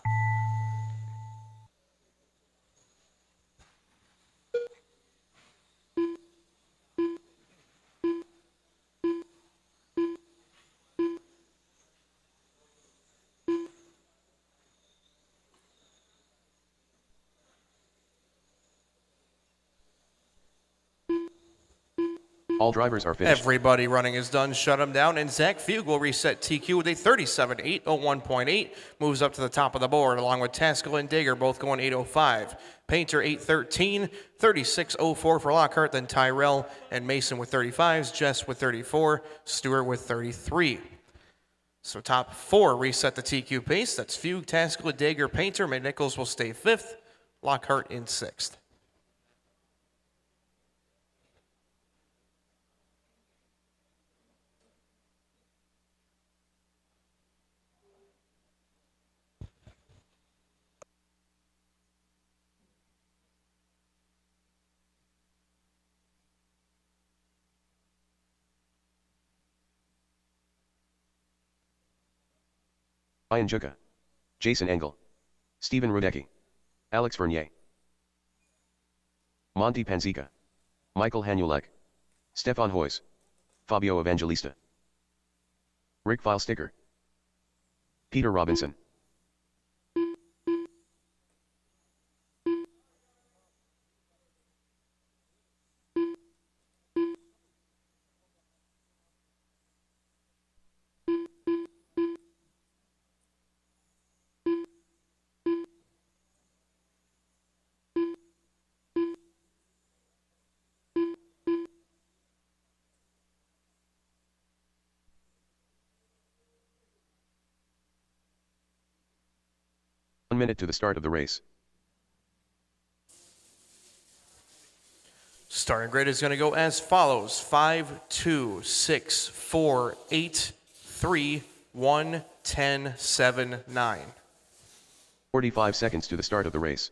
All drivers are finished. Everybody running is done. Shut them down. And Zach Fugue will reset TQ with a 37.801.8. Moves up to the top of the board, along with Taskill and Dager, both going 8.05. Painter 8.13, 36.04 for Lockhart. Then Tyrell and Mason with 35s. Jess with 34. Stewart with 33. So top 4 reset the TQ pace. That's Fugue, Taskill, Dager, Painter. McNichols will stay 5th. Lockhart in 6th. Ian Juka. Jason Engel. Stephen Rudecki. Alex Vernier. Monty Panzica. Michael Hanulek. Stefan Hoyce. Fabio Evangelista. Rick Filesticker. Peter Robinson. Minute to the start of the race. Starting grid is going to go as follows: 5, 2, 6, 4, 8, 3, 1, 10, 7, 9. 45 seconds to the start of the race.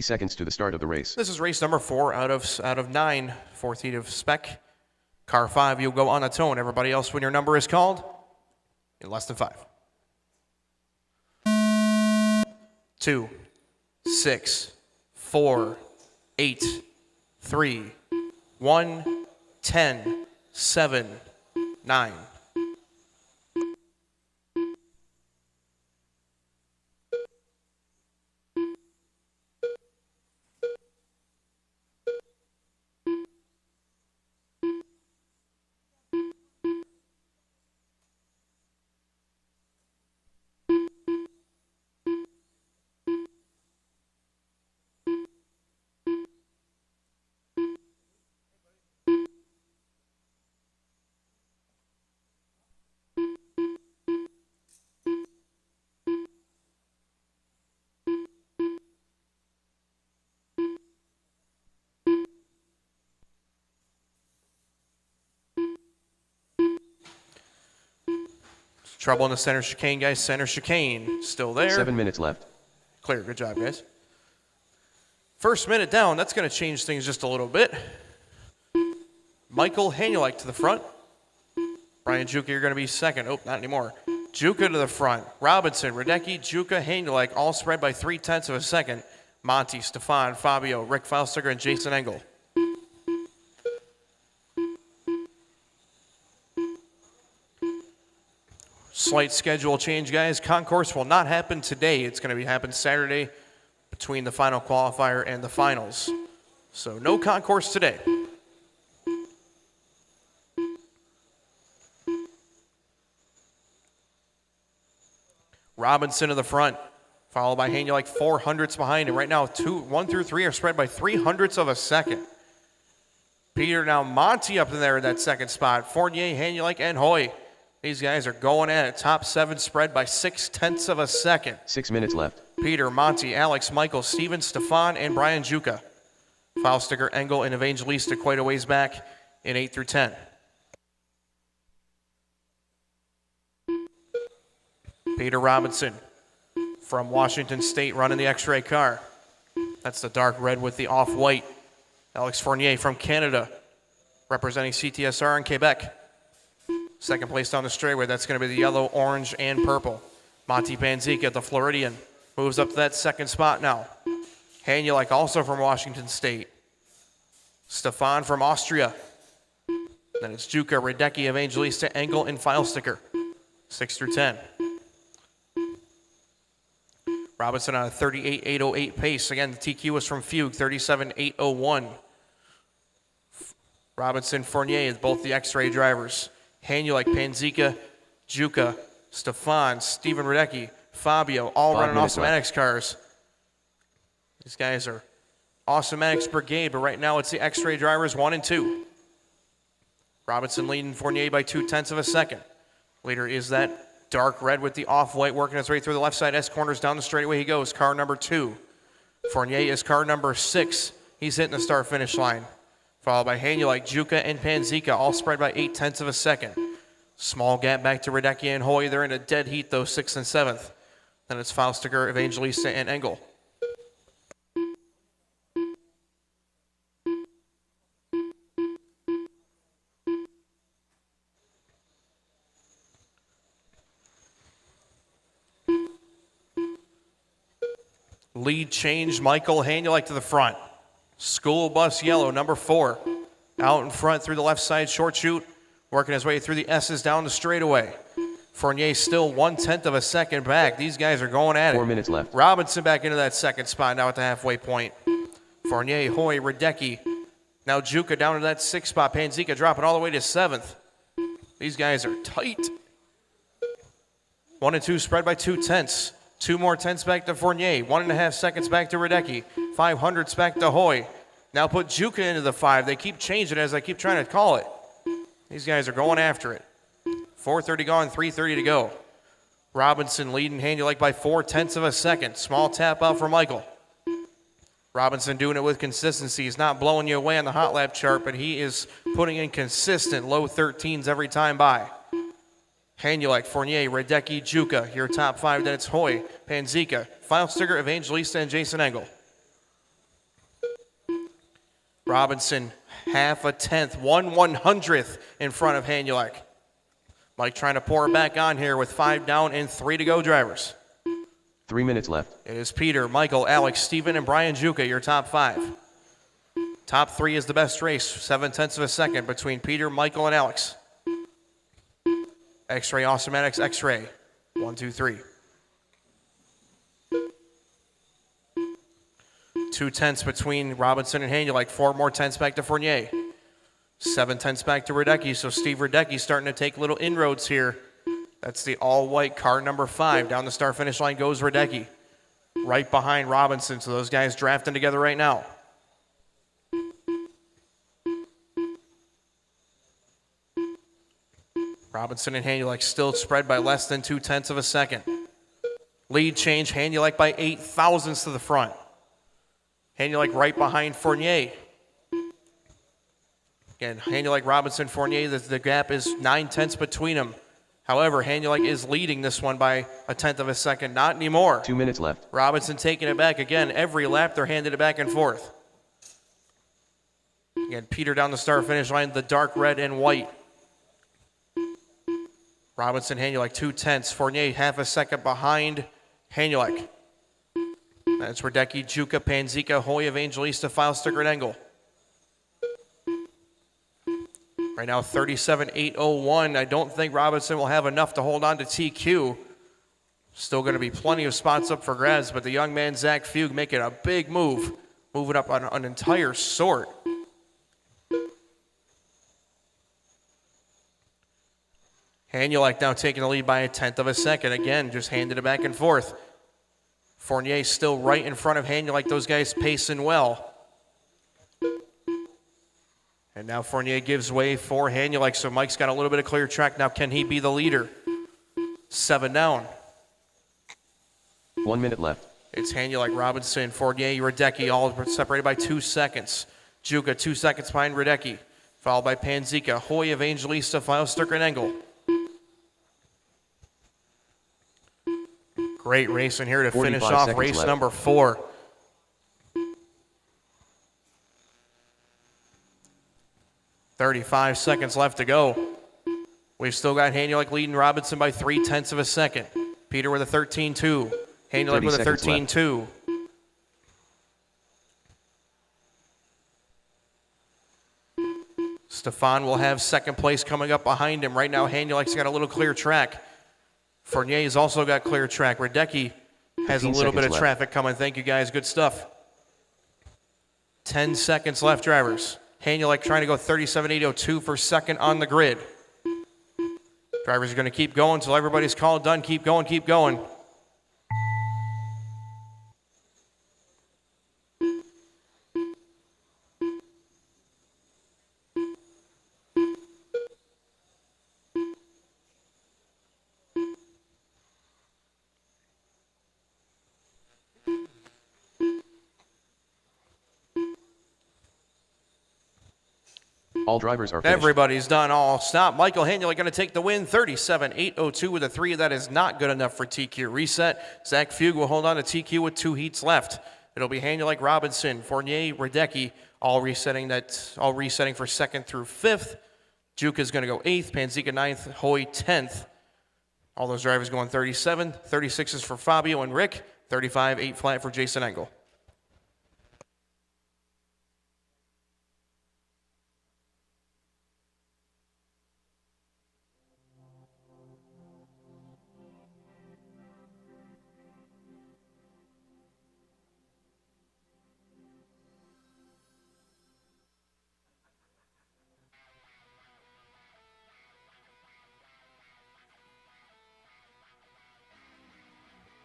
Seconds to the start of the race. This is race number 4 out of 9, 4th heat of Spec. Car 5, you'll go on its own. Everybody else, when your number is called, in less than 5. 2, 6, 4, 8, 3, 1, 10, 7, 9. Trouble in the center chicane, guys. Center chicane still there. 7 minutes left. Clear. Good job, guys. First minute down. That's going to change things just a little bit. Michael Hanulike to the front. Brian Juka, you're going to be second. Oh, not anymore. Juka to the front. Robinson, Radecki, Juka, Hanulike, all spread by 0.3 of a second. Monty, Stefan, Fabio, Rick Feilstiger, and Jason Engel. Slight schedule change, guys. Concourse will not happen today. It's going to happen Saturday between the final qualifier and the finals. So no concourse today. Robinson to the front, followed by Hanulike 400ths behind him. Right now, 1 through 3 are spread by 0.03 of a second. Peter, now Monty up in there in that second spot. Fournier, Hanulike, and Hoy. These guys are going at it. Top 7 spread by 0.6 of a second. 6 minutes left. Peter, Monty, Alex, Michael, Steven, Stefan, and Brian Juka. Feilstiger, Engel, and Evangelista quite a ways back in 8 through 10. Peter Robinson from Washington State running the X-ray car. That's the dark red with the off-white. Alex Fournier from Canada representing CTSR in Quebec. Second place down the straightaway, that's going to be the yellow, orange, and purple. Monty Panzica, the Floridian, moves up to that second spot now. Hanulike also from Washington State. Stefan from Austria. Then it's Juka, Radecki, Evangelista, Engel, and Feilstiger. 6 through 10. Robinson on a 38.808 pace. Again, the TQ was from Fugue, 37.801. Robinson, Fournier is both the X-ray drivers. Hanulike, Panzica, Juka, Stefan, Steven Radecki, Fabio, all running Awesomatics cars. These guys are Awesomatics Brigade, but right now it's the X-ray drivers 1 and 2. Robinson leading Fournier by 0.2 of a second. Leader is that dark red with the off-white working its way through the left side S-corners. Down the straightaway he goes, car number 2. Fournier is car number 6. He's hitting the start-finish line. Followed by Hanulike, Juka, and Panzica, all spread by 0.8 of a second. Small gap back to Radecki and Hoy. They're in a dead heat, though, 6th and 7th. Then it's Feilstiger, Evangelista, and Engel. Lead change, Michael Hanulike to the front. School bus yellow, number 4. Out in front through the left side short chute, working his way through the S's down the straightaway. Fournier still 0.1 of a second back. These guys are going at it. 4 minutes left. Robinson back into that second spot now at the halfway point. Fournier, Hoy, Radecki. Now Juka down to that 6th spot. Panzica dropping all the way to 7th. These guys are tight. 1 and 2 spread by 0.2. 2 more tenths back to Fournier. 1.5 seconds back to Radecki. 500ths back to Hoy. Now put Juka into the 5. They keep changing it as I keep trying to call it. These guys are going after it. 4:30 gone, 3:30 to go. Robinson leading Hanulike by 0.4 of a second. Small tap out for Michael. Robinson doing it with consistency. He's not blowing you away on the hot lap chart, but he is putting in consistent low 13s every time by. Hanulike, Fournier, Radecki, Juka, your top 5. Then it's Hoy, Panzica, Feilstiger, Evangelista, and Jason Engel. Robinson, 0.5 tenth, 1/100th in front of Hanulike. Mike trying to pour it back on here with 5 down and 3 to go drivers. 3 minutes left. It is Peter, Michael, Alex, Steven, and Brian Juka, your top 5. Top 3 is the best race, 7/10 of a second between Peter, Michael, and Alex. X-Ray, Awesomatics, X-Ray. 1, 2, 3. 2/10 between Robinson and Hanulik. 4 more tenths back to Fournier. 7/10 back to Radecki. So Steve Radecki starting to take little inroads here. That's the all-white car number 5. Down the start finish line goes Radecki. Right behind Robinson. So those guys drafting together right now. Robinson and Hanulik still spread by less than 2/10 of a second. Lead change, Hanulik by 8 thousandths to the front. Hanulik right behind Fournier. Again, Hanulik, Robinson, Fournier, the gap is 9/10 between them. However, Hanulik is leading this one by 1/10 of a second. Not anymore. 2 minutes left. Robinson taking it back again. Every lap, they're handing it back and forth. Again, Peter down the start finish line, the dark red and white. Robinson, Hanulik, 2/10. Fournier, half a second behind Hanulik. That's Radecki, Juka, Panzika, Hoy, Evangelista, Filesticker, and Engel. Right now, 37.801. I don't think Robinson will have enough to hold on to TQ. Still going to be plenty of spots up for grabs, but the young man, Zach Fugue, making a big move, moving up on an entire sort. Hanulik now taking the lead by 1/10 of a second. Again, just handed it back and forth. Fournier still right in front of Hanulik. Those guys pacing well. And now Fournier gives way for Hanulik, so Mike's got a little bit of clear track. Now can he be the leader? 7 down. 1 minute left. It's Hanulik, Robinson, Fournier, Radecki, all separated by 2 seconds. Juka 2 seconds behind Radecki, followed by Panzika, Hoy, Evangelista, Filesticker, and Engel. Great racing here to finish off race left. number 4. "35 seconds left to go. We've still got Hanulik leading Robinson by 3/10 of a second. Peter with a 13.2. Hanulik with a 13.2. Stefan will have second place coming up behind him. Right now, Hanulik's got a little clear track. Fournier's also got clear track. Radecki has a little bit of traffic coming. Thank you, guys. Good stuff. 10 seconds left, drivers. Hanulik trying to go 37.802 for second on the grid. Drivers are going to keep going until everybody's called done. Keep going, keep going. All drivers are finished. Everybody's done. All stop. Michael Hanulik going to take the win. 37.802 with a 3. That is not good enough for TQ reset. Zach Fugue will hold on to TQ with 2 heats left. It'll be Hanulik, Robinson, Fournier, Radecki, all resetting for 2nd through 5th. Juka's going to go 8th. Panzika 9th. Hoy 10th. All those drivers going 37. 36s for Fabio and Rick. 35, 8 flat for Jason Engel.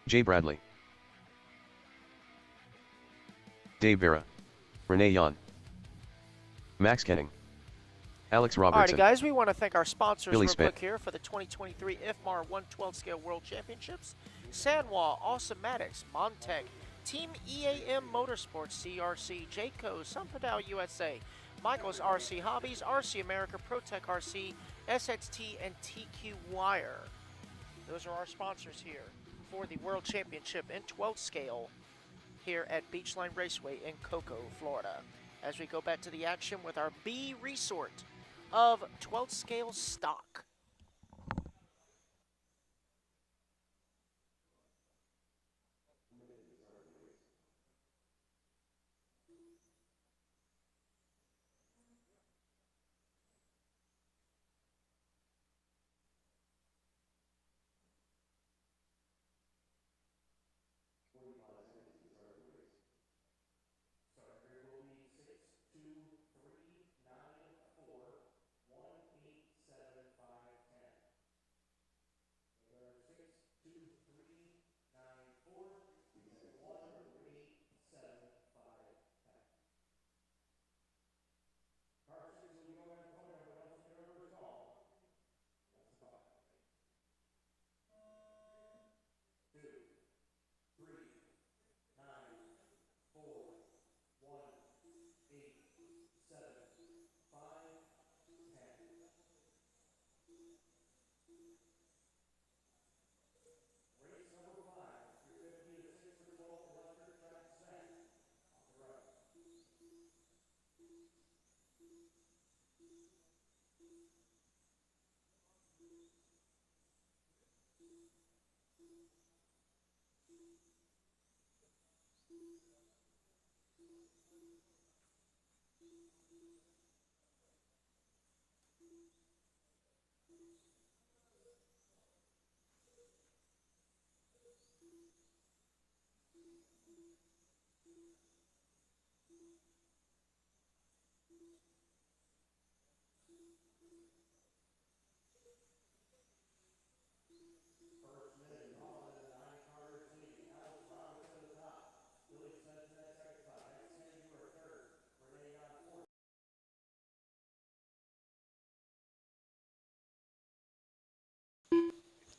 Jay Bradley, Dave Vera, Renee Yan, Max Kenning, Alex Robertson. Alrighty, guys, we want to thank our sponsors Billy real Spec. quick here for the 2023 Ifmar 112 Scale World Championships. Sanwa, Awesomatics, Montec, Team EAM Motorsports, CRC, Jayco, Sunpadao USA, Michael's RC Hobbies, RC America, ProTech RC, SXT, and TQ Wire. Those are our sponsors here for the World Championship in 12 scale here at Beachline Raceway in Cocoa, Florida. As we go back to the action with our B resort of 12 scale stock.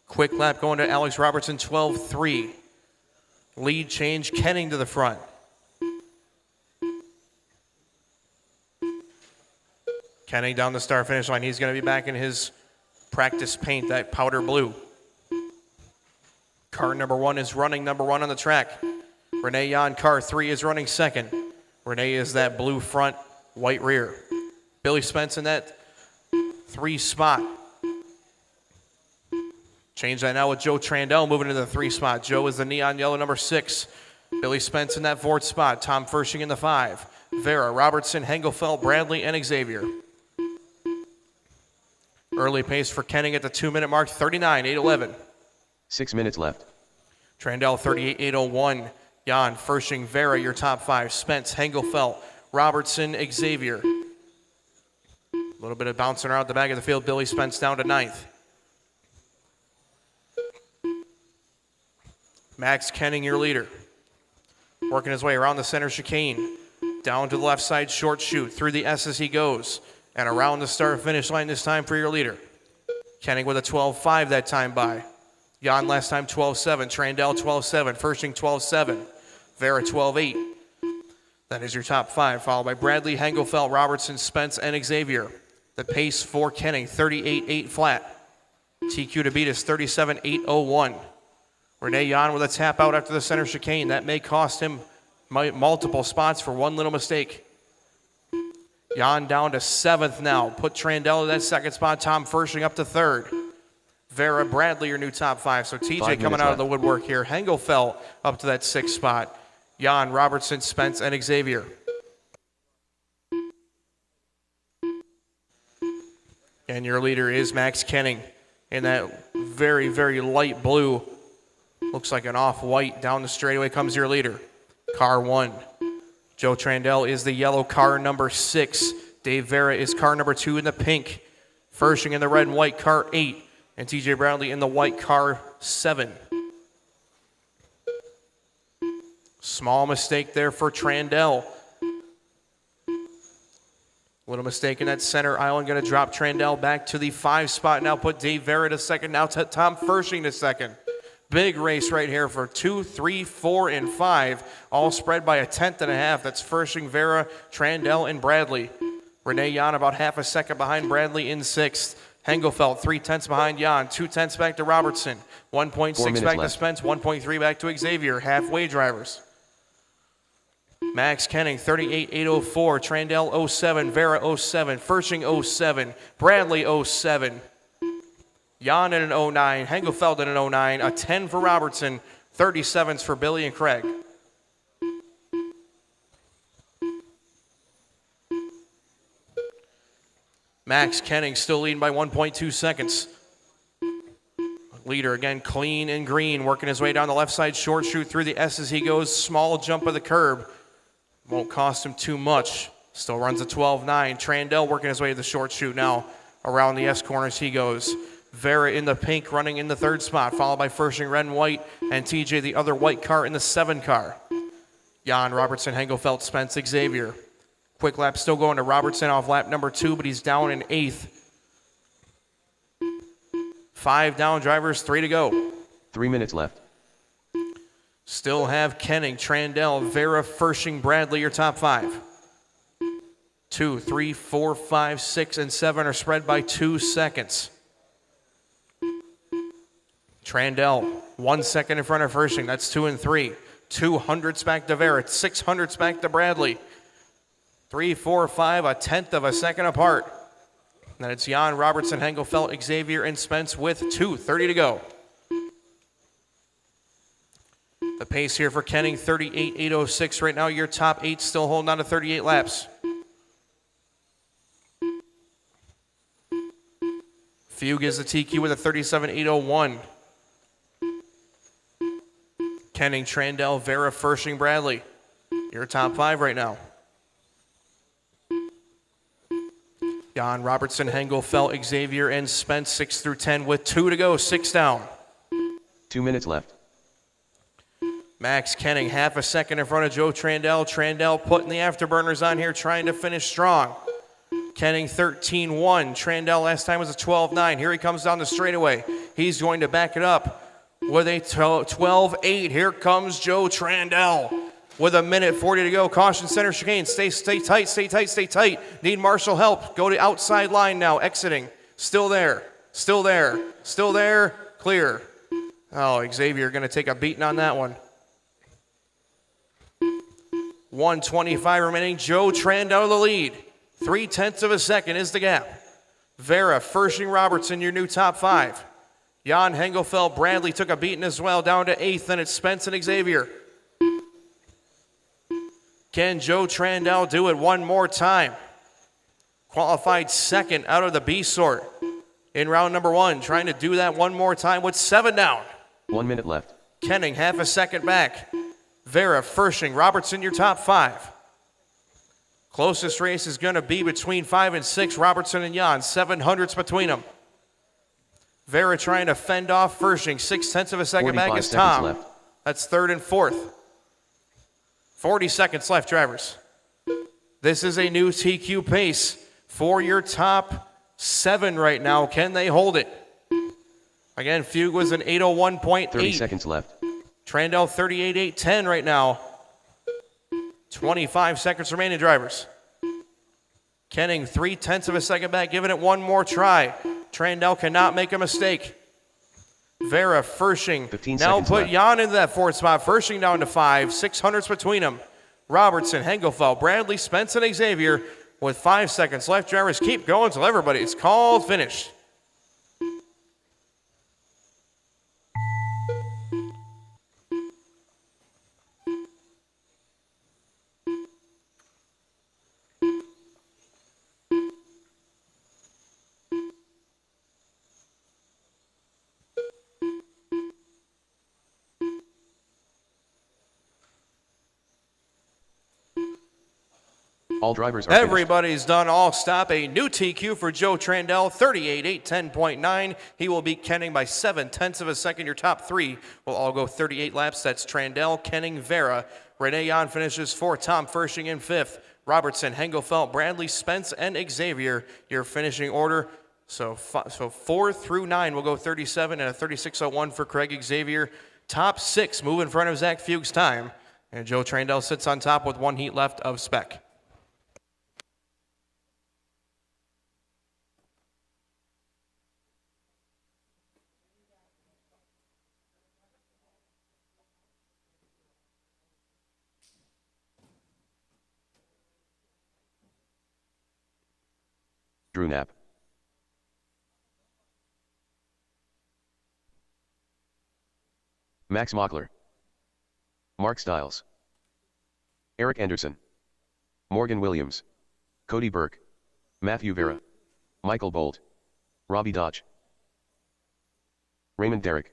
Quick lap going to Alex Robertson, 12-3. Lead change, Kenning to the front. Kenning down the start finish line. He's going to be back in his practice paint, that powder blue. Car number 1 is running number 1 on the track. Renee Jan, car 3 is running second. Renee is that blue front, white rear. Billy Spence in that 3 spot. Change that now with Joe Trandell moving into the 3 spot. Joe is the neon yellow number 6. Billy Spence in that 4th spot. Tom Fershing in the 5. Vera, Robertson, Hengelfeld, Bradley, and Xavier. Early pace for Kenning at the 2-minute mark, 39.811. 6 minutes left. Trandell, 38.801. Jan, Fershing, Vera, your top 5. Spence, Hengelfeld, Robertson, Xavier. A little bit of bouncing around the back of the field. Billy Spence down to 9th. Max Kenning, your leader. Working his way around the center chicane. Down to the left side, short chute. Through the S as he goes. And around the start-finish line this time for your leader. Kenning with a 12.5 that time by. Jan last time 12.7. Trandell 12.7. Fershing 12.7. Vera 12.8. That is your top 5, followed by Bradley, Hengelfeld, Robertson, Spence, and Xavier. The pace for Kenning, 38.8 flat. TQ to beat is 37.801. Renee Jan with a tap out after the center chicane. That may cost him multiple spots for one little mistake. Jan down to 7th now. Put Trandell in that 2nd spot. Tom Fershing up to 3rd. Vera, Bradley, your new top 5. So TJ coming out of the woodwork here. Hengelfeld up to that 6th spot. Jan, Robertson, Spence, and Xavier. And your leader is Max Kenning in that very, very light blue. Looks like an off-white. Down the straightaway comes your leader. Car 1. Joe Trandell is the yellow car number 6. Dave Vera is car number 2 in the pink. Fershing in the red and white car 8. And TJ Bradley in the white car 7. Small mistake there for Trandell. Little mistake in that center island. Going to drop Trandell back to the 5 spot. Now put Dave Vera to 2nd. Now Tom Fershing to 2nd. Big race right here for 2, 3, 4, and 5. All spread by 1/10 and a half. That's Fershing, Vera, Trandell, and Bradley. Renee Jan about half a second behind Bradley in 6th. Hengelfeld 3/10 behind Jan. 2/10 back to Robertson. 1.6 back to Spence. 1.3 back to Xavier. Halfway drivers. Max Kenning 38.804. Trandell 07. Vera 07. Fershing 07. Bradley 07. Jan in an 09, Hengelfeld in an 09, a 10 for Robertson, 37s for Billy and Craig. Max Kenning still leading by 1.2 seconds. Leader again, clean and green, working his way down the left side, short chute through the S as he goes, small jump of the curb. Won't cost him too much. Still runs a 12.9. Trandell working his way to the short chute now. Around the S corners he goes. Vera in the pink running in the 3rd spot, followed by Fershing red and white, and TJ the other white car in the 7 car. Jan, Robertson, Hengelfeld, Spence, Xavier. Quick lap still going to Robertson off lap number 2, but he's down in 8th. 5 down drivers, 3 to go. 3 minutes left. Still have Kenning, Trandell, Vera, Fershing, Bradley, your top 5. 2, 3, 4, 5, 6, and 7 are spread by 2 seconds. Trandell, 1 second in front of Fershing. That's 2 and 3. 200s back to Vera. 600s back to Bradley. 3, 4, 5, 1/10 of a second apart. Then it's Jan, Robertson, Hengelfeld, Xavier, and Spence with 2:30 to go. The pace here for Kenning, 38.806 right now. Your top 8 still holding on to 38 laps. Fugue is the TQ with a 37.801. Kenning, Trandell, Vera, Fershing, Bradley. Your top 5 right now. Jan, Robertson, Hengel, Felt, Xavier, and Spence 6 through 10 with 2 to go, 6 down. 2 minutes left. Max Kenning, half a second in front of Joe Trandell. Trandell putting the afterburners on here, trying to finish strong. Kenning 13-1. Trandell last time was a 12-9. Here he comes down the straightaway. He's going to back it up with a 12-8. Here comes Joe Trandell with 1:40 to go. Caution center chicane. Stay tight, stay tight, stay tight. Need Marshall help. Go to outside line now. Exiting. Still there. Still there. Still there. Clear. Oh, Xavier going to take a beating on that one. 1:25 remaining. Joe Trandell the lead. 0.3 of a second is the gap. Vera, Fershing, Robertson, your new top 5. Jan, Hengelfeld, Bradley took a beating as well, down to 8th, and it's Spence and Xavier. Can Joe Trandell do it one more time? Qualified second out of the B sort in round number 1, trying to do that one more time with 7 down. 1 minute left. Kenning, half a second back. Vera, Fershing, Robertson, your top 5. Closest race is going to be between 5 and 6, Robertson and Jan, 700ths between them. Vera trying to fend off Fershing, 0.6 of a second back is Tom. Left. That's 3rd and 4th. 40 seconds left, drivers. This is a new TQ pace for your top 7 right now. Can they hold it? Again, Fugue was an 801.8. 30 seconds left. Trandell 38.810 right now. 25 seconds remaining, drivers. Kenning 0.3 of a second back, giving it one more try. Trandell cannot make a mistake. Vera, Fershing, now put left. Jan into that 4th spot. Fershing down to 5, 600ths between them. Robertson, Hengelfeld, Bradley, Spence, and Xavier with 5 seconds left. Drivers keep going until everybody's called finished. All drivers are Everybody's done. All stop. A new TQ for Joe Trandell, 38.810.9. He will beat Kenning by 0.7 of a second. Your top 3 will all go 38 laps. That's Trandell, Kenning, Vera. Renee Jan finishes 4th. Tom Fershing in 5th. Robertson, Hengelfeld, Bradley, Spence, and Xavier. Your finishing order. So 4 through 9 will go 37 and a 36.01 for Craig Xavier. Top 6 move in front of Zach Fuchs' time. And Joe Trandell sits on top with 1 heat left of Spec. Drew Knapp. Max Mockler. Mark Stiles. Eric Anderson. Morgan Williams. Cody Burke. Matthew Vera. Michael Bolt. Robbie Dodge. Raymond Derrick.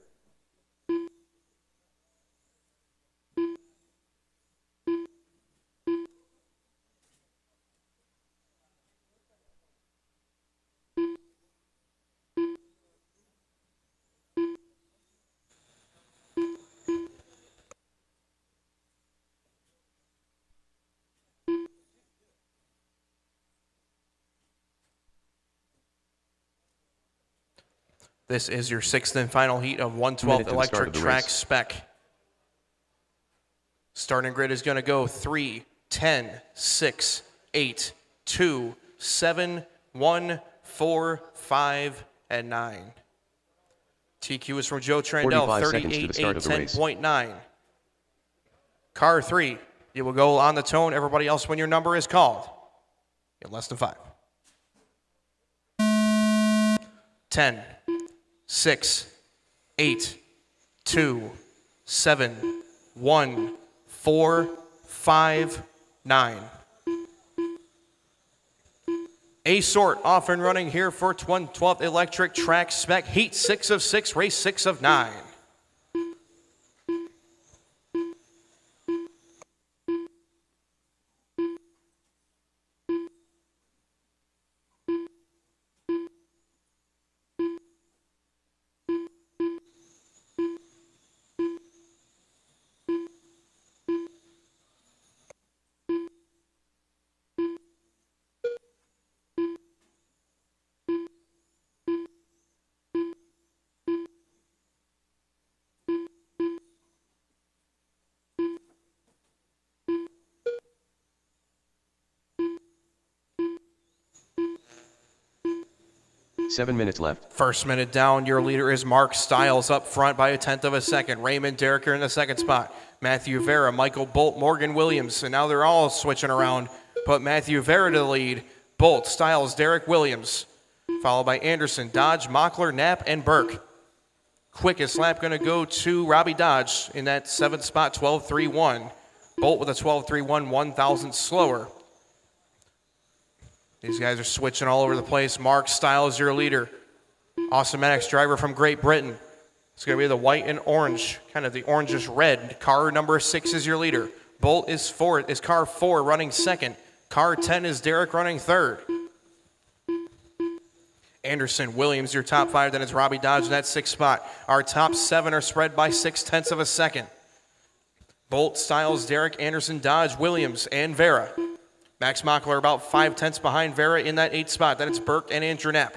This is your 6th and final heat of 112th Electric Track Spec. Starting grid is going to go 3, 10, 6, 8, 2, 7, 1, 4, 5, and 9. TQ is from Joe Trandell, 38.810.9. Car 3, you will go on the tone. Everybody else, when your number is called, in less than 5. 10, 6, 8, 2, 7, 1, 4, 5, 9. A sort off and running here for 12th Electric Track Spec. Heat 6 of 6, race 6 of 9. Seven minutes left. First minute down, your leader is Mark Stiles up front by 1/10 of a second. Raymond Derrick in the second spot. Matthew Vera, Michael Bolt, Morgan Williams. And now they're all switching around. Put Matthew Vera to the lead. Bolt, Stiles, Derrick Williams. Followed by Anderson, Dodge, Mockler, Knapp, and Burke. Quickest lap going to go to Robbie Dodge in that 7th spot, 12.31. Bolt with a 12.31, 1,000 slower. These guys are switching all over the place. Mark Stiles, your leader. Awesome Maddox driver from Great Britain. It's going to be the white and orange, kind of the orangish red. Car number 6 is your leader. Bolt is car 4 running second. Car 10 is Derrick running third. Anderson, Williams, your top 5. Then it's Robbie Dodge in that 6th spot. Our top 7 are spread by 0.6 of a second. Bolt, Stiles, Derrick, Anderson, Dodge, Williams, and Vera. Max Mockler about 0.5 behind Vera in that 8th spot. Then it's Burke and Andrew Knapp.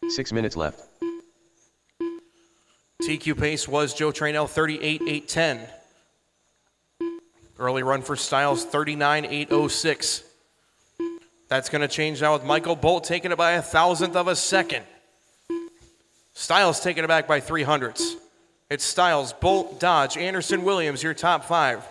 6 minutes left. TQ pace was Joe Trainell, 38.810. Early run for Stiles, 39.806. That's going to change now with Michael Bolt taking it by 1,000th of a second. Stiles taking it back by 300ths. It's Stiles, Bolt, Dodge, Anderson, Williams, your top 5.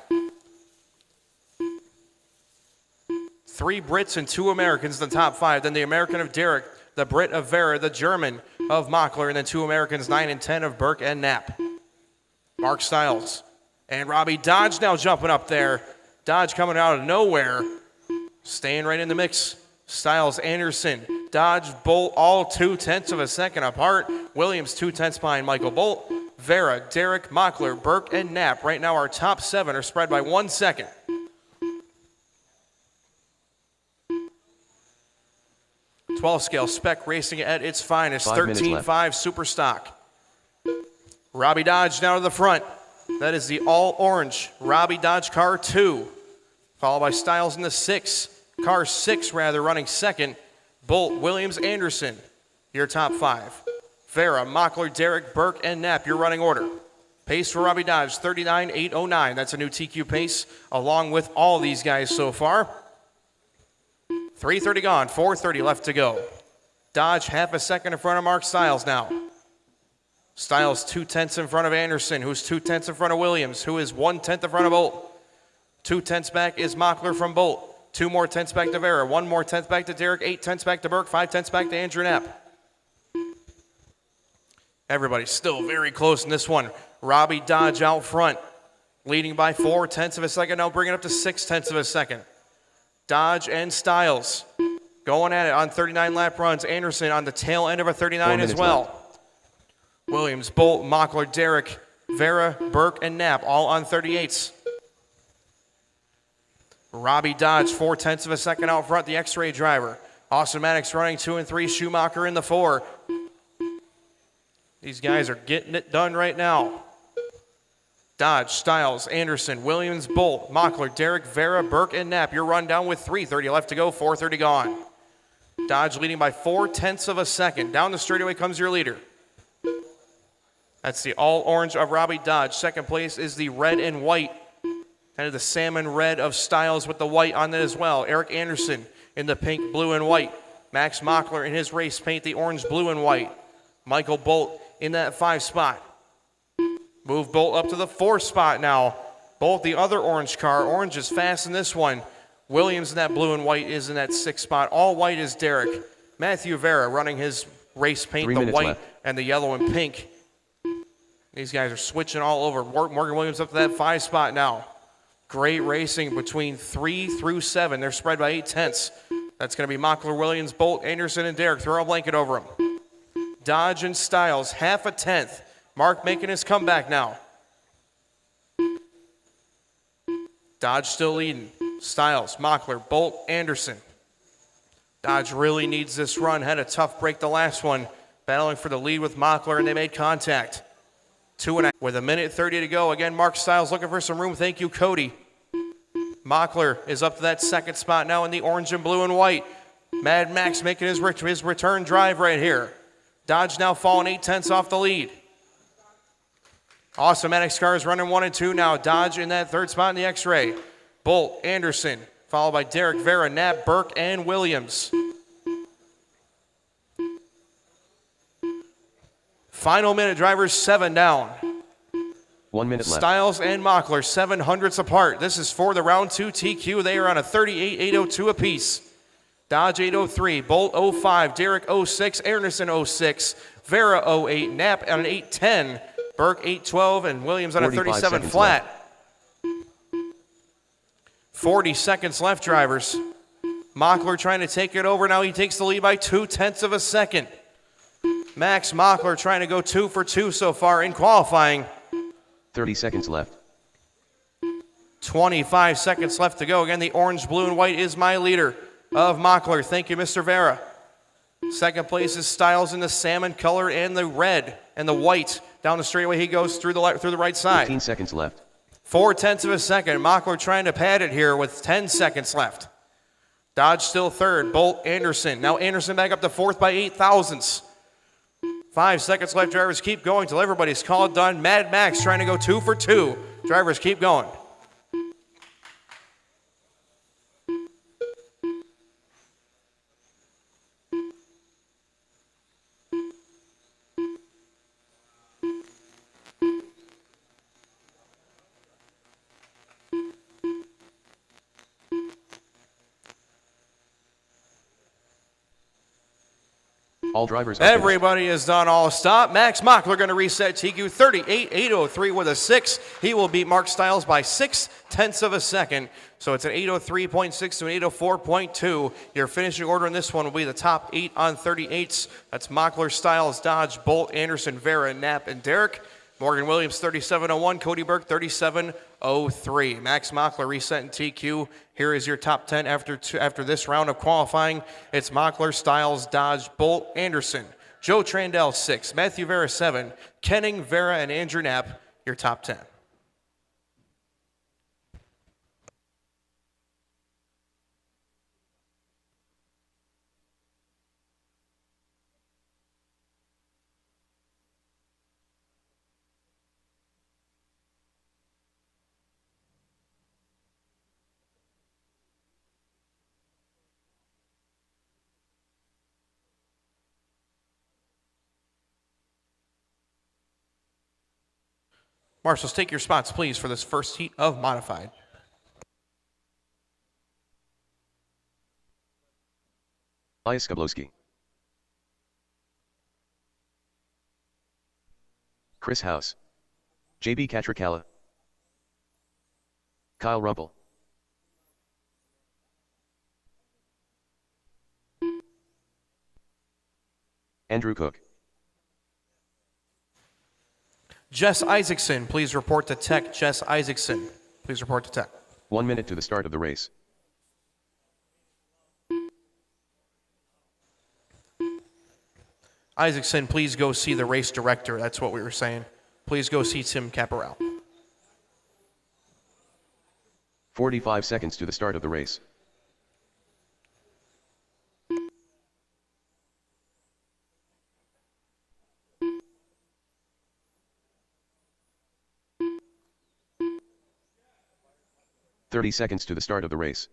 3 Brits and 2 Americans in the top 5. Then the American of Derrick, the Brit of Vera, the German of Mockler, and then 2 Americans, 9 and 10 of Burke and Knapp. Mark Stiles. And Robbie Dodge now jumping up there. Dodge coming out of nowhere. Staying right in the mix. Stiles, Anderson, Dodge, Bolt, all 0.2 of a second apart. Williams 0.2 behind Michael Bolt. Vera, Derrick, Mockler, Burke, and Knapp. Right now our top 7 are spread by 1 second. 12 scale Spec racing at its finest. 13.5 super stock. Robbie Dodge now to the front. That is the all orange Robbie Dodge car 2. Followed by Stiles in the 6. Car 6 rather running second. Bolt, Williams, Anderson, your top 5. Vera, Mockler, Derrick, Burke, and Knapp, your running order. Pace for Robbie Dodge, 39.809. That's a new TQ pace along with all these guys so far. 3:30 gone, 4:30 left to go. Dodge 0.5 second in front of Mark Stiles now. Stiles 0.2 in front of Anderson, who's 0.2 in front of Williams, who is 1/10 in front of Bolt. 0.2 back is Mockler from Bolt. 2 more tenths back to Vera. 1 more tenth back to Derrick. 0.8 back to Burke. 0.5 back to Andrew Knapp. Everybody's still very close in this one. Robbie Dodge out front, leading by 0.4 of a second. Now bringing it up to 0.6 of a second. Dodge and Stiles going at it on 39 lap runs. Anderson on the tail end of a 39 as well. Left. Williams, Bolt, Mockler, Derrick, Vera, Burke, and Knapp all on 38s. Robbie Dodge 0.4 of a second out front, the X-Ray driver. Austin Maddox running 2 and 3, Schumacher in the 4. These guys are getting it done right now. Dodge, Stiles, Anderson, Williams, Bolt, Mockler, Derrick, Vera, Burke, and Knapp. Your run down with 3:30 left to go, 4:30 gone. Dodge leading by 0.4 of a second. Down the straightaway comes your leader. That's the all orange of Robbie Dodge. Second place is the red and white. Kind of the salmon red of Stiles with the white on it as well. Eric Anderson in the pink, blue, and white. Max Mockler in his race paint, the orange, blue, and white. Michael Bolt in that 5 spot. Move Bolt up to the 4 spot now. Bolt, the other orange car. Orange is fast in this one. Williams in that blue and white is in that 6 spot. All white is Derrick. Matthew Vera running his race paint, the white left. and the yellow and pink. These guys are switching all over. Morgan Williams up to that 5 spot now. Great racing between 3 through 7. They're spread by 0.8. That's going to be Mockler, Williams, Bolt, Anderson, and Derek. Throw a blanket over them. Dodge and Styles, half a tenth. Mark making his comeback now. Dodge still leading. Styles, Mockler, Bolt, Anderson. Dodge really needs this run. Had a tough break the last one. Battling for the lead with Mockler, and they made contact. 2.5 with 1:30 to go. Again, Mark Styles looking for some room. Thank you, Cody. Mockler is up to that second spot now in the orange and blue and white. Mad Max making his return drive right here. Dodge now falling 8/10 off the lead. Awesomatics cars running 1 and 2 now. Dodge in that third spot in the X-ray. Bolt, Anderson, followed by Derek, Vera, Knapp, Burke, and Williams. Final minute, drivers 7 down. 1 minute left. Styles and Mockler, 700ths apart. This is for the round 2 TQ. They are on a 38.802 apiece. Dodge 803, Bolt 05, Derek 06, Anderson 06, Vera 08, Knapp on an 810, Burke 812, and Williams on a 37 flat. Left. 40 seconds left, drivers. Mockler trying to take it over. Now he takes the lead by 0.2 of a second. Max Mockler trying to go 2 for 2 so far in qualifying. 30 seconds left. 25 seconds left to go. Again, the orange, blue, and white is my leader of Mockler. Thank you, Mr. Vera. Second place is Styles in the salmon color and the red and the white. Down the straightaway he goes through the right side. 15 seconds left. 0.4 of a second. Mockler trying to pad it here with 10 seconds left. Dodge still third. Bolt, Anderson. Now Anderson back up to fourth by 8 thousandths. 5 seconds left. Drivers keep going till everybody's called done. Mad Max trying to go 2 for 2. Drivers keep going. All drivers. Everybody is done. All stop. Max Mockler going to reset TQ 38.803 with a 6. He will beat Mark Styles by 0.6 of a second. So it's an 803.6 to an 804.2. Your finishing order in this one will be the top 8 on 38s. That's Mockler, Styles, Dodge, Bolt, Anderson, Vera, Knapp, and Derek. Morgan Williams 37.01, Cody Burke 37.03. Max Mockler reset in TQ. Here is your top 10 after this round of qualifying. It's Mockler, Styles, Dodge, Bolt, Anderson, Joe Trandell 6, Matthew Vera 7, Kenning, Vera, and Andrew Knapp, your top 10. Marshals, take your spots, please, for this first heat of modified. Elias Skablowski. Chris House. JB Katrikala. Kyle Rumpel. Andrew Cook. Jess Isaacson, please report to tech. Jess Isaacson, please report to tech. 1 minute to the start of the race. Isaacson, please go see the race director. That's what we were saying. Please go see Tim Caporal. 45 seconds to the start of the race. "30 seconds to the start of the race.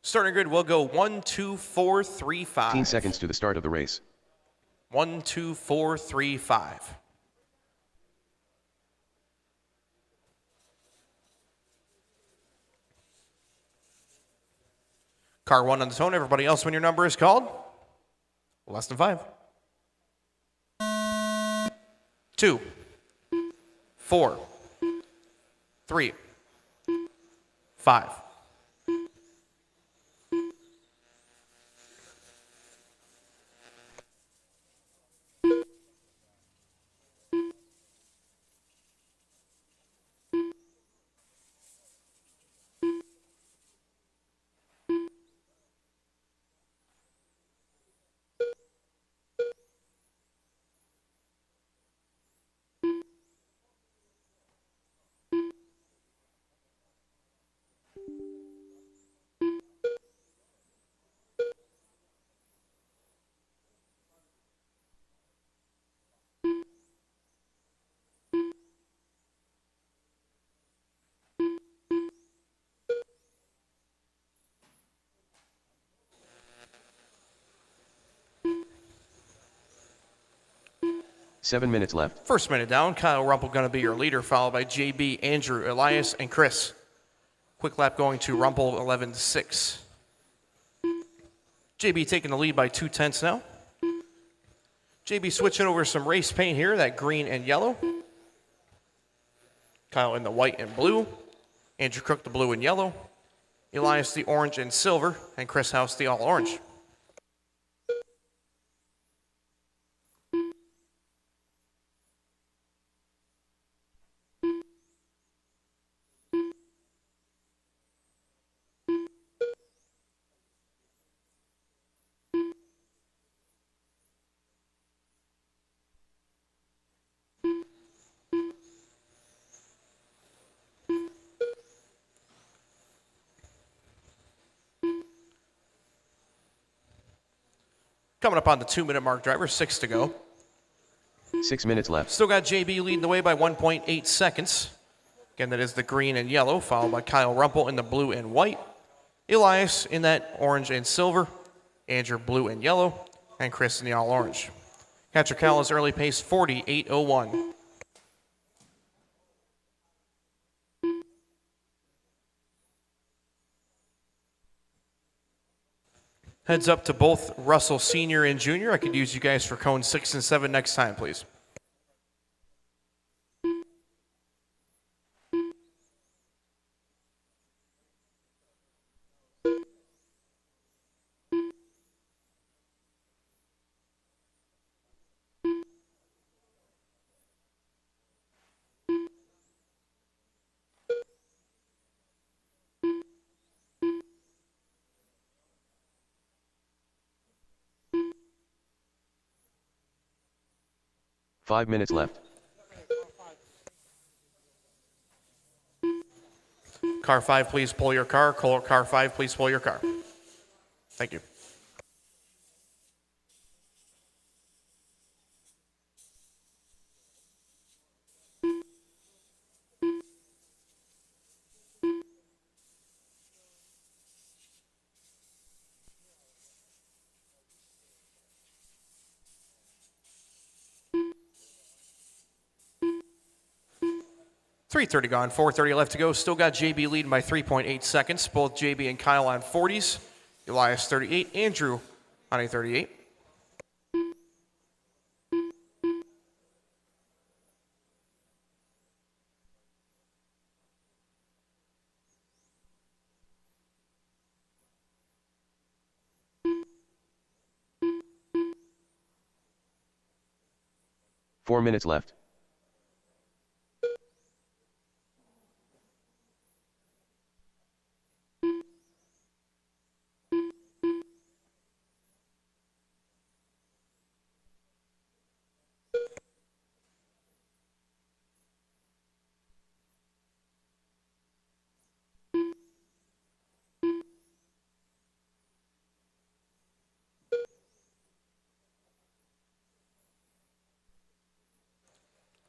Starting grid will go 1, 2, 4, 3, 5. 15 seconds to the start of the race. 1, 2, 4, 3, 5. Car 1 on the tone. Everybody else, when your number is called, less than 5. 2, 4, 3, 5. Seven minutes left. First minute down. Kyle Rumpel going to be your leader, followed by JB, Andrew, Elias, and Chris. Quick lap going to Rumpel 11-6. JB taking the lead by 2/10 now. JB switching over some race paint here, that green and yellow. Kyle in the white and blue. Andrew Cook the blue and yellow. Elias the orange and silver. And Chris House the all orange. Coming up on the 2-minute mark, driver, 6 to go. 6 minutes left. Still got JB leading the way by 1.8 seconds. Again, that is the green and yellow, followed by Kyle Rumpel in the blue and white. Elias in that orange and silver. Andrew blue and yellow. And Chris in the all orange. Catricala's early pace 48.01. Heads up to both Russell Sr. and Jr. I could use you guys for cones 6 and 7 next time, please. Five minutes left. Car 5, please pull your car. Car 5, please pull your car. Thank you. .330 gone, 4:30 left to go. Still got JB leading by 3.8 seconds. Both JB and Kyle on 40s. Elias 38, Andrew on a 38. Four minutes left.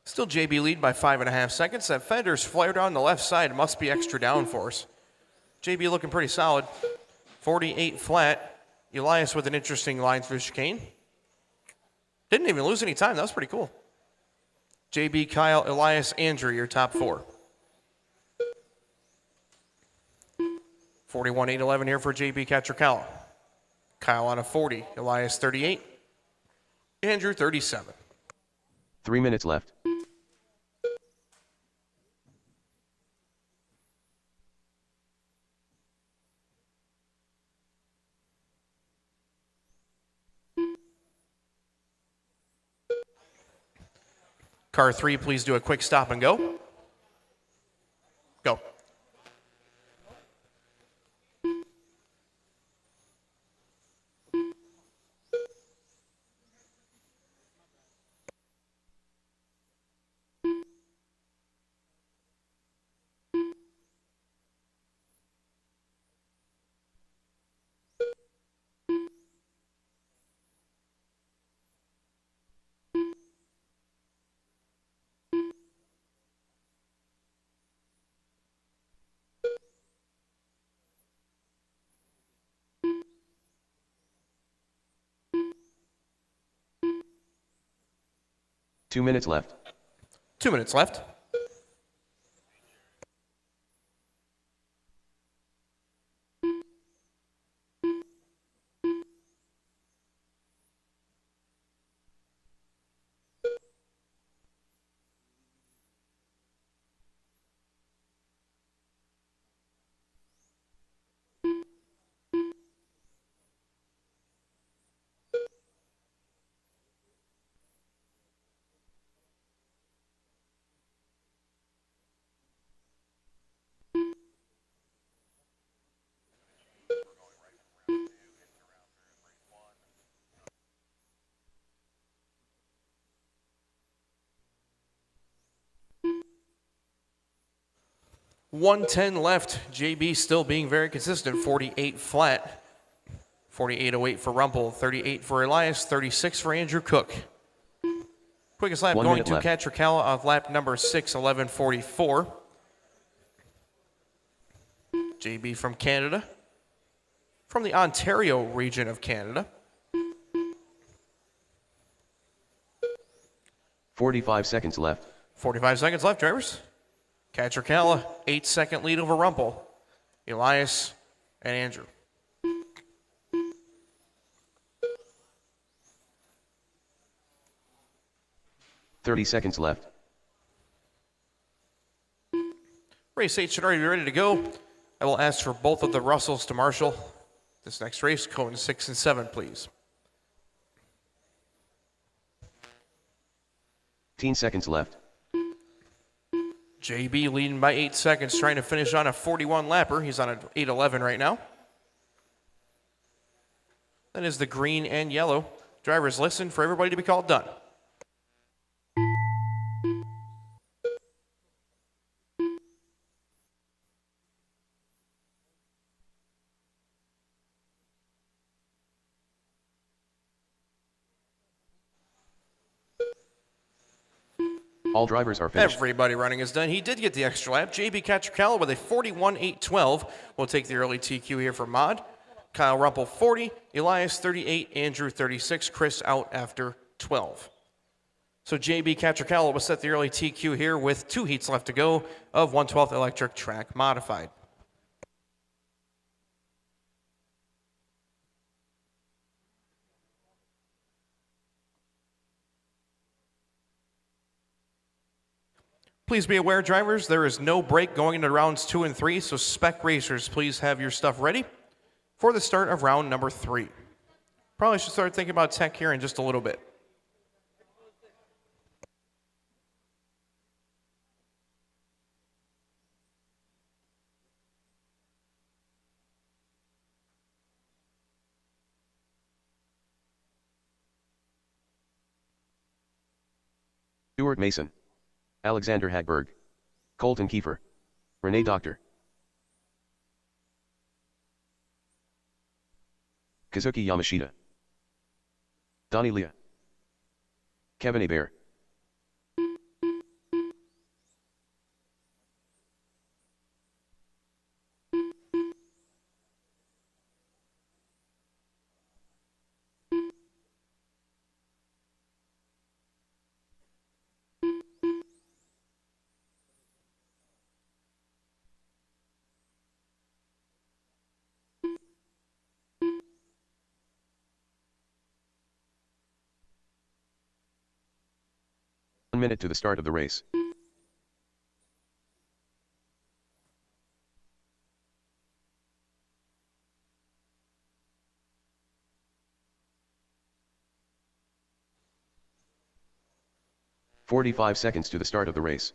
Still JB lead by 5.5 seconds. That fender's flared on the left side. Must be extra downforce. JB looking pretty solid. 48 flat. Elias with an interesting line through chicane. Didn't even lose any time. That was pretty cool. JB, Kyle, Elias, Andrew, your top four. 41.811 here for JB Catricala. Kyle on a 40. Elias 38. Andrew 37. 3 minutes left. Car 3, please do a quick stop and go. Go. Two minutes left. 2 minutes left. .110 left. JB still being very consistent. 48 flat. 48.08 for Rumpel. 38 for Elias. 36 for Andrew Cook. Quickest lap 1 going minute to left. Catricala of lap number 6, 11:44. JB from Canada. From the Ontario region of Canada. 45 seconds left. 45 seconds left, drivers. Catricala, 8-second lead over Rumpel. Elias and Andrew. .30 seconds left. Race 8 should already be ready to go. I will ask for both of the Russells to marshal this next race. Cone 6 and 7, please. 10 seconds left. JB leading by 8 seconds, trying to finish on a 41 lapper. He's on an 8:11 right now. That is the green and yellow. Drivers, listen for everybody to be called done. All drivers are finished. Everybody running is done. He did get the extra lap. JB Catricala with a 41.812 will take the early TQ here for Mod. Kyle Rumpel 40, Elias 38, Andrew 36, Chris out after 12. So JB Catricala will set the early TQ here with 2 heats left to go of 1/12 electric track modified. Please be aware, drivers, there is no break going into rounds 2 and 3, so Spec racers, please have your stuff ready for the start of round number 3. Probably should start thinking about tech here in just a little bit. Stuart Mason. Alexander Hagberg. Colton Kiefer. Renee Doctor. Kazuki Yamashita. Donnie Leah. Kevin Hebert. 1 minute to the start of the race. $45 to the start of the race.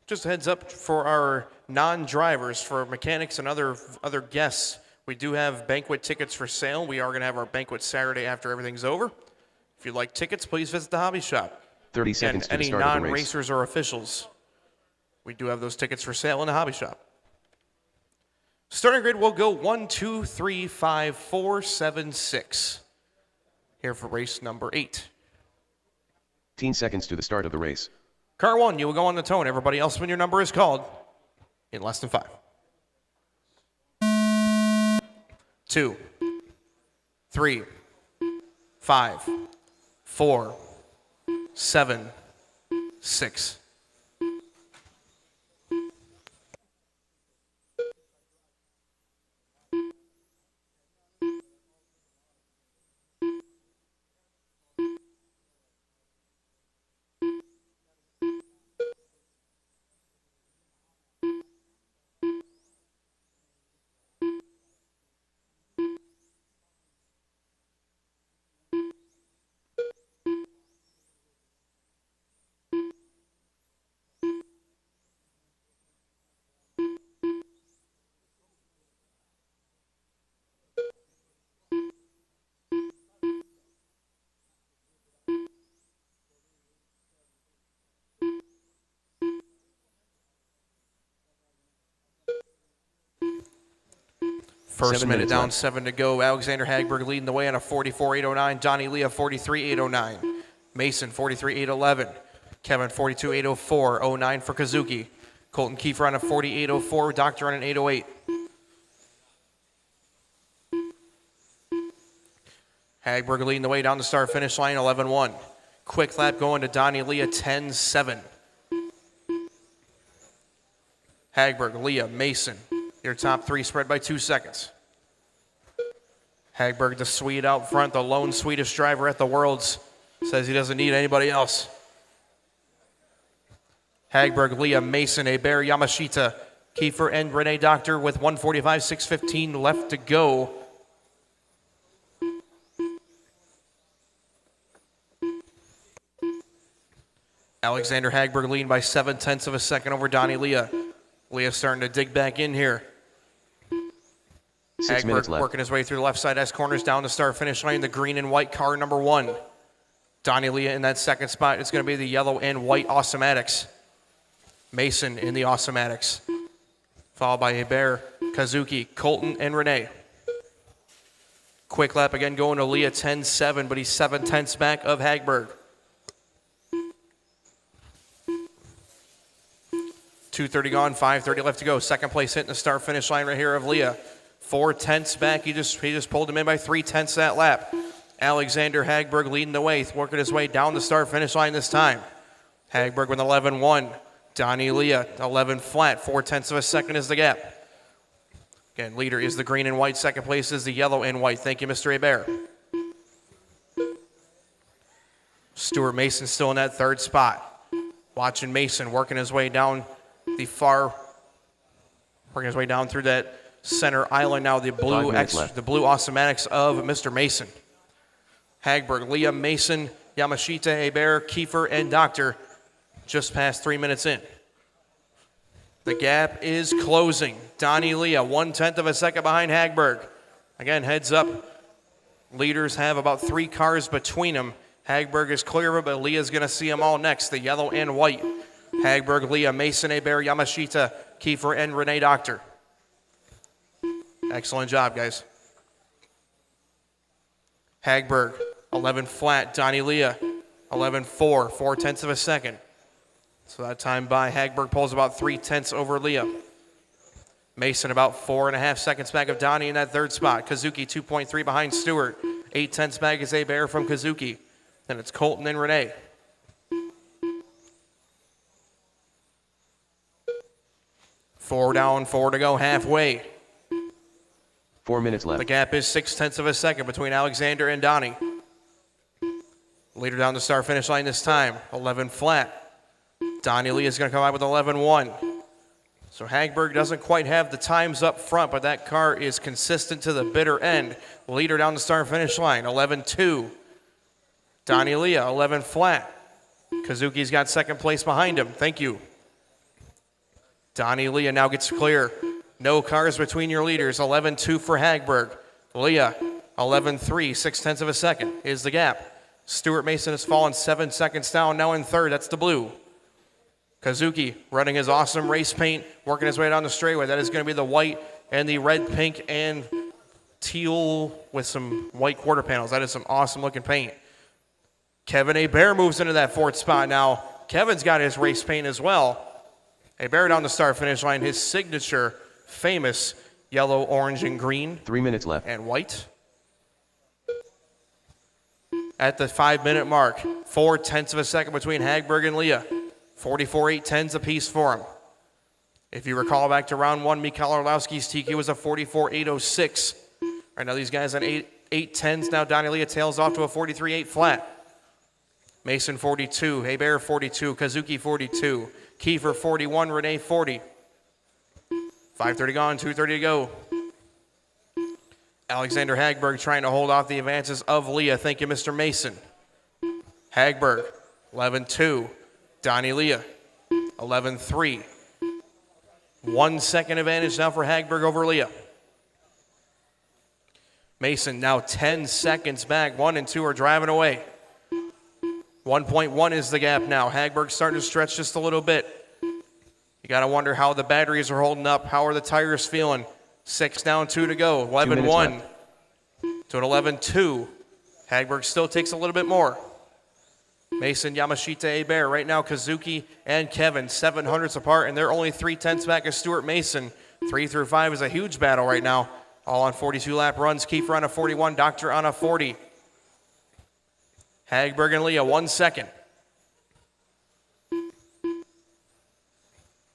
Just a heads up for our non-drivers, for mechanics and other guests, we do have banquet tickets for sale. We are going to have our banquet Saturday after everything's over. If you'd like tickets, please visit the hobby shop. 30 seconds and to the start of the race. Any non-racers or officials, we do have those tickets for sale in the hobby shop. Starting grid will go 1, 2, 3, 5, 4, 7, 6. Here for race number 8. 15 seconds to the start of the race. Car 1, you will go on the tone. Everybody else, when your number is called, in less than 5. 2, 3, 5, 4, 7, 6. First minute down, 7 to go. Alexander Hagberg leading the way on a 44.809. Donnie Leah 43.809. Mason 43.811. Kevin 42.804. 09 for Kazuki. Colton Kiefer on a 48.04. Doctor on an 8.08. Hagberg leading the way down the start finish line 11.1. Quick lap going to Donnie Leah 10.7. Hagberg, Leah, Mason. Your top 3 spread by 2 seconds. Hagberg, the Swede out front, the lone Swedish driver at the Worlds, says he doesn't need anybody else. Hagberg, Leah, Mason, Hebert, Yamashita, Kiefer, and Renee Doctor with 1:45.615 left to go. Alexander Hagberg leading by 0.7 of a second over Donnie Leah. Leah starting to dig back in here. 6 minutes Hagberg left. working his way through the left side S corners down the start finish line. The green and white car number 1. Donnie Leah in that second spot. It's going to be the yellow and white Awesomatics. Mason in the Awesomatics. Followed by Hebert, Kazuki, Colton, and Renee. Quick lap again going to Leah 10.7, but he's 0.7 back of Hagberg. 2:30 gone, 5:30 left to go. Second place hitting the start finish line right here of Leah. 4.10 back. He just pulled him in by 0.3 that lap. Alexander Hagberg leading the way, working his way down the start finish line this time. Hagberg with 11.1. Donnie Leah 11 flat. 0.4 of a second is the gap. Again, leader is the green and white. Second place is the yellow and white. Thank you, Mr. Hebert. Stuart Mason still in that third spot. Watching Mason working his way down working his way down through that center island now. The blue Awesomatics of Mr. Mason. Hagberg, Leah, Mason, Yamashita, Hebert, Kiefer, and Doctor just past 3 minutes in. The gap is closing. Donnie Leah 1/10 of a second behind Hagberg. Again, heads up. Leaders have about 3 cars between them. Hagberg is clear of it, but Leah's going to see them all next, the yellow and white. Hagberg, Leah, Mason, Hebert, Yamashita, Kiefer, and Renee Doctor. Excellent job, guys. Hagberg, 11 flat. Donnie Leah, 11.4, 0.4 of a second. So that time by Hagberg pulls about 0.3 over Leah. Mason about 4.5 seconds back of Donnie in that third spot. Kazuki 2.3 behind Stewart. 0.8 back is Hebert from Kazuki. Then it's Colton and Renee. Four down, 4 to go, halfway. 4 minutes left. The gap is 0.6 of a second between Alexander and Donnie. Leader down the start finish line this time, 11 flat. Donnie Lee is going to come out with 11-1. So Hagberg doesn't quite have the times up front, but that car is consistent to the bitter end. Leader down the start finish line, 11-2. Donnie Leah, 11 flat. Kazuki's got second place behind him. Thank you. Donnie Leah now gets clear. No cars between your leaders. 11-2 for Hagberg. Leah, 11-3, 0.6 of a second is the gap. Stuart Mason has fallen 7 seconds down, now in third. That's the blue. Kazuki running his awesome race paint, working his way down the straightaway. That is going to be the white and the red, pink, and teal with some white quarter panels. That is some awesome looking paint. Kevin Hebert moves into that fourth spot now. Kevin's got his race paint as well. Hebert down the start finish line, his signature famous yellow, orange, and green. 3 minutes left. And white. At the 5-minute mark, 0.4 of a second between Hagberg and Leah. 44 8/10s apiece for him. If you recall back to round one, Mikhail Orlowski's TQ was a 44 8/06. Right now these guys on 8/10s. Now Donnie Leah tails off to a 43 8 flat. Mason 42, Hebert 42, Kazuki 42, Kiefer 41, Renee 40. 5:30 gone, 2:30 to go. Alexander Hagberg trying to hold off the advances of Leah. Thank you, Mr. Mason. Hagberg, 11-2. Donnie Leah, 11-3. 1 second advantage now for Hagberg over Leah. Mason now 10 seconds back. 1 and 2 are driving away. 1.1 is the gap now. Hagberg's starting to stretch just a little bit. You got to wonder how the batteries are holding up. How are the tires feeling? 6 down, 2 to go. 11-1 to an 11-2. Hagberg still takes a little bit more. Mason, Yamashita, Hebert. Right now, Kazuki and Kevin, 700ths apart, and they're only 3/10 back of Stuart Mason. 3 through 5 is a huge battle right now. All on 42-lap runs. Kiefer on a 41, Doctor on a 40. Hagberg and Leah, 1 second.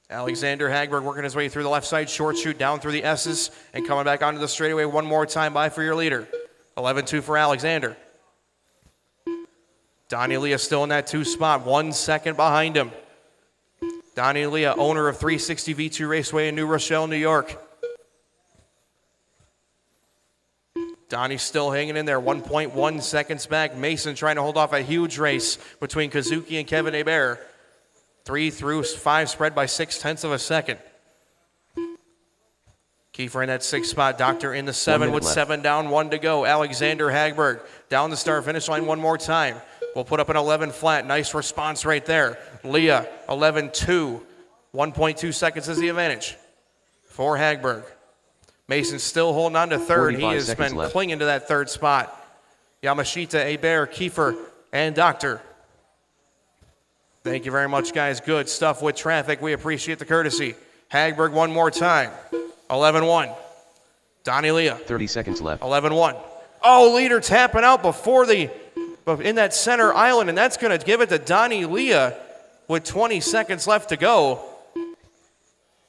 Alexander Hagberg working his way through the left side, short shoot down through the S's, and coming back onto the straightaway one more time by for your leader. 11-2 for Alexander. Donnie Leah still in that 2 spot, 1 second behind him. Donnie Leah, owner of 360 V2 Raceway in New Rochelle, New York. Donnie's still hanging in there, 1.1 seconds back. Mason trying to hold off a huge race between Kazuki and Kevin Hebert. 3 through 5 spread by 0.6 of a second. Kiefer in that 6th spot. Doctor in the 7 with left. 7 down, 1 to go. Alexander Hagberg down the start finish line one more time. We'll put up an 11 flat. Nice response right there. Leah, 11-2. 1.2 seconds is the advantage for Hagberg. Mason still holding on to third. He has been clinging to that 3rd spot. Yamashita, Hebert, Kiefer, and Doctor. Thank you very much, guys. Good stuff with traffic. We appreciate the courtesy. Hagberg one more time. 11-1. Donnie Leah. 30 seconds left. 11-1. Oh, leader tapping out before in that center island, and that's going to give it to Donnie Leah with 20 seconds left to go.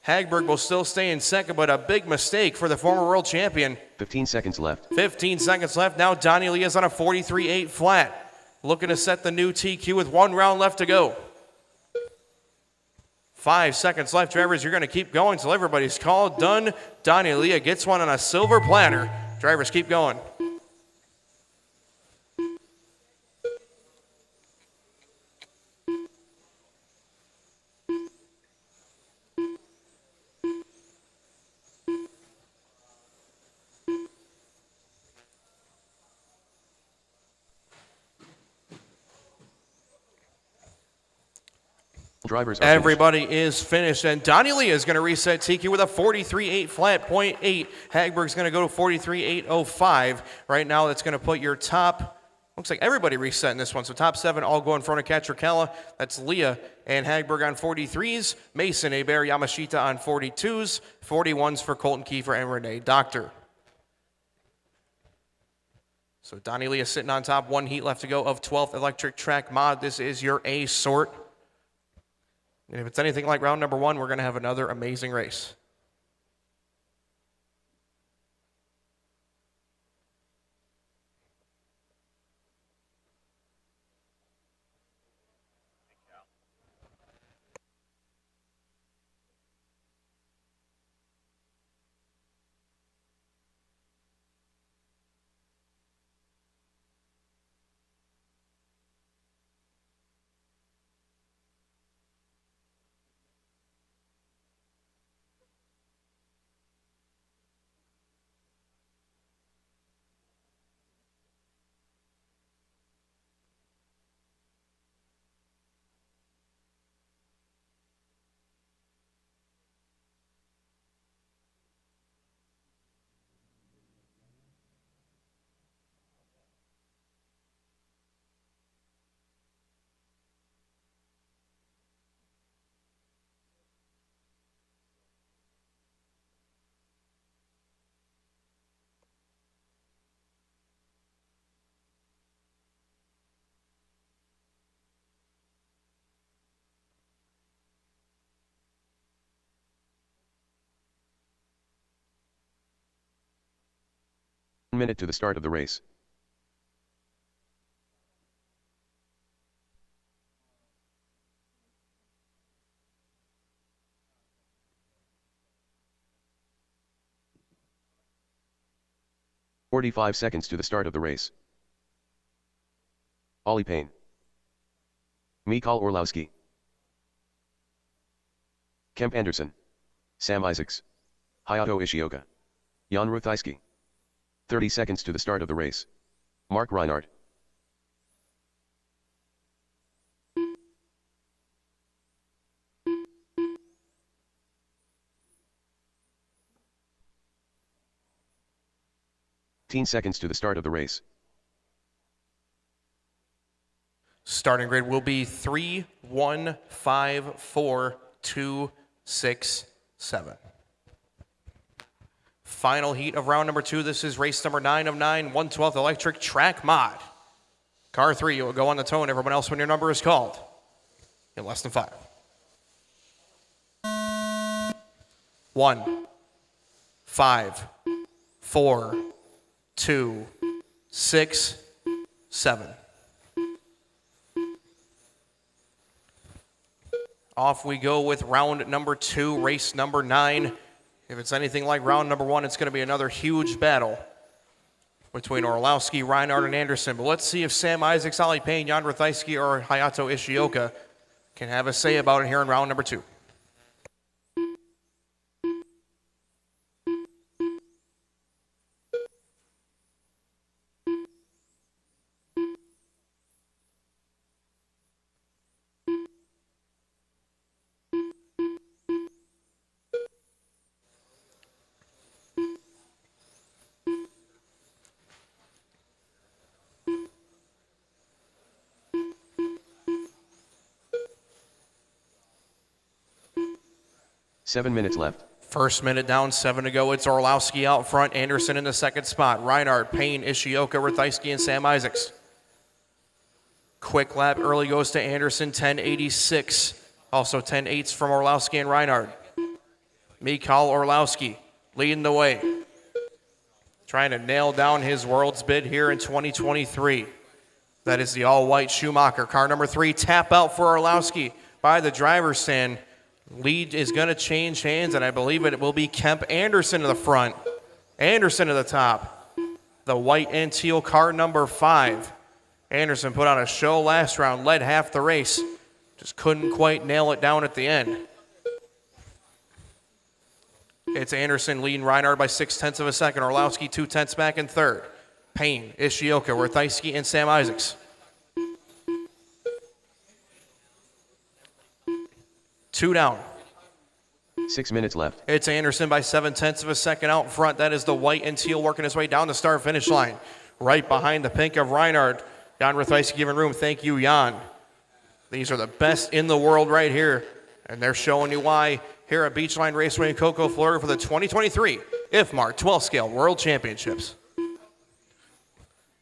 Hagberg will still stay in second, but a big mistake for the former world champion. 15 seconds left. 15 seconds left. Now Donnie Leah's on a 43-8 flat. Looking to set the new TQ with 1 round left to go. 5 seconds left, drivers. You're going to keep going until everybody's called. Done. Donnie Leah gets one on a silver platter. Drivers, keep going. Drivers Everybody is finished, and Donnie Leah is going to reset TQ with a 43.8 flat, 0.8. Hagberg's going to go to 43.805. Right now, that's going to put your top, looks like everybody reset in this one, so top 7 all go in front of Catricella. That's Leah and Hagberg on 43s, Mason, Hebert, Yamashita on 42s, 41s for Colton Kiefer and Renee Doctor. So Donnie Leah sitting on top, 1 heat left to go of 12th Electric Track Mod. This is your A sort. And if it's anything like round number 1, we're going to have another amazing race. minute to the start of the race. "45 seconds to the start of the race. Ollie Payne, Mikhail Orlowski, Kemp Anderson, Sam Isaacs, Hayato Ishioka, Jan Ruthajski. 30 seconds to the start of the race. Mark Reinhardt. Seconds to the start of the race. Starting grid will be 3, 1, 5, 4, 2, 6, 7. Final heat of round number 2. This is race number 9 of 9, 1/12th electric track mod. Car 3 will go on the tone. Everyone else when your number is called. In less than 5. 1, 5, 4, 2, 6, 7. Off we go with round number 2, race number 9. If it's anything like round number 1, it's going to be another huge battle between Orlowski, Reinhardt, and Anderson. But let's see if Sam Isaacs, Ollie Payne, Jan Ruthajski, or Hayato Ishioka can have a say about it here in round number 2. Seven minutes left. First minute down, 7 to go. It's Orlowski out front, Anderson in the second spot. Reinhardt, Payne, Ishioka, Ruthajski, and Sam Isaacs. Quick lap early goes to Anderson, 10:86. Also 10:8s from Orlowski and Reinhardt. Mikhail Orlowski leading the way. Trying to nail down his world's bid here in 2023. That is the all-white Schumacher. Car number 3, tap out for Orlowski by the driver's stand. Lead is going to change hands, and I believe it will be Kemp Anderson to the front. Anderson to the top. The white and teal car number 5. Anderson put on a show last round, led half the race. Just couldn't quite nail it down at the end. It's Anderson leading Reinhardt by 0.6 of a second. Orlowski 0.2 back in third. Payne, Ishioka, Ruthajski, and Sam Isaacs. 2 down. 6 minutes left. It's Anderson by 0.7 of a second out front. That is the white and teal working his way down the start-finish line. Right behind the pink of Reinhardt. Jan Ruthajski giving room. Thank you, Jan. These are the best in the world right here. And they're showing you why here at Beachline Raceway in Cocoa, Florida for the 2023 Ifmar 12th Scale World Championships.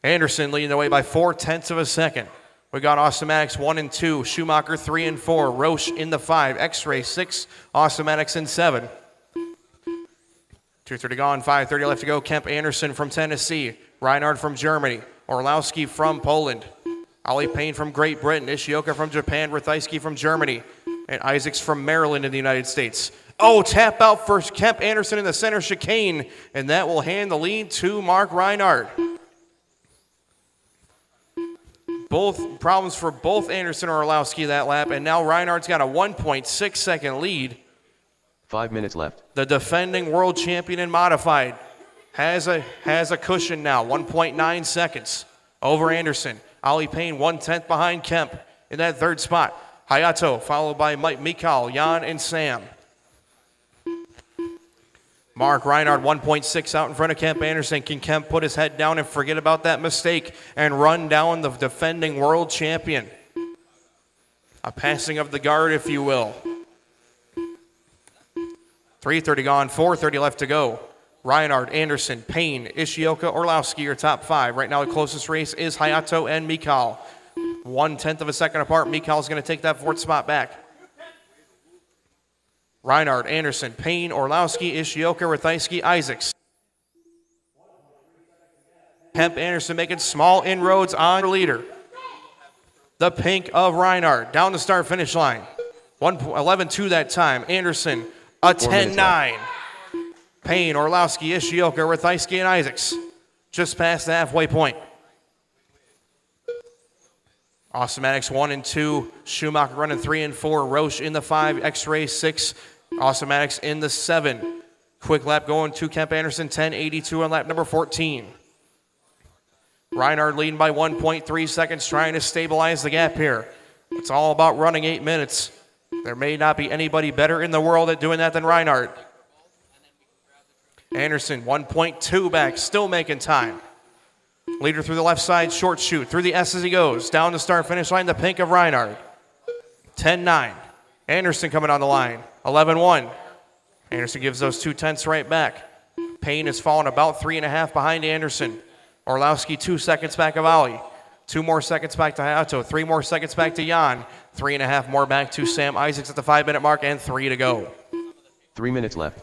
Anderson leading the way by 0.4 of a second. We got Automatics 1 and 2, Schumacher 3 and 4, Roche in the 5, X-Ray 6, Automatics in 7. 2:30 gone, 5:30 left to go. Kemp Anderson from Tennessee, Reinhardt from Germany, Orlowski from Poland, Ollie Payne from Great Britain, Ishioka from Japan, Ruthajski from Germany, and Isaacs from Maryland in the United States. Oh, tap out for Kemp Anderson in the center chicane, and that will hand the lead to Mark Reinhardt. Both problems for both Anderson and Orlowski that lap, and now Reinhardt's got a 1.6 second lead. 5 minutes left. The defending world champion in modified has a cushion now, 1.9 seconds over Anderson. Ollie Payne 1/10 behind Kemp in that third spot. Hayato followed by Mikhail, Jan, and Sam. Mark Reinhardt 1.6 out in front of Kemp Anderson. Can Kemp put his head down and forget about that mistake and run down the defending world champion? A passing of the guard, if you will. 3:30 gone, 4:30 left to go. Reinhardt, Anderson, Payne, Ishioka, Orlowski are top 5. Right now the closest race is Hayato and Mikhail. 1/10 of a second apart. Mikhail's going to take that 4th spot back. Reinhardt, Anderson, Payne, Orlowski, Ishioka, Ruthajski, Isaacs. Kemp Anderson making small inroads on leader. The pink of Reinhardt down the start finish line. 11-2 that time. Anderson, a 10-9. Payne, Orlowski, Ishioka, Rathaiski, and Isaacs just past the halfway point. Awesomatics 1 and 2. Schumacher running 3 and 4. Roche in the 5. X-Ray 6. Awesomatics in the 7. Quick lap going to Kemp Anderson, 10:82 on lap number 14. Reinhardt leading by 1.3 seconds, trying to stabilize the gap here. It's all about running 8 minutes. There may not be anybody better in the world at doing that than Reinhardt. Anderson, 1.2 back, still making time. Leader through the left side, short shoot, through the S as he goes. Down the start finish line, the pink of Reinhardt. 10-9. Anderson coming on the line, 11-1. Anderson gives those 2/10 right back. Payne has fallen about 3.5 behind Anderson. Orlowski 2 seconds back of Ali. 2 more seconds back to Hayato. 3 more seconds back to Jan. 3.5 more back to Sam Isaacs at the 5-minute mark, and 3 to go. 3 minutes left.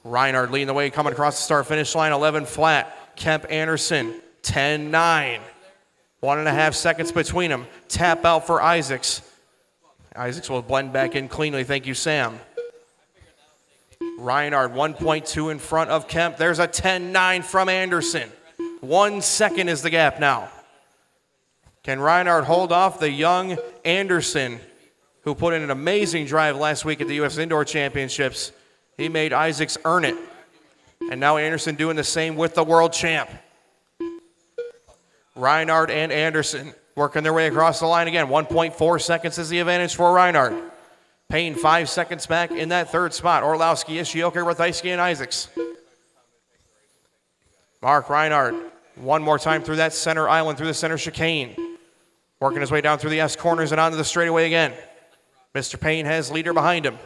Reinhardt leading the way, coming across the start finish line, 11 flat. Kemp Anderson, 10-9. 1.5 seconds between them. Tap out for Isaacs. Isaacs will blend back in cleanly. Thank you, Sam. Reinhardt 1.2 in front of Kemp. There's a 10-9 from Anderson. 1 second is the gap now. Can Reinhardt hold off the young Anderson, who put in an amazing drive last week at the U.S. Indoor Championships? He made Isaacs earn it. And now Anderson doing the same with the world champ. Reinhardt and Anderson working their way across the line again. 1.4 seconds is the advantage for Reinhardt. Payne 5 seconds back in that third spot. Orlowski, Ishioka, Rathaiski, and Isaacs. Mark Reinhardt, one more time through that center island, through the center chicane. Working his way down through the S corners and onto the straightaway again. Mr. Payne has leader behind him.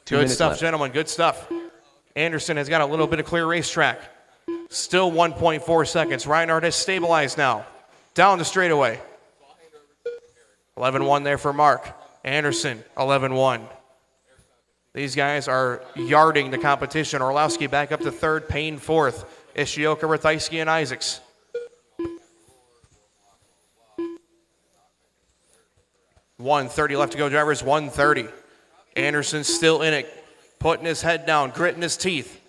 Good stuff, gentlemen, good stuff. Anderson has got a little bit of clear racetrack. Still 1.4 seconds. Reinhardt has stabilized now. Down the straightaway. 11-1 there for Mark. Anderson, 11-1. These guys are yarding the competition. Orlowski back up to third, Payne fourth. Ishioka, Rathaiski, and Isaacs. .130 left to go, drivers, 1:30. Anderson still in it, putting his head down, gritting his teeth.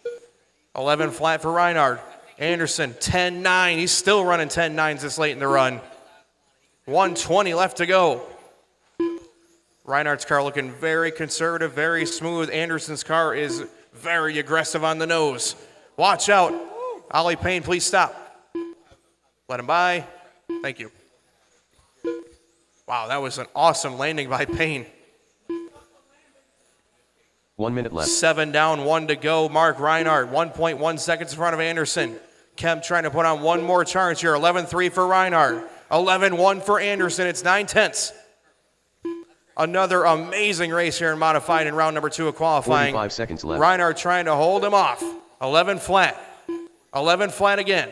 11 flat for Reinhardt. Anderson, 10-9. He's still running 10-9s this late in the run. 1:20 left to go. Reinhardt's car looking very conservative, very smooth. Anderson's car is very aggressive on the nose. Watch out. Ollie Payne, please stop. Let him by. Thank you. Wow, that was an awesome landing by Payne. 1 minute left. 7 down, 1 to go. Mark Reinhardt, 1.1 seconds in front of Anderson. Kemp trying to put on one more charge here. 11-3 for Reinhardt. 11-1 for Anderson. It's 9/10. Another amazing race here in modified in round number 2 of qualifying. 45 seconds left. Reinhardt trying to hold him off. 11 flat. 11 flat again.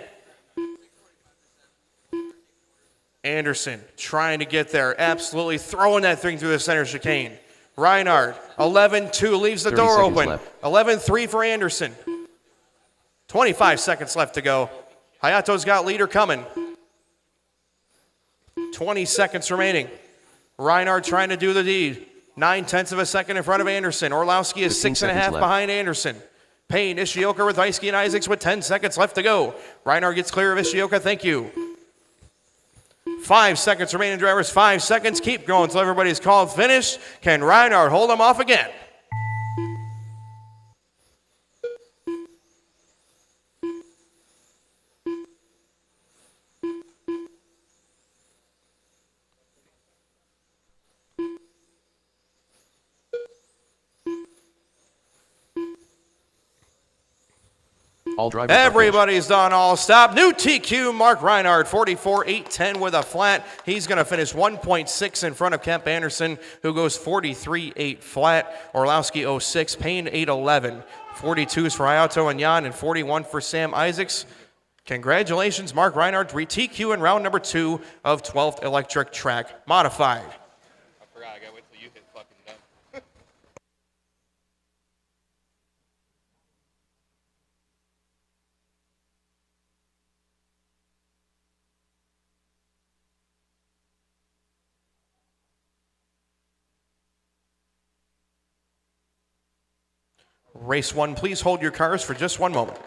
Anderson trying to get there. Absolutely throwing that thing through the center chicane. Reinhardt, 11-2, leaves the door open. 11-3 for Anderson. 25 seconds left to go. Hayato's got leader coming. 20 seconds remaining. Reinhardt trying to do the deed. 9/10 of a second in front of Anderson. Orlowski is 6.5 behind Anderson. Payne, Ishioka, Rathaiski, and Isaacs with 10 seconds left to go. Reinhardt gets clear of Ishioka. Thank you. 5 seconds remaining, drivers. 5 seconds. Keep going until everybody's called finished. Can Reinhardt hold him off again? All drivers. Everybody's done all stop. New TQ, Mark Reinhardt, 44.810 with a flat. He's going to finish 1.6 in front of Kemp Anderson, who goes 43.8 flat. Orlowski 06, Payne 8.11. 42s for Hayato and Jan, and 41 for Sam Isaacs. Congratulations, Mark Reinhardt, TQ in round number 2 of 12th Electric Track Modified. I forgot. I gotta wait till you hit fucking done. Race 1, please hold your cars for just one moment.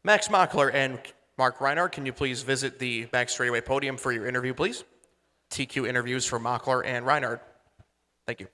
Max Mockler and Mark Reinhardt, can you please visit the back straightaway podium for your interview, please? TQ interviews for Mockler and Reinhardt. Thank you.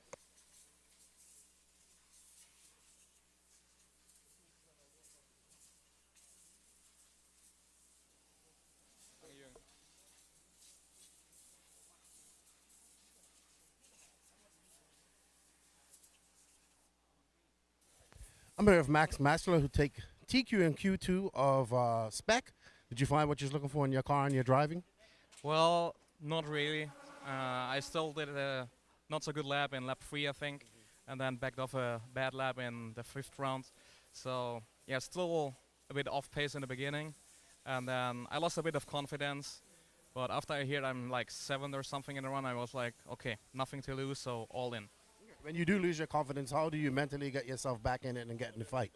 I'm here with Max Mockler, who take TQ and Q2 of Spec. Did you find what you're looking for in your car and your driving? Well, not really. I still did a not so good lap in lap 3, I think, and then backed off a bad lap in the 5th round. So yeah, still a bit off pace in the beginning, and then I lost a bit of confidence. But after I heard I'm like 7th or something in the run, I was like, okay, nothing to lose, so all in. When you do lose your confidence, how do you mentally get yourself back in it and get in the fight?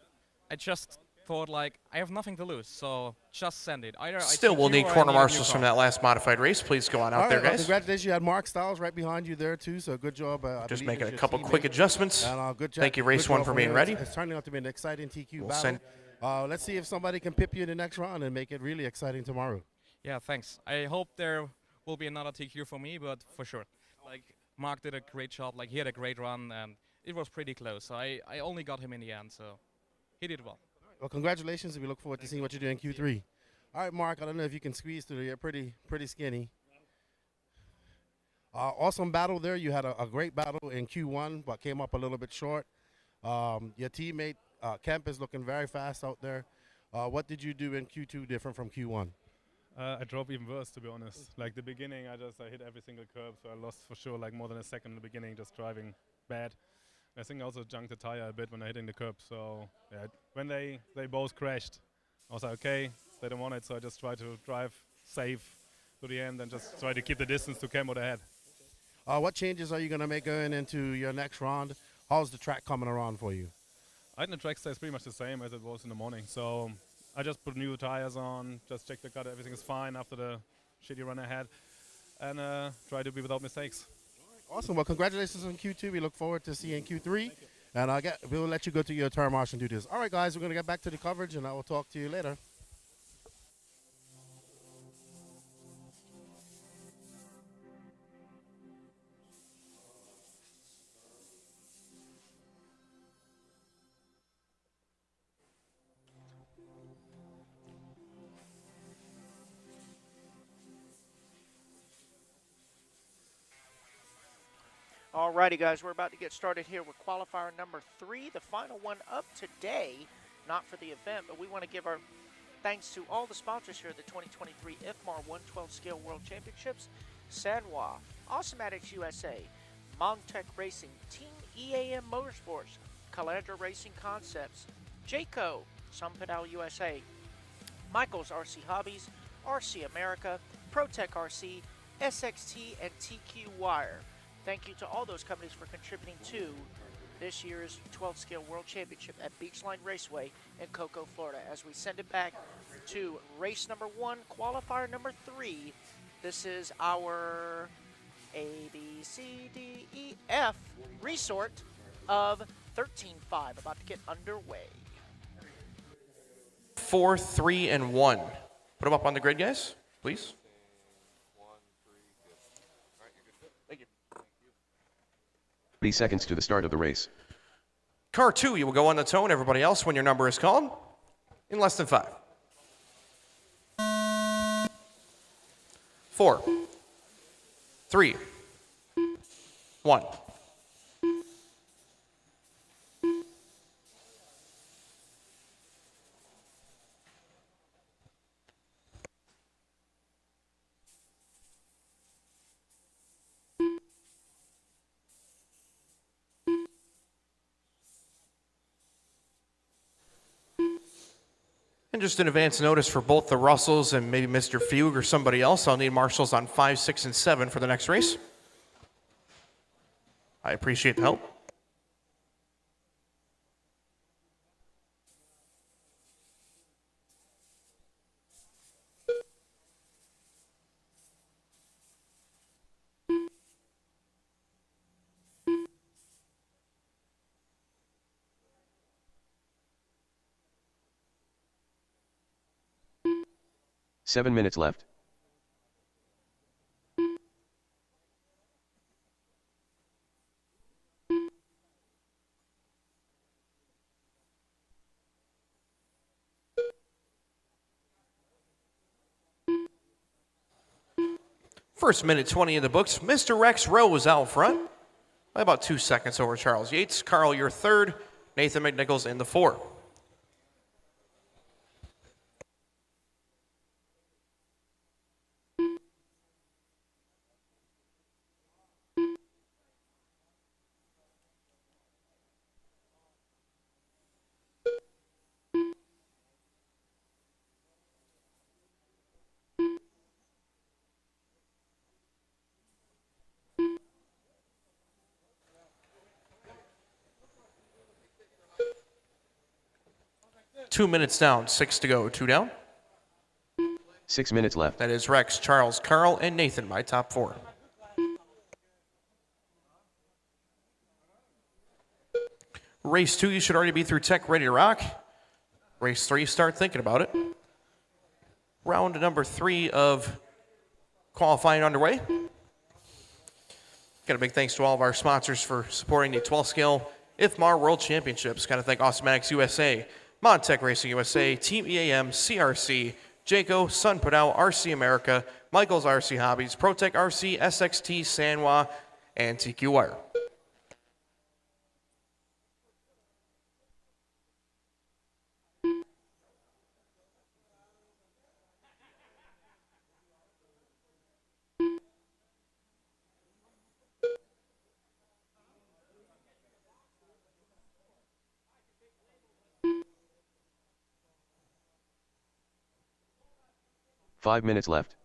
I just thought like I have nothing to lose, so just send it. Either Still, we'll need corner marshals from that last modified race. Please go on out there, Well, guys. congratulations. You had Mark Stiles right behind you there, too, so good job. Just making a couple quick adjustments. And, good job. Thank you, Race 1, for being ready. It's turning out to be an exciting TQ battle. Let's see if somebody can pip you in the next round and make it really exciting tomorrow. Yeah, thanks. I hope there will be another TQ for me, but for sure. Like, Mark did a great job. Like, he had a great run, and it was pretty close. So I only got him in the end, so he did well. Well, congratulations, and we look forward to seeing what you do in Q3. All right, Mark, I don't know if you can squeeze through. You're pretty skinny. Awesome battle there. You had a great battle in Q1, but came up a little bit short. Your teammate, Kemp, is looking very fast out there. What did you do in Q2 different from Q1? I drove even worse, to be honest. Like the beginning, I hit every single curb, so I lost for sure like more than a second in the beginning just driving bad. I think I also junked the tire a bit when I hitting the curb. So yeah, when they both crashed, I was like, okay, they don't want it, so I just tried to drive safe to the end and just try to keep the distance to Cam ahead. What changes are you going to make going into your next round? How's the track coming around for you? I think the track stays pretty much the same as it was in the morning. So I just put new tires on, just check the cut, everything is fine after the shitty run I had, and try to be without mistakes. Awesome. Well, congratulations on Q2. We look forward to seeing Q3. And we'll let you go to your turn marshal and do this. All right, guys, we're going to get back to the coverage, and I will talk to you later. Alrighty, guys, we're about to get started here with qualifier number 3, the final one up today. Not for the event, but we want to give our thanks to all the sponsors here at the 2023 Ifmar 112 Scale World Championships: Sanwa, Awesomatics USA, Montech Racing, Team EAM Motorsports, Calandra Racing Concepts, Jayco, Sunpadal USA, Michael's RC Hobbies, RC America, ProTech RC, SXT, and TQ Wire. Thank you to all those companies for contributing to this year's 12th Scale World Championship at Beachline Raceway in Cocoa, Florida. As we send it back to race number 1, qualifier number 3. This is our A, B, C, D, E, F resort of 13-5, about to get underway. 4, 3, and 1. Put them up on the grid, guys, please. 30 seconds to the start of the race. Car 2, you will go on the tone. Everybody else, when your number is called, in less than 5. 4, 3, 1. And just an advance notice for both the Russells and maybe Mr. Fugue or somebody else, I'll need marshals on 5, 6, and 7 for the next race. I appreciate the help. Seven minutes left. First minute 20 in the books. Mr. Rex Rose out front by about 2 seconds over Charles Yates. Carl, your third. Nathan McNichols in the 4. Two minutes down, 6 to go, 2 down. 6 minutes left. That is Rex, Charles, Carl, and Nathan, my top 4. Race 2, you should already be through tech, ready to rock. Race 3, start thinking about it. Round number 3 of qualifying underway. Got a big thanks to all of our sponsors for supporting the 12 scale Ifmar World Championships. Got to thank Automatics USA, Montech Racing USA, Team EAM, CRC, Jayco, Sun Padao, RC America, Michael's RC Hobbies, ProTech RC, SXT, Sanwa, and TQ Wire. Five minutes left.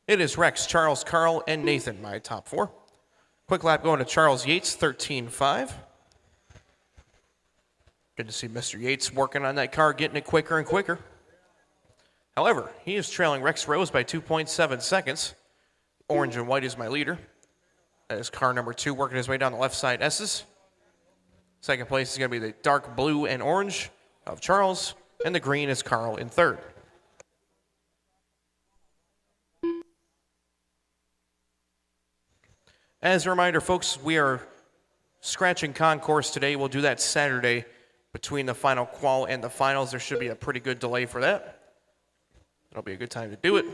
It is Rex, Charles, Carl, and Nathan, my top 4. Quick lap going to Charles Yates, 13.5. Good to see Mr. Yates working on that car, getting it quicker and quicker. However, he is trailing Rex Rose by 2.7 seconds. Orange and white is my leader. That is car number 2 working his way down the left side S's. Second place is going to be the dark blue and orange of Charles, and the green is Carl in 3rd. As a reminder, folks, we are scratching concourse today. We'll do that Saturday between the final qual and the finals. There should be a pretty good delay for that. It'll be a good time to do it.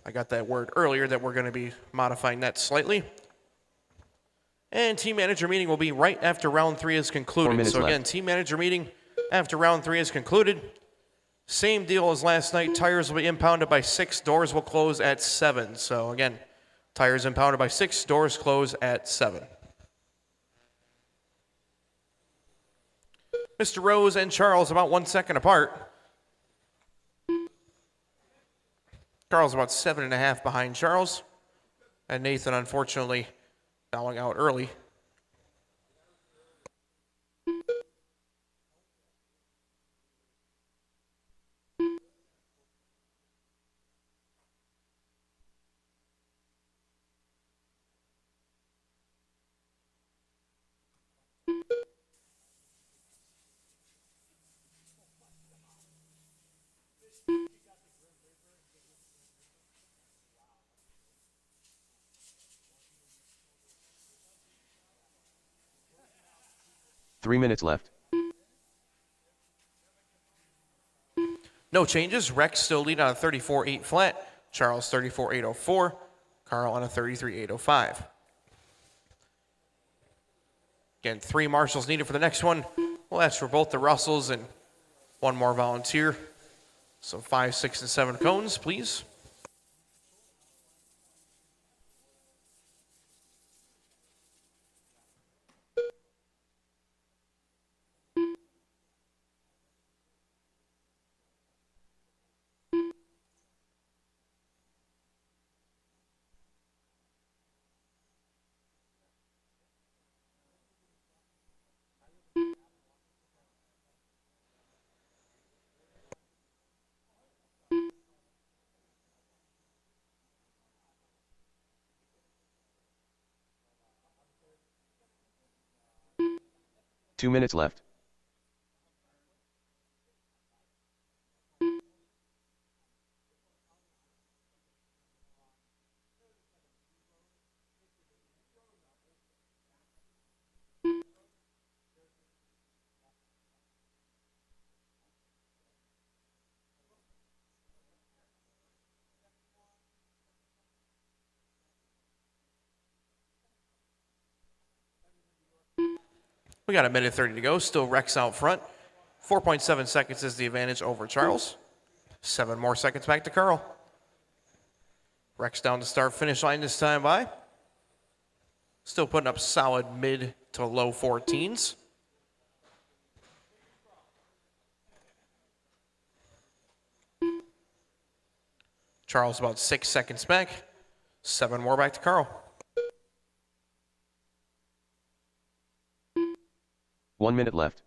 I got that word earlier that we're going to be modifying that slightly. And team manager meeting will be right after round 3 is concluded. So again, team manager meeting after round 3 is concluded. Same deal as last night. Tires will be impounded by 6. Doors will close at 7. So again, tires impounded by 6. Doors close at 7. Mr. Rose and Charles about 1 second apart. Carl's about 7.5 behind Charles. And Nathan, unfortunately, bowing out early. Three minutes left. No changes. Rex still lead on a 34.8 flat. Charles 34.804. Carl on a 33.805. Again, 3 marshals needed for the next one. Well, that's for both the Russells and 1 more volunteer. So 5, 6, and 7 cones, please. 2 minutes left. We got a minute 30 to go. Still Rex out front. 4.7 seconds is the advantage over Charles. 7 more seconds back to Carl. Rex down to start finish line this time by. Still putting up solid mid to low 14s. Charles about 6 seconds back. 7 more back to Carl. 1 minute left.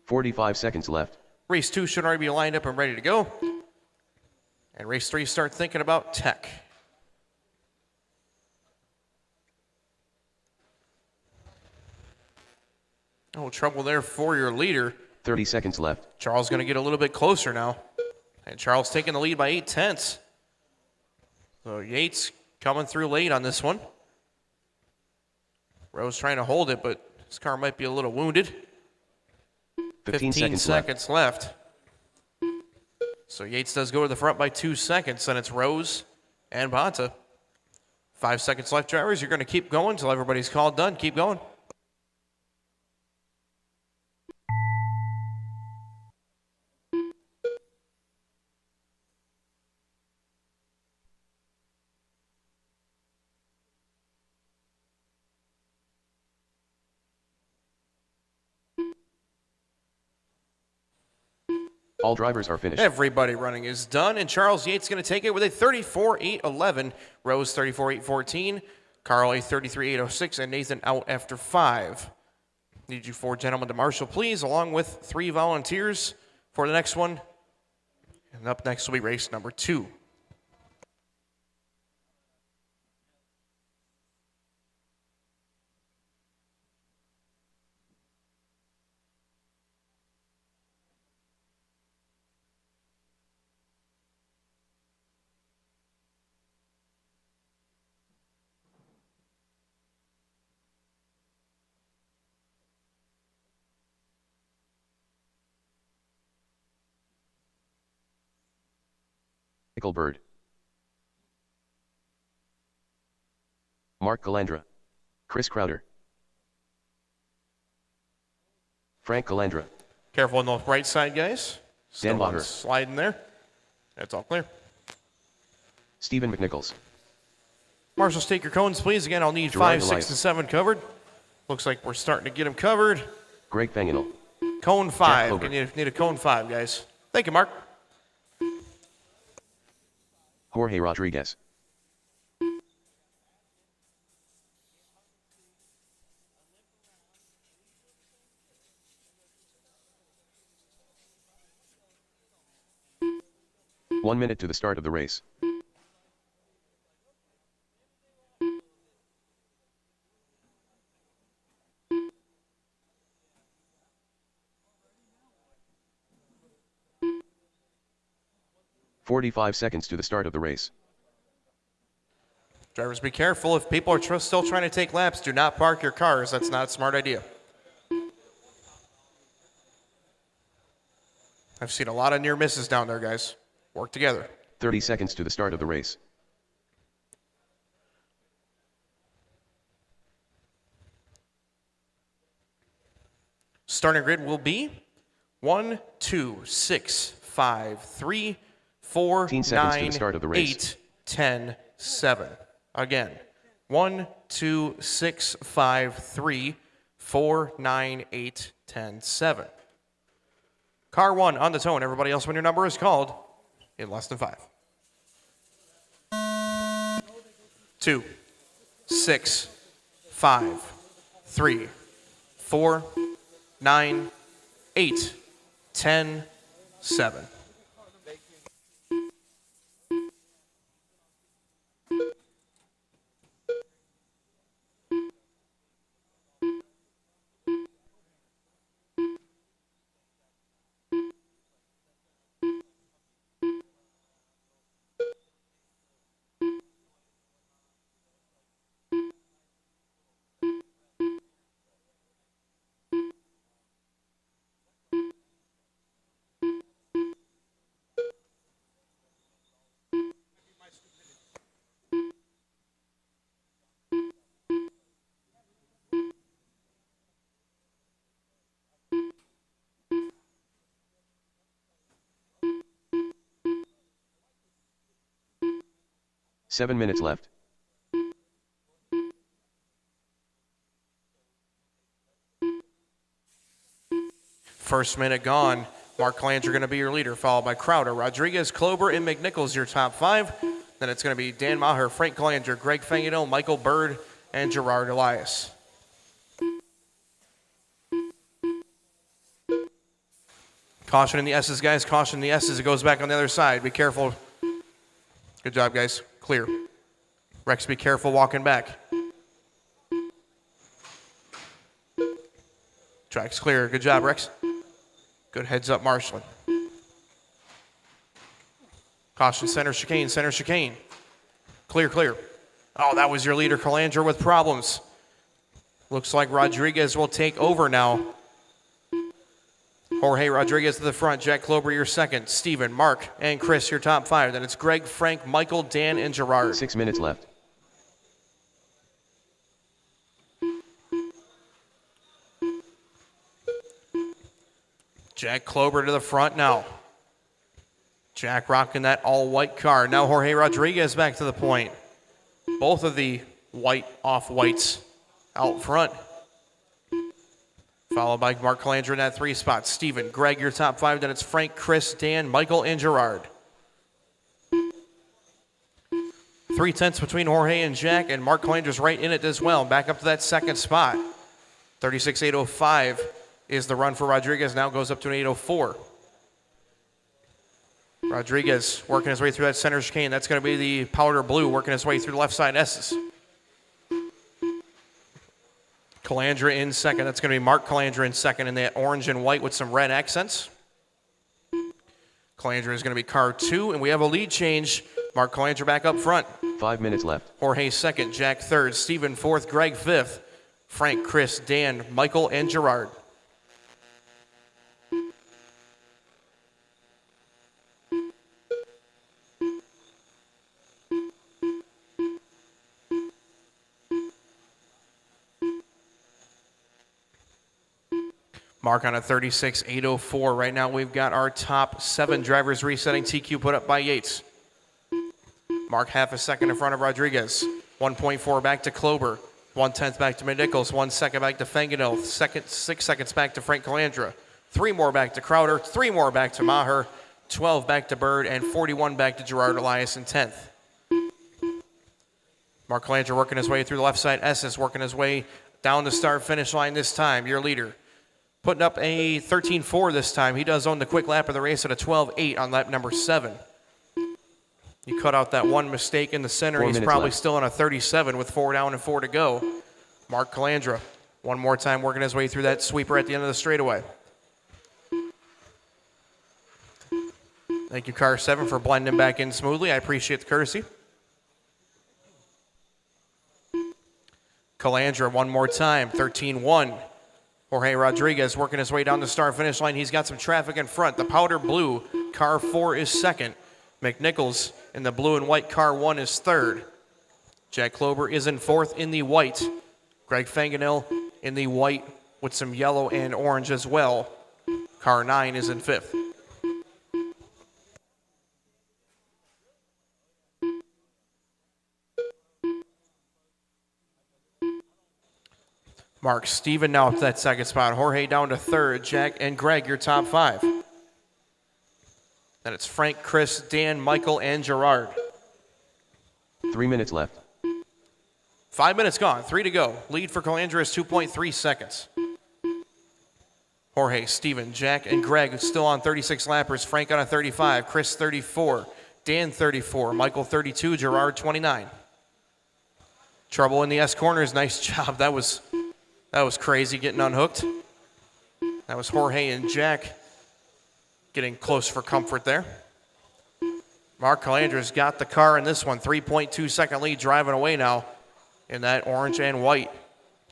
"45 seconds left. Race 2 should already be lined up and ready to go. And race 3 start thinking about tech. Oh, trouble there for your leader. 30 seconds left. Charles going to get a little bit closer now. And Charles taking the lead by 8/10. So Yates coming through late on this one. Rose trying to hold it, but his car might be a little wounded. 15 seconds left. So Yates does go to the front by 2 seconds, and it's Rose and Bonta. 5 seconds left, drivers. You're going to keep going until everybody's called done. Keep going. All drivers are finished. Everybody running is done, and Charles Yates going to take it with a 34.811. Rose 34.814. Carl a 33.806, and Nathan out after 5. Need you 4 gentlemen to marshal, please, along with 3 volunteers for the next one. And up next will be race number 2. Bird. Mark Calandra. Chris Crowder. Frank Calandra. Careful on the right side, guys. Dan Maher. Sliding there. That's all clear. Stephen McNichols. Marshals, take your cones, please. Again, I'll need Gerard 5, 6, and 7 covered. Looks like we're starting to get them covered. Greg Panginal. Cone 5. You need a cone 5, guys. Thank you, Mark. Jorge Rodriguez. One minute to the start of the race. "45 seconds to the start of the race. Drivers, be careful. If people are still trying to take laps, do not park your cars. That's not a smart idea. I've seen a lot of near misses down there, guys. Work together. 30 seconds to the start of the race. Starting grid will be 1, 2, 6, 5, 3, 4, 15 seconds 9, to the start of the race. 8, 10, 7. Again, 1, 2, 6, 5, 3, 4, 9, 8, 10, 7. Car 1 on the tone. Everybody else, when your number is called, in less than 5. 2, 6, 5, 3, 4, 9, 8, 10, 7. Seven minutes left. First minute gone. Mark Calandra going to be your leader, followed by Crowder, Rodriguez, Klober, and McNichols, your top 5. Then it's going to be Dan Maher, Frank Calandra, Greg Fangino, Michael Bird, and Gerard Elias. Caution in the S's, guys. Caution in the S's. It goes back on the other side. Be careful. Good job, guys. Clear. Rex, be careful walking back. Track's clear. Good job, Rex. Good heads up, marshalling. Caution, center chicane, center chicane. Clear, clear. Oh, that was your leader, Calandra, with problems. Looks like Rodriguez will take over now. Jorge Rodriguez to the front, Jack Klober your second, Steven, Mark, and Chris your top 5. Then it's Greg, Frank, Michael, Dan, and Gerard. 6 minutes left. Jack Klober to the front now. Jack rocking that all-white car. Now Jorge Rodriguez back to the point. Both of the white off-whites out front. Followed by Mark Calandra in that 3 spot. Steven, Greg, your top 5. Then it's Frank, Chris, Dan, Michael, and Gerard. 3/10 between Jorge and Jack, and Mark Calandra's right in it as well. Back up to that 2nd spot. 36.805 is the run for Rodriguez. Now goes up to an 8.04. Rodriguez working his way through that center chicane. That's going to be the powder blue working his way through the left side S's. Calandra in second. That's going to be Mark Calandra in second in that orange and white with some red accents. Calandra is going to be car 2, and we have a lead change. Mark Calandra back up front. 5 minutes left. Jorge second, Jack third, Steven fourth, Greg fifth, Frank, Chris, Dan, Michael, and Gerard. Mark on a 36.804. Right now we've got our top 7 drivers resetting. TQ put up by Yates. Mark half a second in front of Rodriguez. 1.4 back to Klober. 1/10 back to McNichols. 1 second back to Fangino. 6 seconds back to Frank Calandra. 3 more back to Crowder. 3 more back to Maher. 12 back to Bird. And 41 back to Gerard Elias in 10th. Mark Calandra working his way through the left side. Esses working his way down the start-finish line this time. Your leader. Putting up a 13.4 this time. He does own the quick lap of the race at a 12.8 on lap number 7. You cut out that one mistake in the center. He's probably still on a 37 with 4 down and 4 to go. Mark Calandra, one more time working his way through that sweeper at the end of the straightaway. Thank you, car 7, for blending back in smoothly. I appreciate the courtesy. Calandra, one more time, 13.1. Jorge Rodriguez working his way down the start-finish line. He's got some traffic in front. The powder blue, car 4 is second. McNichols in the blue and white, car 1 is third. Jack Klober is in 4th in the white. Greg Fanganil in the white with some yellow and orange as well. Car 9 is in 5th. Mark, Steven now up to that 2nd spot. Jorge down to 3rd. Jack and Greg, your top 5. Then it's Frank, Chris, Dan, Michael, and Gerard. 3 minutes left. 5 minutes gone. 3 to go. Lead for Calandra is 2.3 seconds. Jorge, Steven, Jack, and Greg still on 36 lappers. Frank on a 35, Chris 34, Dan 34, Michael 32, Gerard 29. Trouble in the S corners. Nice job. That was crazy getting unhooked. That was Jorge and Jack getting close for comfort there. Mark Calandra's got the car in this one. 3.2 second lead driving away now in that orange and white.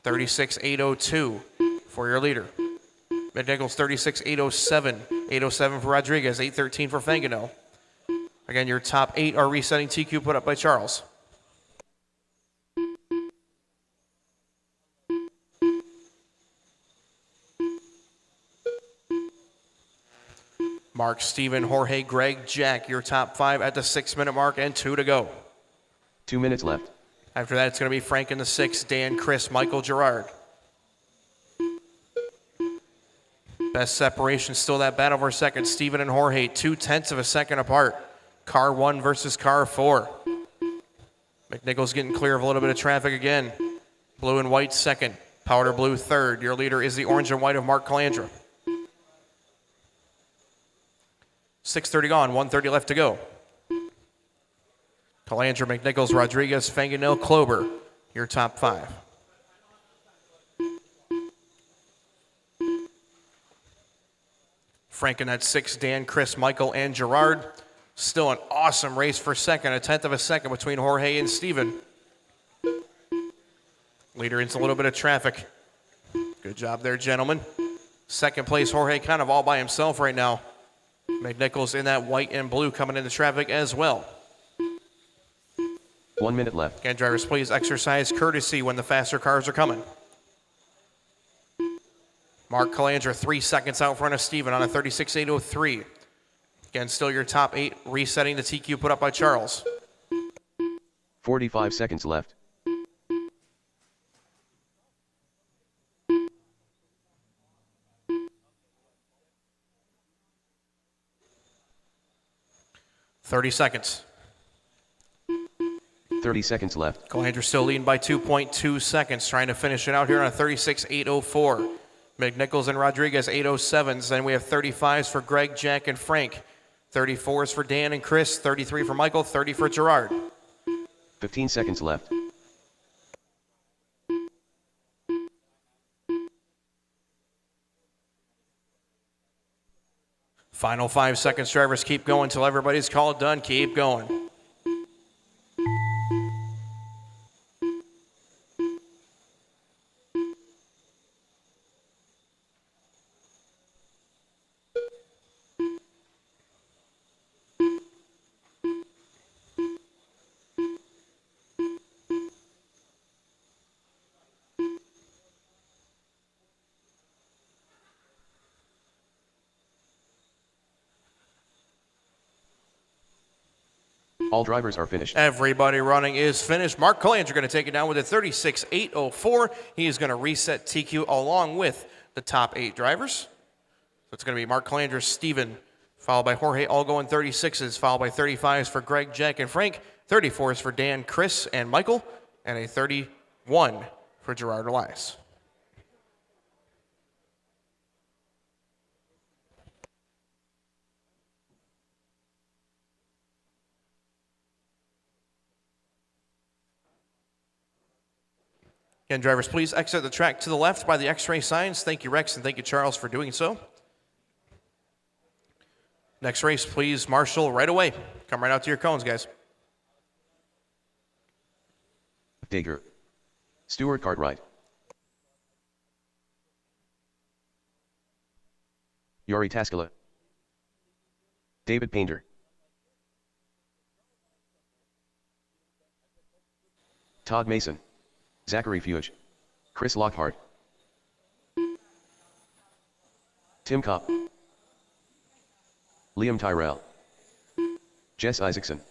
36.802 for your leader. McNichols 36.807. 807 for Rodriguez. 813 for Fangano. Again, your top 8 are resetting TQ put up by Charles. Mark, Steven, Jorge, Greg, Jack, your top 5 at the 6-minute mark and 2 to go. 2 minutes left. After that, it's going to be Frank in the 6, Dan, Chris, Michael, Gerard. Best separation, still that battle for second. Steven and Jorge, 0.2 of a second apart. Car 1 versus car 4. McNichols getting clear of a little bit of traffic again. Blue and white second. Powder blue third. Your leader is the orange and white of Mark Calandra. 6:30 gone, 1:30 left to go. Calandra, McNichols, Rodriguez, Fanganil, Klober, your top 5. Frank in that 6, Dan, Chris, Michael, and Gerard. Still an awesome race for second, 1/10 of a second between Jorge and Steven. Leader into a little bit of traffic. Good job there, gentlemen. Second place, Jorge kind of all by himself right now. McNichols in that white and blue coming into traffic as well. 1 minute left. Again, drivers, please exercise courtesy when the faster cars are coming. Mark Calandra 3 seconds out front of Steven on a 36.803. Again, still your top 8 resetting the TQ put up by Charles. 45 seconds left. $30 seconds. 30 seconds left. Calandra still leading by 2.2 seconds, trying to finish it out here on a 36.804. McNichols and Rodriguez 807s. Then we have 35s for Greg, Jack, and Frank. 34s for Dan and Chris. 33 for Michael. 30 for Gerard. 15 seconds left. Final 5 seconds, drivers. Keep going until everybody's called done. Keep going. All drivers are finished. Everybody running is finished. Mark Calandra going to take it down with a 36.804. He is going to reset TQ along with the top 8 drivers. So it's going to be Mark Calandra, Steven, followed by Jorge, all going 36s, followed by 35s for Greg, Jack, and Frank, 34s for Dan, Chris, and Michael, and a 31 for Gerard Elias. Again, drivers, please exit the track to the left by the X-ray signs. Thank you, Rex, and thank you, Charles, for doing so. Next race, please, Marshall, right away. Come right out to your cones, guys. Dager. Stuart Cartwright. Yuri Taskala. David Painter. Todd Mason. Zachary Fuge. Chris Lockhart. Tim Kopp. Liam Tyrell. Jess Isaacson.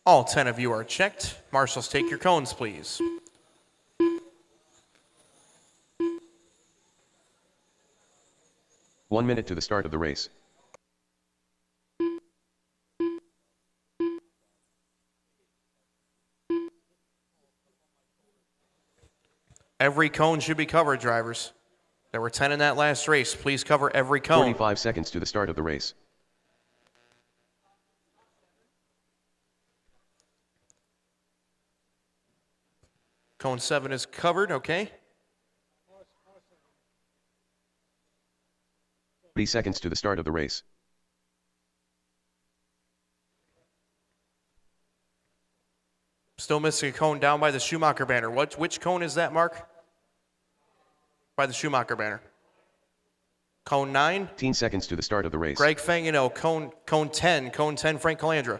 All 10 of you are checked. Marshals, take your cones, please. One minute to the start of the race. Every cone should be covered, drivers. There were 10 in that last race. Please cover every cone. 45 seconds to the start of the race. Cone 7 is covered, okay. 30 seconds to the start of the race. Still missing a cone down by the Schumacher banner. Which cone is that, Mark? By the Schumacher banner. Cone 9. 15 seconds to the start of the race. Greg Fangino, cone 10. Cone 10, Frank Calandra.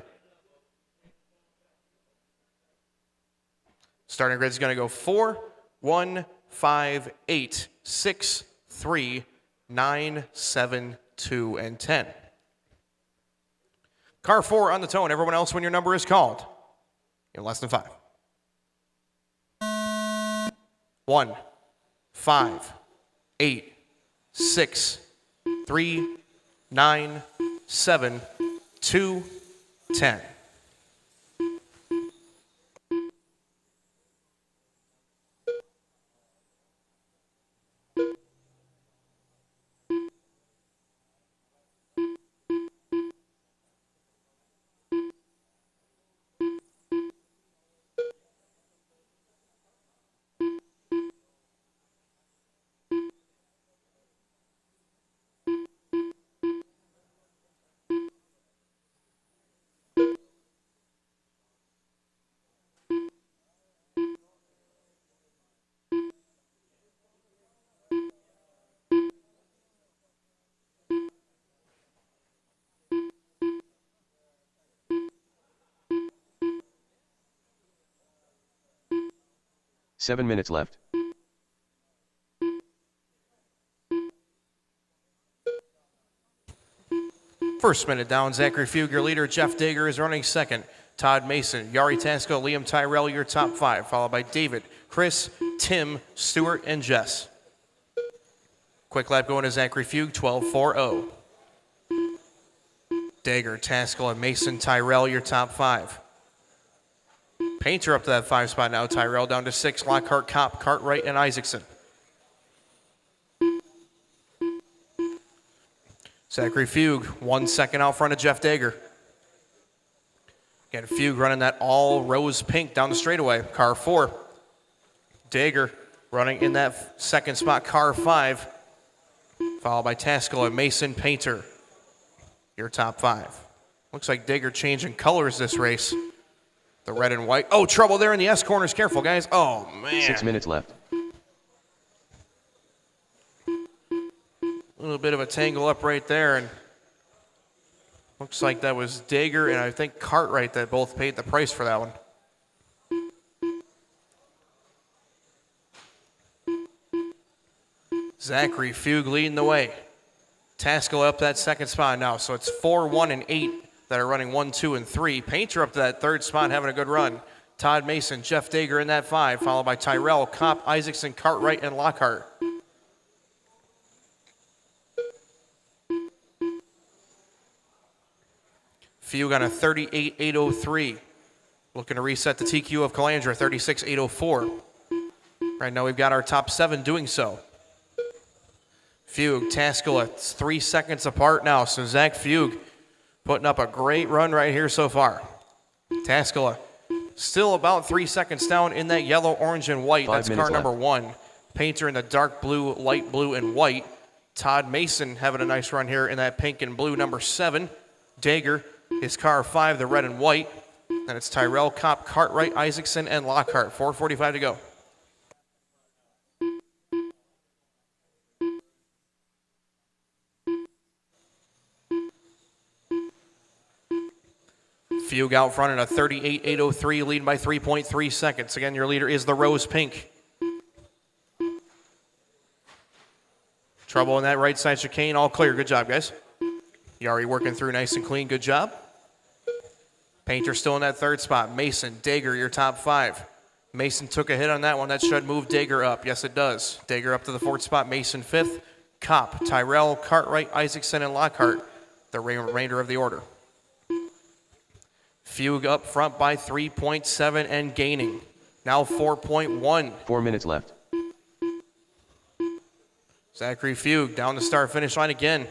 Starting grid is going to go 4, 1, 5, 8, 6, 3, 9, 7, 2, and 10. Car 4 on the tone. Everyone else when your number is called. In less than 5. 1, 5, 8, 6, 3, 9, 7, 2, 10. Seven minutes left. First minute down, Zachary Fugue, your leader. Jeff Dager is running second. Todd Mason, Yari Tasco, Liam Tyrell, your top 5, followed by David, Chris, Tim, Stuart, and Jess. Quick lap going to Zachary Fugue, 12.40. Dager, Taskell, and Mason, Tyrell, your top 5. Painter up to that 5 spot now. Tyrell down to 6. Lockhart, Kopp, Cartwright, and Isaacson. Zachary Fugue, 1 second out front of Jeff Dager. Again, Fugue running that all rose pink down the straightaway. Car 4. Dager running in that second spot. Car 5. Followed by Taskell and Mason, Painter. Your top 5. Looks like Dager changing colors this race. The red and white. Oh, trouble there in the S corners. Careful, guys. Oh, man. 6 minutes left. A little bit of a tangle up right there. And looks like that was Dager and I think Cartwright that both paid the price for that one. Zachary Fugue leading the way. Taskell up that second spot now. So it's 4, 1, and 8. That are running 1, 2, and 3. Painter up to that third spot, having a good run. Todd Mason, Jeff Dager in that 5, followed by Tyrell, Kopp, Isaacson, Cartwright, and Lockhart. Fugue on a 38.803. Looking to reset the TQ of Calandra, 36.804. Right now we've got our top 7 doing so. Fugue, Taskell, it's 3 seconds apart now, so Zach Fugue putting up a great run right here so far. Taskell still about 3 seconds down in that yellow, orange, and white. That's car number 1. Painter in the dark blue, light blue, and white. Todd Mason having a nice run here in that pink and blue, number 7. Dager is car 5, the red and white. And it's Tyrell, Kopp, Cartwright, Isaacson, and Lockhart. 4:45 to go. Fugue out front in a 38.803, leading by 3.3 seconds. Again, your leader is the rose pink. Trouble in that right side chicane, all clear. Good job, guys. Yari working through nice and clean. Good job. Painter still in that third spot. Mason, Dager, your top 5. Mason took a hit on that one. That should move Dager up. Yes, it does. Dager up to the 4th spot. Mason 5th. Kopp, Tyrell, Cartwright, Isaacson, and Lockhart, the remainder of the order. Fugue up front by 3.7 and gaining. Now 4.1. 4 minutes left. Zachary Fugue down the start finish line again.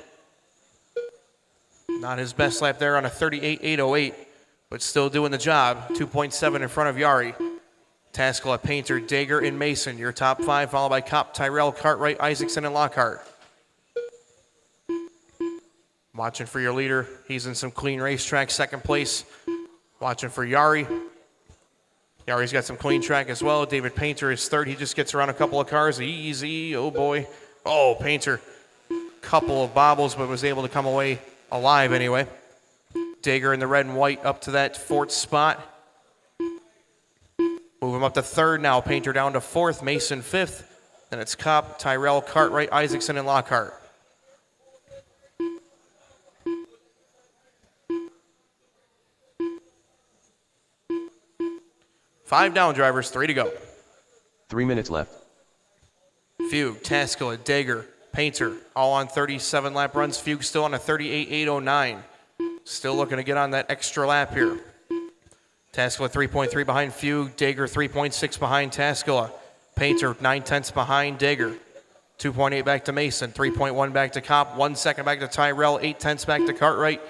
Not his best lap there on a 38.808, but still doing the job. 2.7 in front of Yari. Taskula, Painter, Dager, and Mason, your top 5, followed by Kopp, Tyrell, Cartwright, Isaacson, and Lockhart. Watching for your leader. He's in some clean racetrack, second place. Watching for Yari. Yari's got some clean track as well. David Painter is third. He just gets around a couple of cars. Easy. Oh, boy. Oh, Painter. Couple of bobbles, but was able to come away alive anyway. Dager in the red and white up to that 4th spot. Move him up to 3rd now. Painter down to 4th. Mason 5th. Then it's Kopp, Tyrell, Cartwright, Isaacson, and Lockhart. Five down drivers, 3 to go. 3 minutes left. Fugue, Taskula, Dager, Painter, all on 37 lap runs. Fugue still on a 38.809. Still looking to get on that extra lap here. Taskula 3.3 behind Fugue, Dager 3.6 behind Taskula. Painter 9/10 behind Dager. 2.8 back to Mason, 3.1 back to Kopp, 1 second back to Tyrell, 8/10 back to Cartwright,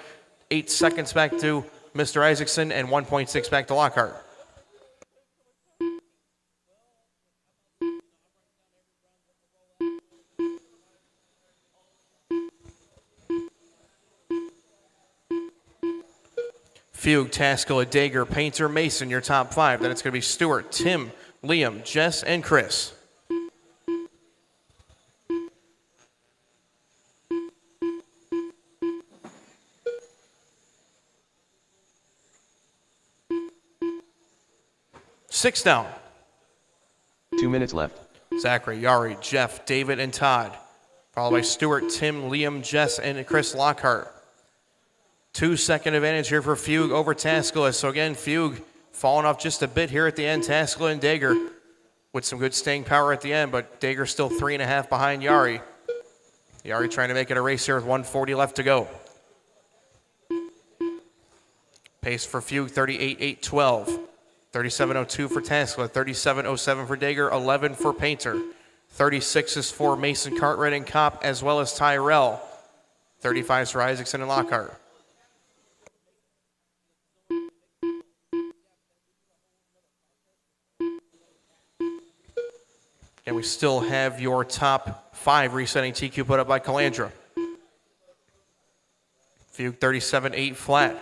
8 seconds back to Mr. Isaacson, and 1.6 back to Lockhart. Fugue, Taskula, Dager, Painter, Mason, your top 5. Then it's going to be Stewart, Tim, Liam, Jess, and Chris. Six down. 2 minutes left. Zachary, Yari, Jeff, David, and Todd. Followed by Stewart, Tim, Liam, Jess, and Chris Lockhart. 2-second advantage here for Fugue over Taskula. So again, Fugue falling off just a bit here at the end. Taskula and Dager with some good staying power at the end, but Dager still 3.5 behind Yari. Yari trying to make it a race here with 1:40 left to go. Pace for Fugue, 38.812. 37.02 for Taskula, 37.07 for Dager, 11 for Painter. 36 is for Mason, Cartwright, and Kopp, as well as Tyrell. 35 is for Isaacson and Lockhart. And we still have your top 5 resetting TQ put up by Calandra. Fugue 37.8 flat.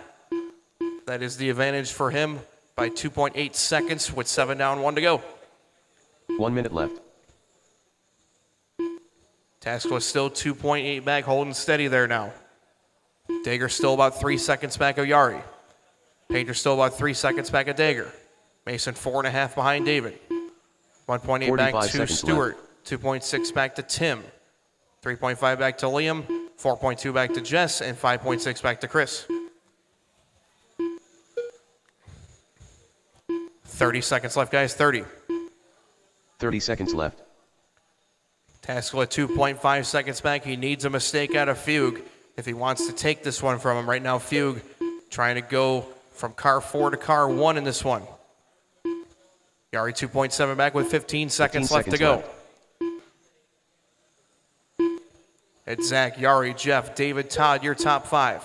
That is the advantage for him by 2.8 seconds with 7 down, 1 to go. 1 minute left. Taskula still 2.8 back, holding steady there now. Dager still about 3 seconds back of Yari. Painter still about 3 seconds back of Dager. Mason 4.5 behind David. 1.8 back to Stewart. 2.6 back to Tim. 3.5 back to Liam. 4.2 back to Jess. And 5.6 back to Chris. 30 seconds left, guys. 30. 30 seconds left. Taskula 2.5 seconds back. He needs a mistake out of Fugue if he wants to take this one from him. Right now, Fugue trying to go from car 4 to car 1 in this one. Yari 2.7 back with 15 seconds left to go. It's Zach, Yari, Jeff, David, Todd, your top 5.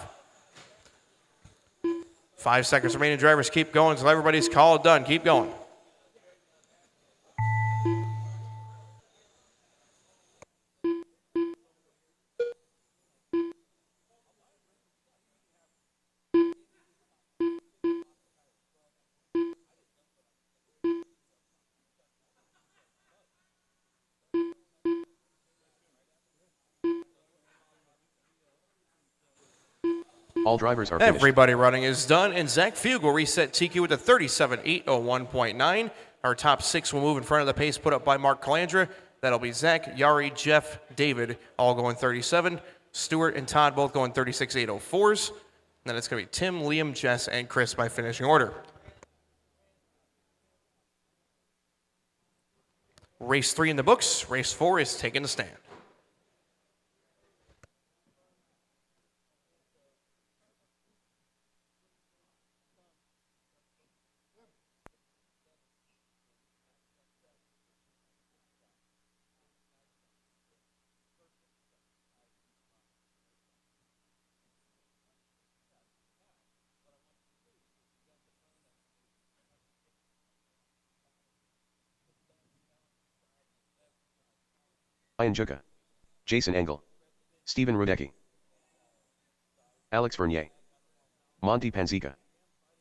5 seconds remaining. Drivers keep going until everybody's called done. Keep going. All drivers are finished. Everybody running is done, and Zach Fugue will reset TQ with a 37.801.9. Our top 6 will move in front of the pace put up by Mark Calandra. That'll be Zach, Yari, Jeff, David, all going 37. Stewart and Todd both going 36.804s. Then it's going to be Tim, Liam, Jess, and Chris by finishing order. Race 3 in the books. Race 4 is taking the stand. Ian Juka. Jason Engel. Stephen Rudecki. Alex Vernier. Monty Panzica.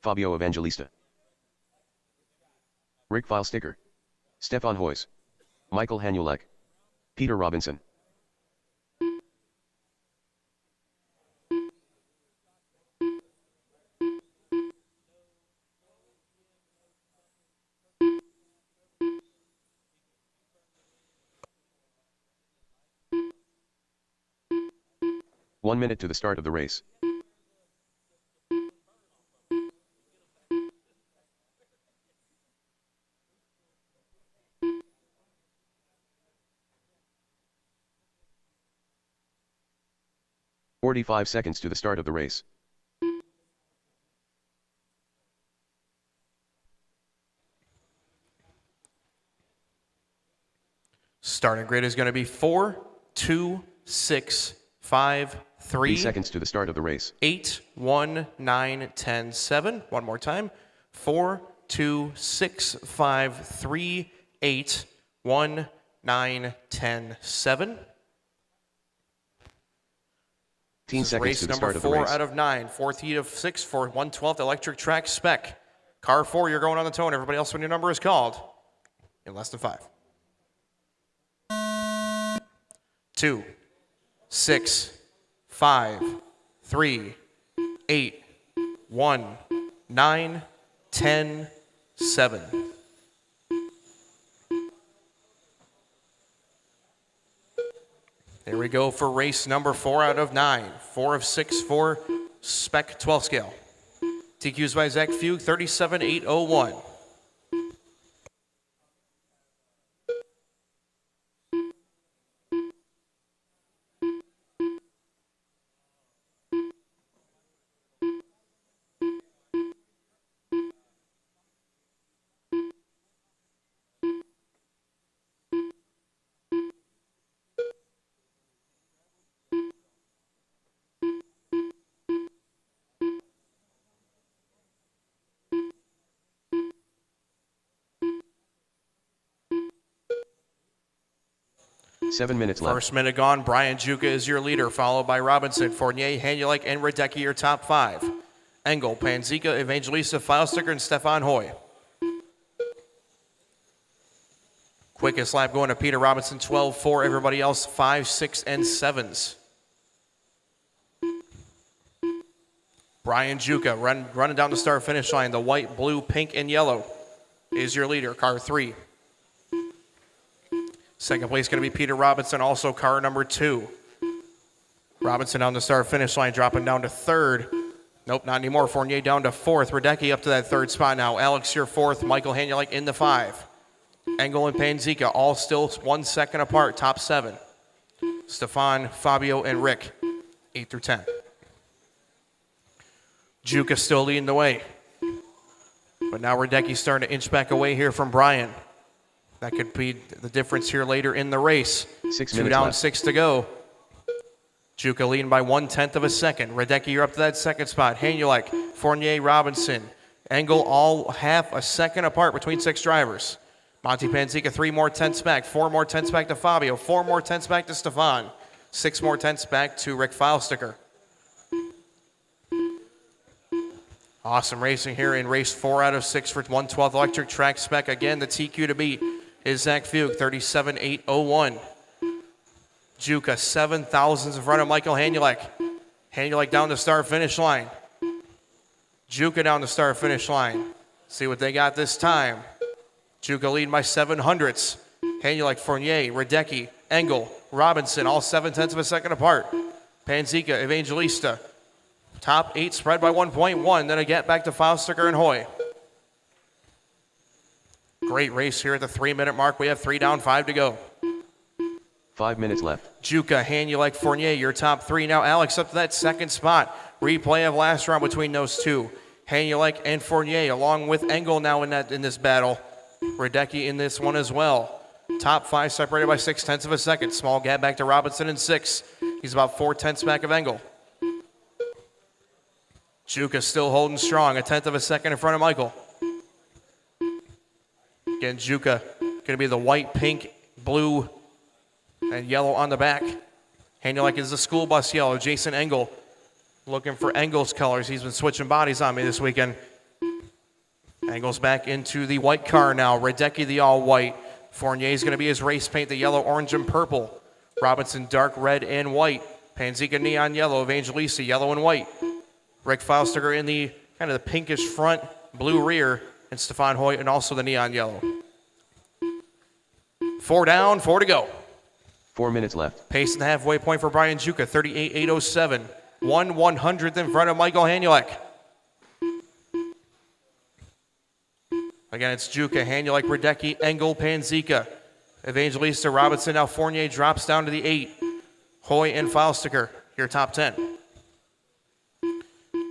Fabio Evangelista. Rick Filesticker. Stefan Hoyes. Michael Hanulek. Peter Robinson. One minute to the start of the race. "45 seconds to the start of the race. Starting grid is going to be 4, 2, 6, 5, 3 seconds to the start of the race. 8, 1, 9, 10, 7. One more time. 4, 2, 6, 5, 3, 8, 1, 9, 10, 7. 15 seconds race to the number start of the 4 race. out of 9. Fourth heat of 6 for 112th Electric Track Spec. Car 4, you're going on the tone. Everybody else when your number is called. In less than 5. 2, 6, 5, 3, 8, 1, 9, 10, 7. There we go for race number 4 out of 9. 4 of 6 for Spec 12 scale. TQs by Zach Fugue, 37.801. Seven minutes left. First minute gone. Brian Juka is your leader, followed by Robinson, Fournier, Hanulek, and Radecki, your top 5. Engel, Panzica, Evangelista, Filesticker, and Stefan Hoy. Quickest lap going to Peter Robinson, 12.4. Everybody else, 5, 6, and 7s. Brian Juka running down the start-finish line. The white, blue, pink, and yellow is your leader, car 3. Second place going to be Peter Robinson, also car number 2. Robinson on the start-finish line, dropping down to 3rd. Nope, not anymore. Fournier down to 4th. Radecki up to that 3rd spot now. Alex, your 4th. Michael Hanulek in the 5. Engel and Panzica all still 1 second apart, top 7. Stefan, Fabio, and Rick, 8 through 10. Juka still leading the way. But now Radecki's starting to inch back away here from Brian. That could be the difference here later in the race. 6 2 minutes down, left. 6 to go. Juka leading by 1/10 of a second. Radecki, you're up to that 2nd spot. Hanulek, Fournier, Robinson, Engel, all half a second apart between 6 drivers. Monty Panzica, 3 more tenths back. 4 more tenths back to Fabio. 4 more tenths back to Stefan. 6 more tenths back to Rick Filesticker. Awesome racing here in race 4 out of 6 for 112th Electric Track Spec. Again, the TQ to beat is Zach Fugue, 37.801. Juka, 7 thousandths in front of Michael Hanulek. Hanulek down the start-finish line. Juka down the start-finish line. See what they got this time. Juka leading by 7 hundredths. Hanulek, Fournier, Radecki, Engel, Robinson, all 7/10 of a second apart. Panzica, Evangelista. Top 8 spread by 1.1. Then again back to Filesticker and Hoy. Great race here at the 3-minute mark. We have 3 down, 5 to go. 5 minutes left. Juka, Hanulek, Fournier, your top 3. Now Alex up to that 2nd spot. Replay of last round between those 2. Hanulek and Fournier, along with Engel now in this battle. Radecki in this one as well. Top 5 separated by 6/10 of a second. Small gap back to Robinson in 6. He's about 4/10 back of Engel. Juka still holding strong, 1/10 of a second in front of Michael. Again, Juka going to be the white, pink, blue and yellow on the back. Hanulek is the school bus yellow. Jason Engel looking for Engel's colors. He's been switching bodies on me this weekend. Engel's back into the white car now. Radecki the all white. Fournier is going to be his race paint, the yellow, orange, and purple. Robinson dark red and white. Panzica neon yellow. Evangelista yellow and white. Rick Faustiger in the kind of the pinkish front, blue rear, and Stefan Hoyt and also the neon yellow. 4 down, 4 to go. 4 minutes left. Pace in the halfway point for Brian Juka, 38.807. 1/100th in front of Michael Hanulek. Again, it's Juka, Hanulek, Radecki, Engel, Panzica. Evangelista, Robinson, now Fournier drops down to the 8. Hoy and Faustiger, your top 10.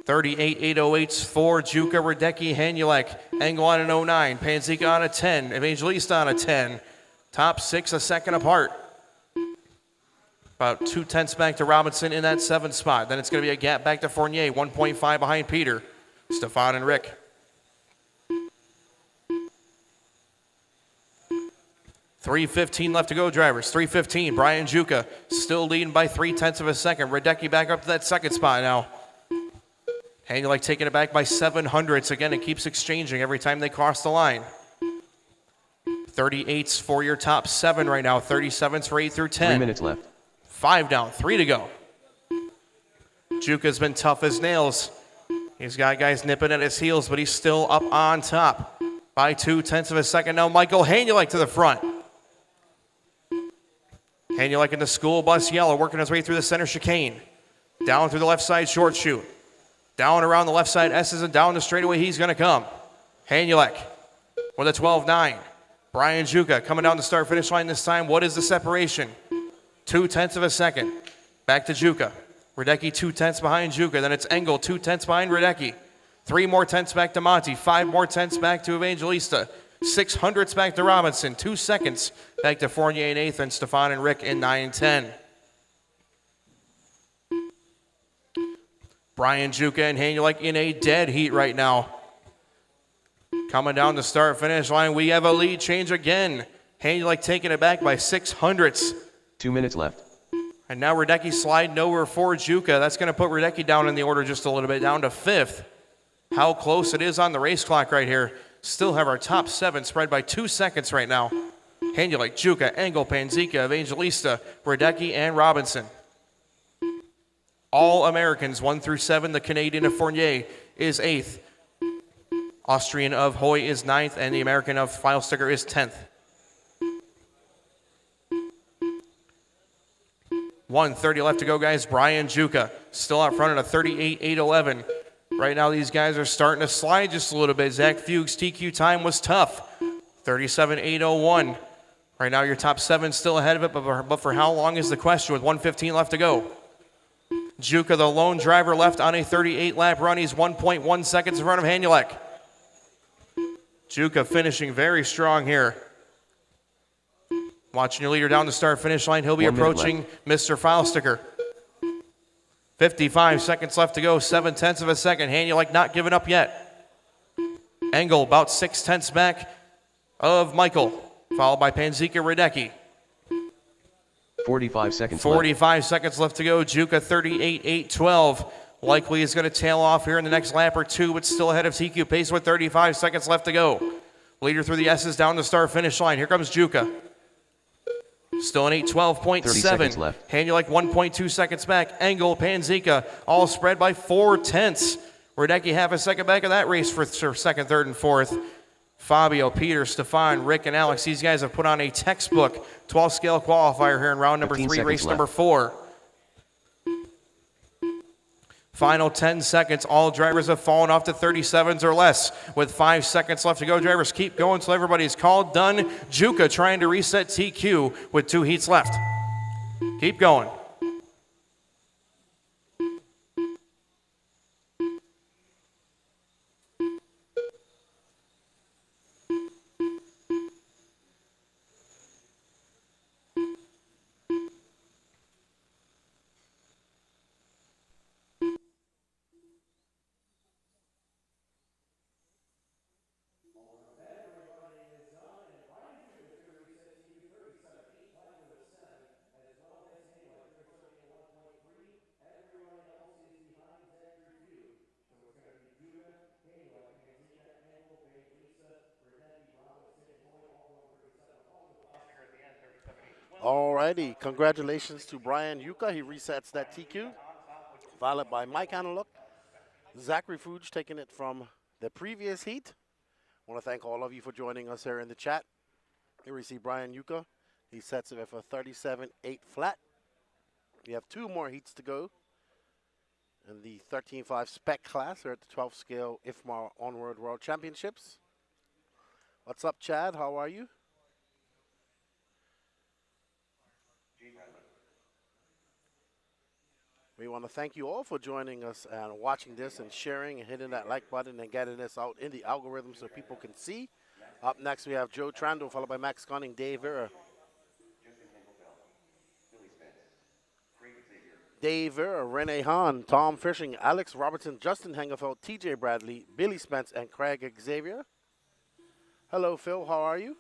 38.808 for Juka, Radecki, Hanulek. Engel on an 09, Panzica on a 10, Evangelista on a 10. Top 6 a second apart. About 2/10 back to Robinson in that 7th spot. Then it's going to be a gap back to Fournier, 1.5 behind Peter, Stefan, and Rick. .315 left to go, drivers. 3:15. Brian Juka still leading by 0.3 of a second. Radecki back up to that 2nd spot now. Hanulek taking it back by 0.07. Again, it keeps exchanging every time they cross the line. 38s for your top 7 right now. 37s for 8 through 10. 3 minutes left. 5 down, 3 to go. Juka's been tough as nails. He's got guys nipping at his heels, but he's still up on top. By 0.2 of a second now, Michael Hanulek to the front. Hanulek in the school bus yellow, working his way through the center chicane. Down through the left side short chute. Down around the left side S's and down the straightaway he's going to come. Hanulek with a 12.9. Brian Juka coming down the start-finish line this time. What is the separation? 0.2 of a second. Back to Juka. Radecki 0.2 behind Juka. Then it's Engel 0.2 behind Radecki. 3 more tenths back to Monty. 5 more tenths back to Evangelista. 0.06 back to Robinson. 2 seconds back to Fournier in 8th and Stefan and Rick in 9 and 10. Brian Juka and Hanulek in a dead heat right now. Coming down the start-finish line, we have a lead change again. Hanulek taking it back by 0.06. 2 minutes left. And now Radecki sliding over for Juka. That's going to put Radecki down in the order just a little bit, down to 5th. How close it is on the race clock right here. Still have our top 7 spread by 2 seconds right now. Hanulek, Juka, Engel, Panzica, Evangelista, Radecki, and Robinson. All Americans 1 through 7. The Canadian of Fournier is 8th. Austrian of Hoy is 9th, and the American of Faustiger is 10th. 1:30 left to go, guys. Brian Juka still out front at a 38.811. Right now, these guys are starting to slide just a little bit. Zach Fuchs' TQ time was tough. 37.801. Right now, your top 7 still ahead of it, but for how long is the question with 1:15 left to go? Juka, the lone driver, left on a 38-lap run. He's 1.1 seconds in front of Hanulek. Juka finishing very strong here. Watching your leader down the start-finish line. He'll be approaching Mr. Faustiger. 55 seconds left to go. 0.7 of a second. Hanulek not giving up yet. Engel about 0.6 back of Michael, followed by Panzica, Radecki. 45 seconds 45 seconds left to go. Juka 38.812. Likely is going to tail off here in the next lap or 2, but still ahead of TQ pace with 35 seconds left to go. Leader through the S's down the start-finish line. Here comes Juka. Still an 8:12.7. Hanulek 1.2 seconds back. Engel, Panzica, all spread by 0.4. Radecki half a second back of that race for 2nd, 3rd, and 4th. Fabio, Peter, Stefan, Rick, and Alex. These guys have put on a textbook 12-scale qualifier here in round number 3, race number 4. Final 10 seconds. All drivers have fallen off to 37s or less. With 5 seconds left to go, drivers keep going until everybody's called done. Juka trying to reset TQ with 2 heats left. Keep going. Alrighty, congratulations to Brian Yuka. He resets that TQ, followed by Mike Hanaluk. Zachary Fuge taking it from the previous heat. I want to thank all of you for joining us here in the chat. Here we see Brian Yuka. He sets it for 37.8 flat. We have 2 more heats to go in the 13.5 Spec class here at the 12th scale Ifmar Onward World Championships. What's up, Chad? How are you? We want to thank you all for joining us and watching this and sharing and hitting that like button and getting this out in the algorithm so people can see. Up next, we have Joe Trando, followed by Max Gunning, Dave Vera. Dave Vera, Rene Hahn, Tom Fishing, Alex Robertson, Justin Hengefeld, TJ Bradley, Billy Spence, and Craig Xavier. Hello, Phil. How are you?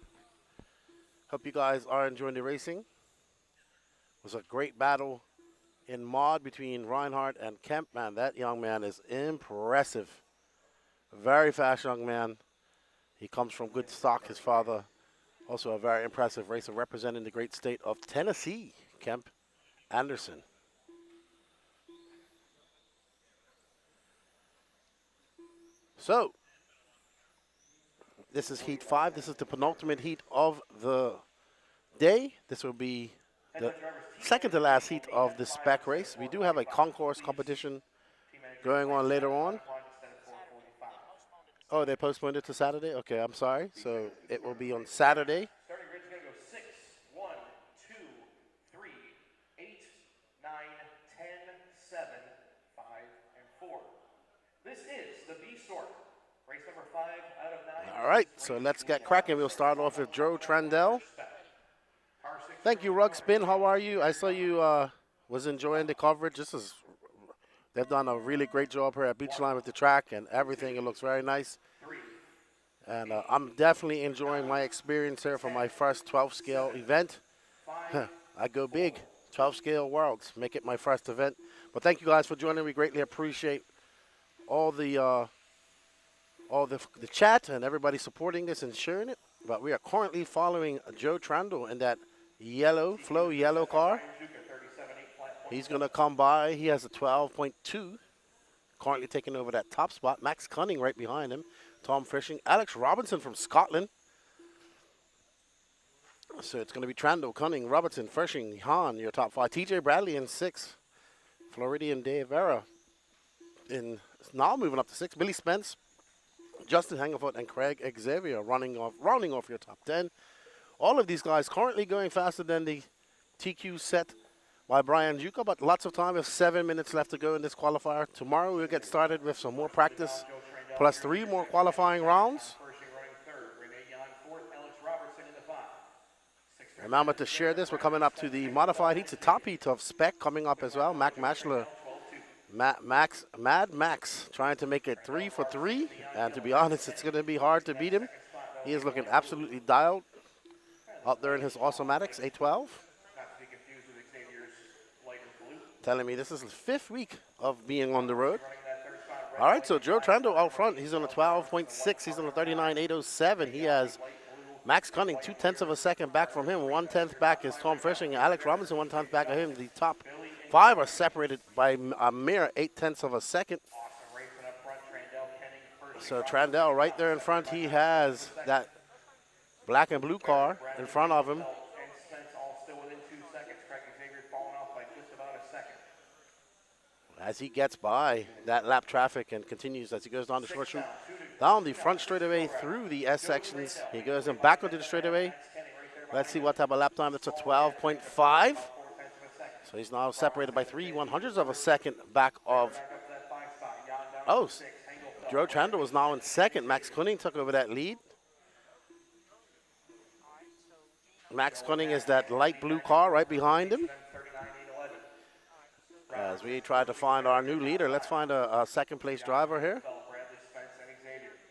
Hope you guys are enjoying the racing. It was a great battle in mod between Reinhardt and Kemp. Man, that young man is impressive. Very fast young man. He comes from good stock. His father, also a very impressive racer representing the great state of Tennessee, Kemp Anderson. So, this is heat 5. This is the penultimate heat of the day. This will be the second to last heat of the Spec race. We do have a concourse competition going on later on. Oh, they postponed it to Saturday? Okay, I'm sorry. So it will be on Saturday. Starting grid's going to go 6, 1, 2, 3, 8, 9, 10, 7, 5, and 4. This is the B-Sort. Race number 5 out of 9. All right, so let's get cracking. We'll start off with Joe Trandell. Thank you, Rugspin. How are you? I saw you was enjoying the coverage. They've done a really great job here at Beachline with the track and everything. It looks very nice. And I'm definitely enjoying my experience here for my first 12 scale event. I go big. 12 scale worlds. Make it my first event. But thank you guys for joining. We greatly appreciate all the chat and everybody supporting this and sharing it. But we are currently following Joe Trandell in that flow yellow car. He's going to come by. He has a 12.2. Currently taking over that top spot. Max Cunning right behind him. Tom Fishing. Alex Robinson from Scotland. So it's going to be Trandell, Cunning, Robertson, Fishing, Hahn, your top 5. TJ Bradley in 6. Floridian Dave Vera in now moving up to 6. Billy Spence, Justin Hangerfoot, and Craig Xavier rounding off your top 10. All of these guys currently going faster than the TQ set by Brian Juka, but lots of time. We have 7 minutes left to go in this qualifier. Tomorrow we'll get started with some more practice, plus 3 more qualifying rounds. Remember to share this. We're coming up to the modified heats, the top heat of Spec coming up as well. Mad Max trying to make it 3 for 3, and to be honest, it's going to be hard to beat him. He is looking absolutely dialed up there in his Awesomatics, A12. Telling me this is his 5th week of being on the road. All right, so Joe Trandell out front. He's on a 12.6. He's on a 39.807. He has Max Cunning 0.2 of a second back from him. 1/10 back is Tom Fishing. Alex Robinson 1/10 back of him. The top 5 are separated by a mere 0.8 of a second. So Trandell right there in front. He has that black and blue car in front of him. As he gets by that lap traffic and continues as he goes down the short chute, down the front straightaway through the S sections. He goes in back onto the straightaway. Let's see what type of lap time. It's a 12.5. So he's now separated by 3/100ths of a second back of. Oh, Joe Trandell was now in second. Max Cunning took over that lead. Max Cunning is that light blue car right behind him. As we try to find our new leader, let's find a second place driver here.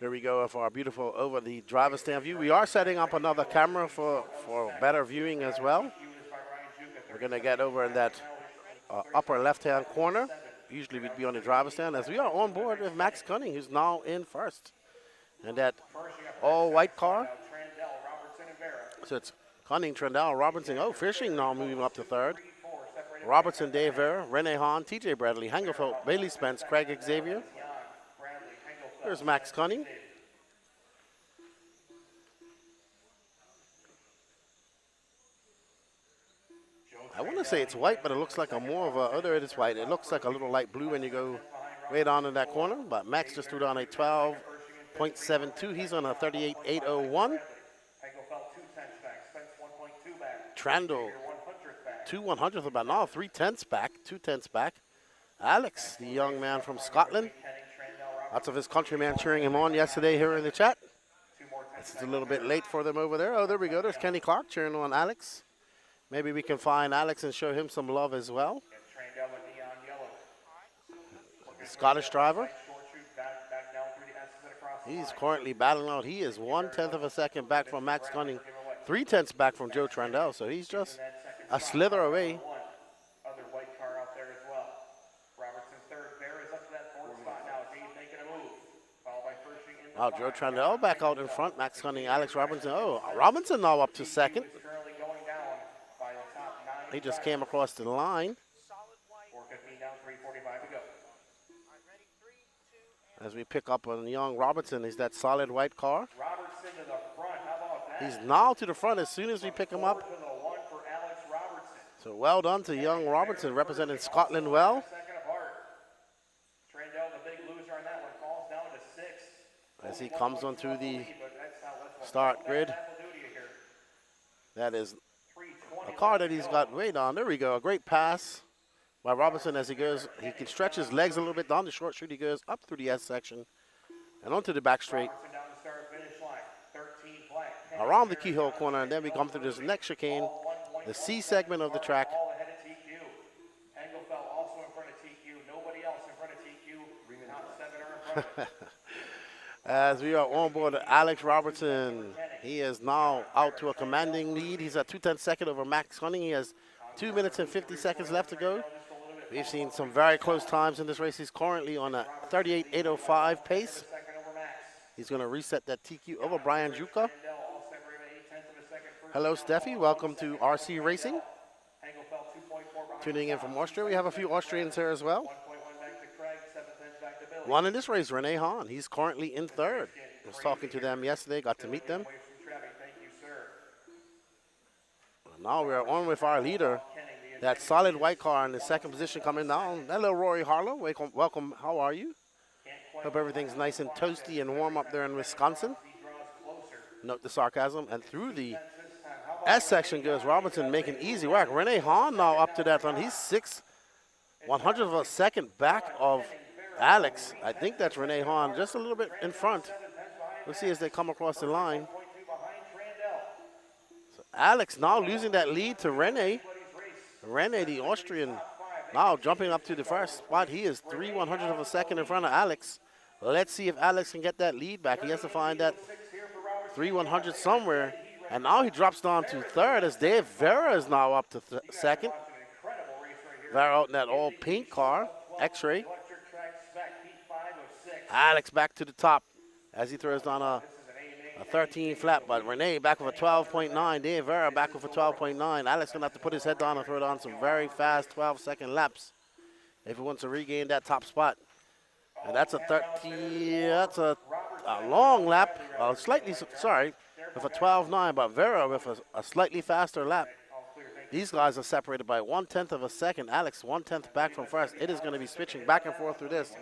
Here we go with our beautiful over the driver's stand view. We are setting up another camera for better viewing as well. We're going to get over in that upper left-hand corner. Usually we'd be on the driver's stand, as we are on board with Max Cunning, who's now in first. And that all-white car. So it's Cunning, Trendell, Robinson. Oh, Fishing now moving up to third. Robertson, Dave Vera, Rene Hahn, TJ Bradley, Hangelfeld, Bailey Spence, Craig Xavier. There's Max Cunning. I want to say it's white, but it looks like a more of a, oh, there it is white. It looks like a little light blue when you go way down in that corner, but Max just threw down a 12.72. He's on a 38.801. Trandle, 2/100th about now, 3/10 back, 2/10 back. Alex, the young man from Scotland. Lots of his countrymen cheering him on yesterday here in the chat. It's a little bit late for them over there. Oh, there we go. There's Kenny Clark cheering on Alex. Maybe we can find Alex and show him some love as well. The Scottish driver. He's currently battling out. He is 1/10 of a second back from Max Cunning. 3/10 back from Joe Trandell. So he's just a slither away. Other white car out there as well. Robertson third. Bear is up to that fourth spot now. Dave making a move. Followed by Pershing in the Joe Trandell back out in front. Max Cunning, Alex Robinson. Oh, Robinson now up to second. currently going down by the top 9. He just came across the line. 4:15 down, 3:45 to go. As we pick up on young Robertson, is that solid white car. Robertson to the front. How about that? He's now to the front as soon as we pick him up. To the 1 for Alex Robertson. So well done to young Robertson, representing Scotland well. Second apart. Trandell, the big loser on that one, falls down to 6th. As he comes onto the But that's not what's start grid. that will do to you here. That is 3:20 a car that he's got way down. There we go. A great pass by Robertson as he goes. He can stretch his legs a little bit down the short chute. He goes up through the S section and onto the back straight. Robertson down the start finish line. 13 flat. Around the keyhole corner, and then we come through this next chicane, the C segment of the track. All ahead of TQ. Engelfeld also in front of TQ. Nobody else in front of TQ. Top 7 are in front of it. As we are on board Alex Robertson, he is now out to a commanding lead. He's at 2/10 second over Max Cunning. He has 2 minutes and 50 seconds left to go. We've seen some very close times in this race. He's currently on a 38.805 pace. He's going to reset that TQ over Brian Juka. Hello, Steffi. Welcome to RC Racing. Tuning in from Austria. We have a few Austrians here as well. One in this race, Rene Hahn. He's currently in third. I was talking to them yesterday, got to meet them. Now we're on with our leader. That solid white car in the second position coming down. Hello, Rory Harlow. Welcome. How are you? Hope everything's nice and toasty and warm up there in Wisconsin. Note the sarcasm. And through the S section goes Robinson making easy work. Rene Hahn now up to that one. He's 6/100th of a second back of Alex. I think that's Rene Hahn just a little bit in front. We'll see as they come across the line. So Alex now losing that lead to Rene. Rene, the Austrian, now jumping up to the first spot. He is 3/100th of a second in front of Alex. Let's see if Alex can get that lead back. He has to find that 3/100 somewhere. And now he drops down to third as Dave Vera is now up to second. Vera out in that all pink car, X-ray. Alex back to the top as he throws down a 13 flat, but Rene back with a 12.9. Dave Vera back with a 12.9. Alex gonna have to put his head down and throw down some very fast 12-second laps if he wants to regain that top spot. And that's a 13. That's a long lap. Slightly, sorry, with a 12.9, but Vera with a slightly faster lap. These guys are separated by 1/10 of a second. Alex 1/10 back from first. It is going to be switching back and forth through this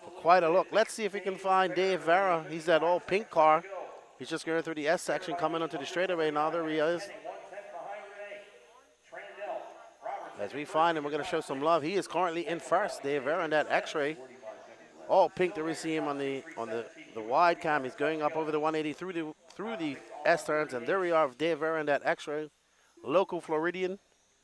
for quite a look. Let's see if we can find Dave Vera. He's that old pink car. He's just going through the S section, coming onto the straightaway. Now there he is. As we find him, we're going to show some love. He is currently in first. Dave Vera in that X-ray. All pink that we see him on the wide cam. He's going up over the 180 through the S turns, and there we are with Dave Vera in that X-ray. Local Floridian.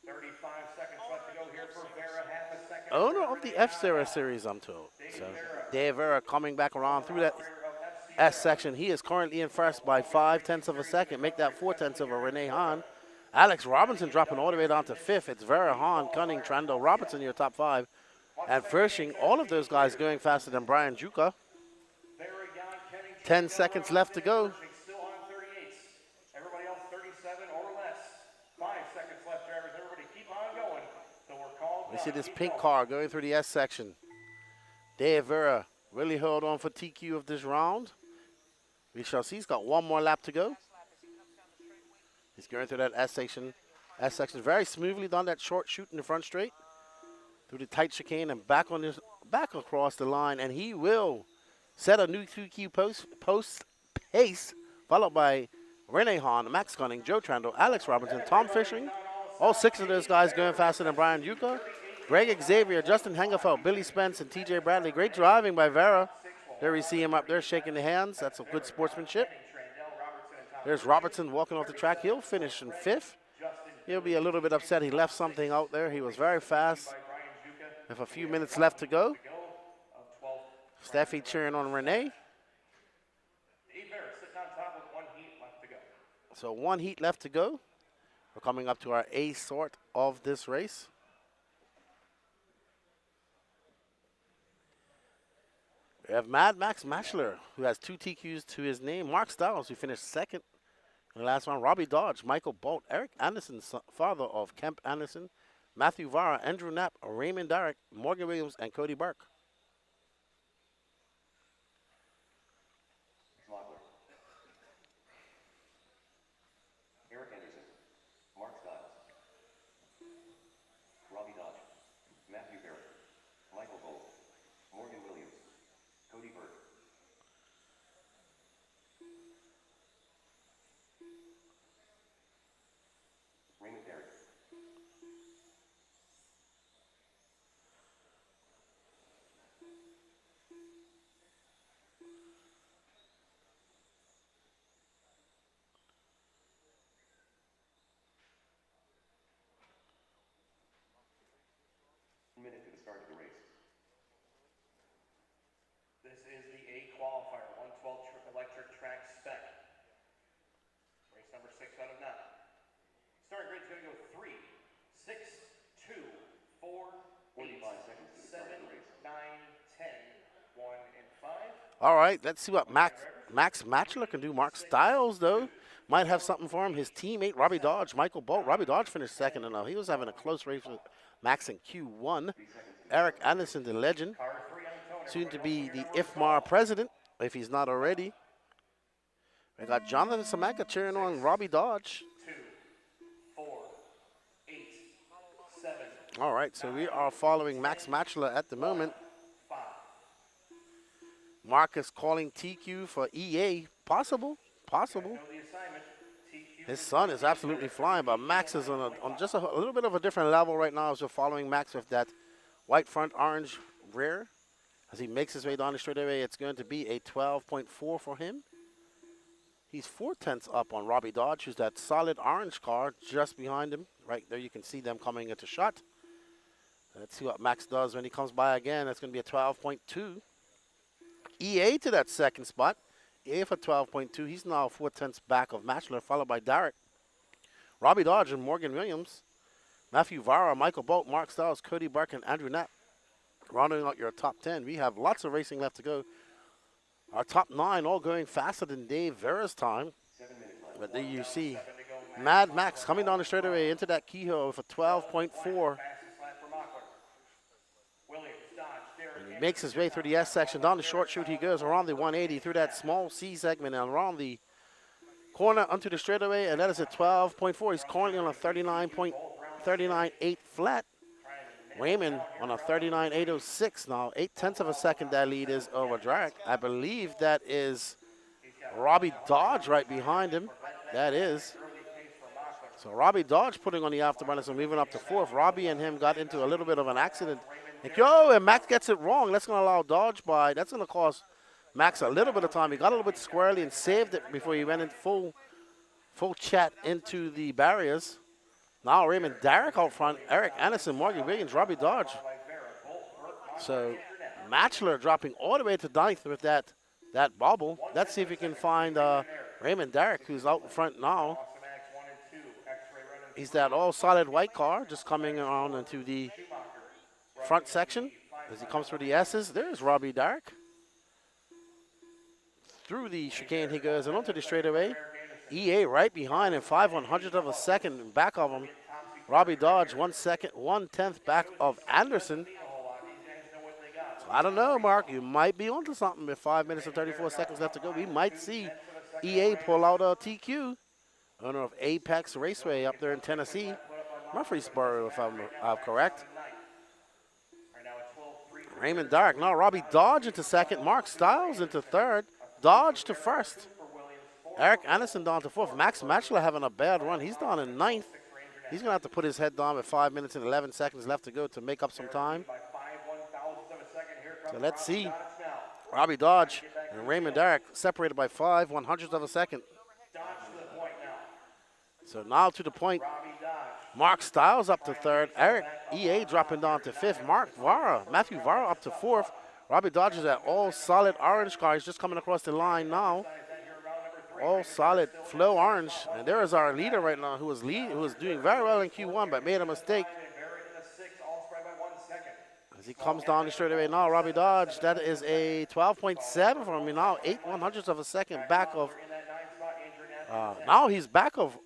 35 seconds left to go here for Vera. Half a second. Owner of the F-Zero series, I'm told. So Dave Vera coming back around through that S section. He is currently in first by 5/10 of a second. Make that 4/10 of a Rene Hahn. Alex Robinson dropping all the way down to fifth. It's Vera, Hahn, Cunning, Trandle, Robertson, your top five. And Fershing, all of those guys going faster than Brian Juka. 10 seconds left to go. Still on 38s. Everybody else 37 or less. see this pink car going through the S section. Dave Vera really held on for TQ of this round. We shall see. He's got one more lap to go. He's going through that S section. S section very smoothly done that short shoot in the front straight. Through the tight chicane and back across the line. And he will set a new TQ post pace, followed by Rene Hahn, Max Gunning, Joe Trando, Alex Robinson, Tom Fishing. All 6 of those guys going faster than Brian Yuka. Greg Xavier, Justin Hengefeld, Billy Spence, and TJ Bradley. Great driving by Vera. There we see him up there shaking the hands. That's a good sportsmanship. There's Robertson walking off the track. He'll finish in 5th. He'll be a little bit upset. He left something out there. He was very fast. With a few minutes left to go. Steffi cheering on Renee. So 1 heat left to go. We're coming up to our A sort of this race. We have Mad Max Matchler, who has 2 TQs to his name. Mark Stiles, who finished 2nd in the last round. Robbie Dodge, Michael Bolt, Eric Anderson, father of Kemp Anderson, Matthew Vara, Andrew Knapp, Raymond Derrick, Morgan Williams, and Cody Burke. Eric Anderson, Mark Stiles, Robbie Dodge, Matthew Barrett, Michael Bolt, Morgan Williams, Cody Burke. Raymond Derrick. Minute to the start of the race. This is the A qualifier, 112 electric track spec. Race number 6 out of 9. Starting grid's going to go 3, 6, 2, 4, 8, seconds to the 7, start of the race. 9, 10, 1, and 5. All right, let's see what Max Matchler can do. Mark Stiles, though, might have something for him. His teammate, Robbie Dodge, Michael Bolt. Robbie Dodge finished 2nd, and he was having a close race with Max in Q1. Eric Anderson, the legend, soon to be the Ifmar president, if he's not already. We got Jonathan Samaka cheering on Robbie Dodge. 2, 4, 8, 7. All right, so we are following Max Matchler at the moment. 5. Marcus calling TQ for EA. Possible. Know the assignment. TQ. His son is absolutely flying, but Max is on just a little bit of a different level right now as we're following Max with that white front, orange rear. As he makes his way down the straightaway, it's going to be a 12.4 for him. He's 4/10 up on Robbie Dodge, who's that solid orange car just behind him. Right there, you can see them coming into shot. Let's see what Max does when he comes by again. That's going to be a 12.2. EA to that 2nd spot. EA for 12.2. He's now 4/10 back of Matchler, followed by Derek. Robbie Dodge and Morgan Williams. Matthew Vara, Michael Bolt, Mark Stiles, Cody Burke, and Andrew Knapp. Rounding out your top 10. We have lots of racing left to go. Our top 9 all going faster than Dave Vera's time. But there you see Mad Max coming down the straightaway into that keyhole with a 12.4. And he makes his way through the S section. Down the short chute he goes around the 180 through that small C segment and around the corner onto the straightaway. And that is a 12.4. He's currently on a 39.8 flat. Raymond on a 39.806 now. 0.8 of a second that lead is over Drake. I believe that is Robbie Dodge right behind him. That is. So Robbie Dodge putting on the afterburners and moving up to 4th. Robbie and him got into a little bit of an accident. And Max gets it wrong. That's going to allow Dodge by. That's going to cost Max a little bit of time. He got a little bit squirrely and saved it before he went in full chat into the barriers. Now Raymond Derrick out front, Eric Anderson, Morgan Williams, Robbie Dodge. So Matchler dropping all the way to 9th with that bobble. Let's see if we can find Raymond Derrick, who's out in front now. He's that all solid white car just coming around into the front section as he comes through the S's. There's Robbie Derrick. Through the chicane he goes and onto the straightaway. EA right behind him, 5/100 of a second back of him. Robbie Dodge 1 second, 1/10 back of Anderson. So I don't know, Mark. You might be onto something with 5 minutes and 34 seconds left to go. We might see EA pull out a TQ. Owner of Apex Raceway up there in Tennessee. Murfreesboro, if I'm correct. Raymond Dark. No, Robbie Dodge into second. Mark Stiles into third. Dodge to first. Eric Anderson down to fourth. Max Matchler having a bad run. He's down in ninth. He's going to have to put his head down with 5 minutes and 11 seconds left to go to make up some time. So let's see. Robbie Dodge and Raymond Dark separated by 5/100ths of a second. So now to the point. Mark Stiles up to third. Eric EA dropping down to fifth. Matthew Vara up to fourth. Robbie Dodge is at all solid orange car. He's just coming across the line now. All solid flow orange. And there is our leader right now who was doing very well in Q1 but made a mistake. As he comes down the straightaway now, Robbie Dodge, that is a 12.7 for him now, 8/100ths of a second back of. Now he's back of.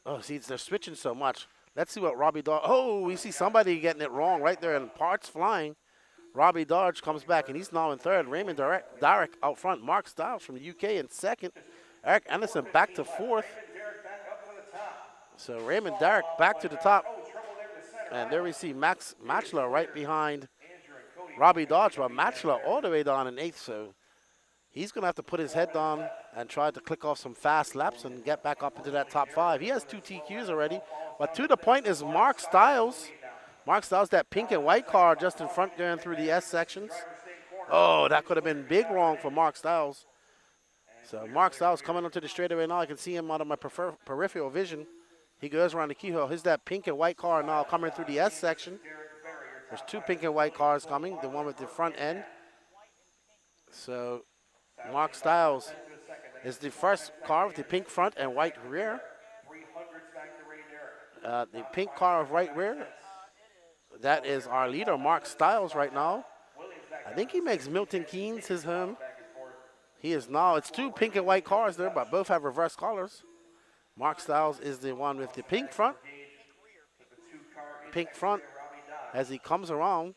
Oh, see, they're switching so much. Let's see what Robbie Dodge. Oh, we see somebody getting it wrong right there and parts flying. Robbie Dodge comes back and he's now in third. Raymond Darrick out front. Mark Stiles from the UK in second. Eric Anderson back to fourth. So Raymond Darrick back to the top. And there we see Max Matchler right behind Robbie Dodge, but Matchler all the way down in eighth. So he's going to have to put his head down and try to click off some fast laps and get back up into that top five. He has 2 TQs already. But to the point is Mark Stiles. Mark Stiles, that pink and white car just in front going through the S sections. Oh, that could have been big wrong for Mark Stiles. So Mark Stiles coming onto the straightaway now. I can see him out of my peripheral vision. He goes around the keyhole. Here's that pink and white car now coming through the S section. There's 2 pink and white cars coming, the one with the front end. So Mark Stiles is the first car with the pink front and white rear. The pink car of right rear, that is our leader, Mark Stiles, right now. I think he makes Milton Keynes his home. He is now, it's 2 pink and white cars there, but both have reverse colors. Mark Stiles is the one with the pink front. Pink front as he comes around.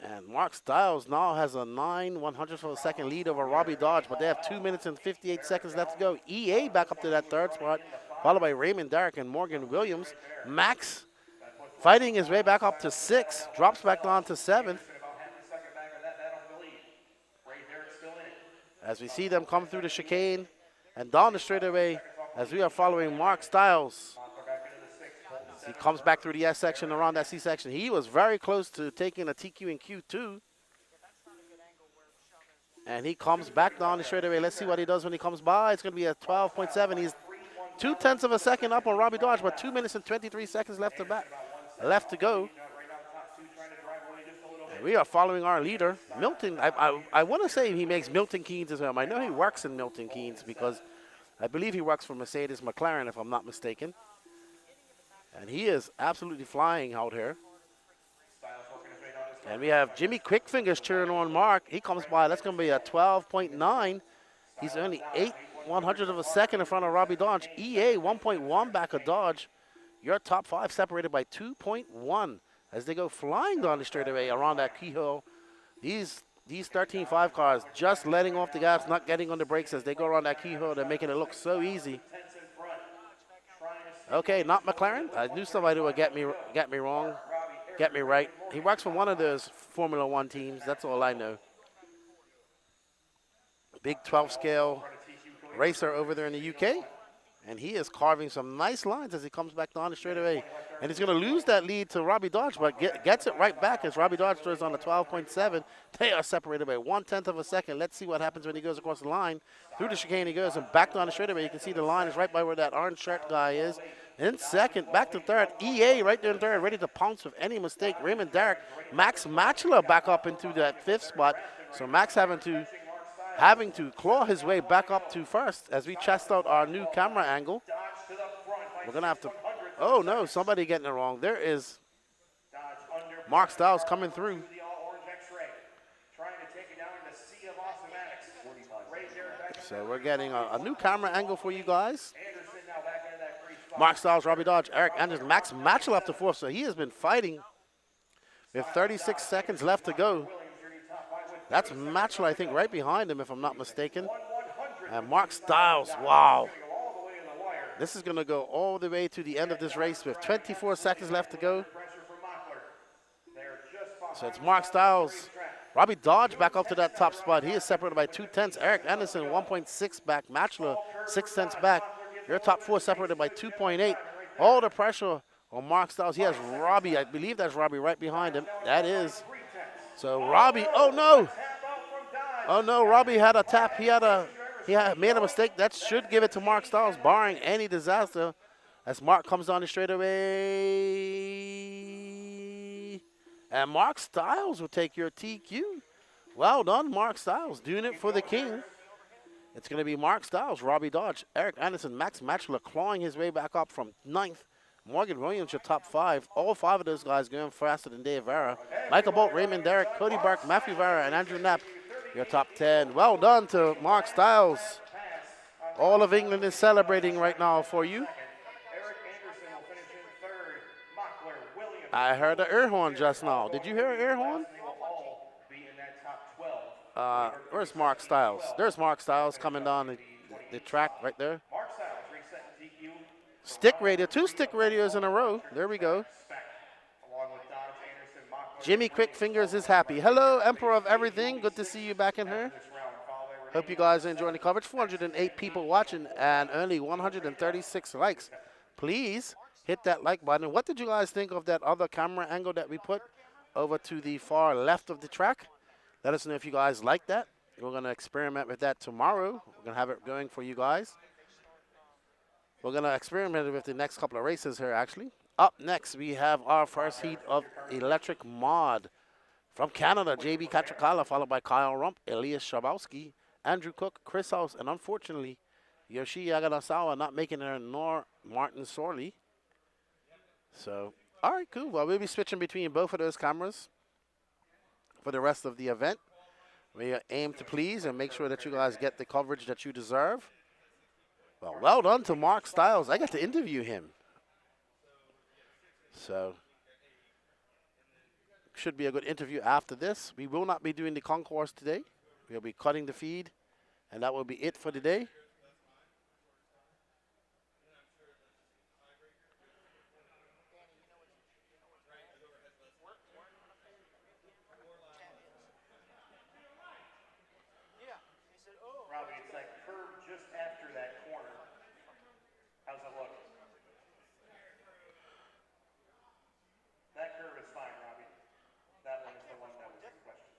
And Mark Stiles now has a 9/100ths of a second lead over Robbie Dodge, but they have 2 minutes and 58 seconds left to go. EA back up to that third spot, followed by Raymond Darrick and Morgan Williams. Max fighting his way back up to 6th, drops back down to 7th. As we see them come through the chicane and down the straightaway as we are following Mark Stiles. As he comes back through the S section around that C section. He was very close to taking a TQ in Q2. And he comes back down the straightaway. Let's see what he does when he comes by. It's going to be a 12.7. He's 0.2 of a second up on Robbie Dodge, but 2 minutes and 23 seconds left to go. And we are following our leader, Milton. I want to say he makes Milton Keynes his home. I know he works in Milton Keynes because I believe he works for Mercedes McLaren, if I'm not mistaken. And he is absolutely flying out here. And we have Jimmy Quickfingers cheering on Mark. He comes by. That's going to be a 12.9. He's only 8/100ths of a second in front of Robbie Dodge. EA 1.1 back of Dodge. Your top 5 separated by 2.1 as they go flying down the straightaway around that keyhole. These 13.5 cars just letting off the gas, not getting on the brakes as they go around that keyhole. They're making it look so easy. Okay, not McLaren. I knew somebody would get me wrong, get me right. He works for one of those Formula One teams. That's all I know. Big 12 scale racer over there in the UK. And he is carving some nice lines as he comes back down the straightaway. And he's going to lose that lead to Robbie Dodge, but gets it right back as Robbie Dodge throws on the 12.7. They are separated by 1/10 of a second. Let's see what happens when he goes across the line. Through the chicane he goes and back down the straightaway. You can see the line is right by where that orange shirt guy is. In second, back to third. EA right there in third, ready to pounce with any mistake. Raymond Darrick. Max Matchler back up into that 5th spot. So Max having to claw his way back up to first as we test out our new camera angle. We're going to have to, oh no, somebody getting it wrong. There is Mark Stiles coming through. So we're getting a new camera angle for you guys. Mark Stiles, Robbie Dodge, Eric Anderson, Max Matchell up to fourth. So he has been fighting with 36 seconds left to go. That's Matchell, I think, right behind him, if I'm not mistaken. And Mark Stiles, wow. This is going to go all the way to the end of this race with 24 seconds left to go. So it's Mark Stiles. Robbie Dodge back up to that top spot. He is separated by 2/10. Eric Anderson, 1.6 back. Matchler, 6 tenths back. Your top four separated by 2.8. All the pressure on Mark Stiles. He has Robbie. I believe that's Robbie right behind him. That is. So Robbie, oh no. Oh no, Robbie had a tap. He had made a mistake. That should give it to Mark Stiles, barring any disaster. As Mark comes down the straightaway. And Mark Stiles will take your TQ. Well done, Mark Stiles, doing it for the king. It's going to be Mark Stiles, Robbie Dodge, Eric Anderson, Max Matchler clawing his way back up from 9th. Morgan Williams, your top 5. All 5 of those guys going faster than Dave Vera. Michael Bolt, Raymond Derrick, Cody Burke, Matthew Vera, and Andrew Knapp, your top 10. Well done to Mark Stiles. All of England is celebrating right now for you. I heard an air horn just now. Did you hear an air horn? Where's Mark Stiles? There's Mark Stiles coming down the track right there. Stick radio, 2 stick radios in a row. There we go. Jimmy Quickfingers is happy. Hello, Emperor of Everything. Good to see you back in here. Hope you guys are enjoying the coverage. 408 people watching and only 136 likes. Please hit that like button. What did you guys think of that other camera angle that we put over to the far left of the track? Let us know if you guys like that. We're going to experiment with that tomorrow. We're going to have it going for you guys. We're going to experiment with the next couple of races here, actually. Up next, we have our first heat of Electric Mod. From Canada, JB Katrikala, followed by Kyle Rump, Elias Schabowski, Andrew Cook, Chris House, and unfortunately, Yoshi Yaganasawa not making it, nor Martin Sorley. So, all right, cool. Well, we'll be switching between both of those cameras for the rest of the event. We aim to please and make sure that you guys get the coverage that you deserve. Well done to Mark Stiles. I got to interview him. So, should be a good interview after this. We will not be doing the concourse today. We'll be cutting the feed, and that will be it for today. Robbie, it's that curve just after that corner. How's it look? That curve is fine, Robbie. That one is the one that was in question.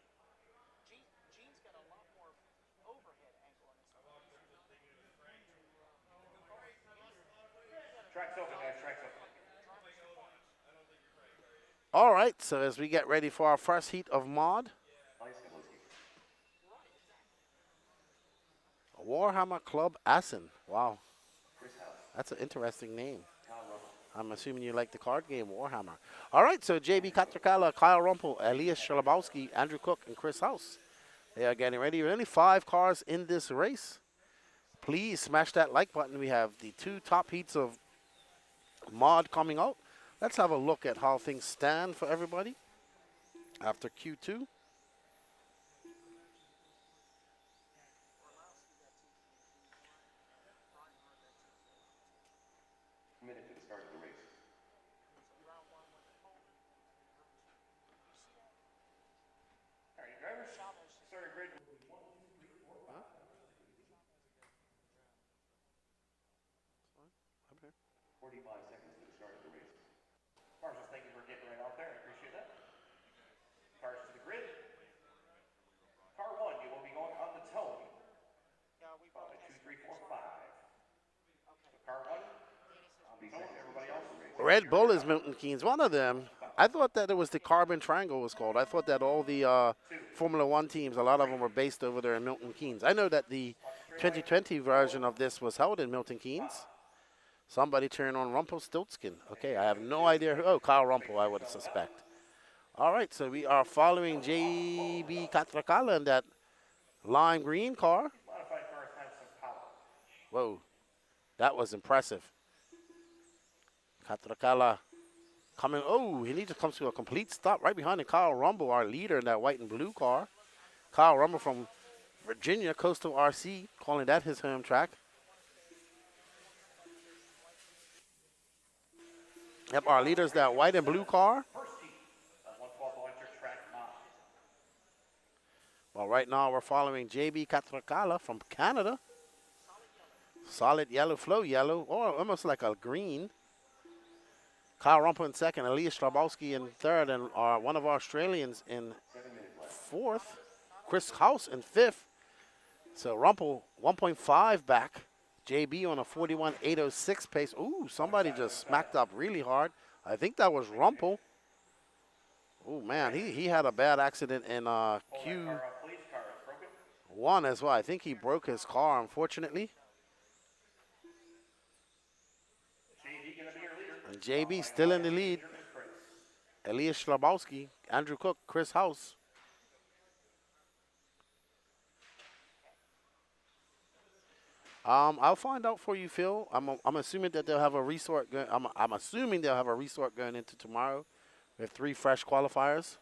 Gene's got a lot more overhead angle on his Track's open, guys. Track's open. All right, so as we get ready for our first heat of Mod, Warhammer Club Assen. Wow, that's an interesting name. I'm assuming you like the card game Warhammer. All right, so JB Katrikala, Kyle Rumpel, Elias Schalabowski, Andrew Cook, and Chris House. They are getting ready. Only 5 cars in this race. Please smash that like button. We have the 2 top heats of Mod coming out. Let's have a look at how things stand for everybody after Q2. Minute to the start of the race. All right, drivers. Start a grid. 45 seconds to the start of the race. Marshall, thank you for getting right out there. I appreciate that. Cars to the grid. Car 1, you will be going on the tone. Followed by 2, 3, 4, 5. So car 1 on the tone. Everybody else. Red Bull is Milton Keynes. One of them. I thought that it was the Carbon Triangle was called. I thought that all the Formula One teams, a lot of them were based over there in Milton Keynes. I know that the 2020 version of this was held in Milton Keynes. Somebody cheering on Rumpelstiltskin. Okay, I have no idea who. Oh, Kyle Rumpel, I would suspect. All right, so we are following JB Katrakala in that lime green car. Modified cars have some power. Whoa, that was impressive. Catracala coming. Oh, he needs to come to a complete stop right behind Kyle Rumble, our leader in that white and blue car. Kyle Rumble from Virginia, Coastal RC, calling that his home track. Yep, our leader's that white and blue car. First heat of 112th electric track mod. Well, right now we're following JB Catracala from Canada. Solid yellow, flow yellow, or almost like a green. Kyle Rumple in second, Elias Strabowski in third, and one of our Australians in fourth. Chris House in fifth. So Rumple 1.5 back. JB on a 41.806 pace. Ooh, somebody just smacked up really hard. I think that was Rumple. Oh man, he had a bad accident in Q1 as well. I think he broke his car, unfortunately. And JB still in the lead. Elias Schlabowski, Andrew Cook, Chris House. I'll find out for you, Phil. I'm assuming that they'll have a resort. I'm assuming they'll have a resort going into tomorrow with 3 fresh qualifiers.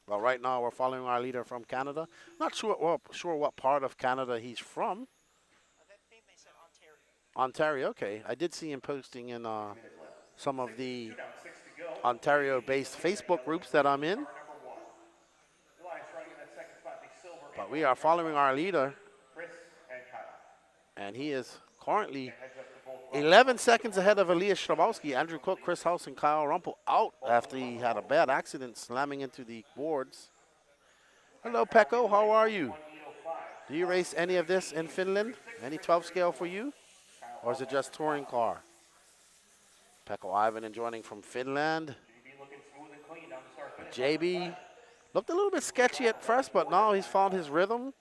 Well, right now we're following our leader from Canada. Not sure what part of Canada he's from. I think they said Ontario. Ontario, okay. I did see him posting in some of the Ontario-based Facebook groups that I'm in. But we are following our leader, and he is currently 11 seconds ahead of Elias Strabowski. Andrew Cook, Chris House, and Kyle Rumple out after he had a bad accident slamming into the boards. Hello, Pekko. How are you? Do you race any of this in Finland? Any 12 scale for you? Or is it just touring car? Pekko Ivan joining from Finland. JB looked a little bit sketchy at first, but now he's found his rhythm.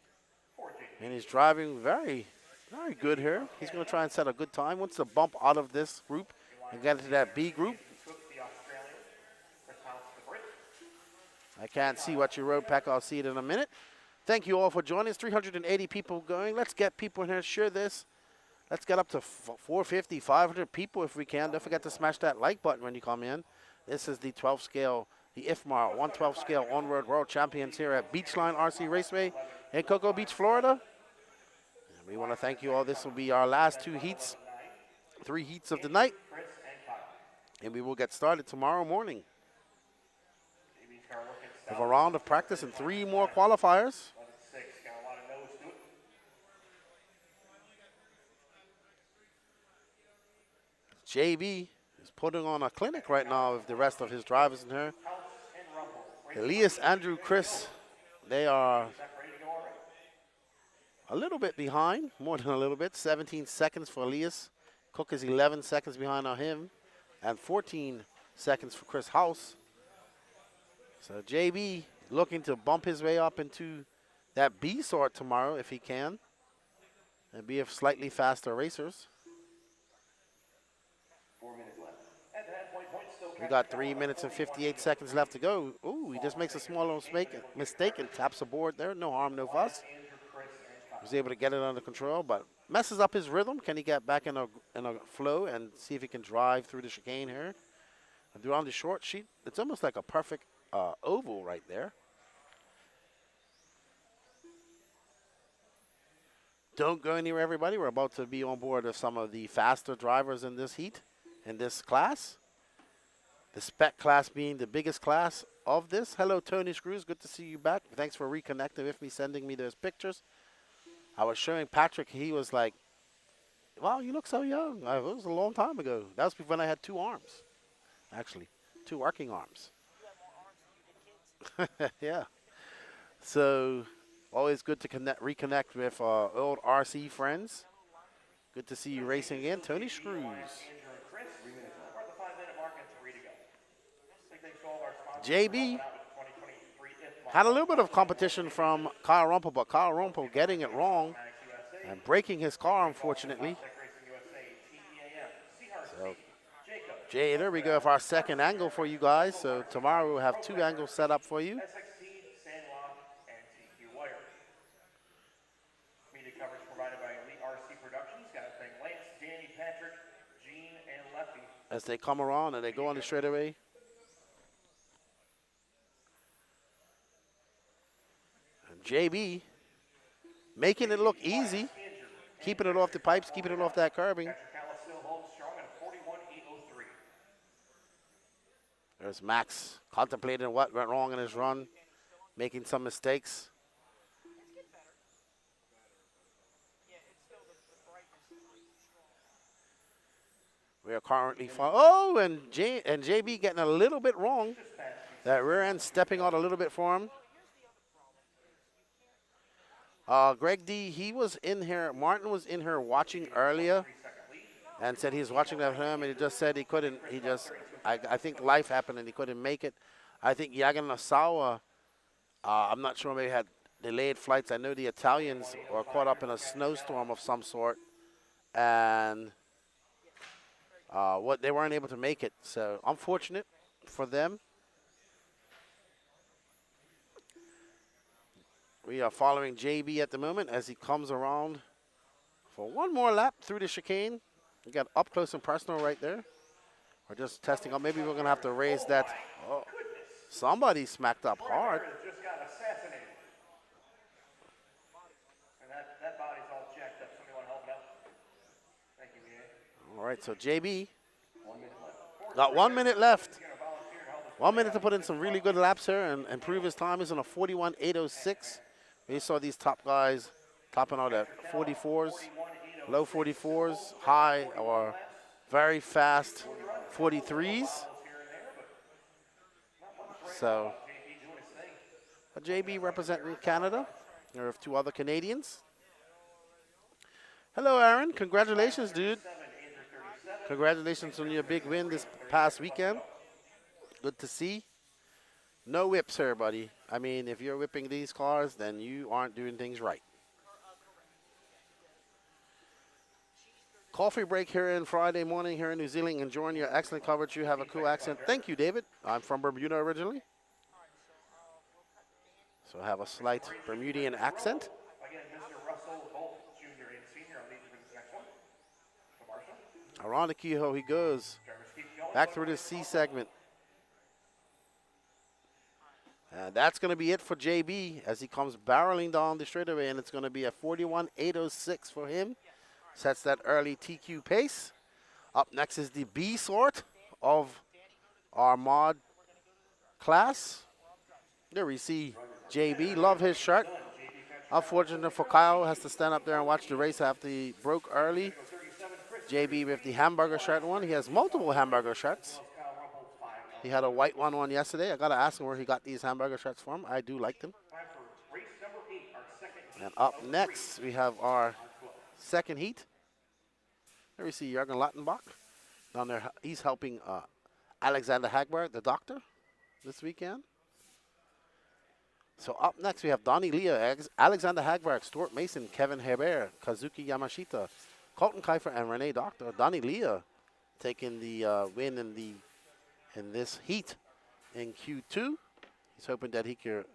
And he's driving very, very good here. He's going to try and set a good time. Wants to bump out of this group and get into that B group. I can't see what you wrote, Pekko. I'll see it in a minute. Thank you all for joining us. 380 people going. Let's get people in here. Share this. Let's get up to 450, 500 people if we can. Don't forget to smash that like button when you come in. This is the 12 scale, the Ifmar 112 scale onward world champions here at Beachline RC Raceway in Cocoa Beach, Florida. And we want to thank you all. This will be our last 2 heats, 3 heats of the night. And we will get started tomorrow morning with a round of practice and 3 more qualifiers. JB is putting on a clinic right now with the rest of his drivers in here. Elias, Andrew, Chris, they are a little bit behind, more than a little bit. 17 seconds for Elias. Cook is 11 seconds behind on him, and 14 seconds for Chris House. So JB looking to bump his way up into that B sort tomorrow if he can, and be of slightly faster racers. 4 minutes left. We got 3 minutes and 58 seconds left to go. Ooh, he just makes a small little mistake and taps the board there. No harm, no fuss. Was able to get it under control, but messes up his rhythm. Can he get back in a flow and see if he can drive through the chicane here? And do on the short sheet, it's almost like a perfect oval right there. Don't go anywhere, everybody. We're about to be on board with some of the faster drivers in this heat, in this class. The Spec class being the biggest class of this. Hello, Tony Screws. Good to see you back. Thanks for reconnecting with me, sending me those pictures. I was showing Patrick. He was like, wow, you look so young. It was a long time ago. That was when I had 2 arms, actually. 2 working arms. Yeah. So always good to reconnect with old RC friends. Good to see you racing again. Tony Screws. JB had a little bit of competition from Kyle Rumple, but Kyle Rumple getting it wrong and breaking his car, unfortunately. So, Jay, there we go with our second angle for you guys. So tomorrow we'll have 2 angles set up for you. as they come around and they go on the straightaway. And JB making it look easy, keeping it off the pipes, keeping it off that curbing. Patrick still holds strong at a 41.803. There's Max contemplating what went wrong in his run, making some mistakes. We are currently and JB getting a little bit wrong. That rear end stepping out a little bit for him. Greg D, he was in here. Martin was in here watching earlier, and said he was watching that him, and he just said he couldn't. I think life happened and he couldn't make it. I think Yagan Nasawa, I'm not sure, maybe had delayed flights. I know the Italians were caught up in a snowstorm of some sort, and they weren't able to make it. So unfortunate for them. We are following JB at the moment as he comes around for one more lap through the chicane. We got up close and personal right there. We're just testing out. Maybe we're going to have to raise that. Oh, somebody smacked up hard. Just got assassinated. And that body's all jacked up. Somebody want to help him out? Thank you, EA. All right, so JB got 1 minute left. 1 minute to put in some really good laps here and improve his time. He's on a 41.806. We saw these top guys topping out at 44s, low 44s, high or very fast 43s. So, a JB representing Canada. There are two other Canadians. Hello, Aaron. Congratulations, dude. Congratulations on your big win this past weekend. Good to see. No whips here, buddy. I mean, if you're whipping these cars, then you aren't doing things right. Coffee break here in Friday morning here in New Zealand. Enjoying your excellent coverage. You have a cool accent. Thank you, David. I'm from Bermuda originally, so I have a slight Bermudian accent. Again, Mr. Russell Bolt, Jr. and Senior. I'll lead you for this next one. So Marshall. Around the keyhole he goes. Back through this C segment. And that's going to be it for JB as he comes barreling down the straightaway, and it's going to be a 41.806 for him. Sets that early TQ pace. Up next is the B sort of our mod class. There we see JB. Love his shirt. Unfortunate for Kyle, has to stand up there and watch the race after he broke early. JB with the hamburger shirt one. He has multiple hamburger shirts. He had a white one yesterday. I got to ask him where he got these hamburger shirts from. I do like them. And up next, we have our second heat. There we see Jürgen Lattenbach down there. He's helping Alexander Hagberg, the doctor, this weekend. So up next, we have Donnie Leah, Alexander Hagberg, Stuart Mason, Kevin Herbert, Kazuki Yamashita, Colton Kiefer, and Renee Doctor. Donnie Leah taking the win in this heat in Q2. He's hoping that he could.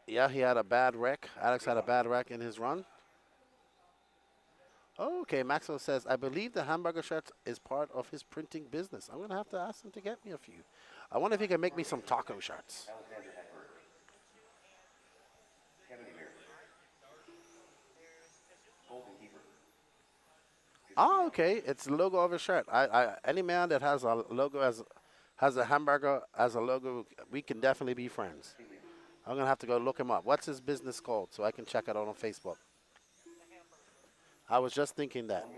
Yeah, he had a bad wreck. Alex had a bad wreck in his run. Okay, Maxwell says, I believe the hamburger shirt is part of his printing business. I'm going to have to ask him to get me a few. I wonder if he can make me some taco shirts. Oh, okay. It's the logo of his shirt. Any man that has a logo has a hamburger as a logo, we can definitely be friends. I'm gonna have to go look him up. What's his business called so I can check it out on Facebook? I was just thinking that.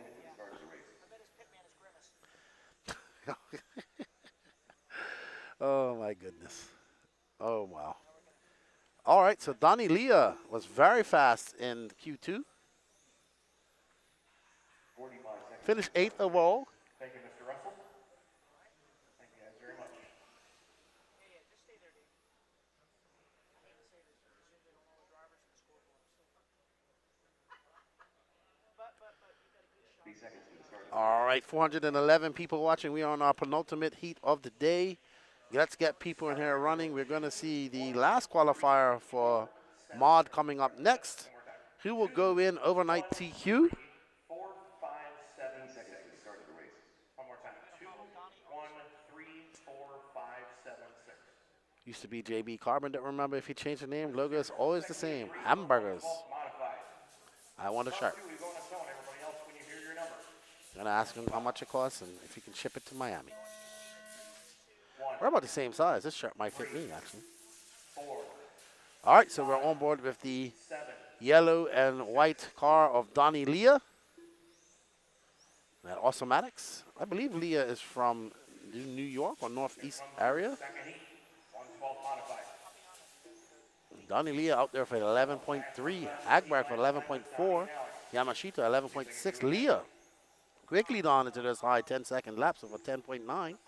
Oh my goodness. Oh wow. All right, so Donnie Leah was very fast in Q2. Finished 8th overall. Thank you, Mr. Russell. Thank you guys very much. All right, 411 people watching. We are on our penultimate heat of the day. Let's get people in here running. We're going to see the last qualifier for mod coming up next. Who will go in overnight TQ? 134,576. Used to be JB Carbon. Don't remember if he changed the name. Logo is always the same. Hamburgers. Modified. I want a shirt. Two, we go on its own. Everybody else, when you hear your number. Gonna ask him how much it costs and if he can ship it to Miami. We're about the same size. This shirt might fit me, actually. 4, All right, so we're on board with the 7, yellow and white car of Donnie Leah. That Automatics. I believe Leah is from New York or Northeast area. second heat. 112 modified. Donnie Leah out there for 11.3. Hagberg for 11.4. Yamashita 11.6. Leah quickly down into this high 10-second lapse of a 10.9.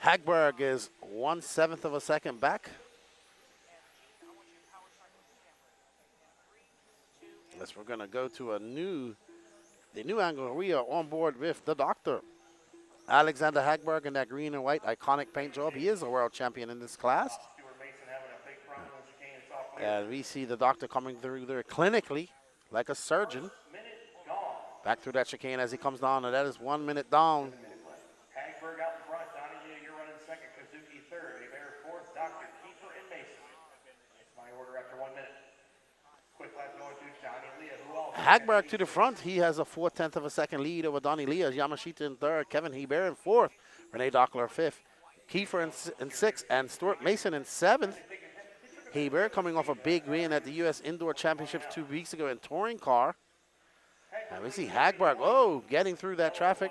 Hagberg is 1/7 of a second back. Yes, we're going to go to the new angle. We are on board with the doctor. Alexander Hagberg in that green and white iconic paint job. He is a world champion in this class. Stuart Mason having a big problem with chicane. It's all clear. And we see the doctor coming through there clinically, like a surgeon. Minute gone. Back through that chicane as he comes down, and that is 1 minute down. Hagberg out in front. Donnie, you're running second. Kazuki third. Hebert fourth. Dr. Kiefer and Mason. It's my order after 1 minute. Quick lap going to Donnie Leah. Who else? Hagberg to the front. He has a 4/10 of a second lead over Donnie Leah. Yamashita in third. Kevin Hebert in fourth. Renee Dockler fifth. Kiefer in sixth. And Stuart Mason in seventh. Hebert coming off a big win at the U.S. Indoor Championships 2 weeks ago in touring car. And we see Hagberg, getting through that traffic.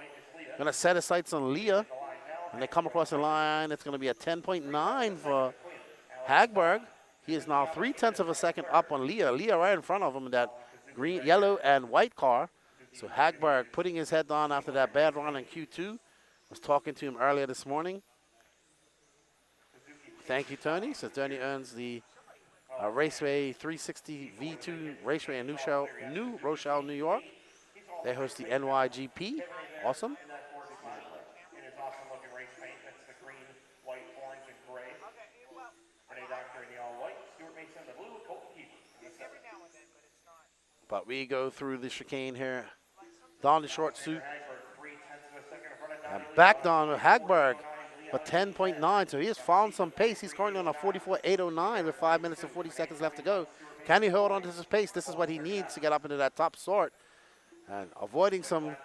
Going to set his sights on Leah. When they come across the line, it's going to be a 10.9 for Hagberg. He is now 3/10 of a second up on Leah. Leah right in front of him in that green, yellow, and white car. So Hagberg putting his head down after that bad run in Q2. Was talking to him earlier this morning. Thank you, Tony. So Tony earns the Raceway 360 V2 Raceway in New Rochelle, New York. They host the NYGP. Awesome. In that Ford Design. In his awesome looking race paint. That's the green, white, orange, and gray. Renee Doctor in the all white. Stuart Mason in the blue. Colton Kiefer in the seventh. But we go through the chicane here. Down the short suit. Hagberg 3/10 of a second in front of And Donnie back down with Hagberg for 10.9. So he has found some pace. He's currently on a 44.809 with 5 minutes and 40 seconds left to go. Can he hold on to his pace? This is what he needs to get up into that top sort. And avoiding some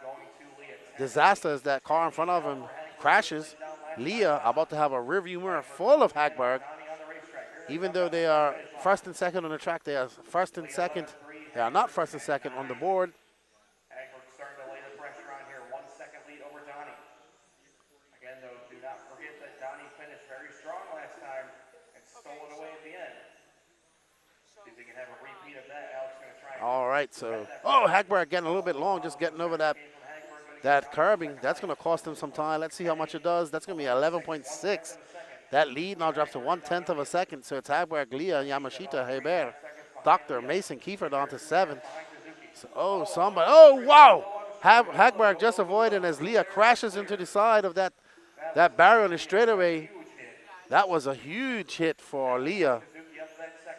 disasters, that car in front of him crashes. Leah about to have a rearview mirror full of Hagberg. Even though they are first and second on the track, they are first and second. They are not first and second on the board. Hagberg starting to lay the pressure on here. 1 second lead over Donnie. Again, though, do not forget that Donnie finished very strong last time and stole it away at the end. See if he can have a repeat of that. Alex going to try and All right, so, Hagberg getting a little bit long, just getting over that curbing. That's going to cost him some time. Let's see how much it does. That's going to be 11.6. That lead now drops to 1/10 of a second. So it's Hagberg, Leah, Yamashita, Hebert, Doctor, Mason, Kiefer down to 7. So, somebody. Oh, wow. Hagberg just avoiding as Leah crashes into the side of that barrier on the straightaway. That was a huge hit for Leah.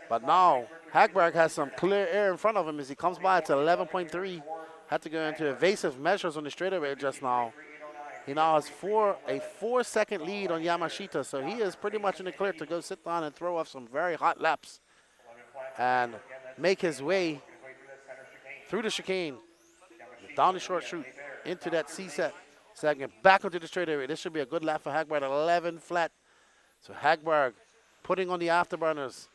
But now Hagberg has some clear air in front of him as he comes by to 11.3. Had to go into evasive measures on the straightaway just now. He now has a 4-second lead on Yamashita, so he is pretty much in the clear to go sit down and throw off some very hot laps and make his way through the chicane, down the short chute, into that C-set segment, back onto the straightaway. This should be a good lap for Hagberg at 11 flat. So Hagberg putting on the afterburners,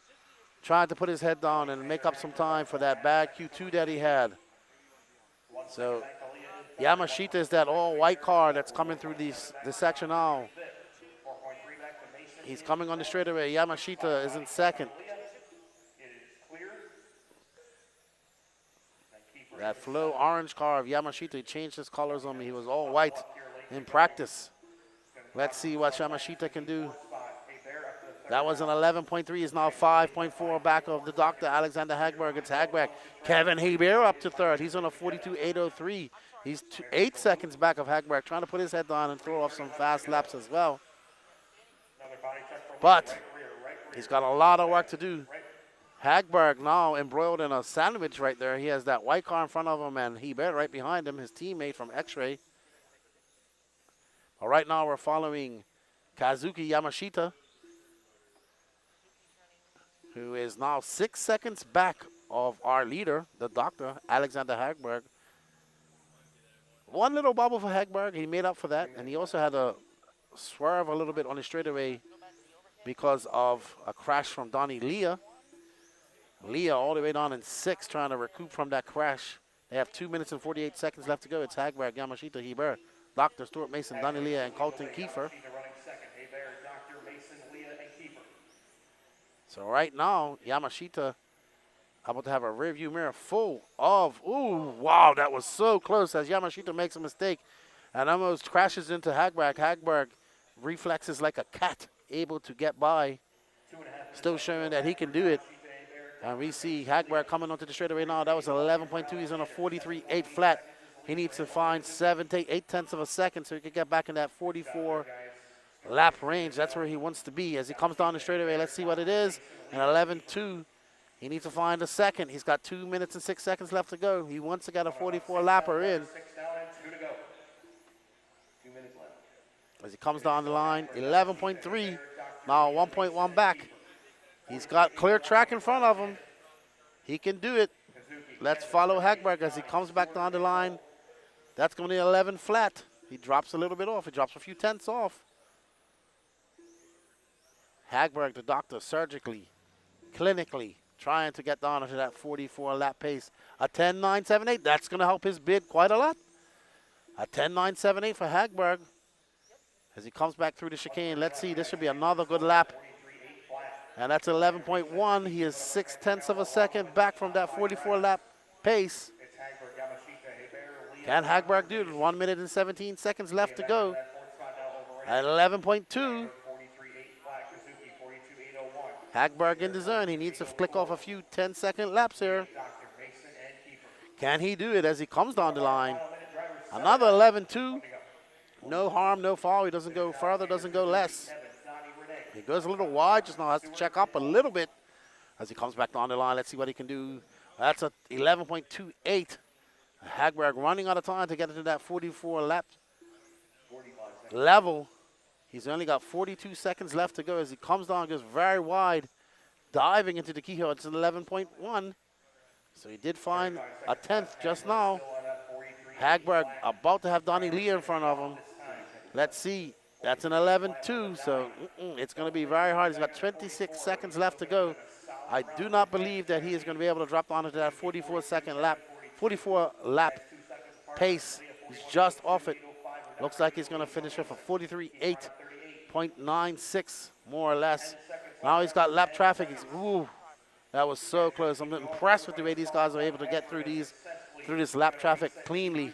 trying to put his head down and make up some time for that bad Q2 that he had. So Yamashita is that all-white car that's coming through this section now. He's coming on the straightaway. Yamashita is in second. That flow orange car of Yamashita, he changed his colors on me. He was all white in practice. Let's see what Yamashita can do. That was an 11.3. He's now 5.4 back of the Dr. Alexander Hagberg. It's Hagberg. Kevin Hebert up to third. He's on a 42.803. He's 8 seconds back of Hagberg, trying to put his head down and throw off some fast laps as well. But he's got a lot of work to do. Hagberg now embroiled in a sandwich right there. He has that white car in front of him and Hebert right behind him, his teammate from X-Ray. All right, now we're following Kazuki Yamashita, who is now 6 seconds back of our leader, the doctor, Alexander Hagberg. One little bubble for Hagberg. He made up for that, and he also had a swerve a little bit on the straightaway because of a crash from Donnie Leah. Leah all the way down in 6, trying to recoup from that crash. They have 2 minutes and 48 seconds left to go. It's Hagberg, Yamashita, Hebert, Dr. Stuart Mason, Donnie Leah, and Colton Kiefer. So right now, Yamashita about to have a rear view mirror full of, ooh, wow, that was so close as Yamashita makes a mistake and almost crashes into Hagberg. Hagberg reflexes like a cat, able to get by, still showing that he can do it. And we see Hagberg coming onto the straightaway now. That was 11.2. He's on a 43.8 flat. He needs to find 8/10 of a second so he can get back in that 44 lap range. That's where he wants to be. As he comes down the straightaway, let's see what it is. And 11.2. He needs to find a second. He's got 2 minutes and 6 seconds left to go. He wants to get a 44 lapper in. As he comes down the line, 11.3. Now 1.1 back. He's got clear track in front of him. He can do it. Let's follow Hagberg as he comes back down the line. That's going to be 11 flat. He drops a little bit off. He drops a few tenths off. Hagberg, the doctor, surgically, clinically, trying to get down to that 44 lap pace. A 10.978, that's going to help his bid quite a lot. A 10.978 for Hagberg. As he comes back through the chicane, let's see, this should be another good lap. And that's 11.1. He is 6/10 of a second back from that 44 lap pace. Can Hagberg do it? 1 minute and 17 seconds left to go. At 11.2. Hagberg in the zone. He needs to click off a few 10-second laps here. Can he do it as he comes down the line? Another 11.2. No harm, no foul. He doesn't go further, doesn't go less. He goes a little wide, just now has to check up a little bit as he comes back down the line. Let's see what he can do. That's a 11.28. Hagberg running out of time to get into that 44 lap level. He's only got 42 seconds left to go as he comes down, goes very wide, diving into the keyhole. It's an 11.1. So he did find a 10th just now. Hagberg about to have Donnie Lee in front of him. Let's see. That's an 11.2, so it's going to be very hard. He's got 26 seconds left to go. I do not believe that he is going to be able to drop down into that 44 lap pace. He's just off it. Looks like he's going to finish with a 43.8.96, more or less. Now he's got lap traffic. Ooh, that was so close. I'm impressed with the way these guys are able to get through this lap traffic cleanly.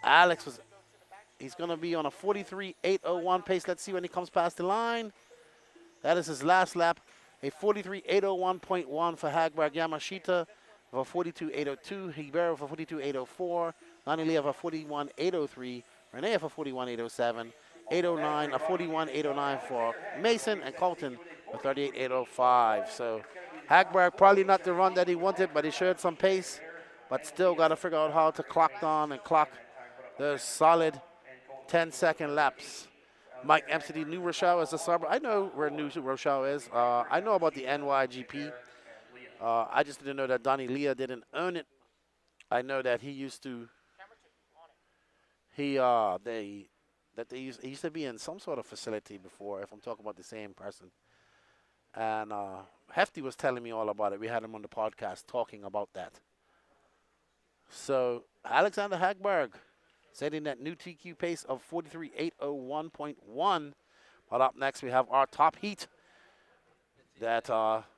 Alex was. He's going to be on a 43.801 pace. Let's see when he comes past the line. That is his last lap. A 43.801.1 for Hagberg. Yamashita of a 42.802. Hebert of a 42.804. Donnie Lee of a 41.803. Renee of a 41.807. 809, a 41.809 for Mason, and Colton a 38.805. So Hagberg probably not the run that he wanted, but he showed some pace. But still got to figure out how to clock down and clock those solid 10-second laps. Mike MCD, New Rochelle is a suburb. I know where New Rochelle is. I know about the NYGP. I just didn't know that Donnie Leah didn't own it. I know that he used to. He used to be in some sort of facility before. If I'm talking about the same person. And Hefty was telling me all about it. We had him on the podcast talking about that. So Alexander Hagberg setting that new TQ pace of 43.801.1. But up next, we have our top heat. That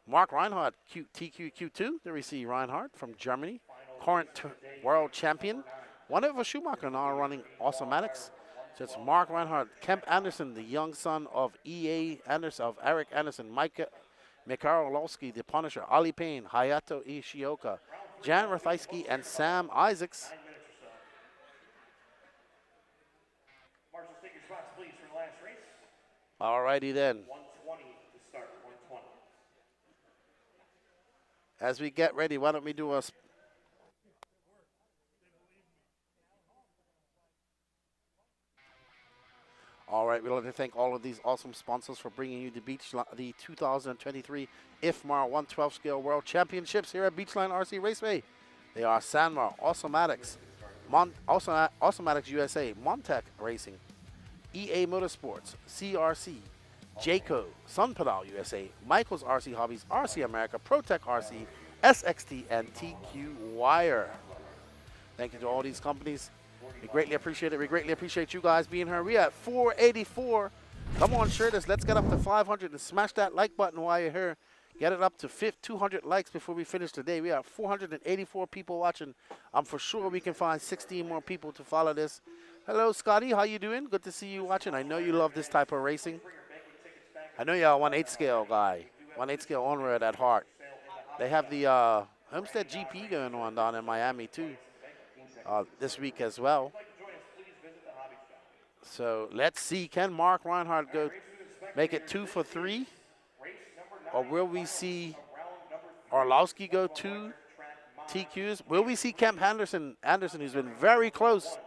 Mark Reinhardt, TQ-Q2. There we see Reinhardt from Germany, current world champion. One of a Schumacher now running Awesomatics. So it's Mark Reinhardt, Kemp Anderson, the young son of E.A. Anderson, of Eric Anderson, Mikhail Lowski, the Punisher, Ali Payne, Hayato Ishioka, Jan Rathijski, and Sam Isaacs. All righty then. 120 to start, 120. As we get ready, why don't we do a... All right, we'd like to thank all of these awesome sponsors for bringing you the 2023 Ifmar 112 Scale World Championships here at Beachline RC Raceway. They are Sanmar, Awesomatics, Awesomatics USA, Montec Racing, EA Motorsports, CRC, Jayco, Sunpadal USA, Michael's RC Hobbies, RC America, ProTech RC, SXT, and TQ Wire. Thank you to all these companies. We greatly appreciate it. We greatly appreciate you guys being here. We at 484. Come on, share this. Let's get up to 500 and smash that like button while you're here. Get it up to 200 likes before we finish today. We have 484 people watching. I'm for sure we can find 16 more people to follow this. Hello, Scotty. How you doing? Good to see you watching. I know you love this type of racing. I know you're a 1/8 scale guy. 1/8 scale onward at heart. They have the Homestead GP going on down in Miami, too. This week as well. So let's see, can Mark Reinhardt make it 2 for 3? Or will we see Orlowski go 2 TQs? Will we see Kemp Anderson, who's been very close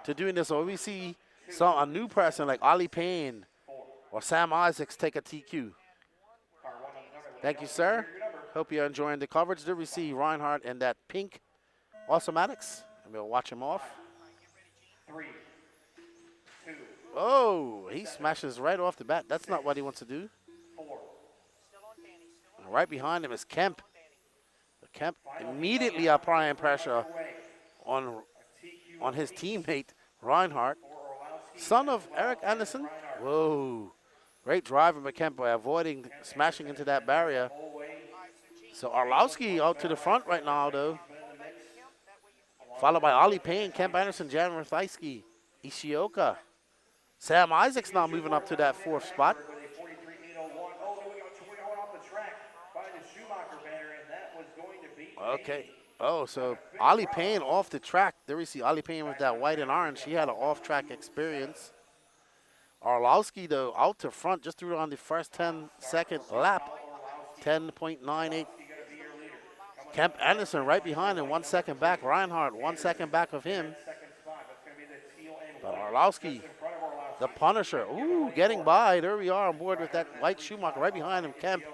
to doing this? Or will we see a new person like Ollie Payne or Sam Isaacs take a TQ? Thank you, sir. Hope you're enjoying the coverage. There we see Reinhardt in that pink Awesomatics. And we'll watch him off. 3, 2. Oh, he smashes right off the bat. That's not what he wants to do. 4. And right behind him is Kemp. Kemp immediately applying pressure on his teammate, Reinhardt. Son of Eric Anderson. Whoa. Great driver by Kemp by avoiding smashing into that barrier. So Orlowski out to the front right now, though. Followed by Ollie Payne, Kemp Anderson, Jan Ruthiski, Ishioka. Sam Isaacs now moving up to that 4th spot. Okay. Oh, so Ollie Payne off the track. There we see Ollie Payne with that white and orange. He had an off-track experience. Orlowski, though, out to front just through on the first 10-second lap. 10.98. Kemp Anderson right behind him, 1 second back. Reinhardt 1 second back of him. But Orlowski, the Punisher, ooh, getting by. There we are on board with that white Schumacher right behind him. Kemp,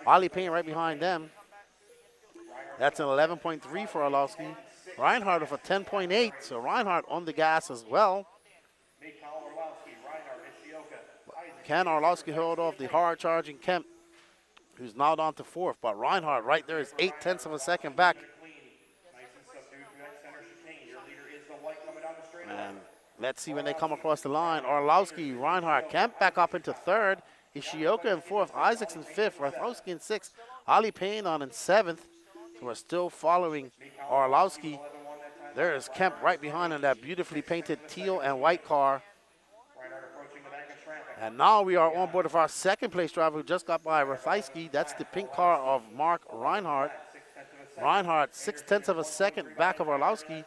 Ollie Payne right behind them. That's an 11.3 for Orlowski. Reinhardt with a 10.8, so Reinhardt on the gas as well. Can Orlowski hold off the hard-charging Kemp, who's now down to 4th, but Reinhardt right there is 0.8 of a second back. And let's see when they come across the line. Orlowski, Reinhardt, Kemp back up into 3rd. Ishioka in 4th, Isaacs in 5th, Ruthiski in 6th, Ollie Payne on in 7th. So we're still following Orlowski. There is Kemp right behind in that beautifully painted teal and white car. And now we are on board with our 2nd place driver who just got by Ruthiski. That's the pink car of Mark Reinhardt. Reinhardt, 0.6 of a second back of Orlowski.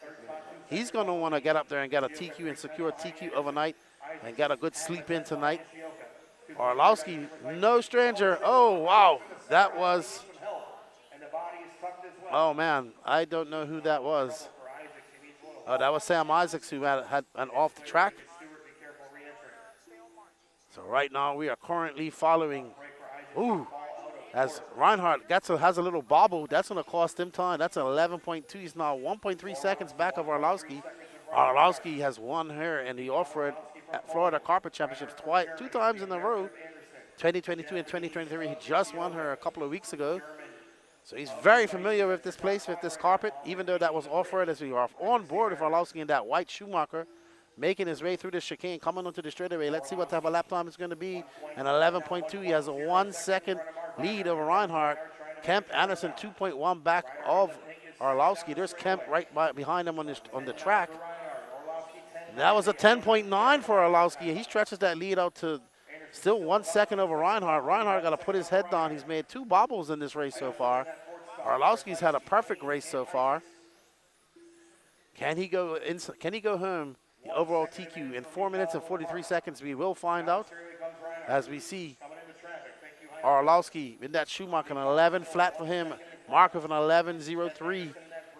He's going to want to get up there and get a TQ and secure a TQ overnight and get a good sleep in tonight. Orlowski, no stranger. Oh, wow. That was, oh, man. I don't know who that was. Oh, that was Sam Isaacs who had an off the track. So right now we are currently following, as Reinhardt has a little bobble. That's going to cost him time. That's an 11.2. He's now 1.3 seconds back of Orlowski. Orlowski has won here in the off-road at Florida Carpet Championships 2 times in a row, 2022 and 2023. He just won her a couple of weeks ago. So he's very familiar with this place, with this carpet, even though that was off-road, as we are on board with Orlowski in that white Schumacher, making his way through the chicane, coming onto the straightaway. Let's see what type of lap time it's going to be. An 11.2. He has a 1 second lead over Reinhardt. Kemp Anderson 2.1 back of Orlowski. There's Kemp right behind him on the track. And that was a 10.9 for Orlowski. He stretches that lead out to still 1 second over Reinhardt. Reinhardt got to put his head down. He's made 2 bobbles in this race so far. Orlowski's had a perfect race so far. Can he go home? The overall TQ in 4 minutes and 43 seconds, we will find out as we see Orlowski in that Schumacher, an 11 flat for him. Mark with an 11.03,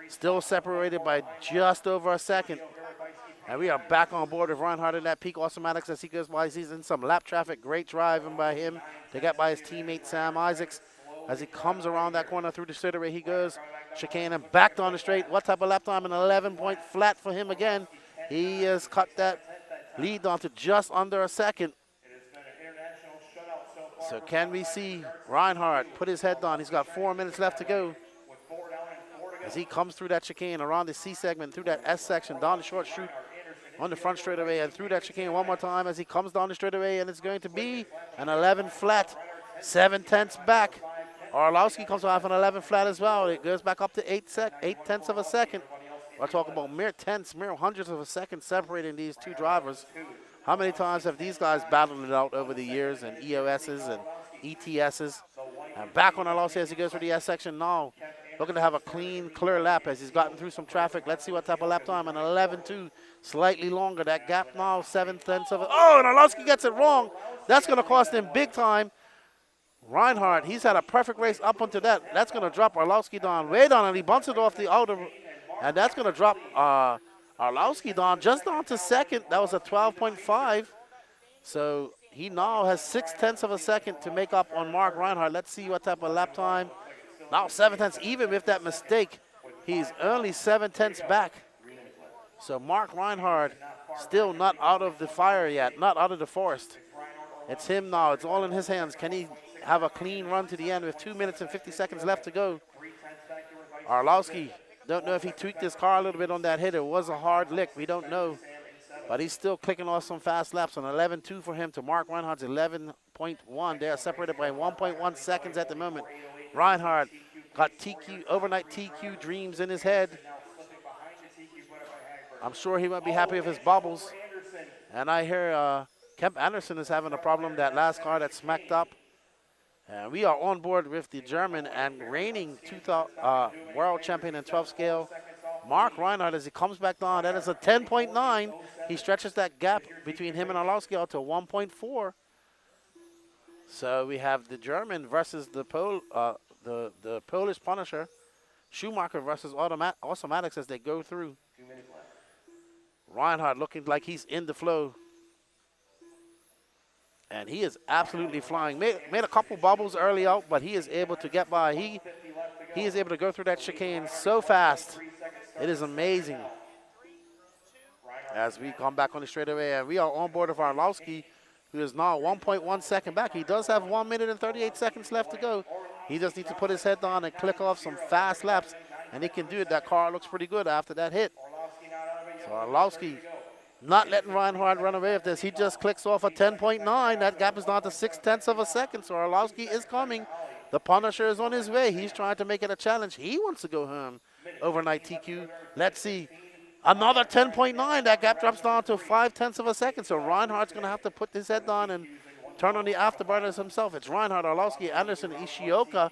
still separated by just over a second. And we are back on board with Reinhardt in that peak automatics as he goes by. He's in some lap traffic. Great driving by him to get by his teammate Sam Isaacs. As he comes around that corner through the straightaway, he goes chicane and back down the straight. What type of lap time? An 11-point flat for him again. He has cut that lead down to just under a second. So can we see Reinhardt put his head down? He's got 4 minutes left to go. As he comes through that chicane, around the C segment, through that S section, down the short chute, on the front straightaway, and through that chicane one more time as he comes down the straightaway, and it's going to be an 11 flat, 7/10 back. Orlowski comes off an 11 flat as well. It goes back up to 8/10 of a second. We're talking about mere tenths, mere hundreds of a second separating these two drivers. How many times have these guys battled it out over the years, and EOSs and ETSs? And back on Orlowski as he goes through the S section now, looking to have a clean, clear lap as he's gotten through some traffic. Let's see what type of lap time. An 11.2, slightly longer. That gap now, 7/10 of a. Oh, and Orlowski gets it wrong. That's going to cost him big time. Reinhardt, he's had a perfect race up until that. That's going to drop Orlowski down way down, and he bumps it off the outer. And that's going to drop Orlowski down just down to second. That was a 12.5. So he now has 6/10 of a second to make up on Mark Reinhardt. Let's see what type of lap time. Now 7/10, even with that mistake, he's only 7/10 back. So Mark Reinhardt still not out of the fire yet, not out of the forest. It's him now. It's all in his hands. Can he have a clean run to the end with 2 minutes and 50 seconds left to go? Orlowski, don't know if he tweaked his car a little bit on that hit. It was a hard lick. We don't know. But he's still clicking off some fast laps. An 11.2 for him to Mark Reinhardt's 11.1. They are separated by 1.1 seconds at the moment. Reinhardt got TQ, overnight TQ dreams in his head. I'm sure he won't be happy with his bubbles. And I hear Kemp Anderson is having a problem, that last car that smacked up. And we are on board with the German and reigning world champion in 12 scale, Mark Reinhardt, as he comes back down. That is a 10.9. He stretches that gap between him and Orlowski out to 1.4. So we have the German versus the Polish Punisher, Schumacher versus Automatics as they go through. Reinhardt looking like he's in the flow. And he is absolutely flying. Made a couple bubbles early out, but he is able to get by. He is able to go through that chicane so fast. It is amazing. As we come back on the straightaway, and we are on board of Orlowski, who is now 1.1 second back. He does have 1 minute and 38 seconds left to go. He just needs to put his head down and click off some fast laps, and he can do it. That car looks pretty good after that hit. So Orlowski not letting Reinhardt run away with this. He just clicks off a 10.9. That gap is down to 6/10 of a second. So Orlowski is coming. The Punisher is on his way. He's trying to make it a challenge. He wants to go home. Overnight TQ. Let's see. Another 10.9. That gap drops down to 5/10 of a second. So Reinhardt's going to have to put his head down and turn on the afterburners himself. It's Reinhardt, Orlowski, Anderson, Ishioka,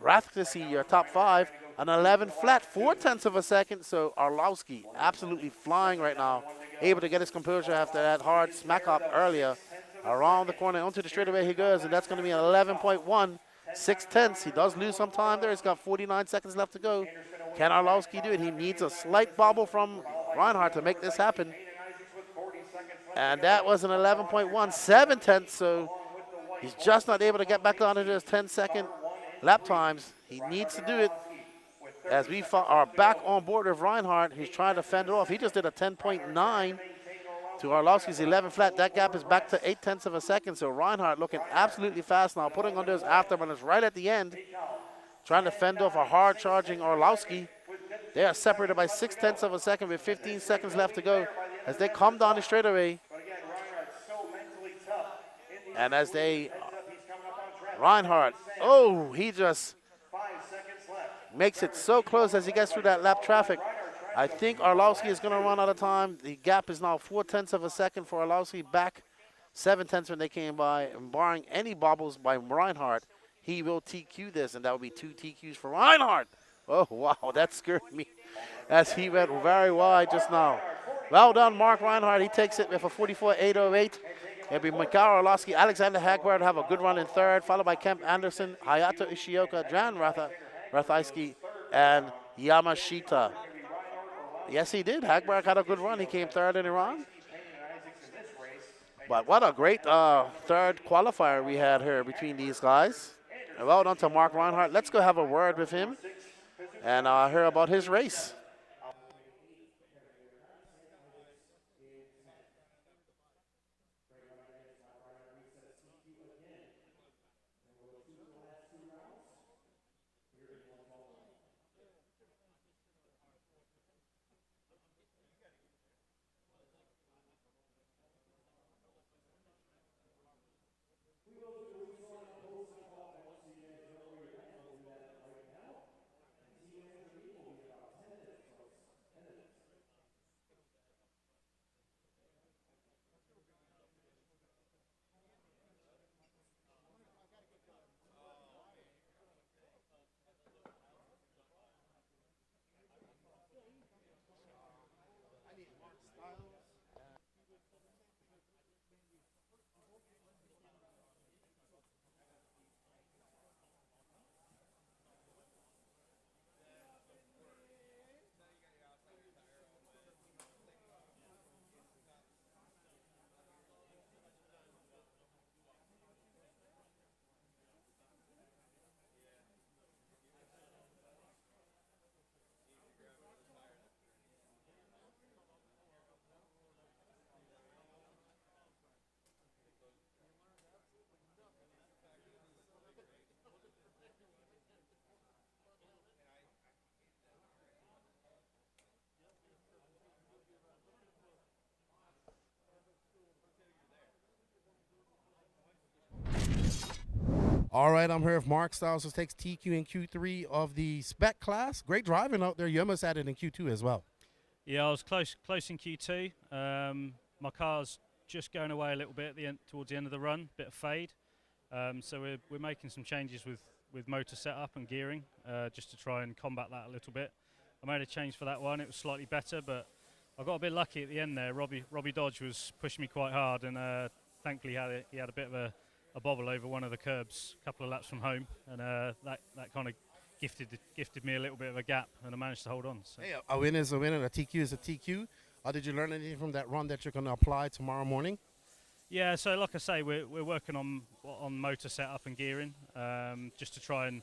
Rathkisi, your top five. An 11 flat, 4/10 of a second. So Orlowski absolutely flying right now. Able to get his composure after that hard smack up earlier. Around the corner, onto the straightaway he goes, and that's going to be an 11.1, 6/10. He does lose some time there. He's got 49 seconds left to go. Can Orlowski do it? He needs a slight bobble from Reinhardt to make this happen. And that was an 11.1, 7/10. So he's just not able to get back down to his 10-second lap times. He needs to do it. As we are back on board with Reinhardt, he's trying to fend it off. He just did a 10.9 to Orlowski's 11 flat. That gap is back to 8/10 of a second. So Reinhardt looking absolutely fast now, putting on those afterburners right at the end, trying to fend off a hard charging Orlowski. They are separated by 6/10 of a second with 15 seconds left to go as they come down the straightaway. And as Reinhardt, oh, he just makes it so close as he gets through that lap traffic. I think Orlowski is going to run out of time. The gap is now 4/10 of a second for Orlowski, back 7/10 when they came by. And barring any bobbles by Reinhardt, he will TQ this, and that will be 2 TQs for Reinhardt. Oh, wow, that scared me as he went very wide just now. Well done, Mark Reinhardt. He takes it with a 44.808. It'll be Mikhail Orlowski, Alexander Hagberg have a good run in third, followed by Kemp Anderson, Hayato Ishioka, Jan Rathaiski, and Yamashita. Yes, he did. Hagberg had a good run. He came third in Iran. But what a great third qualifier we had here between these guys. And well done to Mark Reinhardt. Let's go have a word with him and hear about his race. All right, I'm here with Mark Stiles, who takes TQ in Q3 of the Spec class. Great driving out there. You almost had it in Q2 as well. Yeah, I was close in Q2. My car's just going away a little bit at the end, towards the end of the run, bit of fade. So we're making some changes with motor setup and gearing just to try and combat that a little bit. I made a change for that one. It was slightly better, but I got a bit lucky at the end there. Robbie Dodge was pushing me quite hard, and thankfully he had a bit of a bobble over one of the curbs a couple of laps from home, and that kind of gifted me a little bit of a gap, and I managed to hold on. So. Hey, a win is a win and a TQ is a TQ. Did you learn anything from that run that you're going to apply tomorrow morning? Yeah, so like I say, we're working on motor setup and gearing just to try and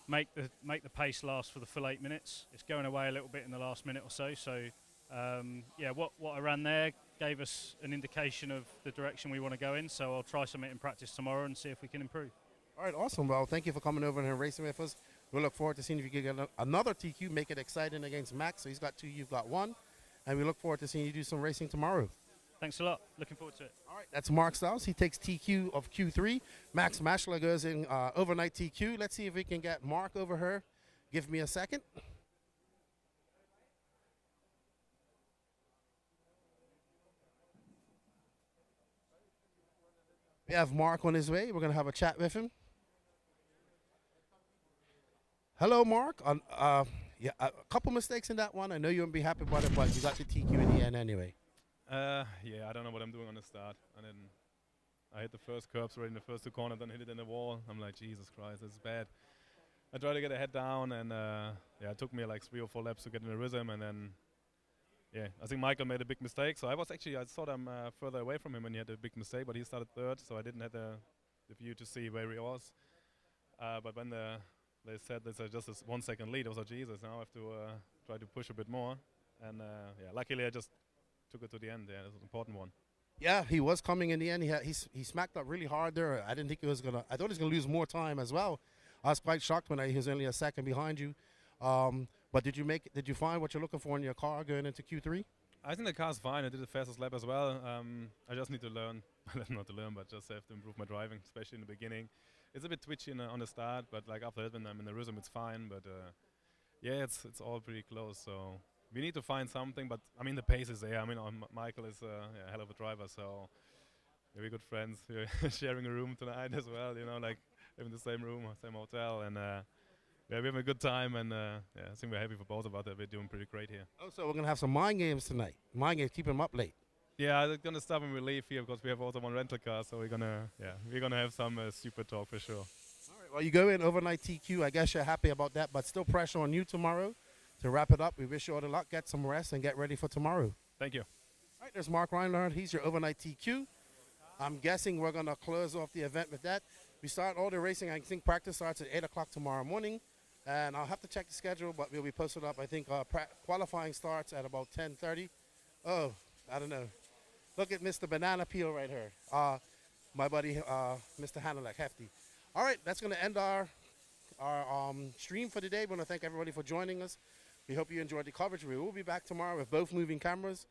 make the pace last for the full 8 minutes. It's going away a little bit in the last minute or so. So yeah, what I ran there gave us an indication of the direction we want to go in. So I'll try something in practice tomorrow and see if we can improve. All right, awesome. Well, thank you for coming over and racing with us. We'll look forward to seeing if you can get another TQ, make it exciting against Max. So he's got 2, you've got 1. And we look forward to seeing you do some racing tomorrow. Thanks a lot. Looking forward to it. All right, that's Mark Stiles. He takes TQ of Q3. Max Maschler goes in overnight TQ. Let's see if we can get Mark over here. Give me a second. We have Mark on his way. We're going to have a chat with him. Hello, Mark. Yeah, a couple mistakes in that one. I know you won't be happy about it, but you got the TQ in the end anyway. Yeah, I don't know what I'm doing on the start. And then I hit the first curbs right in the first 2 corners, then hit it in the wall. I'm like, Jesus Christ, this is bad. I tried to get a head down, and yeah, it took me like 3 or 4 laps to get in the rhythm, and then yeah, I think Michael made a big mistake. So I thought I'm further away from him when he had a big mistake, but he started third, so I didn't have the view to see where he was. But when they said there's just a 1 second lead, I was like, Jesus, now I have to try to push a bit more. And yeah, luckily I just took it to the end. Yeah, it was an important one. Yeah, he was coming in the end. He smacked up really hard there. I didn't think he was gonna. I thought he was gonna lose more time as well. I was quite shocked when he was only a second behind you. But did you find what you're looking for in your car going into Q3? I think the car's fine. I did the fastest lap as well. I just need to learn, not to learn, but just have to improve my driving, especially in the beginning. It's a bit twitchy on the start, but like after that, when I'm in the rhythm, it's fine. But yeah, it's all pretty close. So we need to find something. But I mean, the pace is there. I mean, Michael is a hell of a driver. So yeah, we're good friends. We're sharing a room tonight as well. You know, like in the same room, same hotel, and yeah, we're having a good time. And yeah, I think we're happy for both of us that we're doing pretty great here. Oh, so we're gonna have some mind games tonight. Mind games, keep him up late. Yeah, I'm gonna stop when we leave here because we have also one rental car, so we're gonna have some stupid talk for sure. All right, well, you go in overnight TQ. I guess you're happy about that, but still pressure on you tomorrow To wrap it up, we wish you all the luck. Get some rest and get ready for tomorrow. Thank you. All right, there's Mark Reinhardt. He's your overnight TQ. I'm guessing we're going to close off the event with that. We start all the racing. I think practice starts at 8 o'clock tomorrow morning. And I'll have to check the schedule, but we'll be posted up. I think qualifying starts at about 10:30. Oh, I don't know. Look at Mr. Banana Peel right here. My buddy, Mr. Hanalek, Hefty. All right, that's going to end our stream for today. We want to thank everybody for joining us. We hope you enjoyed the coverage. We will be back tomorrow with both moving cameras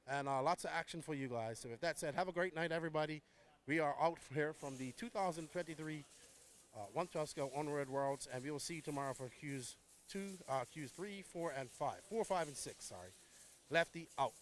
and lots of action for you guys. So with that said, have a great night, everybody. We are out here from the 2023 112 scale onward worlds, and we will see you tomorrow for Qs 3, 4, and 5. 4, 5, and 6, sorry. Lefty out.